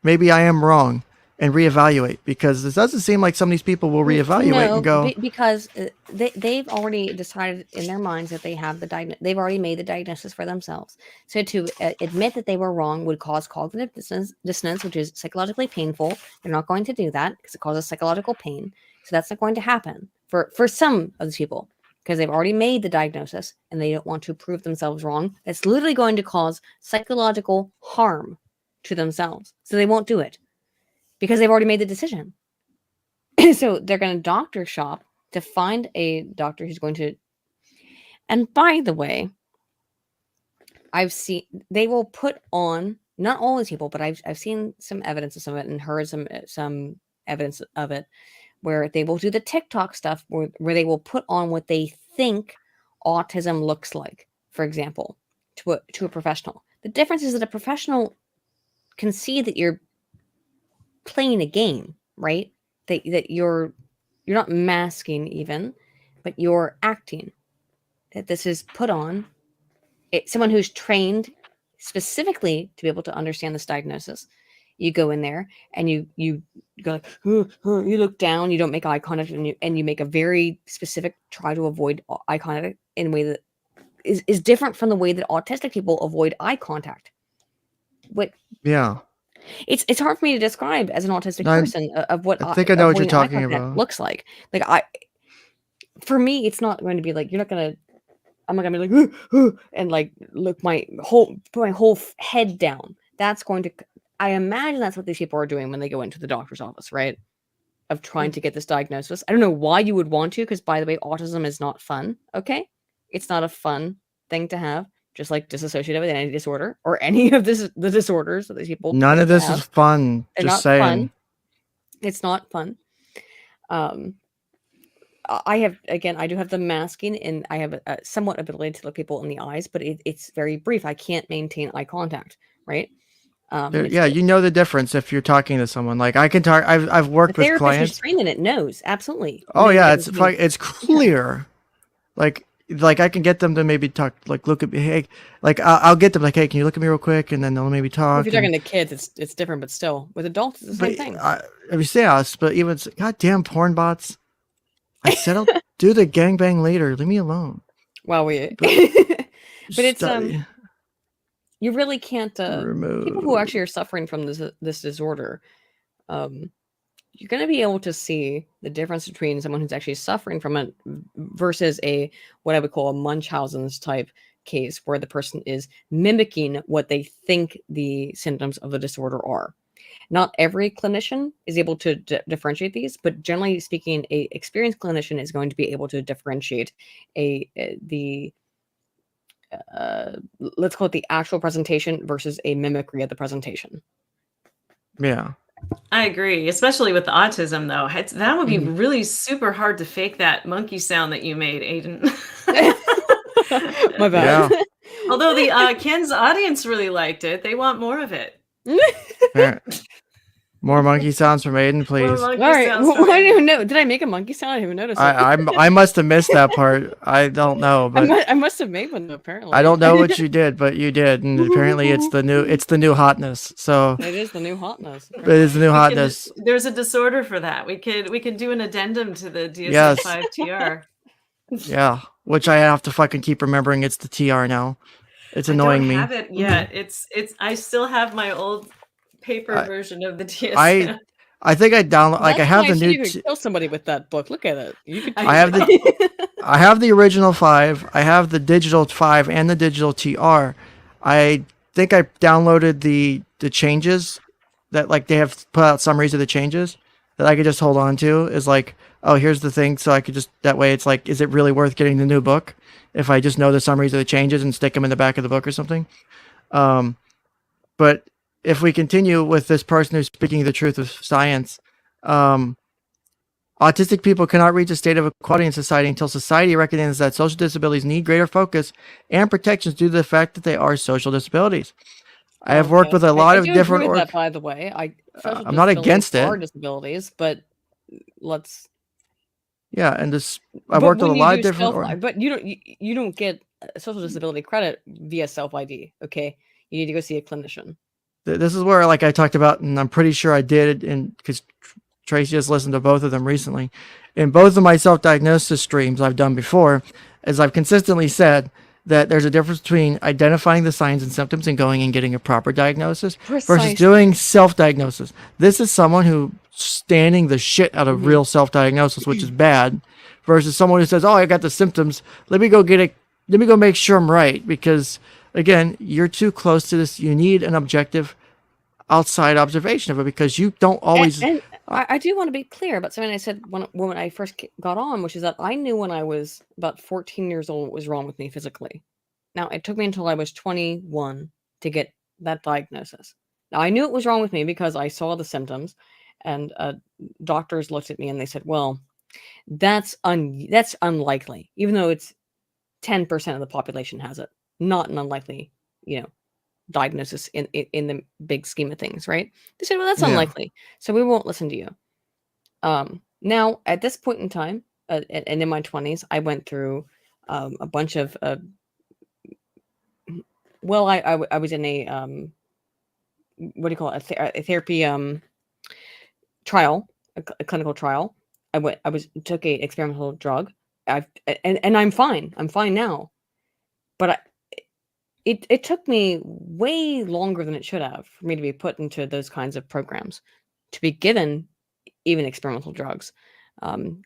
Speaker 1: maybe I am wrong, and reevaluate? Because it doesn't seem like some of these people will reevaluate and go,
Speaker 4: because they've already decided in their minds that they have they've already made the diagnosis for themselves. So to admit that they were wrong would cause cognitive dissonance, which is psychologically painful. They're not going to do that because it causes psychological pain. So that's not going to happen for some of these people, because they've already made the diagnosis and they don't want to prove themselves wrong. That's literally going to cause psychological harm to themselves. So they won't do it, because they've already made the decision. So they're going to doctor shop to find a doctor who's going to, and by the way, I've seen, they will put on, not all these people, but I've seen some evidence of some of it and heard some evidence of it, where they will do the TikTok stuff where they will put on what they think autism looks like, for example, to a professional. The difference is that a professional can see that you're playing a game, right? That you're not masking even, but you're acting. That this is put on. Someone who's trained specifically to be able to understand this diagnosis. You go in there and you go like, you look down, you don't make eye contact, and you make a very specific try to avoid eye contact in a way that is different from the way that autistic people avoid eye contact. It's hard for me to describe as an autistic person of what
Speaker 1: I think I know what you're talking about
Speaker 4: looks like. For me, it's not going to be like, I'm not gonna be like and like put my whole head down. That's going to, I imagine that's what these people are doing when they go into the doctor's office, right? Of trying to get this diagnosis. I don't know why you would want to, because by the way, autism is not fun. Okay, it's not a fun thing to have. Just like dissociative identity disorder or any of the disorders that these people.
Speaker 1: None of this is fun. Just saying. Fun.
Speaker 4: It's not fun. I do have the masking, and I have a somewhat ability to look people in the eyes, but it's very brief. I can't maintain eye contact, right?
Speaker 1: You know the difference if you're talking to someone. Like I can talk. I've worked with clients.
Speaker 4: Who's trained in it knows absolutely.
Speaker 1: Oh yeah, it's clear. Like I can get them to maybe talk, like look at me, hey, like I'll get them like, hey, can you look at me real quick, and then they'll maybe talk.
Speaker 4: If you're talking to kids, it's different, but still with adults, it's the same thing.
Speaker 1: But even goddamn porn bots. I said I'll do the gangbang later. Leave me alone.
Speaker 4: Well, But it's you really can't people who actually are suffering from this disorder, you're going to be able to see the difference between someone who's actually suffering from it versus what I would call a Munchausen's type case, where the person is mimicking what they think the symptoms of the disorder are. Not every clinician is able to differentiate these, but generally speaking, a experienced clinician is going to be able to differentiate let's call it the actual presentation versus a mimicry of the presentation.
Speaker 1: Yeah.
Speaker 3: I agree, especially with the autism, though. That would be really super hard to fake that monkey sound that you made, Aiden.
Speaker 4: My bad.
Speaker 1: Yeah.
Speaker 3: Although the Ken's audience really liked it. They want more of it.
Speaker 1: More monkey sounds from Aiden, please.
Speaker 4: All right. Well, I don't even know. Did I make a monkey sound? I didn't even notice it.
Speaker 1: I must have missed that part. I don't know, but
Speaker 4: I must have made one apparently.
Speaker 1: I don't know what you did, but you did, and apparently it's the new hotness. So
Speaker 4: it is the new hotness.
Speaker 1: It is the new hotness.
Speaker 3: There's a disorder for that. We could do an addendum to the DSM-5 TR.
Speaker 1: Yeah, which I have to fucking keep remembering. It's the TR now. It's annoying me.
Speaker 3: I don't have it yet. It's. I still have my old paper version of the DSM.
Speaker 1: I think I download. Like I have the new.
Speaker 4: You could kill somebody with that book. Look at it. You could.
Speaker 1: I have the original 5. I have the digital 5 and the digital TR. I think I downloaded the changes that like they have put out summaries of the changes that I could just hold on to. Is like, oh, here's the thing. So I could just that way. It's like, is it really worth getting the new book if I just know the summaries of the changes and stick them in the back of the book or something? But if we continue with this person who's speaking the truth of science, autistic people cannot reach a state of equality in society until society recognizes that social disabilities need greater focus and protections due to the fact that they are social disabilities. I have worked with a lot of different.
Speaker 4: That, by the way,
Speaker 1: I'm not against it.
Speaker 4: Disabilities, but let's.
Speaker 1: Yeah, and I've worked with a lot of different.
Speaker 4: But you don't get social disability credit via self-ID. Okay, you need to go see a clinician.
Speaker 1: This is where, like I talked about, and I'm pretty sure I did, and because Tracy has listened to both of them recently. In both of my self-diagnosis streams I've done before, as I've consistently said, that there's a difference between identifying the signs and symptoms and going and getting a proper diagnosis versus doing self-diagnosis. This is someone who standing the shit out of real self-diagnosis, which is bad, versus someone who says, oh, I got the symptoms. Let me go get it. Let me go make sure I'm right. Because again, you're too close to this. You need an objective outside observation of it because you don't always.
Speaker 4: And I do want to be clear about something I said when I first got on, which is that I knew when I was about 14 years old what was wrong with me physically. Now, it took me until I was 21 to get that diagnosis. Now, I knew it was wrong with me because I saw the symptoms, and doctors looked at me and they said, well, that's unlikely, even though it's 10% of the population has it. Not an unlikely, diagnosis in the big scheme of things, right? They said, well, that's unlikely, so we won't listen to you. Now, at this point in time, and in my 20s, I went through a bunch of I was in a what do you call it, a therapy trial, a clinical trial. I took a experimental drug. And I'm fine. I'm fine now, but it took me way longer than it should have for me to be put into those kinds of programs, to be given even experimental drugs,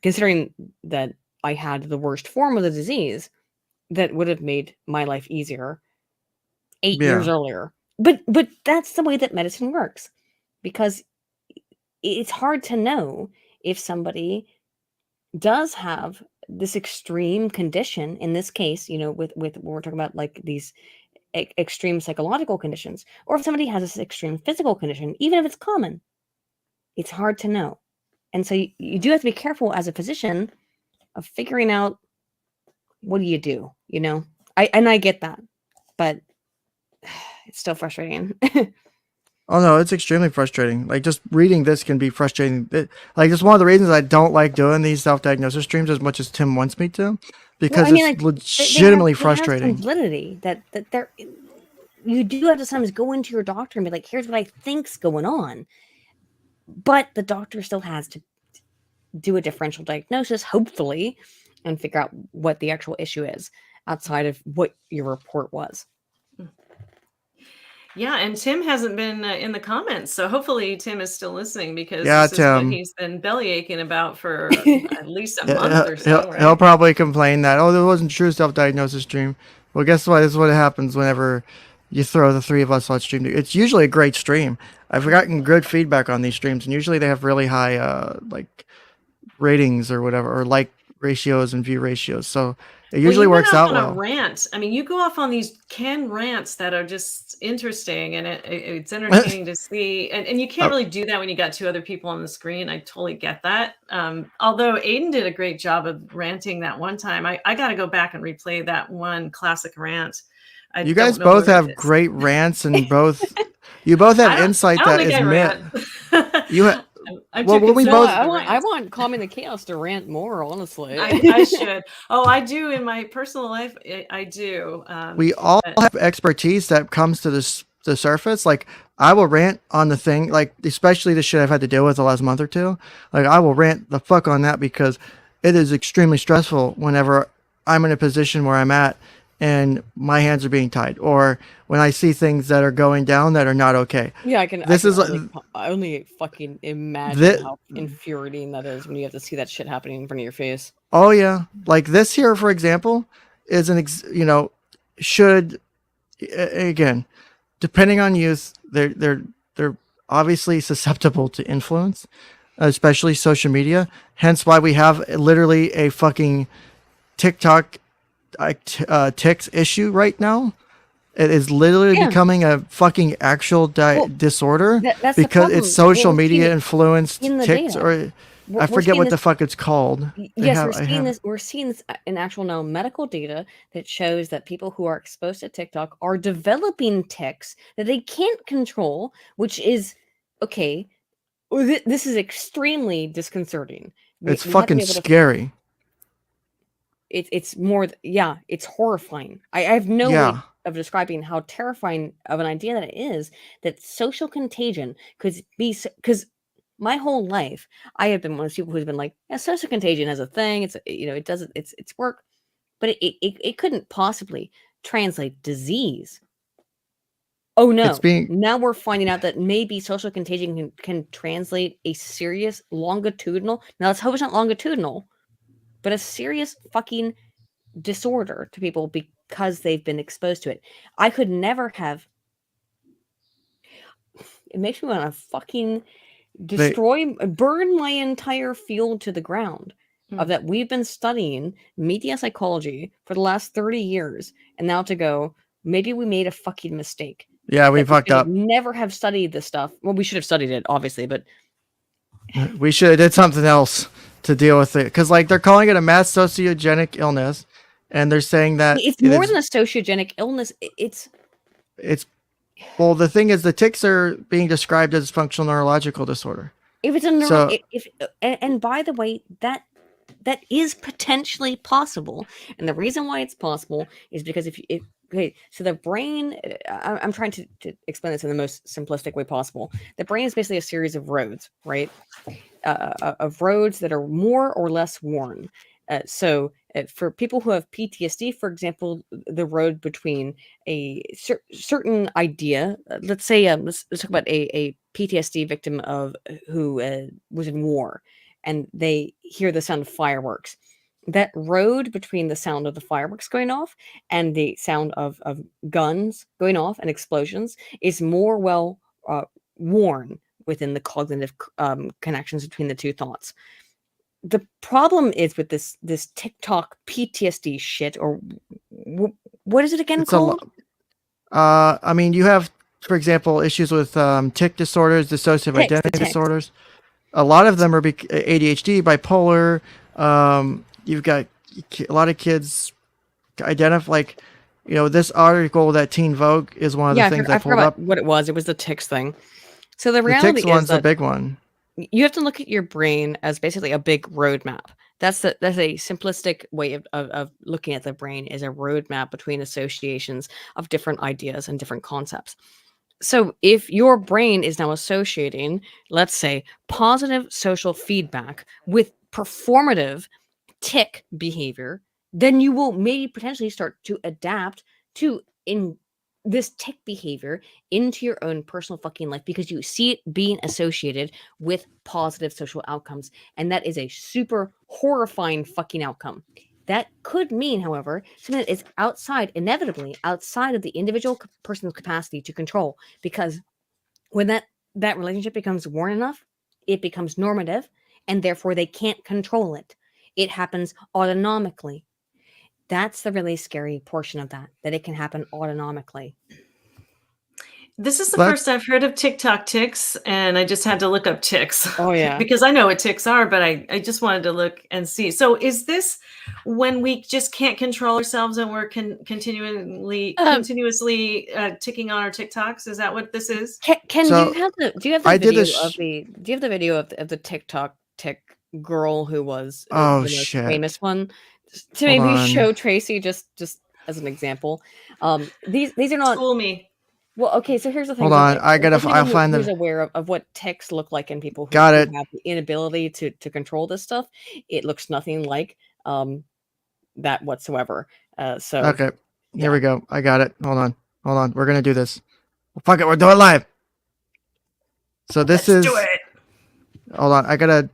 Speaker 4: considering that I had the worst form of the disease that would have made my life easier 8 years earlier. But that's the way that medicine works, because it's hard to know if somebody does have this extreme condition, in this case, with what we're talking about, like these extreme psychological conditions, or if somebody has this extreme physical condition, even if it's common, it's hard to know. And so you do have to be careful as a physician of figuring out, what do you do? I get that, but it's still frustrating.
Speaker 1: Oh no, it's extremely frustrating. Like, just reading this can be frustrating. Like, it's one of the reasons I don't like doing these self-diagnosis streams as much as Tim wants me to, because it's legitimately frustrating.
Speaker 4: Have some validity that there, you do have to sometimes go into your doctor and be like, here's what I think's going on, but the doctor still has to do a differential diagnosis, hopefully, and figure out what the actual issue is. outside of what your report was.
Speaker 3: Yeah, and Tim hasn't been in the comments, so hopefully Tim is still listening, because
Speaker 1: Yeah,
Speaker 3: this is what
Speaker 1: Tim.
Speaker 3: he's been belly aching about for at least a month or so.
Speaker 1: He'll probably complain that, oh, there wasn't true self-diagnosis stream. Well, guess what? This is what happens whenever you throw the three of us on stream. It's usually a great stream. I've gotten good feedback on these streams, and usually they have really high like ratings or whatever, or like ratios and view ratios. So it usually works out well.
Speaker 3: On a rant. I mean, you go off on these canned rants that are just interesting, and it's entertaining to see. And you can't really do that when you got two other people on the screen. I totally get that. Although Aiden did a great job of ranting that one time. I got to go back and replay that one classic rant.
Speaker 1: You guys both have great rants, and you both have insight that is myth. You have.
Speaker 3: Well,
Speaker 1: we both.
Speaker 4: I want Calming the Chaos to rant more. Honestly,
Speaker 3: I should. Oh, I do in my personal life. I do.
Speaker 1: We all have expertise that comes to the surface. Like, I will rant on the thing, like especially the shit I've had to deal with the last month or two. Like, I will rant the fuck on that, because it is extremely stressful whenever I'm in a position where I'm at and my hands are being tied, or when I see things that are going down that are not okay.
Speaker 4: Yeah, I can only fucking imagine how infuriating that is when you have to see that shit happening in front of your face.
Speaker 1: Oh yeah, like this here, for example, is should, again, depending on youth, they're obviously susceptible to influence, especially social media. Hence why we have literally a fucking TikTok tics issue right now. It is literally becoming a fucking actual disorder because it's social media influenced tics, or I forget what the fuck it's called.
Speaker 4: Yes, we're seeing this in actual now medical data that shows that people who are exposed to TikTok are developing tics that they can't control, which is okay. This is extremely disconcerting.
Speaker 1: It's fucking scary.
Speaker 4: It's more, it's horrifying. I have no way of describing how terrifying of an idea that it is, that social contagion could be, because my whole life I have been one of those people who's been like, yeah, social contagion has a thing. It's, it doesn't, it's work, but it couldn't possibly translate disease. Oh no! Now we're finding out that maybe social contagion can translate a serious longitudinal. Now let's hope it's not longitudinal, but a serious fucking disorder to people because they've been exposed to it. I could never have. It makes me want to fucking burn my entire field to the ground of that. We've been studying media psychology for the last 30 years, and now to go, maybe we made a fucking mistake.
Speaker 1: Yeah, we fucked up.
Speaker 4: Never have studied this stuff. Well, we should have studied it, obviously, but
Speaker 1: we should have did something else to deal with it, because like they're calling it a mass sociogenic illness, and they're saying that
Speaker 4: it's more than a sociogenic illness. It's
Speaker 1: well, the thing is, the tics are being described as functional neurological disorder.
Speaker 4: If it's and by the way, that is potentially possible, and the reason why it's possible is because so the brain, I'm trying to explain this in the most simplistic way possible. The brain is basically a series of roads, right? Of roads that are more or less worn. So for people who have PTSD, for example, the road between a certain idea, let's say, let's talk about a PTSD victim who was in war, and they hear the sound of fireworks. That road between the sound of the fireworks going off and the sound of guns going off and explosions is more well worn within the cognitive connections between the two thoughts. The problem is with this TikTok PTSD shit, or what is it again called?
Speaker 1: I mean, you have, for example, issues with tic disorders, dissociative identity disorders. A lot of them are ADHD, bipolar. You've got a lot of kids identify, like, this article that Teen Vogue is one of the things I pulled up.
Speaker 4: What it was the tics thing. So the reality
Speaker 1: tics one's a big one.
Speaker 4: You have to look at your brain as basically a big roadmap. That's a simplistic way of looking at the brain, is a roadmap between associations of different ideas and different concepts. So if your brain is now associating, let's say, positive social feedback with performative tic behavior then you will maybe potentially start to adapt to in this tick behavior into your own personal fucking life because you see it being associated with positive social outcomes. And that is a super horrifying fucking outcome. That could mean, however, something that is inevitably outside of the individual person's capacity to control. Because when that relationship becomes worn enough, it becomes normative, and therefore they can't control it. It happens autonomically. That's the really scary portion of that it can happen autonomically.
Speaker 3: This is the first I've heard of TikTok ticks, and I just had to look up ticks.
Speaker 4: Oh, yeah.
Speaker 3: Because I know what ticks are, but I just wanted to look and see. So is this when we just can't control ourselves and we're continuously ticking on our TikToks? Is that what this is?
Speaker 4: Do you have the video of the TikTok tick girl who was the most famous one? To maybe show Tracy just as an example. These are not
Speaker 3: School me.
Speaker 4: Well, okay, so here's the thing.
Speaker 1: Hold on, I'll find them.
Speaker 4: Who's aware of what ticks look like in people who
Speaker 1: have
Speaker 4: the inability to control this stuff. It looks nothing like that whatsoever.
Speaker 1: Okay, here we go. I got it. Hold on. We're gonna do this. Well, fuck it, we're doing live. So Let's do it. Hold on, I gotta.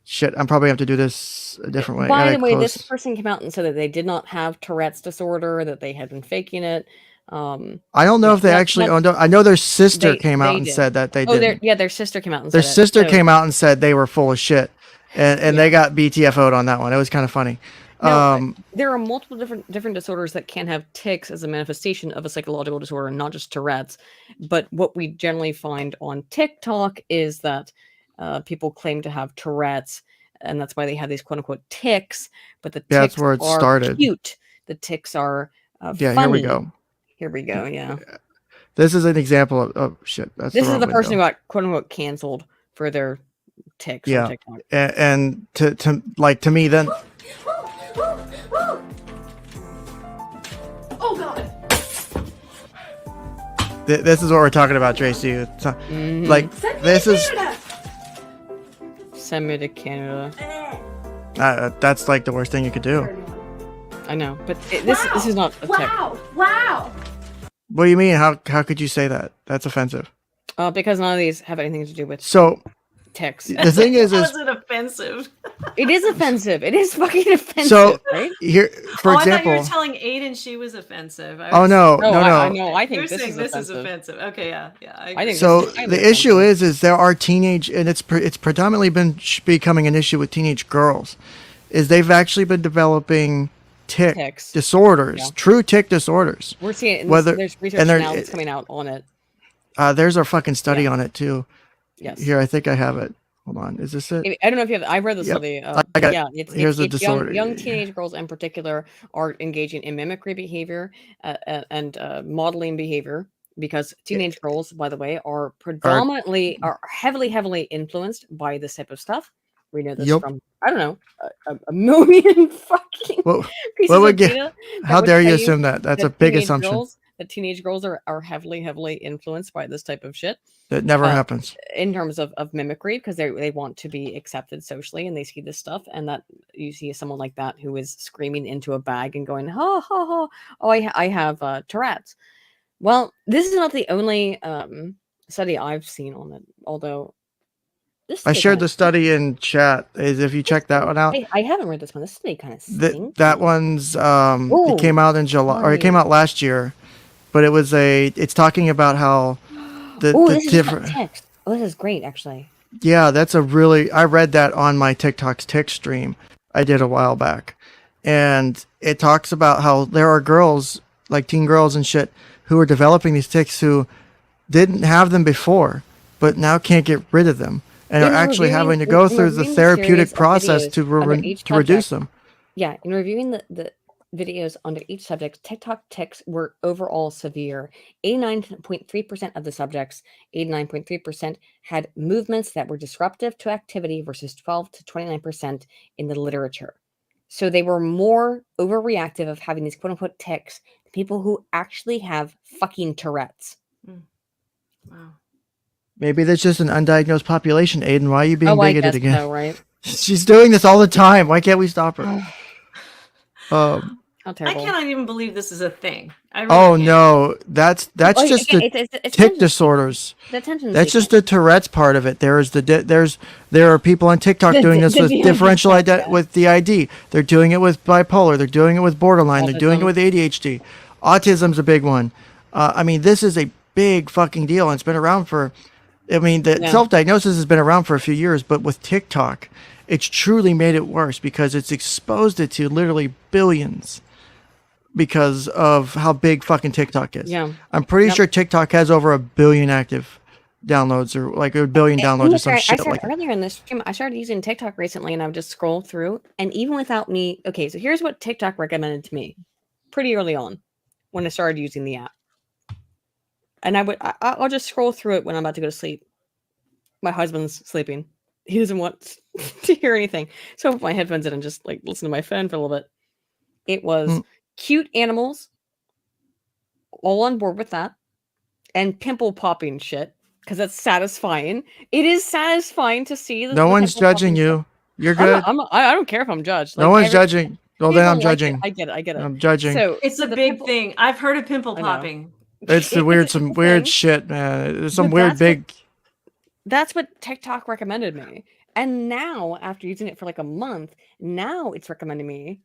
Speaker 1: Shit, I'm probably have to do this a different way.
Speaker 4: By the way, this person came out and said that they did not have Tourette's disorder, that they had been faking it.
Speaker 1: I don't know if they actually owned it. I know their sister came out and said that they did.
Speaker 4: Their sister came out and
Speaker 1: their sister came out and said they were full of shit, and they got BTFO'd on that one. It was kind of funny.
Speaker 4: No, there are multiple different disorders that can have tics as a manifestation of a psychological disorder, not just Tourette's. But what we generally find on TikTok is that people claim to have Tourette's, and that's why they have these quote unquote tics. But the tics
Speaker 1: that's where it started.
Speaker 4: Cute. The tics are funny.
Speaker 1: Here we go.
Speaker 4: Here we go. Yeah.
Speaker 1: This is an example of shit.
Speaker 4: This is the person who got quote unquote canceled for their tics on TikTok.
Speaker 1: And to me then.
Speaker 3: Oh God.
Speaker 1: This is what we're talking about, Tracy. Like this is.
Speaker 4: Send me to Canada.
Speaker 1: That's like the worst thing you could do.
Speaker 4: I know, but this is not a tick.
Speaker 3: Wow.
Speaker 1: What do you mean? How could you say that? That's offensive.
Speaker 4: Because none of these have anything to do with ticks.
Speaker 1: The thing is,
Speaker 3: how is it offensive?
Speaker 4: It is offensive. It is fucking offensive.
Speaker 1: So
Speaker 4: right?
Speaker 1: Here, for example,
Speaker 3: I thought you were telling Aiden she was offensive.
Speaker 1: No.
Speaker 4: I think
Speaker 3: this
Speaker 4: is
Speaker 3: offensive. Okay, yeah.
Speaker 1: I think so. The issue is there are teenage, and it's predominantly been becoming an issue with teenage girls. Is they've actually been developing tics disorders, true tick disorders.
Speaker 4: We're seeing there's research now that's coming out on it.
Speaker 1: There's a fucking study on it too.
Speaker 4: Yes.
Speaker 1: Here, I think I have it. Hold on, is this it?
Speaker 4: I don't know if you have. I read the study.
Speaker 1: Here's the disorder.
Speaker 4: Young teenage girls in particular are engaging in mimicry behavior and modeling behavior because teenage girls, by the way, are heavily influenced by this type of stuff. We know this from I don't know a million fucking pieces of data.
Speaker 1: How dare you assume that? That's a big assumption.
Speaker 4: That teenage girls are heavily influenced by this type of shit.
Speaker 1: That never happens. In
Speaker 4: terms of mimicry, because they want to be accepted socially and they see this stuff, and that you see someone like that who is screaming into a bag and going, ha ha ha, oh, I have Tourette's. Well, this is not the only study I've seen on it, although
Speaker 1: I shared the study in chat. If you check that one out.
Speaker 4: I haven't read this one. This study kind of stinks.
Speaker 1: That one's it came out in July, or it came out last year, but it's talking about how the different
Speaker 4: text. Oh, this is great, actually.
Speaker 1: Yeah, I read that on my TikTok's tick stream I did a while back, and it talks about how there are girls, like teen girls and shit, who are developing these tics who didn't have them before, but now can't get rid of them. And are actually having to go through the therapeutic process to reduce them.
Speaker 4: Yeah, in reviewing the videos under each subject, TikTok tics were overall severe. 89.3% of the subjects, 89.3% had movements that were disruptive to activity versus 12 to 29% in the literature. So they were more overreactive of having these quote-unquote tics than people who actually have fucking Tourette's.
Speaker 3: Wow.
Speaker 1: Maybe there's just an undiagnosed population, Aiden. Why are you being bigoted again?
Speaker 4: So, right?
Speaker 1: She's doing this all the time. Why can't we stop her?
Speaker 4: How terrible.
Speaker 3: I cannot even believe this is a thing. I really can't.
Speaker 1: No, that's just the tic disorders. That's just the Tourette's part of it. There are people on TikTok doing this with differential with the ID. They're doing it with bipolar. They're doing it with borderline. They're doing it with ADHD. Autism's a big one. I mean, this is a big fucking deal, and it's been around for. I mean, the self-diagnosis has been around for a few years, but with TikTok, it's truly made it worse because it's exposed it to literally billions. Because of how big fucking TikTok is. Yeah. I'm pretty sure TikTok has over 1 billion active downloads or like 1 billion downloads or some shit like that.
Speaker 4: Earlier in this stream, I started using TikTok recently and I would just scroll through, and even without me, okay, so here's what TikTok recommended to me pretty early on when I started using the app. And I'll just scroll through it when I'm about to go to sleep. My husband's sleeping. He doesn't want to hear anything. So I put my headphones in and just like listen to my phone for a little bit. It was cute animals, all on board with that, and pimple popping shit because that's satisfying. It is satisfying to see.
Speaker 1: No one's judging you. You're good.
Speaker 4: I don't care if I'm judged.
Speaker 1: No one's judging. Well, then I'm judging.
Speaker 4: I get it.
Speaker 1: I'm judging.
Speaker 3: So it's a big thing. I've heard of pimple popping.
Speaker 1: It's the weird, some weird shit, man. There's some weird big.
Speaker 4: That's what TikTok recommended me, and now after using it for like a month, now it's recommending me.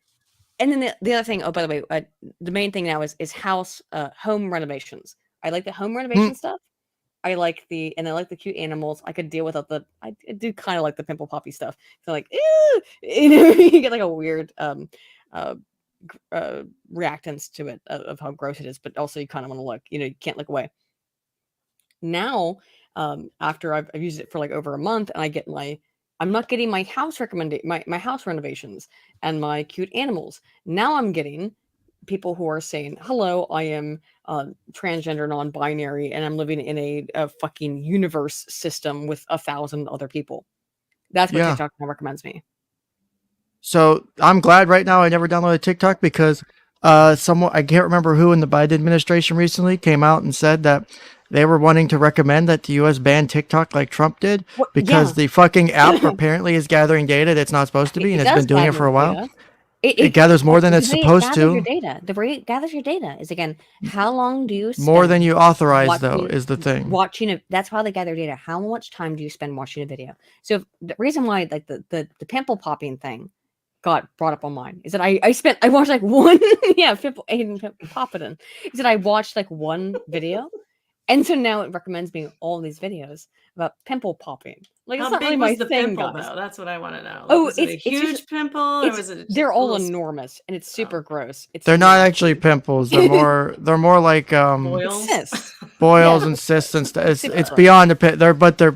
Speaker 4: And then the other thing, oh, by the way, the main thing now is home renovations. I like the home renovation stuff. I like the cute animals. I could deal with I do kind of like the pimple poppy stuff. So like, ew, you get like a weird reactance to it of how gross it is, but also you kind of want to look, you can't look away. Now, after I've used it for like over a month and I get I'm not getting my house my house renovations and my cute animals. Now I'm getting people who are saying, hello, I am transgender, non-binary, and I'm living in a fucking universe system with 1,000 other people. That's what TikTok now recommends me.
Speaker 1: So I'm glad right now I never downloaded TikTok because someone, I can't remember who in the Biden administration recently came out and said that they were wanting to recommend that the U.S. ban TikTok like Trump did because the fucking app apparently is gathering data that's not supposed to be, and it's been doing it for a while. It gathers more than it's supposed to.
Speaker 4: Your data. The way it gathers your data is, again, how long do you spend
Speaker 1: more than you authorize, though, is the thing.
Speaker 4: That's how they gather data. How much time do you spend watching a video? So the reason why like the pimple popping thing got brought up on mine is that I watched like one pimple popping is that I watched like one video. And so now it recommends me all these videos about pimple popping. Like, it's not really my thing,
Speaker 3: pimple, though? That's what I want to know. Like,
Speaker 4: oh,
Speaker 3: it's a huge pimple, or was it?
Speaker 4: They're all enormous, and it's super gross.
Speaker 1: They're not actually pimples. They're more like
Speaker 3: boils,
Speaker 1: boils and cysts and stuff. It's beyond a pit. They're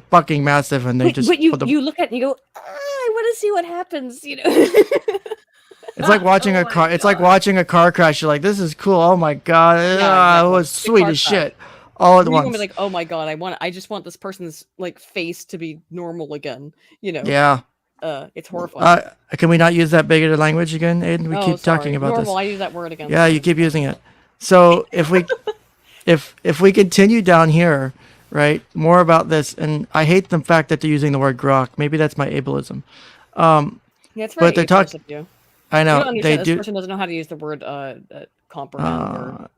Speaker 1: fucking massive, and they
Speaker 4: But you look at it and you go, I want to see what happens.
Speaker 1: It's like watching a car. It's like watching a car crash. You're like, this is cool. Oh my god, it was sweet as shit. All at once.
Speaker 4: You're gonna be like, oh my god, I just want this person's like face to be normal again.
Speaker 1: Yeah.
Speaker 4: It's horrifying.
Speaker 1: Can we not use that bigoted language again, Aiden? We keep talking about
Speaker 4: normal,
Speaker 1: this.
Speaker 4: I use that word again.
Speaker 1: Yeah, you keep using it. So if we continue down here, right, more about this, and I hate the fact that they're using the word grok. Maybe that's my ableism.
Speaker 4: It's very ableist of you.
Speaker 1: I know
Speaker 4: this person doesn't know how to use the word comprehend.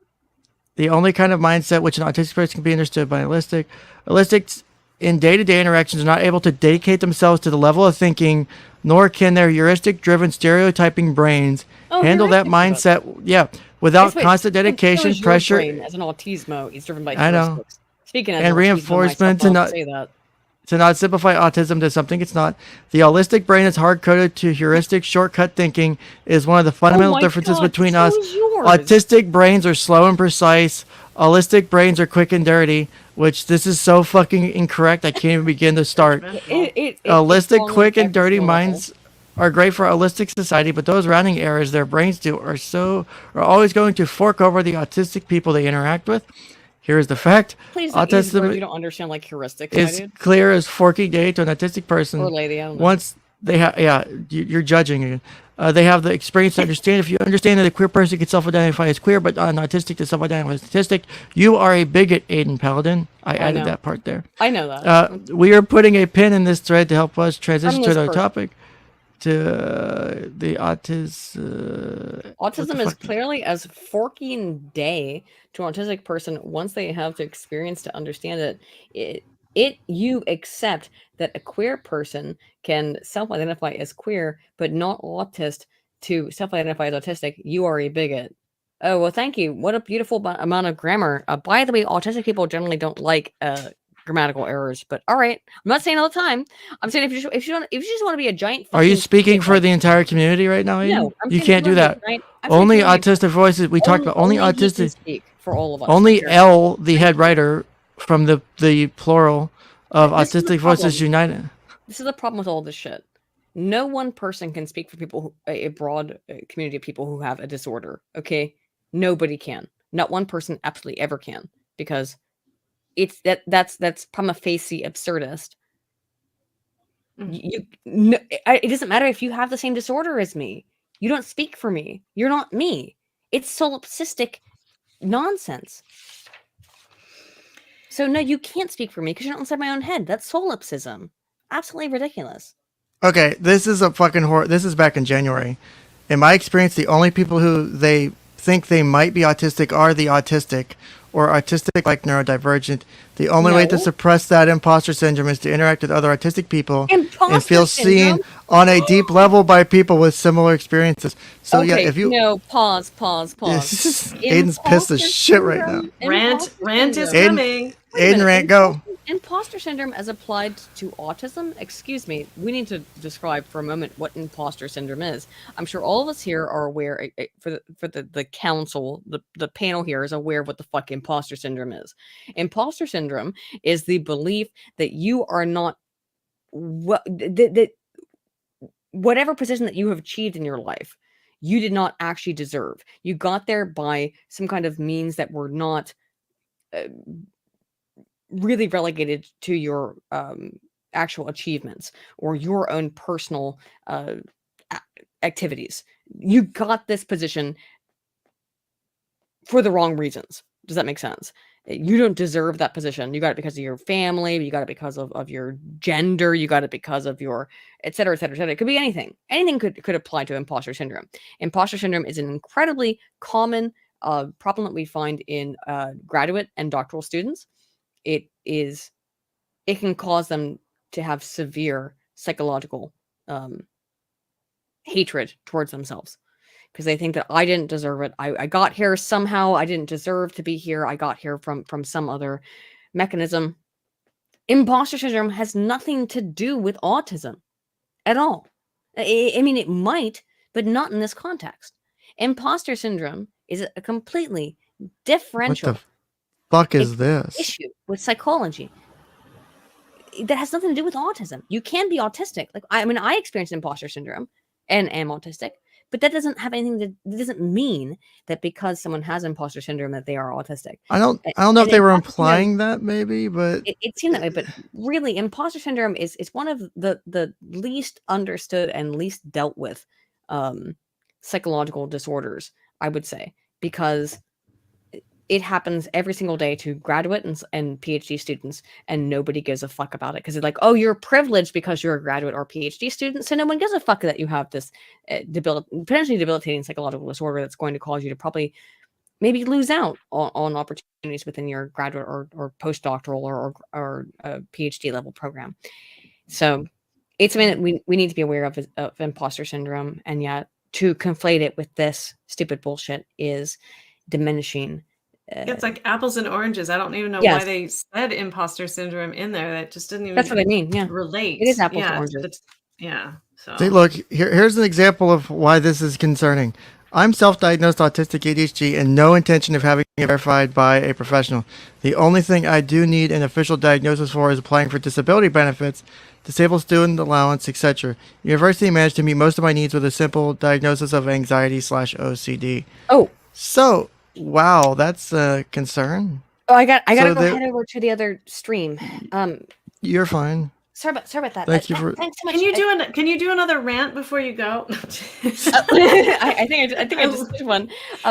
Speaker 1: The only kind of mindset which an autistic person can be understood by Allistics in day-to-day interactions are not able to dedicate themselves to the level of thinking, nor can their heuristic-driven stereotyping brains handle that mindset. Without constant dedication, pressure.
Speaker 4: As an autismo, he's driven by.
Speaker 1: I know.
Speaker 4: Speaking
Speaker 1: and reinforcement to not simplify autism to something it's not. The holistic brain is hard-coded to heuristic shortcut thinking is one of the fundamental differences between us. Autistic brains are slow and precise. Holistic brains are quick and dirty, which this is so fucking incorrect. I can't even begin to start. Holistic, quick, and dirty minds are great for a holistic society, but those rounding errors their brains do are always going to fork over the autistic people they interact with. Here's the fact.
Speaker 4: Please don't use words you don't understand, like heuristics.
Speaker 1: It's clear as forking day to an autistic person.
Speaker 4: Or lady, I don't know.
Speaker 1: Once they have, you're judging again. They have the experience to understand. If you understand that a queer person can self-identify as queer, but an autistic to self-identify as autistic, you are a bigot, Aiden Paladin. I added that part there.
Speaker 4: I know that.
Speaker 1: We are putting a pin in this thread to help us transition to another topic. the autism.
Speaker 4: Autism is clearly as forking day to an autistic person once they have the experience to understand it. You accept that a queer person can self-identify as queer, but not autist to self-identify as autistic. You are a bigot. Oh, well, thank you. What a beautiful amount of grammar. By the way, autistic people generally don't like grammatical errors, but all right. I'm not saying all the time. I'm saying if you just want to be a giant.
Speaker 1: Are you speaking for the entire community right now, Aiden?
Speaker 4: No,
Speaker 1: you can't do that. Only autistic voices. We talked about only autistic.
Speaker 4: Speak for all of us.
Speaker 1: Only L, the head writer from the plural of Autistic Voices United.
Speaker 4: This is the problem with all this shit. No one person can speak for people, a broad community of people who have a disorder. Okay, nobody can. Not one person absolutely ever can, because it's that's prima facie absurdist. It doesn't matter if you have the same disorder as me. You don't speak for me. You're not me. It's solipsistic nonsense. So no, you can't speak for me because you're not inside my own head. That's solipsism. Absolutely ridiculous.
Speaker 1: Okay, this is a fucking horror. This is back in January. In my experience, the only people who they think they might be autistic are the autistic or autistic like neurodivergent. The only way to suppress that imposter syndrome is to interact with other autistic people and feel seen on a deep level by people with similar experiences. So
Speaker 4: okay,
Speaker 1: yeah, if you
Speaker 4: pause.
Speaker 1: Aiden's pissed as shit right now.
Speaker 3: Rant is coming.
Speaker 1: Aiden, rant, go.
Speaker 4: Imposter syndrome as applied to autism? Excuse me, we need to describe for a moment what imposter syndrome is. I'm sure all of us here are aware, for the council, the panel here is aware of what the fuck imposter syndrome is. Imposter syndrome is the belief that you are not that whatever position that you have achieved in your life, you did not actually deserve. You got there by some kind of means that were not really relegated to your actual achievements or your own personal activities. You got this position for the wrong reasons. Does that make sense? You don't deserve that position. You got it because of your family. You got it because of your gender. You got it because of your et cetera, et cetera, et cetera. It could be anything. Anything could apply to imposter syndrome. Imposter syndrome is an incredibly common problem that we find in graduate and doctoral students. It can cause them to have severe psychological hatred towards themselves because they think that I didn't deserve it. I got here somehow. I didn't deserve to be here. I got here from some other mechanism. Imposter syndrome has nothing to do with autism at all. I mean, it might, but not in this context. Imposter syndrome is a completely differential
Speaker 1: fuck is this
Speaker 4: issue with psychology that has nothing to do with autism. You can be autistic. Like I experienced imposter syndrome and am autistic, but that doesn't have anything that doesn't mean that because someone has imposter syndrome that they are autistic.
Speaker 1: I don't know if they were implying that maybe, but
Speaker 4: it seemed that way. But really, imposter syndrome is one of the least understood and least dealt with psychological disorders, I would say, because it happens every single day to graduate and PhD students, and nobody gives a fuck about it because they're like, oh, you're privileged because you're a graduate or PhD student, so no one gives a fuck that you have this potentially debilitating psychological disorder that's going to cause you to probably maybe lose out on opportunities within your graduate or postdoctoral or PhD level program. So it's something that we need to be aware of imposter syndrome, and yet to conflate it with this stupid bullshit is diminishing.
Speaker 3: It's like apples and oranges. I don't even know why they said imposter syndrome in there. That just didn't even.
Speaker 4: That's what I mean. Yeah,
Speaker 3: relate.
Speaker 4: It is apples and oranges.
Speaker 3: So
Speaker 1: see, look, here's an example of why this is concerning. I'm self-diagnosed autistic ADHD and no intention of having it verified by a professional. The only thing I do need an official diagnosis for is applying for disability benefits, disabled student allowance, etc. University managed to meet most of my needs with a simple diagnosis of anxiety/OCD.
Speaker 4: Oh,
Speaker 1: so. Wow, that's a concern.
Speaker 4: Oh, I gotta go head over to the other stream.
Speaker 1: You're fine.
Speaker 4: Sorry about that.
Speaker 1: Thank you for.
Speaker 4: Thanks so much.
Speaker 3: Can you do another rant before you go?
Speaker 4: I think I just did one.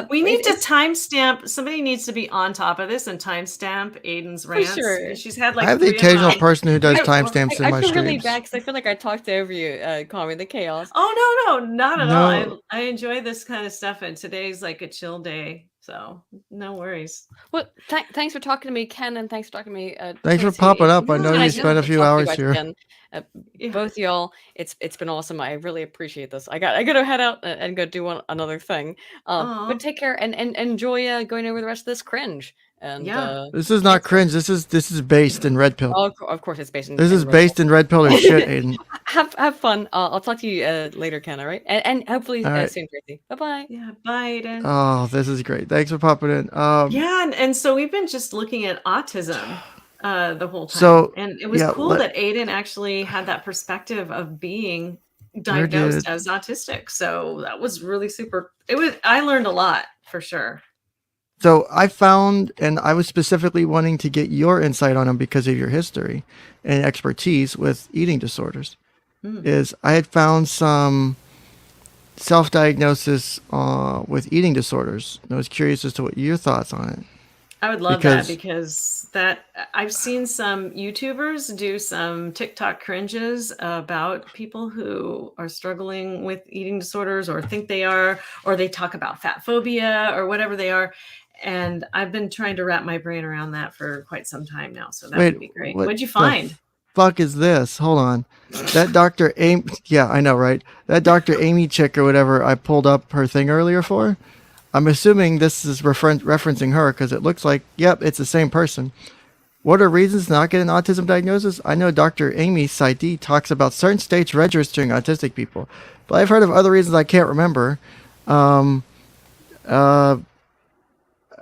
Speaker 3: We need to timestamp. Somebody needs to be on top of this and timestamp Aiden's rants.
Speaker 4: Sure.
Speaker 3: She's had like.
Speaker 1: I have the occasional person who does timestamps in my streams. I feel really bad because I feel like I talked over you, calling the chaos.
Speaker 3: Oh no, not at all. I enjoy this kind of stuff, and today's like a chill day. So no worries.
Speaker 4: Well, thanks for talking to me, Ken, and thanks for talking to me.
Speaker 1: Thanks for popping up. I know you spent a few hours here.
Speaker 4: Both y'all, it's been awesome. I really appreciate this. I got to head out and go do another thing. But take care and enjoy going over the rest of this cringe. And
Speaker 1: this is not cringe. This is based in Red Pill.
Speaker 4: Oh, of course, it's based in.
Speaker 1: This is based in Red Pill or shit, Aiden.
Speaker 4: Have fun. I'll talk to you later, Ken. All right, and hopefully soon, Tracy. Bye bye.
Speaker 3: Yeah, bye, Aiden.
Speaker 1: Oh, this is great. Thanks for popping in.
Speaker 3: And so we've been just looking at autism the whole time.
Speaker 1: So,
Speaker 3: and it was cool that Aiden actually had that perspective of being diagnosed as autistic. So that was really super. I learned a lot for sure.
Speaker 1: So I found, and I was specifically wanting to get your insight on them because of your history and expertise with eating disorders, is I had found some self-diagnosis with eating disorders. And I was curious as to what your thoughts on it.
Speaker 3: I would love that because I've seen some YouTubers do some TikTok cringes about people who are struggling with eating disorders or think they are, or they talk about fat phobia or whatever they are. And I've been trying to wrap my brain around that for quite some time now. So that would be great. What'd you find?
Speaker 1: Fuck is this? Hold on. That Dr. Amy, yeah, I know, right? That Dr. Amy chick or whatever I pulled up her thing earlier for. I'm assuming this is referencing her because it looks like, yep, it's the same person. What are reasons to not get an autism diagnosis? I know Dr. 𝗞𝗖𝗖 talks about certain states registering autistic people, but I've heard of other reasons I can't remember.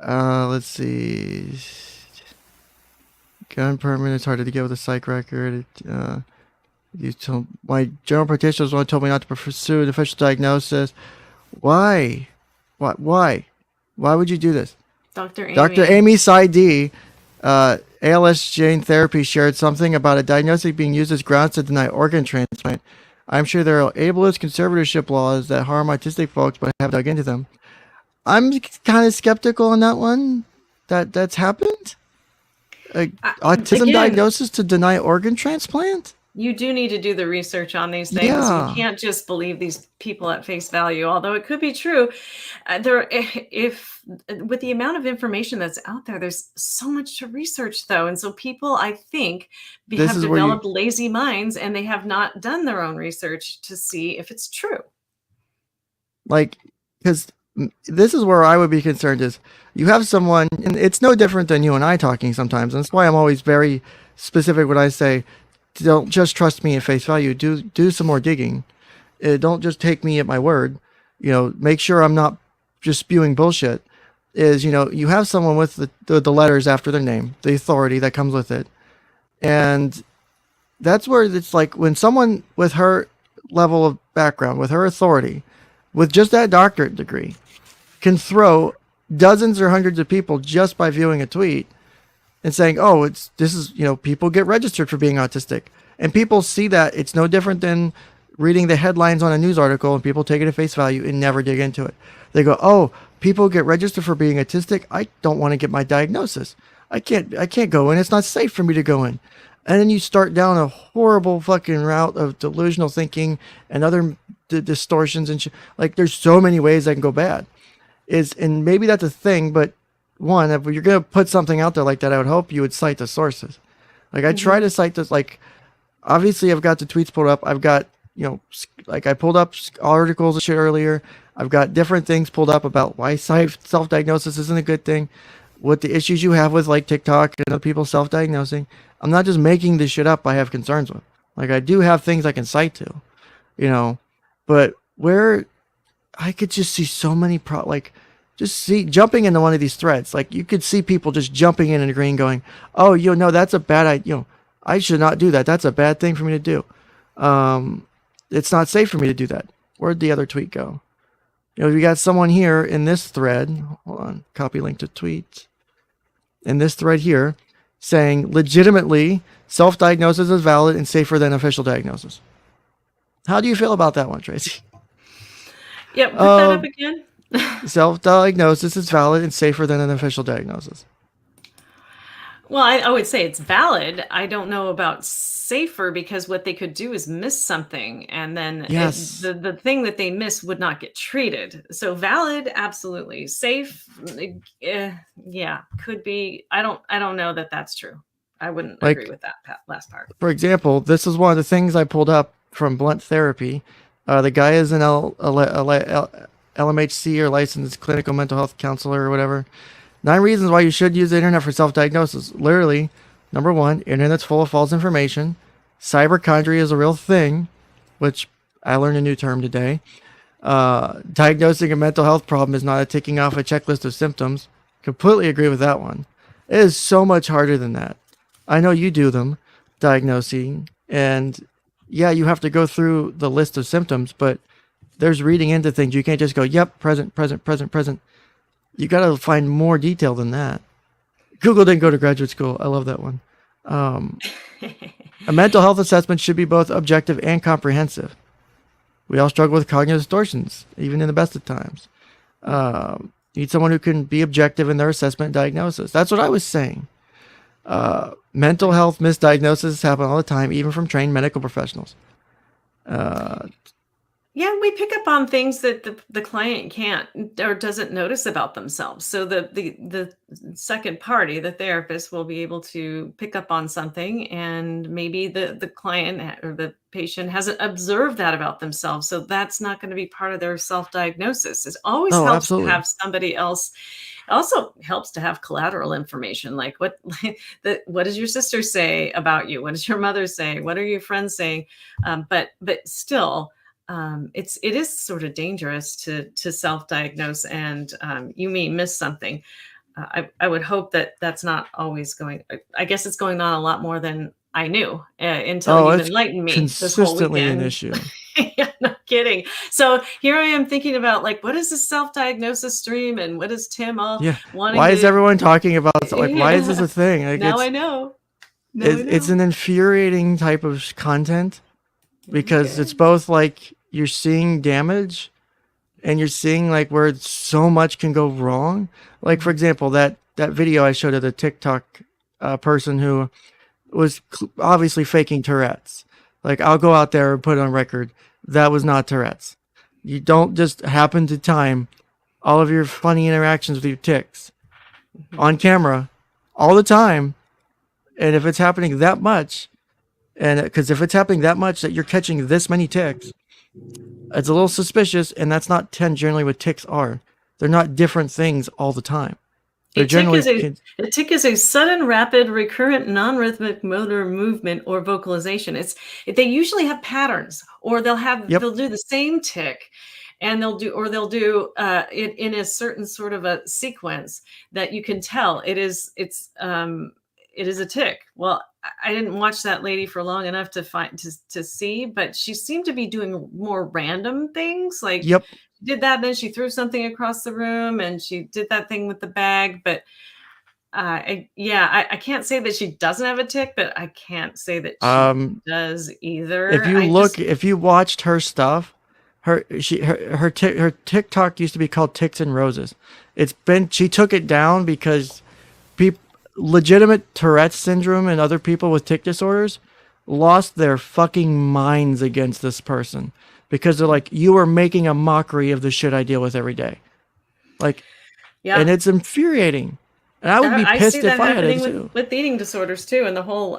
Speaker 1: Let's see. Gun permit. It's harder to get with a psych record. My general practitioners only told me not to pursue an official diagnosis. Why? What? Why? Why would you do this?
Speaker 3: Dr.
Speaker 1: 𝗞𝗖𝗖 ALS gene therapy shared something about a diagnosis being used as grounds to deny organ transplant. I'm sure there are ableist conservatorship laws that harm autistic folks, but I haven't dug into them. I'm kind of skeptical on that one. That's happened. Autism diagnosis to deny organ transplant.
Speaker 3: You do need to do the research on these things.
Speaker 1: Yeah.
Speaker 3: You can't just believe these people at face value, although it could be true. With the amount of information that's out there, there's so much to research, though, and so people, I think, have developed lazy minds, and they have not done their own research to see if it's true.
Speaker 1: Like, because this is where I would be concerned is you have someone, and it's no different than you and I talking sometimes. And that's why I'm always very specific when I say, don't just trust me at face value. Do some more digging. Don't just take me at my word. Make sure I'm not just spewing bullshit. You have someone with the letters after their name, the authority that comes with it. And that's where it's like when someone with her level of background, with her authority, with just that doctorate degree, can throw dozens or hundreds of people just by viewing a tweet and saying, oh, people get registered for being autistic. And people see that. It's no different than reading the headlines on a news article and people take it at face value and never dig into it. They go, oh, people get registered for being autistic. I don't want to get my diagnosis. I can't go in. It's not safe for me to go in. And then you start down a horrible fucking route of delusional thinking and other distortions and shit. Like, there's so many ways that can go bad. And maybe that's a thing, but one, if you're going to put something out there like that, I would hope you would cite the sources. Like, I try to cite this, like, obviously I've got the tweets pulled up. I've got, I pulled up articles and shit earlier. I've got different things pulled up about why self-diagnosis isn't a good thing, what the issues you have with, like, TikTok and other people self-diagnosing. I'm not just making this shit up I have concerns with. Like, I do have things I can cite to, but where I could just see so many jumping into one of these threads. Like, you could see people just jumping in and agreeing, going, oh, no, that's a bad idea. I should not do that. That's a bad thing for me to do. It's not safe for me to do that. Where'd the other tweet go? We got someone here in this thread. Hold on. Copy link to tweet. In this thread here, saying legitimately self-diagnosis is valid and safer than official diagnosis. How do you feel about that one, Tracy?
Speaker 3: Yeah, put that up again.
Speaker 1: Self-diagnosis is valid and safer than an official diagnosis.
Speaker 3: Well, I would say it's valid. I don't know about safer, because what they could do is miss something, and then the thing that they miss would not get treated. So valid, absolutely. Safe, yeah, could be. I don't know that that's true. I wouldn't agree with that last part.
Speaker 1: For example, this is one of the things I pulled up from Blunt Therapy. The guy is an LMHC or licensed clinical mental health counselor or whatever. 9 reasons why you should use the internet for self-diagnosis. Literally, number 1, internet's full of false information. Cyberchondria is a real thing, which I learned a new term today. Diagnosing a mental health problem is not a ticking off a checklist of symptoms. Completely agree with that one. It is so much harder than that. I know you do them, diagnosing, and yeah, you have to go through the list of symptoms, but there's reading into things. You can't just go, yep, present, present, present, present. You got to find more detail than that. Google didn't go to graduate school. I love that one. A mental health assessment should be both objective and comprehensive. We all struggle with cognitive distortions, even in the best of times. You need someone who can be objective in their assessment and diagnosis. That's what I was saying. Mental health misdiagnoses happen all the time, even from trained medical professionals.
Speaker 3: Yeah, we pick up on things that the client can't or doesn't notice about themselves. So the second party, the therapist, will be able to pick up on something, and maybe the client or the patient hasn't observed that about themselves. So that's not going to be part of their self-diagnosis. It always helps to have somebody else. It also helps to have collateral information, like what does your sister say about you? What does your mother say? What are your friends saying? But still. It is sort of dangerous to self-diagnose, and you may miss something. I would hope that that's not always going. I guess it's going on a lot more than I knew until you enlightened me.
Speaker 1: Consistently an issue.
Speaker 3: Yeah, no kidding. So here I am thinking about, like, what is the self-diagnosis stream, and what is Tim all wanting?
Speaker 1: Why is everyone talking about? Like, why is this a thing? Like,
Speaker 3: now I know.
Speaker 1: It's an infuriating type of content, because it's both like you're seeing damage and you're seeing like where so much can go wrong. Like, for example, that video I showed of the TikTok person who was obviously faking Tourette's. Like, I'll go out there and put it on record, that was not Tourette's. You don't just happen to time all of your funny interactions with your tics on camera all the time. And if it's happening that much, and because if it's happening that much that you're catching this many tics, it's a little suspicious, and that's not generally what tics are. They're not different things all the time.
Speaker 3: A tic is a sudden, rapid, recurrent, non-rhythmic motor movement or vocalization. They usually have patterns, or they'll do the same tic, and they'll do it in a certain sort of a sequence that you can tell it is a tic. Well, I didn't watch that lady for long enough to see, but she seemed to be doing more random things. Like, she did that, then she threw something across the room, and she did that thing with the bag. But I can't say that she doesn't have a tic, but I can't say that she does either.
Speaker 1: If you watched her stuff, her TikTok used to be called Tics and Roses. She took it down because legitimate Tourette's syndrome and other people with tic disorders lost their fucking minds against this person, because they're like, you are making a mockery of the shit I deal with every day. Like, and it's infuriating. And I would be pissed if I had it too.
Speaker 3: With eating disorders too, and the whole,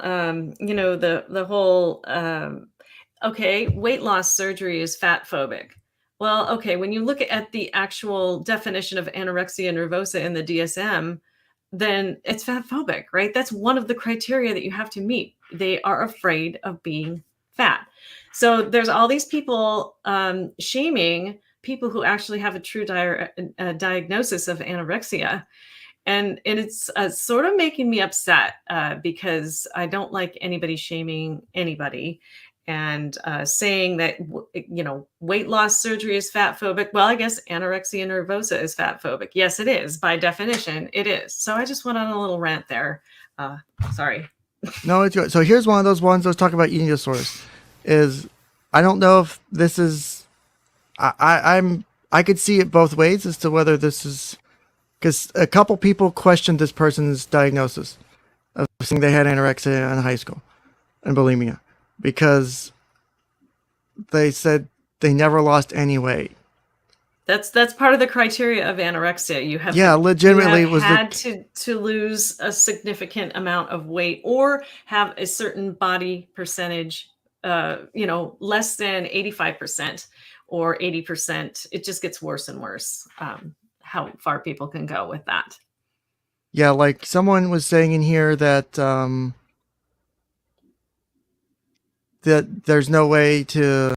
Speaker 3: weight loss surgery is fat phobic. Well, okay, when you look at the actual definition of anorexia nervosa in the DSM, then it's fat phobic, right? That's one of the criteria that you have to meet. They are afraid of being fat. So there's all these people shaming people who actually have a true diagnosis of anorexia. And it's sort of making me upset because I don't like anybody shaming anybody and saying that, weight loss surgery is fat phobic. Well, I guess anorexia nervosa is fat phobic. Yes, it is. By definition, it is. So I just went on a little rant there. Sorry.
Speaker 1: No, it's good. So here's one of those ones. Let's talk about eating disorders. I don't know if this is. I could see it both ways as to whether this is, because a couple people questioned this person's diagnosis of saying they had anorexia in high school and bulimia because they said they never lost any weight.
Speaker 3: That's part of the criteria of anorexia. You have
Speaker 1: legitimately
Speaker 3: to lose a significant amount of weight or have a certain body percentage, less than 85% or 80%. It just gets worse and worse. How far people can go with that.
Speaker 1: Yeah, like someone was saying in here that that there's no way to,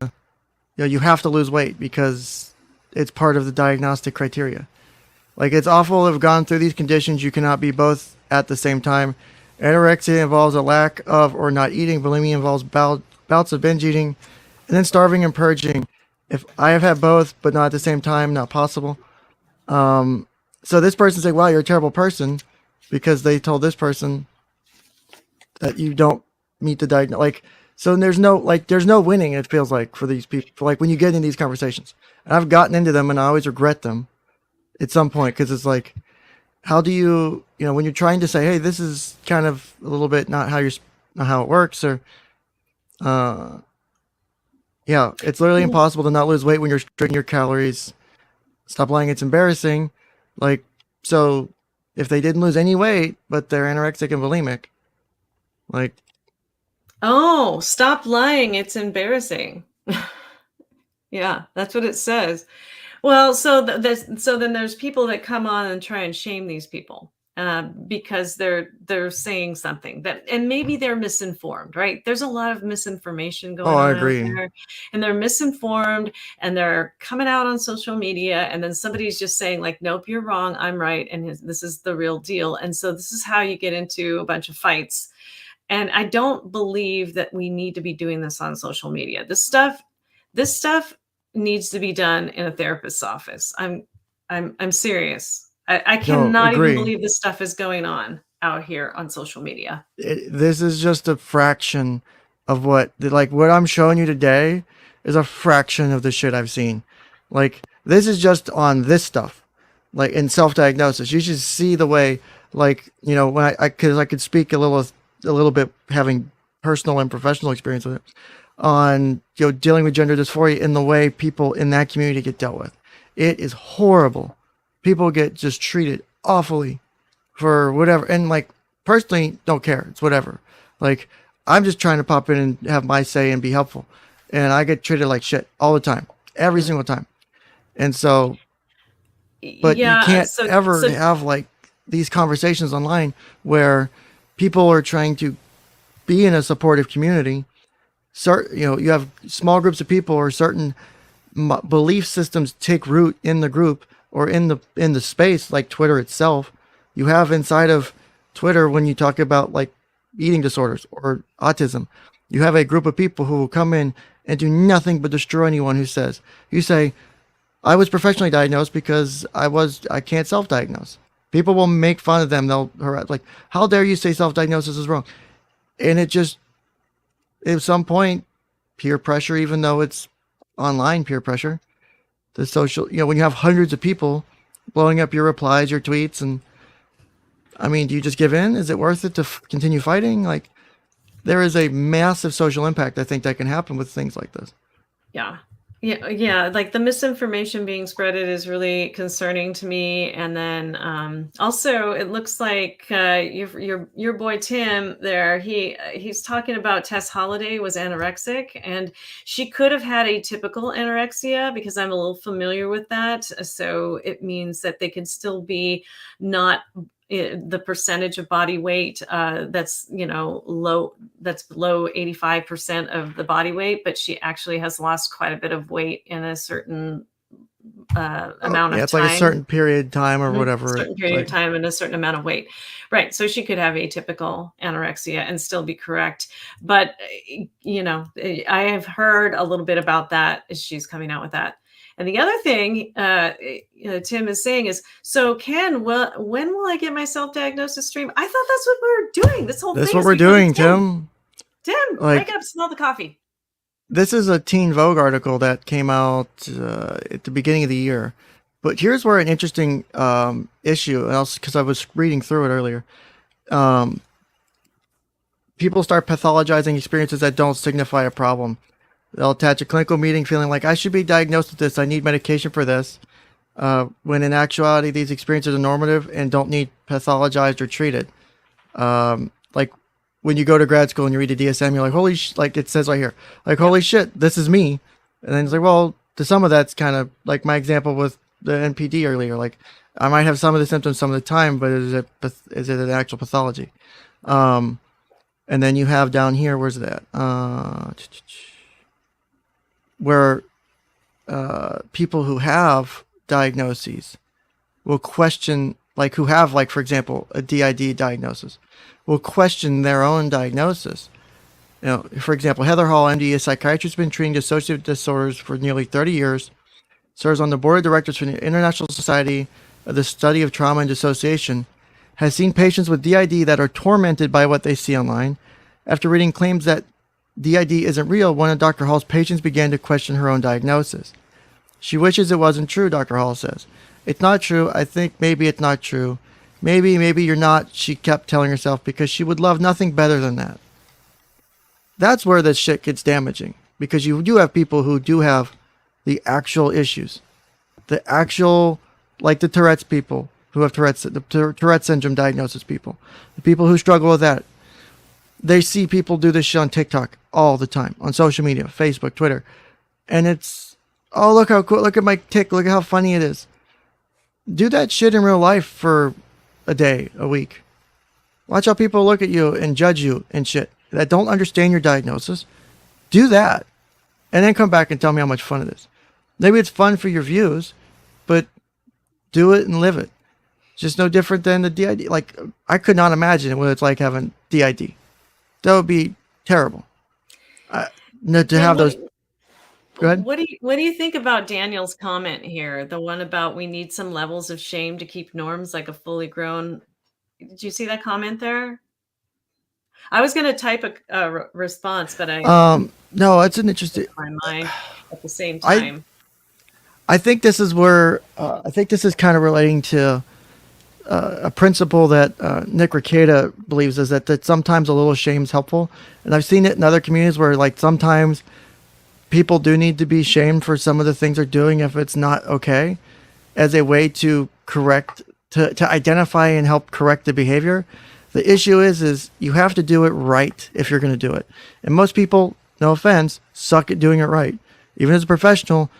Speaker 1: you have to lose weight because it's part of the diagnostic criteria. Like, it's awful to have gone through these conditions. You cannot be both at the same time. Anorexia involves a lack of or not eating. Bulimia involves bouts of binge eating and then starving and purging. If I have had both, but not at the same time, not possible. So this person said, wow, you're a terrible person because they told this person that you don't meet the diagnosis. Like, so there's no winning, it feels like, for these people. Like, when you get in these conversations, and I've gotten into them and I always regret them at some point, because it's like, how do you, when you're trying to say, hey, this is kind of a little bit not how it works, or, it's literally impossible to not lose weight when you're restricting your calories. Stop lying, it's embarrassing. Like, so if they didn't lose any weight, but they're anorexic and bulimic, like,
Speaker 3: oh, stop lying, it's embarrassing. Yeah, that's what it says. Well, so then there's people that come on and try and shame these people because they're saying something and maybe they're misinformed, right? There's a lot of misinformation going on.
Speaker 1: I agree.
Speaker 3: Out there, and they're misinformed and they're coming out on social media, and then somebody's just saying like, nope, you're wrong, I'm right, and this is the real deal. And so this is how you get into a bunch of fights. And I don't believe that we need to be doing this on social media. This stuff needs to be done in a therapist's office. I'm serious. I cannot even believe this stuff is going on out here on social media.
Speaker 1: This is just a fraction of what I'm showing you today is a fraction of the shit I've seen. Like, this is just on this stuff, like in self-diagnosis. You should see the way, like, when I could speak a little bit, having personal and professional experience with it, on dealing with gender dysphoria in the way people in that community get dealt with. It is horrible. People get just treated awfully for whatever, and like, personally don't care, it's whatever. Like, I'm just trying to pop in and have my say and be helpful, and I get treated like shit all the time, every single time. And so, but you can't ever have like these conversations online where people are trying to be in a supportive community. You have small groups of people, or certain belief systems take root in the group or in the space, like Twitter itself. You have inside of Twitter, when you talk about like eating disorders or autism, you have a group of people who will come in and do nothing but destroy anyone who says, you say, I was professionally diagnosed because I can't self-diagnose. People will make fun of them. They'll harass, like, how dare you say self-diagnosis is wrong? And it just, at some point, peer pressure, even though it's online peer pressure, the social, when you have hundreds of people blowing up your replies, your tweets, and I mean, do you just give in? Is it worth it to continue fighting? Like, there is a massive social impact, I think, that can happen with things like this.
Speaker 3: Yeah. Like, the misinformation being spreaded is really concerning to me. And then also, it looks like your boy Tim there, he's talking about Tess Holliday was anorexic, and she could have had atypical anorexia, because I'm a little familiar with that. So it means that they can still be not the percentage of body weight that's low, that's below 85% of the body weight, but she actually has lost quite a bit of weight in a certain amount of time.
Speaker 1: It's like a certain period of time or whatever.
Speaker 3: A certain period of time and a certain amount of weight. Right. So she could have atypical anorexia and still be correct. But, I have heard a little bit about that as she's coming out with that. And the other thing Tim is saying is, so Ken, when will I get my self-diagnosis stream? I thought that's what we were doing. This whole thing.
Speaker 1: That's what we're doing, Tim.
Speaker 3: Tim, wake up, smell the coffee.
Speaker 1: This is a Teen Vogue article that came out at the beginning of the year. But here's where an interesting issue, because I was reading through it earlier. People start pathologizing experiences that don't signify a problem. They'll attach a clinical meeting feeling like, I should be diagnosed with this, I need medication for this, when in actuality these experiences are normative and don't need pathologized or treated. Like when you go to grad school and you read the DSM, you're like, holy like it says right here, like, holy shit, this is me. And then it's like, well, to some of that's kind of like my example with the NPD earlier. Like, I might have some of the symptoms some of the time, but is it an actual pathology? And then you have down here, where's that? Where people who have diagnoses will question, like who have, like, for example, a DID diagnosis, will question their own diagnosis. You know, for example, Heather Hall, MD, a psychiatrist, been treating dissociative disorders for nearly 30 years, serves on the board of directors for the International Society of the Study of Trauma and Dissociation, has seen patients with DID that are tormented by what they see online. After reading claims that DID isn't real, one of Dr. Hall's patients began to question her own diagnosis. She wishes it wasn't true, Dr. Hall says. It's not true. I think maybe it's not true. Maybe you're not, she kept telling herself, because she would love nothing better than that. That's where this shit gets damaging, because you do have people who do have the actual issues. The actual, like the Tourette's people who have Tourette's, the Tourette's syndrome diagnosis people, the people who struggle with that. They see people do this shit on TikTok all the time, on social media, Facebook, Twitter. And it's, oh, look how cool, look at my tick, look at how funny it is. Do that shit in real life for a day, a week. Watch how people look at you and judge you and shit that don't understand your diagnosis. Do that. And then come back and tell me how much fun it is. Maybe it's fun for your views, but do it and live it. Just no different than the DID. Like, I could not imagine what it's like having DID. That would be terrible. To have those. Go ahead.
Speaker 3: What do you think about Daniel's comment here? The one about we need some levels of shame to keep norms like a fully grown. Did you see that comment there? I was going to type a response, but I
Speaker 1: no, it's an interesting.
Speaker 3: My mind at the same time.
Speaker 1: I think this is where I think this is kind of relating to a principle that Nick Rekieta believes, is that sometimes a little shame is helpful. And I've seen it in other communities where, like, sometimes people do need to be shamed for some of the things they're doing if it's not okay, as a way to correct, to identify and help correct the behavior. The issue is you have to do it right if you're going to do it. And most people, no offense, suck at doing it right. Even as a professional,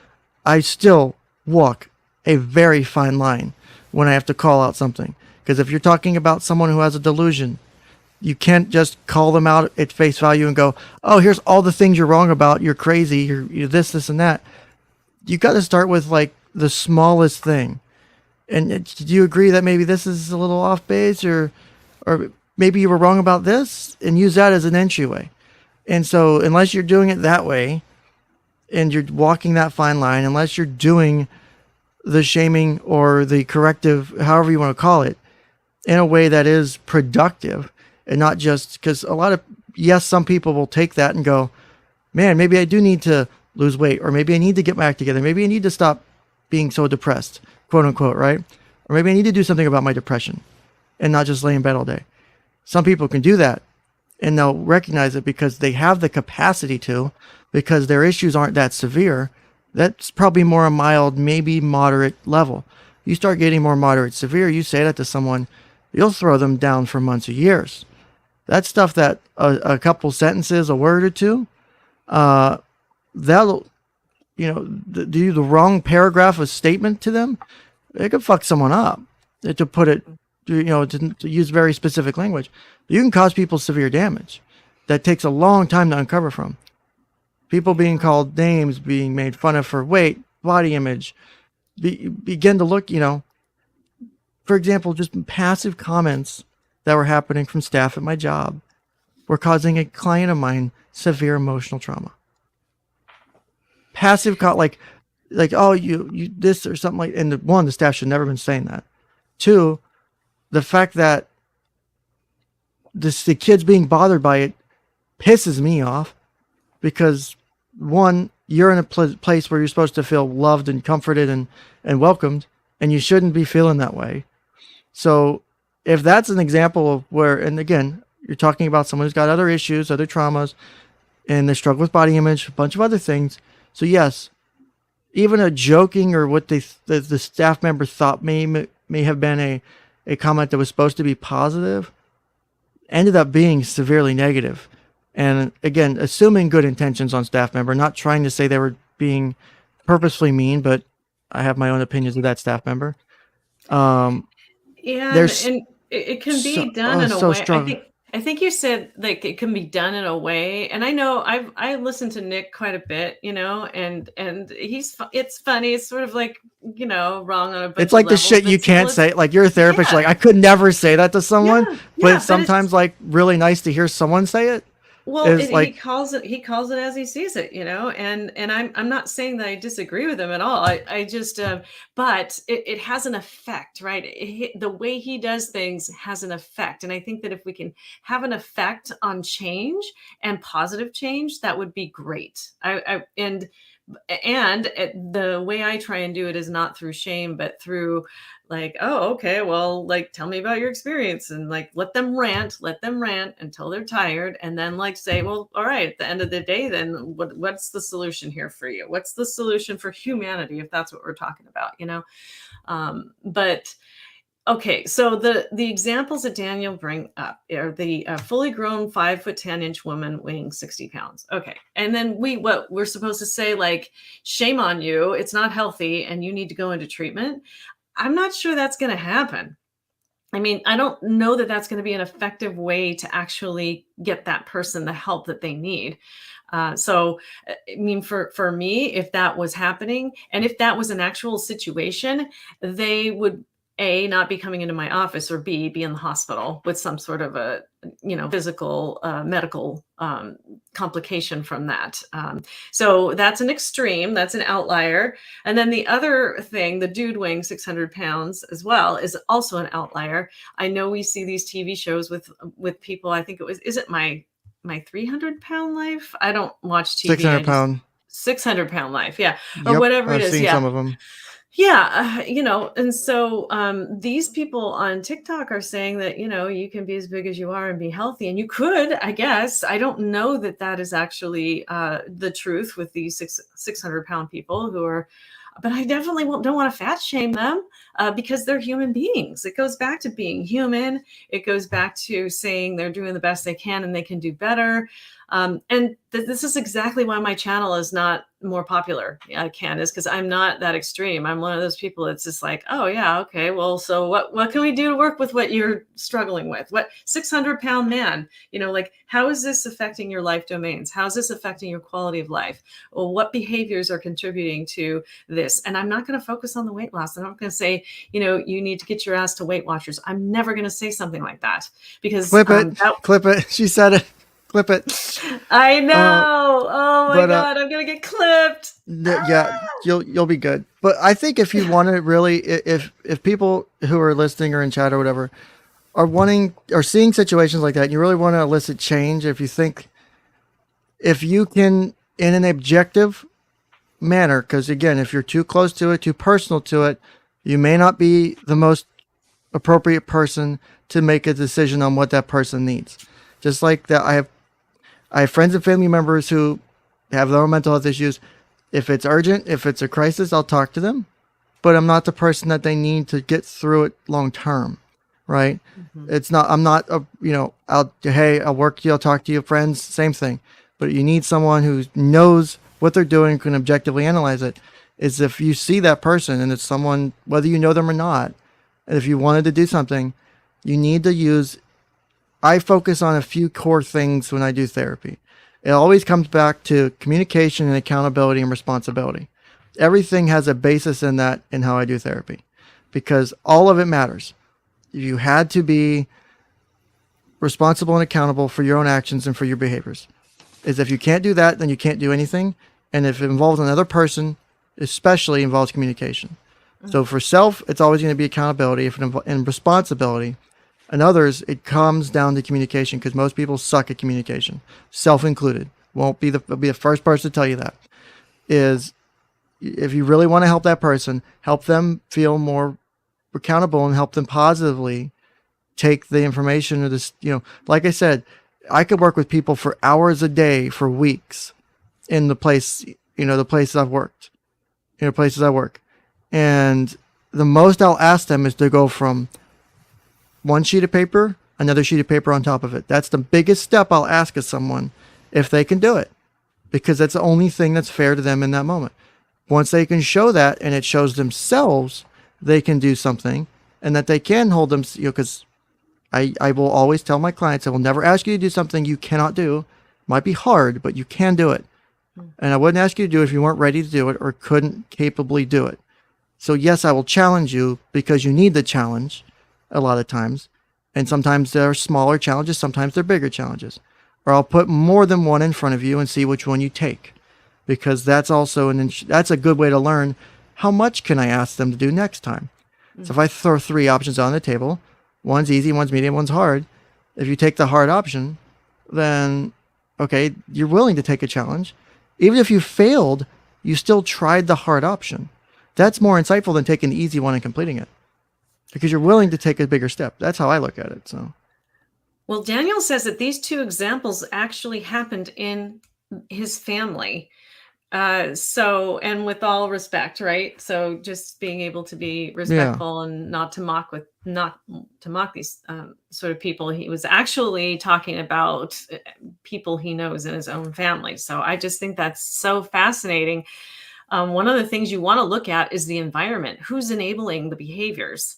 Speaker 1: I still walk a very fine line when I have to call out something. Because if you're talking about someone who has a delusion, you can't just call them out at face value and go, oh, here's all the things you're wrong about. You're crazy. You're this, and that. You got to start with, like, the smallest thing. And do you agree that maybe this is a little off base, or maybe you were wrong about this, and use that as an entryway? And so unless you're doing it that way, and you're walking that fine line, unless you're doing the shaming or the corrective, however you want to call it, in a way that is productive, and not just, because some people will take that and go, man, maybe I do need to lose weight, or maybe I need to get my act together. Maybe I need to stop being so depressed, quote unquote, right? Or maybe I need to do something about my depression and not just lay in bed all day. Some people can do that, and they'll recognize it because they have the capacity to, because their issues aren't that severe. That's probably more a mild, maybe moderate level. You start getting more moderate, severe, you say that to someone, you'll throw them down for months or years. That's stuff that a couple sentences, a word or two, that'll, do the wrong paragraph of statement to them, it could fuck someone up. To put it, to use very specific language. You can cause people severe damage that takes a long time to uncover from. People being called names, being made fun of for weight, body image, begin to look, for example, just passive comments that were happening from staff at my job were causing a client of mine severe emotional trauma. Passive, like, like, oh, you this or something like, and the staff should never have been saying that. Two, the fact that the kids being bothered by it pisses me off, because one, you're in a place where you're supposed to feel loved and comforted and welcomed, and you shouldn't be feeling that way. So if that's an example of where, and again, you're talking about someone who's got other issues, other traumas, and they struggle with body image, a bunch of other things. So yes, even a joking or what the staff member thought may have been a comment that was supposed to be positive ended up being severely negative. And again, assuming good intentions on staff member, not trying to say they were being purposefully mean, but I have my own opinions of that staff member.
Speaker 3: Yeah, and it can be done in a way. I think you said like it can be done in a way, and I know I listened to Nick quite a bit, and it's funny. It's sort of like, wrong on a bunch
Speaker 1: it's like
Speaker 3: of
Speaker 1: the shit you can't say. Like, you're a therapist, like, I could never say that to someone, but it's sometimes like really nice to hear someone say it.
Speaker 3: Well, he calls it as he sees it, and I'm not saying that I disagree with him at all. I just, but it has an effect, right? The way he does things has an effect. And I think that if we can have an effect on change and positive change, that would be great. And the way I try and do it is not through shame, but through like, oh, okay, well, like, tell me about your experience, and like, let them rant until they're tired. And then like say, well, all right, at the end of the day, then what's the solution here for you? What's the solution for humanity? If that's what we're talking about, but okay, so the examples that Daniel bring up are the fully grown 5'10" woman weighing 60 pounds. Okay, and then we're supposed to say, like, shame on you, it's not healthy, and you need to go into treatment. I'm not sure that's going to happen. I mean, I don't know that that's going to be an effective way to actually get that person the help that they need. So, I mean, for me, if that was happening, and if that was an actual situation, they would A, not be coming into my office, or B, be in the hospital with some sort of a, physical, medical complication from that. So that's an extreme, that's an outlier. And then the other thing, the dude weighing 600 pounds as well, is also an outlier. I know we see these TV shows with people, I think is it my 300-pound life? I don't watch TV. 600-pound life. Yeah. Or whatever it is.
Speaker 1: I've seen some of them.
Speaker 3: Yeah, and so these people on TikTok are saying that, you can be as big as you are and be healthy. And you could, I guess. I don't know that is actually the truth with these 600-pound people who are, but I definitely don't want to fat shame them because they're human beings. It goes back to being human. It goes back to saying they're doing the best they can and they can do better. And this is exactly why my channel is not more popular, Ken, is because I'm not that extreme. I'm one of those people that's just like, oh yeah, okay, well, so what can we do to work with what you're struggling with? What 600-pound man, like, how is this affecting your life domains? How is this affecting your quality of life? Well, what behaviors are contributing to this? And I'm not going to focus on the weight loss. I'm not going to say, you need to get your ass to Weight Watchers. I'm never going to say something like that because
Speaker 1: clip it. She said it. Clip it.
Speaker 3: I know. Oh my God, I'm gonna get clipped.
Speaker 1: Yeah, you'll be good. But I think if you want to really, if people who are listening or in chat or whatever are seeing situations like that, and you really want to elicit change, if you can, in an objective manner, because again, if you're too close to it, too personal to it, you may not be the most appropriate person to make a decision on what that person needs. Just like that, I have friends and family members who have their own mental health issues. If it's urgent, if it's a crisis, I'll talk to them, but I'm not the person that they need to get through it long term, right? Mm-hmm. It's not, I'm not, I'll work to you, I'll talk to your friends, same thing. But you need someone who knows what they're doing, can objectively analyze it. Is if you see that person and it's someone, whether you know them or not, and if you wanted to do something, you need to use, I focus on a few core things when I do therapy. It always comes back to communication and accountability and responsibility. Everything has a basis in that in how I do therapy, because all of it matters. You had to be responsible and accountable for your own actions and for your behaviors. Is if you can't do that, then you can't do anything. And if it involves another person, especially involves communication. So for self, it's always going to be accountability and responsibility. And others, it comes down to communication because most people suck at communication, self included. Will be the first person to tell you that. Is if you really want to help that person, help them feel more accountable and help them positively take the information or this, like I said, I could work with people for hours a day for weeks in the place, the places I've worked, places I work. And the most I'll ask them is to go from one sheet of paper, another sheet of paper on top of it. That's the biggest step I'll ask of someone if they can do it, because that's the only thing that's fair to them in that moment. Once they can show that and it shows themselves they can do something and that they can hold them, because I will always tell my clients, I will never ask you to do something you cannot do. It might be hard, but you can do it. And I wouldn't ask you to do it if you weren't ready to do it or couldn't capably do it. So yes, I will challenge you because you need the challenge a lot of times. And sometimes there are smaller challenges, sometimes they're bigger challenges. Or I'll put more than one in front of you and see which one you take. Because that's also that's a good way to learn how much can I ask them to do next time. So if I throw 3 options on the table, one's easy, one's medium, one's hard. If you take the hard option, then okay, you're willing to take a challenge. Even if you failed, you still tried the hard option. That's more insightful than taking the easy one and completing it, because you're willing to take a bigger step. That's how I look at it. So,
Speaker 3: well, Daniel says that these 2 examples actually happened in his family. And with all respect, right? So just being able to be respectful and not to mock these sort of people. He was actually talking about people he knows in his own family. So I just think that's so fascinating. One of the things you want to look at is the environment. Who's enabling the behaviors,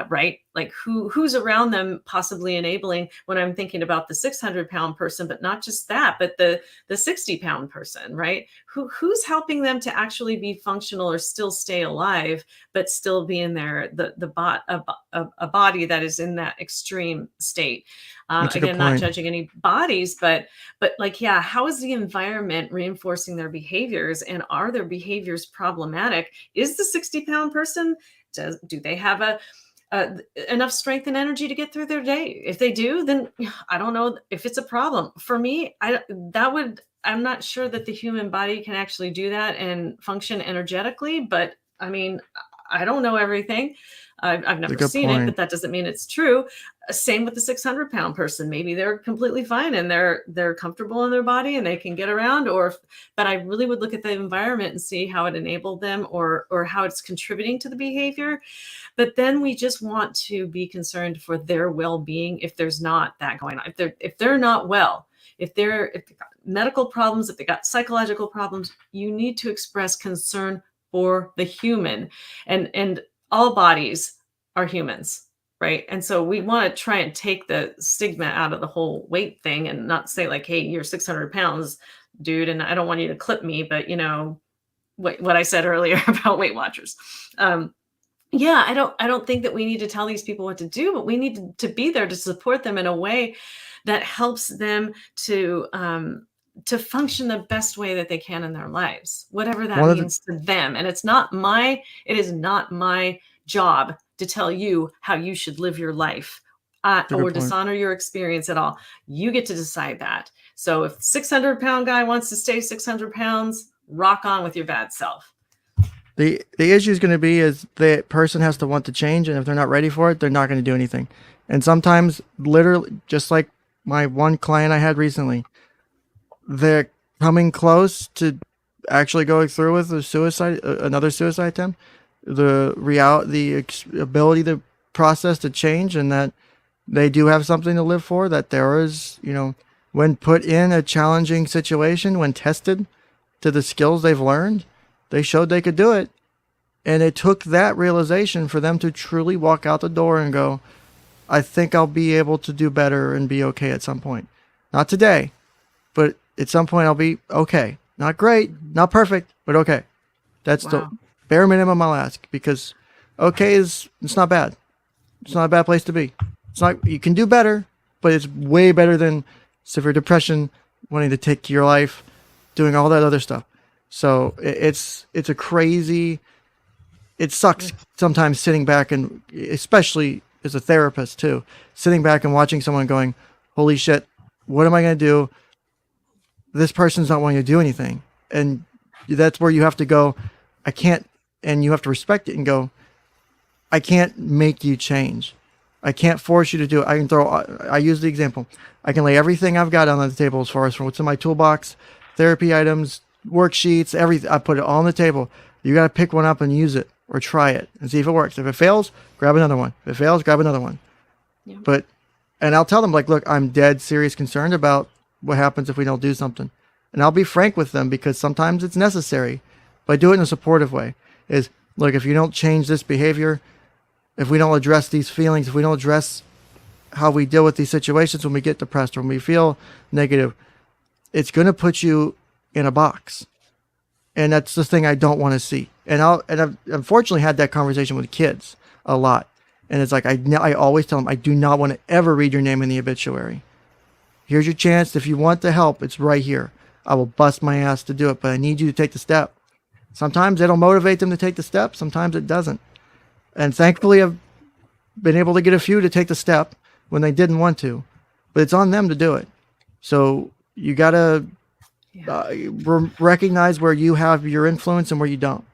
Speaker 3: right? Like who's around them possibly enabling, when I'm thinking about the 600-pound person, but not just that, but the 60-pound person, right? Who's helping them to actually be functional or still stay alive, but still be in there, a body that is in that extreme state. Again, not judging any bodies, but like, yeah, how is the environment reinforcing their behaviors, and are their behaviors problematic? Is the 60-pound person, do they have enough strength and energy to get through their day? If they do, then I don't know if it's a problem. For me, I'm not sure that the human body can actually do that and function energetically, but I mean, I don't know everything. I've never seen it, but that doesn't mean it's true. Same with the 600-pound person. Maybe they're completely fine and they're comfortable in their body and they can get around. But I really would look at the environment and see how it enabled them or how it's contributing to the behavior. But then we just want to be concerned for their well-being if there's not that going on. If they're not well, if they've got medical problems, if they got psychological problems, you need to express concern for the human. And all bodies are humans, right? And so we want to try and take the stigma out of the whole weight thing and not say like, hey, you're 600 pounds, dude, and I don't want you to clip me, but what I said earlier about Weight Watchers. Yeah, I don't think that we need to tell these people what to do, but we need to be there to support them in a way that helps them to function the best way that they can in their lives, whatever that means to them. And it is not my job to tell you how you should live your life or dishonor your experience at all. You get to decide that. So if 600-pound guy wants to stay 600 pounds, rock on with your bad self.
Speaker 1: The issue is going to be is the person has to want to change, and if they're not ready for it, they're not going to do anything. And sometimes, literally, just like my one client I had recently, they're coming close to actually going through with another suicide attempt. The ability, the process to change, and that they do have something to live for, that there is, when put in a challenging situation, when tested to the skills they've learned, they showed they could do it. And it took that realization for them to truly walk out the door and go, I think I'll be able to do better and be okay at some point. Not today, but at some point I'll be okay. Not great, not perfect, but okay. That's the bare minimum I'll ask, because okay it's not bad. It's not a bad place to be. It's not, you can do better, but it's way better than severe depression, wanting to take your life, doing all that other stuff. So it's a crazy, it sucks sometimes sitting back, and especially as a therapist too, sitting back and watching someone going, holy shit, what am I going to do? This person's not wanting to do anything. And that's where you have to go, I can't, and you have to respect it and go, I can't make you change. I can't force you to do it. I use the example. I can lay everything I've got on the table as far as from what's in my toolbox, therapy items, worksheets, everything. I put it all on the table. You got to pick one up and use it or try it and see if it works. If it fails, grab another one. If it fails, grab another one. Yeah. And I'll tell them, like, look, I'm dead serious concerned about what happens if we don't do something. And I'll be frank with them because sometimes it's necessary, but I do it in a supportive way. Is, look, if you don't change this behavior, if we don't address these feelings, if we don't address how we deal with these situations when we get depressed or when we feel negative, it's going to put you in a box. And that's the thing I don't want to see. And I've unfortunately had that conversation with kids a lot. And it's like, I always tell them, I do not want to ever read your name in the obituary. Here's your chance. If you want the help, it's right here. I will bust my ass to do it, but I need you to take the step. Sometimes it'll motivate them to take the step. Sometimes it doesn't. And thankfully, I've been able to get a few to take the step when they didn't want to, but it's on them to do it. So you got to recognize where you have your influence and where you don't.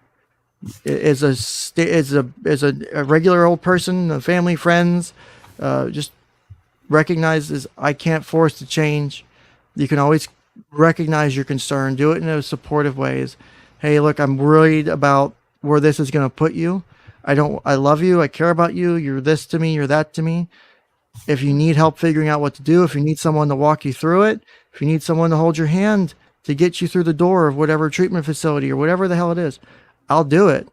Speaker 1: As a regular old person, family, friends, just recognize I can't force the change. You can always recognize your concern, do it in a supportive ways. Hey, look, I'm worried about where this is going to put you. I love you. I care about you. You're this to me. You're that to me. If you need help figuring out what to do, if you need someone to walk you through it, if you need someone to hold your hand to get you through the door of whatever treatment facility or whatever the hell it is, I'll do it.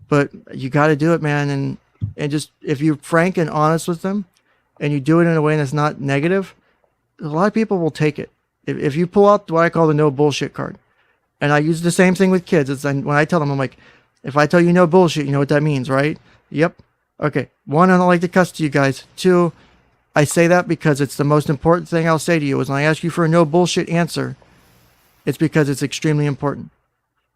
Speaker 1: But you got to do it, man. And just, if you're frank and honest with them and you do it in a way that's not negative, a lot of people will take it. If you pull out what I call the no bullshit card, and I use the same thing with kids. It's when I tell them, I'm like, if I tell you no bullshit, you know what that means, right? Yep. Okay. 1, I don't like to cuss to you guys. 2, I say that because it's the most important thing I'll say to you is when I ask you for a no bullshit answer, it's because it's extremely important.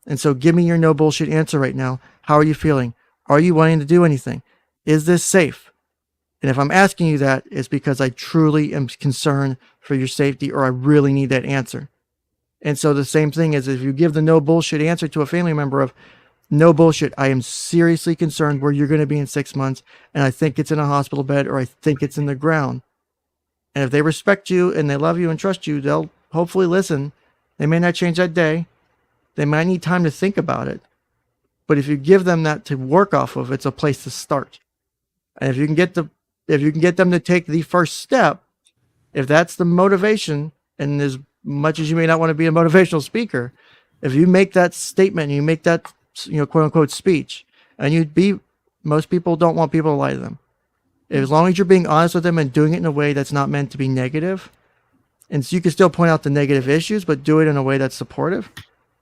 Speaker 1: And so give me your no bullshit answer right now. How are you feeling? Are you wanting to do anything? Is this safe? And if I'm asking you that, it's because I truly am concerned for your safety or I really need that answer. And so the same thing is if you give the no bullshit answer to a family member of, no bullshit, I am seriously concerned where you're going to be in 6 months, and I think it's in a hospital bed or I think it's in the ground. And if they respect you and they love you and trust you, they'll hopefully listen. They may not change that day. They might need time to think about it. But if you give them that to work off of, it's a place to start. And if you can get them to take the first step, if that's the motivation, and as much as you may not want to be a motivational speaker, if you make that statement, you make that, quote unquote speech, and most people don't want people to lie to them. As long as you're being honest with them and doing it in a way that's not meant to be negative, and so you can still point out the negative issues, but do it in a way that's supportive,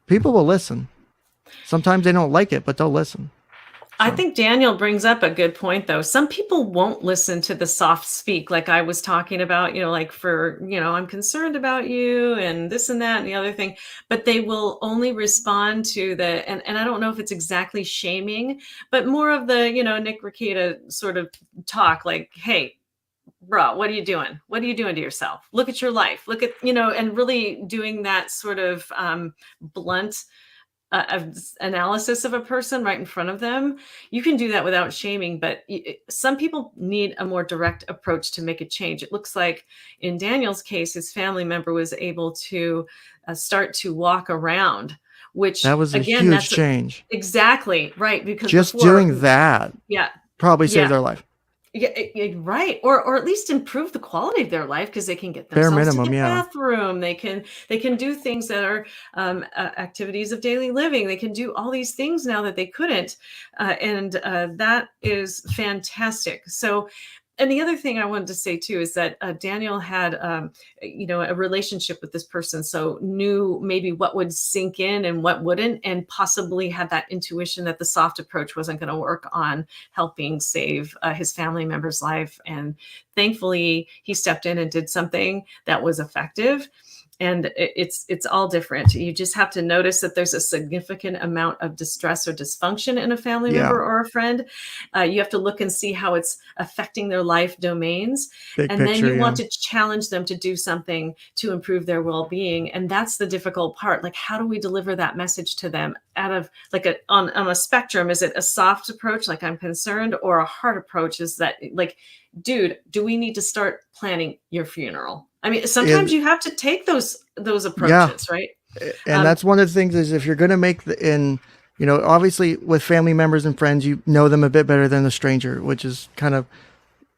Speaker 1: people will listen. Sometimes they don't like it, but they'll listen.
Speaker 3: I think Daniel brings up a good point, though. Some people won't listen to the soft speak, like I was talking about, like for, I'm concerned about you and this and that and the other thing, but they will only respond to and I don't know if it's exactly shaming, but more of the, Nick ภิ𝗍𝗫 sort of talk like, hey, bro, what are you doing? What are you doing to yourself? Look at your life. Look at, and really doing that sort of blunt analysis of a person right in front of them. You can do that without shaming, but some people need a more direct approach to make a change. It looks like in Daniel's case, his family member was able to start to walk around, which
Speaker 1: that was a huge change.
Speaker 3: Exactly. Right. Because
Speaker 1: just doing that probably saved their life.
Speaker 3: Yeah, right. Or at least improve the quality of their life because they can get themselves to the bathroom. They can do things that are activities of daily living. They can do all these things now that they couldn't. And that is fantastic. So, and the other thing I wanted to say too is that Daniel had, a relationship with this person, so knew maybe what would sink in and what wouldn't, and possibly had that intuition that the soft approach wasn't going to work on helping save his family member's life. And thankfully, he stepped in and did something that was effective. And it's all different. You just have to notice that there's a significant amount of distress or dysfunction in a family member or a friend. You have to look and see how it's affecting their life domains. Then you want to challenge them to do something to improve their well-being. And that's the difficult part. Like, how do we deliver that message to them out of like on a spectrum? Is it a soft approach, like I'm concerned, or a hard approach? Is that like, dude, do we need to start planning your funeral? I mean, sometimes you have to take those approaches, right?
Speaker 1: And that's one of the things is if you're going to make obviously with family members and friends, you know them a bit better than a stranger, which is kind of,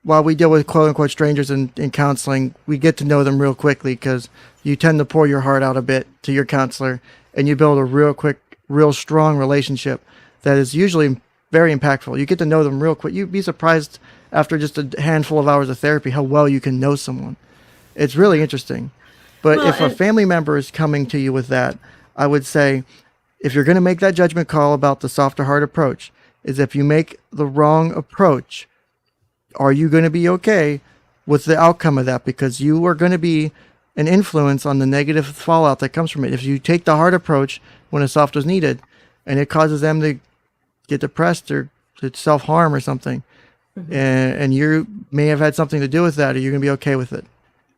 Speaker 1: while we deal with quote unquote strangers in counseling, we get to know them real quickly because you tend to pour your heart out a bit to your counselor and you build a real strong relationship that is usually very impactful. You get to know them real quick. You'd be surprised after just a handful of hours of therapy how well you can know someone. It's really interesting. But if a family member is coming to you with that, I would say, if you're going to make that judgment call about the softer hard approach, is if you make the wrong approach, are you going to be okay with the outcome of that? Because you are going to be an influence on the negative fallout that comes from it. If you take the hard approach when a soft is needed and it causes them to get depressed or to self-harm or something, and you may have had something to do with that, are you going to be okay with it?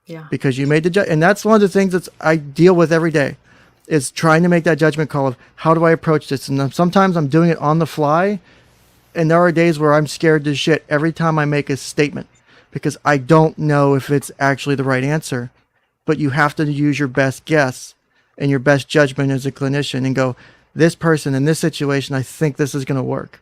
Speaker 3: Yeah.
Speaker 1: Because you made the and that's one of the things that I deal with every day is trying to make that judgment call of how do I approach this? And sometimes I'm doing it on the fly. And there are days where I'm scared to shit every time I make a statement because I don't know if it's actually the right answer. But you have to use your best guess and your best judgment as a clinician and go, this person in this situation, I think this is going to work.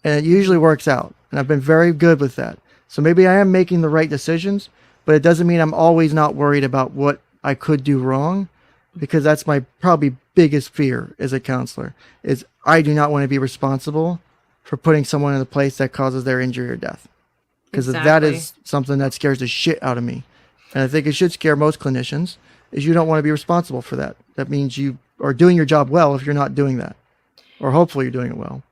Speaker 1: And it usually works out. And I've been very good with that. So maybe I am making the right decisions, but it doesn't mean I'm always not worried about what I could do wrong, because that's my probably biggest fear as a counselor is I do not want to be responsible for putting someone in a place that causes their injury or death. Because that is something that scares the shit out of me. And I think it should scare most clinicians is you don't want to be responsible for that. That means you are doing your job well if you're not doing that, or hopefully you're doing it well.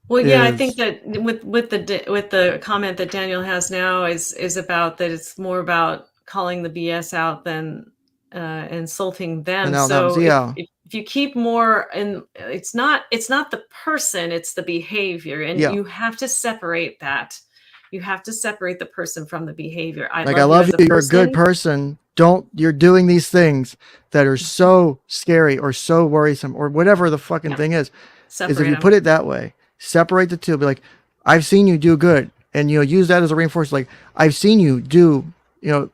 Speaker 3: Well, yeah, I think that with the comment that Daniel has now is about that it's more about calling the BS out than insulting them. So if you keep more, and it's not the person, it's the behavior, and you have to separate that. You have to separate the person from the behavior. I love you.
Speaker 1: You're a good person. You're doing these things that are so scary or so worrisome or whatever the fucking thing is.
Speaker 3: Separate
Speaker 1: is if you
Speaker 3: them.
Speaker 1: put it that way, separate the two. Be like, I've seen you do good, and use that as a reinforcement. Like, I've seen you do, even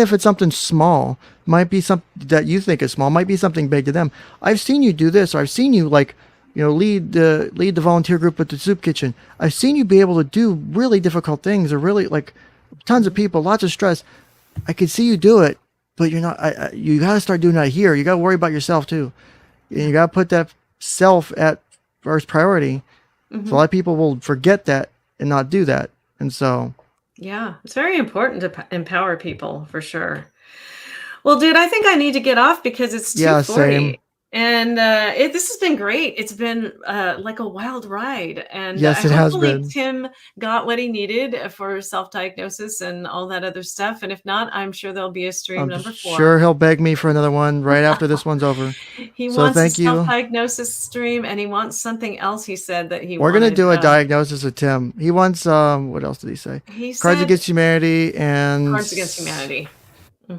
Speaker 1: if it's something small, might be something that you think is small, might be something big to them. I've seen you do this, or I've seen you lead the volunteer group at the soup kitchen. I've seen you be able to do really difficult things, or really like tons of people, lots of stress. I could see you do it, but you're not. You got to start doing that here. You got to worry about yourself too. And you got to put that self at first priority. So a lot of people will forget that and not do that, and so.
Speaker 3: Yeah, it's very important to empower people for sure. Well, dude, I think I need to get off because it's 2:40.
Speaker 1: Same.
Speaker 3: And this has been great. It's been like a wild ride. And
Speaker 1: yes, it has
Speaker 3: hopefully
Speaker 1: been.
Speaker 3: Tim got what he needed for self-diagnosis and all that other stuff. And if not, I'm sure there'll be a stream number 4.
Speaker 1: Sure, he'll beg me for another one right after this one's over.
Speaker 3: He wants a self-diagnosis stream, and he wants something else. He said that
Speaker 1: We're going to do a diagnosis of Tim. He wants, what else did he say? Cards Against Humanity and...
Speaker 3: Cards Against Humanity.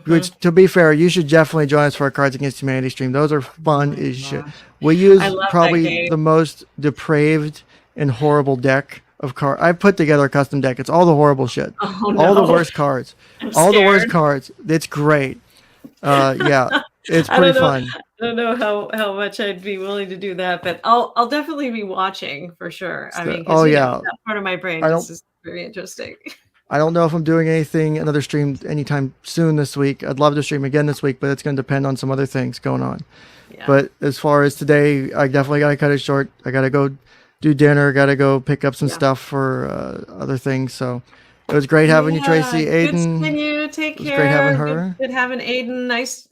Speaker 1: Which, to be fair, you should definitely join us for a Cards Against Humanity stream. Those are fun as shit. We use probably the most depraved and horrible deck of cards. I put together a custom deck. It's all the horrible shit.
Speaker 3: Oh, no.
Speaker 1: All the worst cards. All the worst cards. It's great. Yeah, it's pretty fun.
Speaker 3: I don't know how much I'd be willing to do that, but I'll definitely be watching for sure. I mean, that part of my brain is very interesting.
Speaker 1: I don't know if I'm doing another stream anytime soon this week. I'd love to stream again this week, but it's going to depend on some other things going on. Yeah. But as far as today, I definitely got to cut it short. I got to go do dinner, got to go pick up some stuff for other things. So It was great having you, Tracy.
Speaker 3: Good
Speaker 1: Aiden.
Speaker 3: seeing you. Take care.
Speaker 1: It was great having her.
Speaker 3: Good having Aiden. Nice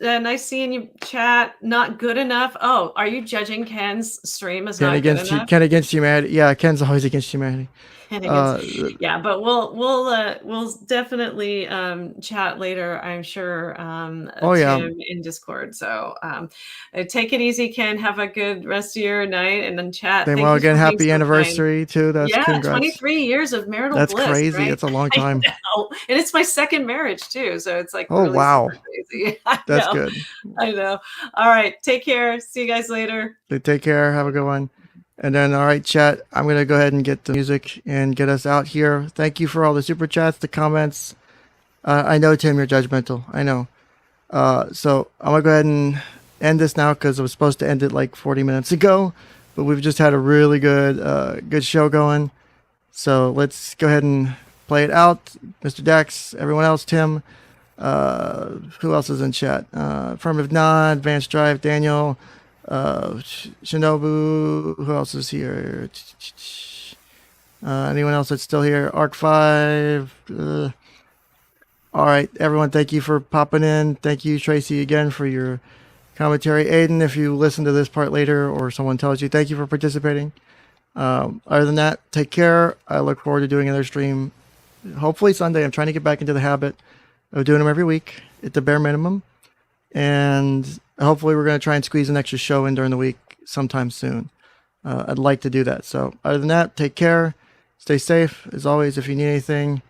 Speaker 3: seeing you. Chat. Not good enough. Oh, are you judging Ken's stream as not good enough?
Speaker 1: Ken against humanity. Yeah, Ken's always against humanity.
Speaker 3: Yeah, but we'll definitely chat later, I'm sure. Tim in Discord. So take it easy, Ken. Have a good rest of your night, and then chat.
Speaker 1: Well, again, happy anniversary too. That's congrats.
Speaker 3: 23 years of marital bliss. That's
Speaker 1: crazy.
Speaker 3: Right?
Speaker 1: It's a long time.
Speaker 3: I know. And it's my second marriage too, so it's like
Speaker 1: really wow,
Speaker 3: crazy.
Speaker 1: That's good.
Speaker 3: I know. All right, take care. See you guys later.
Speaker 1: Take care. Have a good one. And then, all right, chat, I'm going to go ahead and get the music and get us out here. Thank you for all the super chats, the comments. I know, Tim, you're judgmental. I know. So I'm going to go ahead and end this now because I was supposed to end it like 40 minutes ago. But we've just had a really good show going. So let's go ahead and play it out. Mr. Dax, everyone else, Tim. Who else is in chat? Affirmative Nod, Advanced Drive, Daniel. Shinobu, who else is here? Anyone else that's still here? Arc5. All right, everyone, thank you for popping in. Thank you, Tracy, again for your commentary. Aiden, if you listen to this part later or someone tells you, thank you for participating. Other than that, take care. I look forward to doing another stream. Hopefully Sunday. I'm trying to get back into the habit of doing them every week at the bare minimum. And hopefully we're going to try and squeeze an extra show in during the week sometime soon. I'd like to do that. So other than that, take care. Stay safe. As always, if you need anything,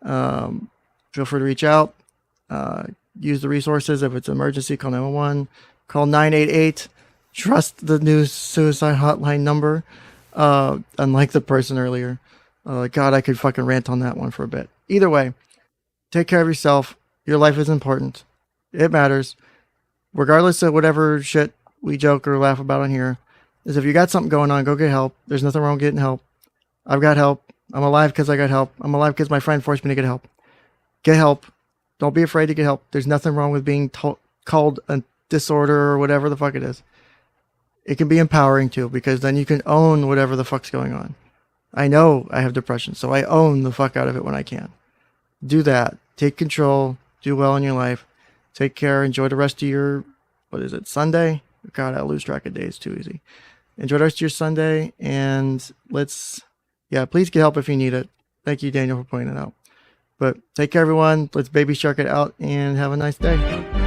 Speaker 1: feel free to reach out. Use the resources. If it's an emergency, call 911. Call 988. Trust the new suicide hotline number. Unlike the person earlier. God, I could fucking rant on that one for a bit. Either way, take care of yourself. Your life is important. It matters. Regardless of whatever shit we joke or laugh about on here, is if you got something going on, go get help. There's nothing wrong with getting help. I've got help. I'm alive because I got help. I'm alive because my friend forced me to get help. Get help. Don't be afraid to get help. There's nothing wrong with being called a disorder or whatever the fuck it is. It can be empowering too, because then you can own whatever the fuck's going on. I know I have depression, so I own the fuck out of it when I can. Do that. Take control. Do well in your life. Take care. Enjoy the rest of your, Sunday? God, I lose track of days too easy. Enjoy the rest of your Sunday, and please get help if you need it. Thank you, Daniel, for pointing it out. But take care, everyone. Let's baby shark it out and have a nice day.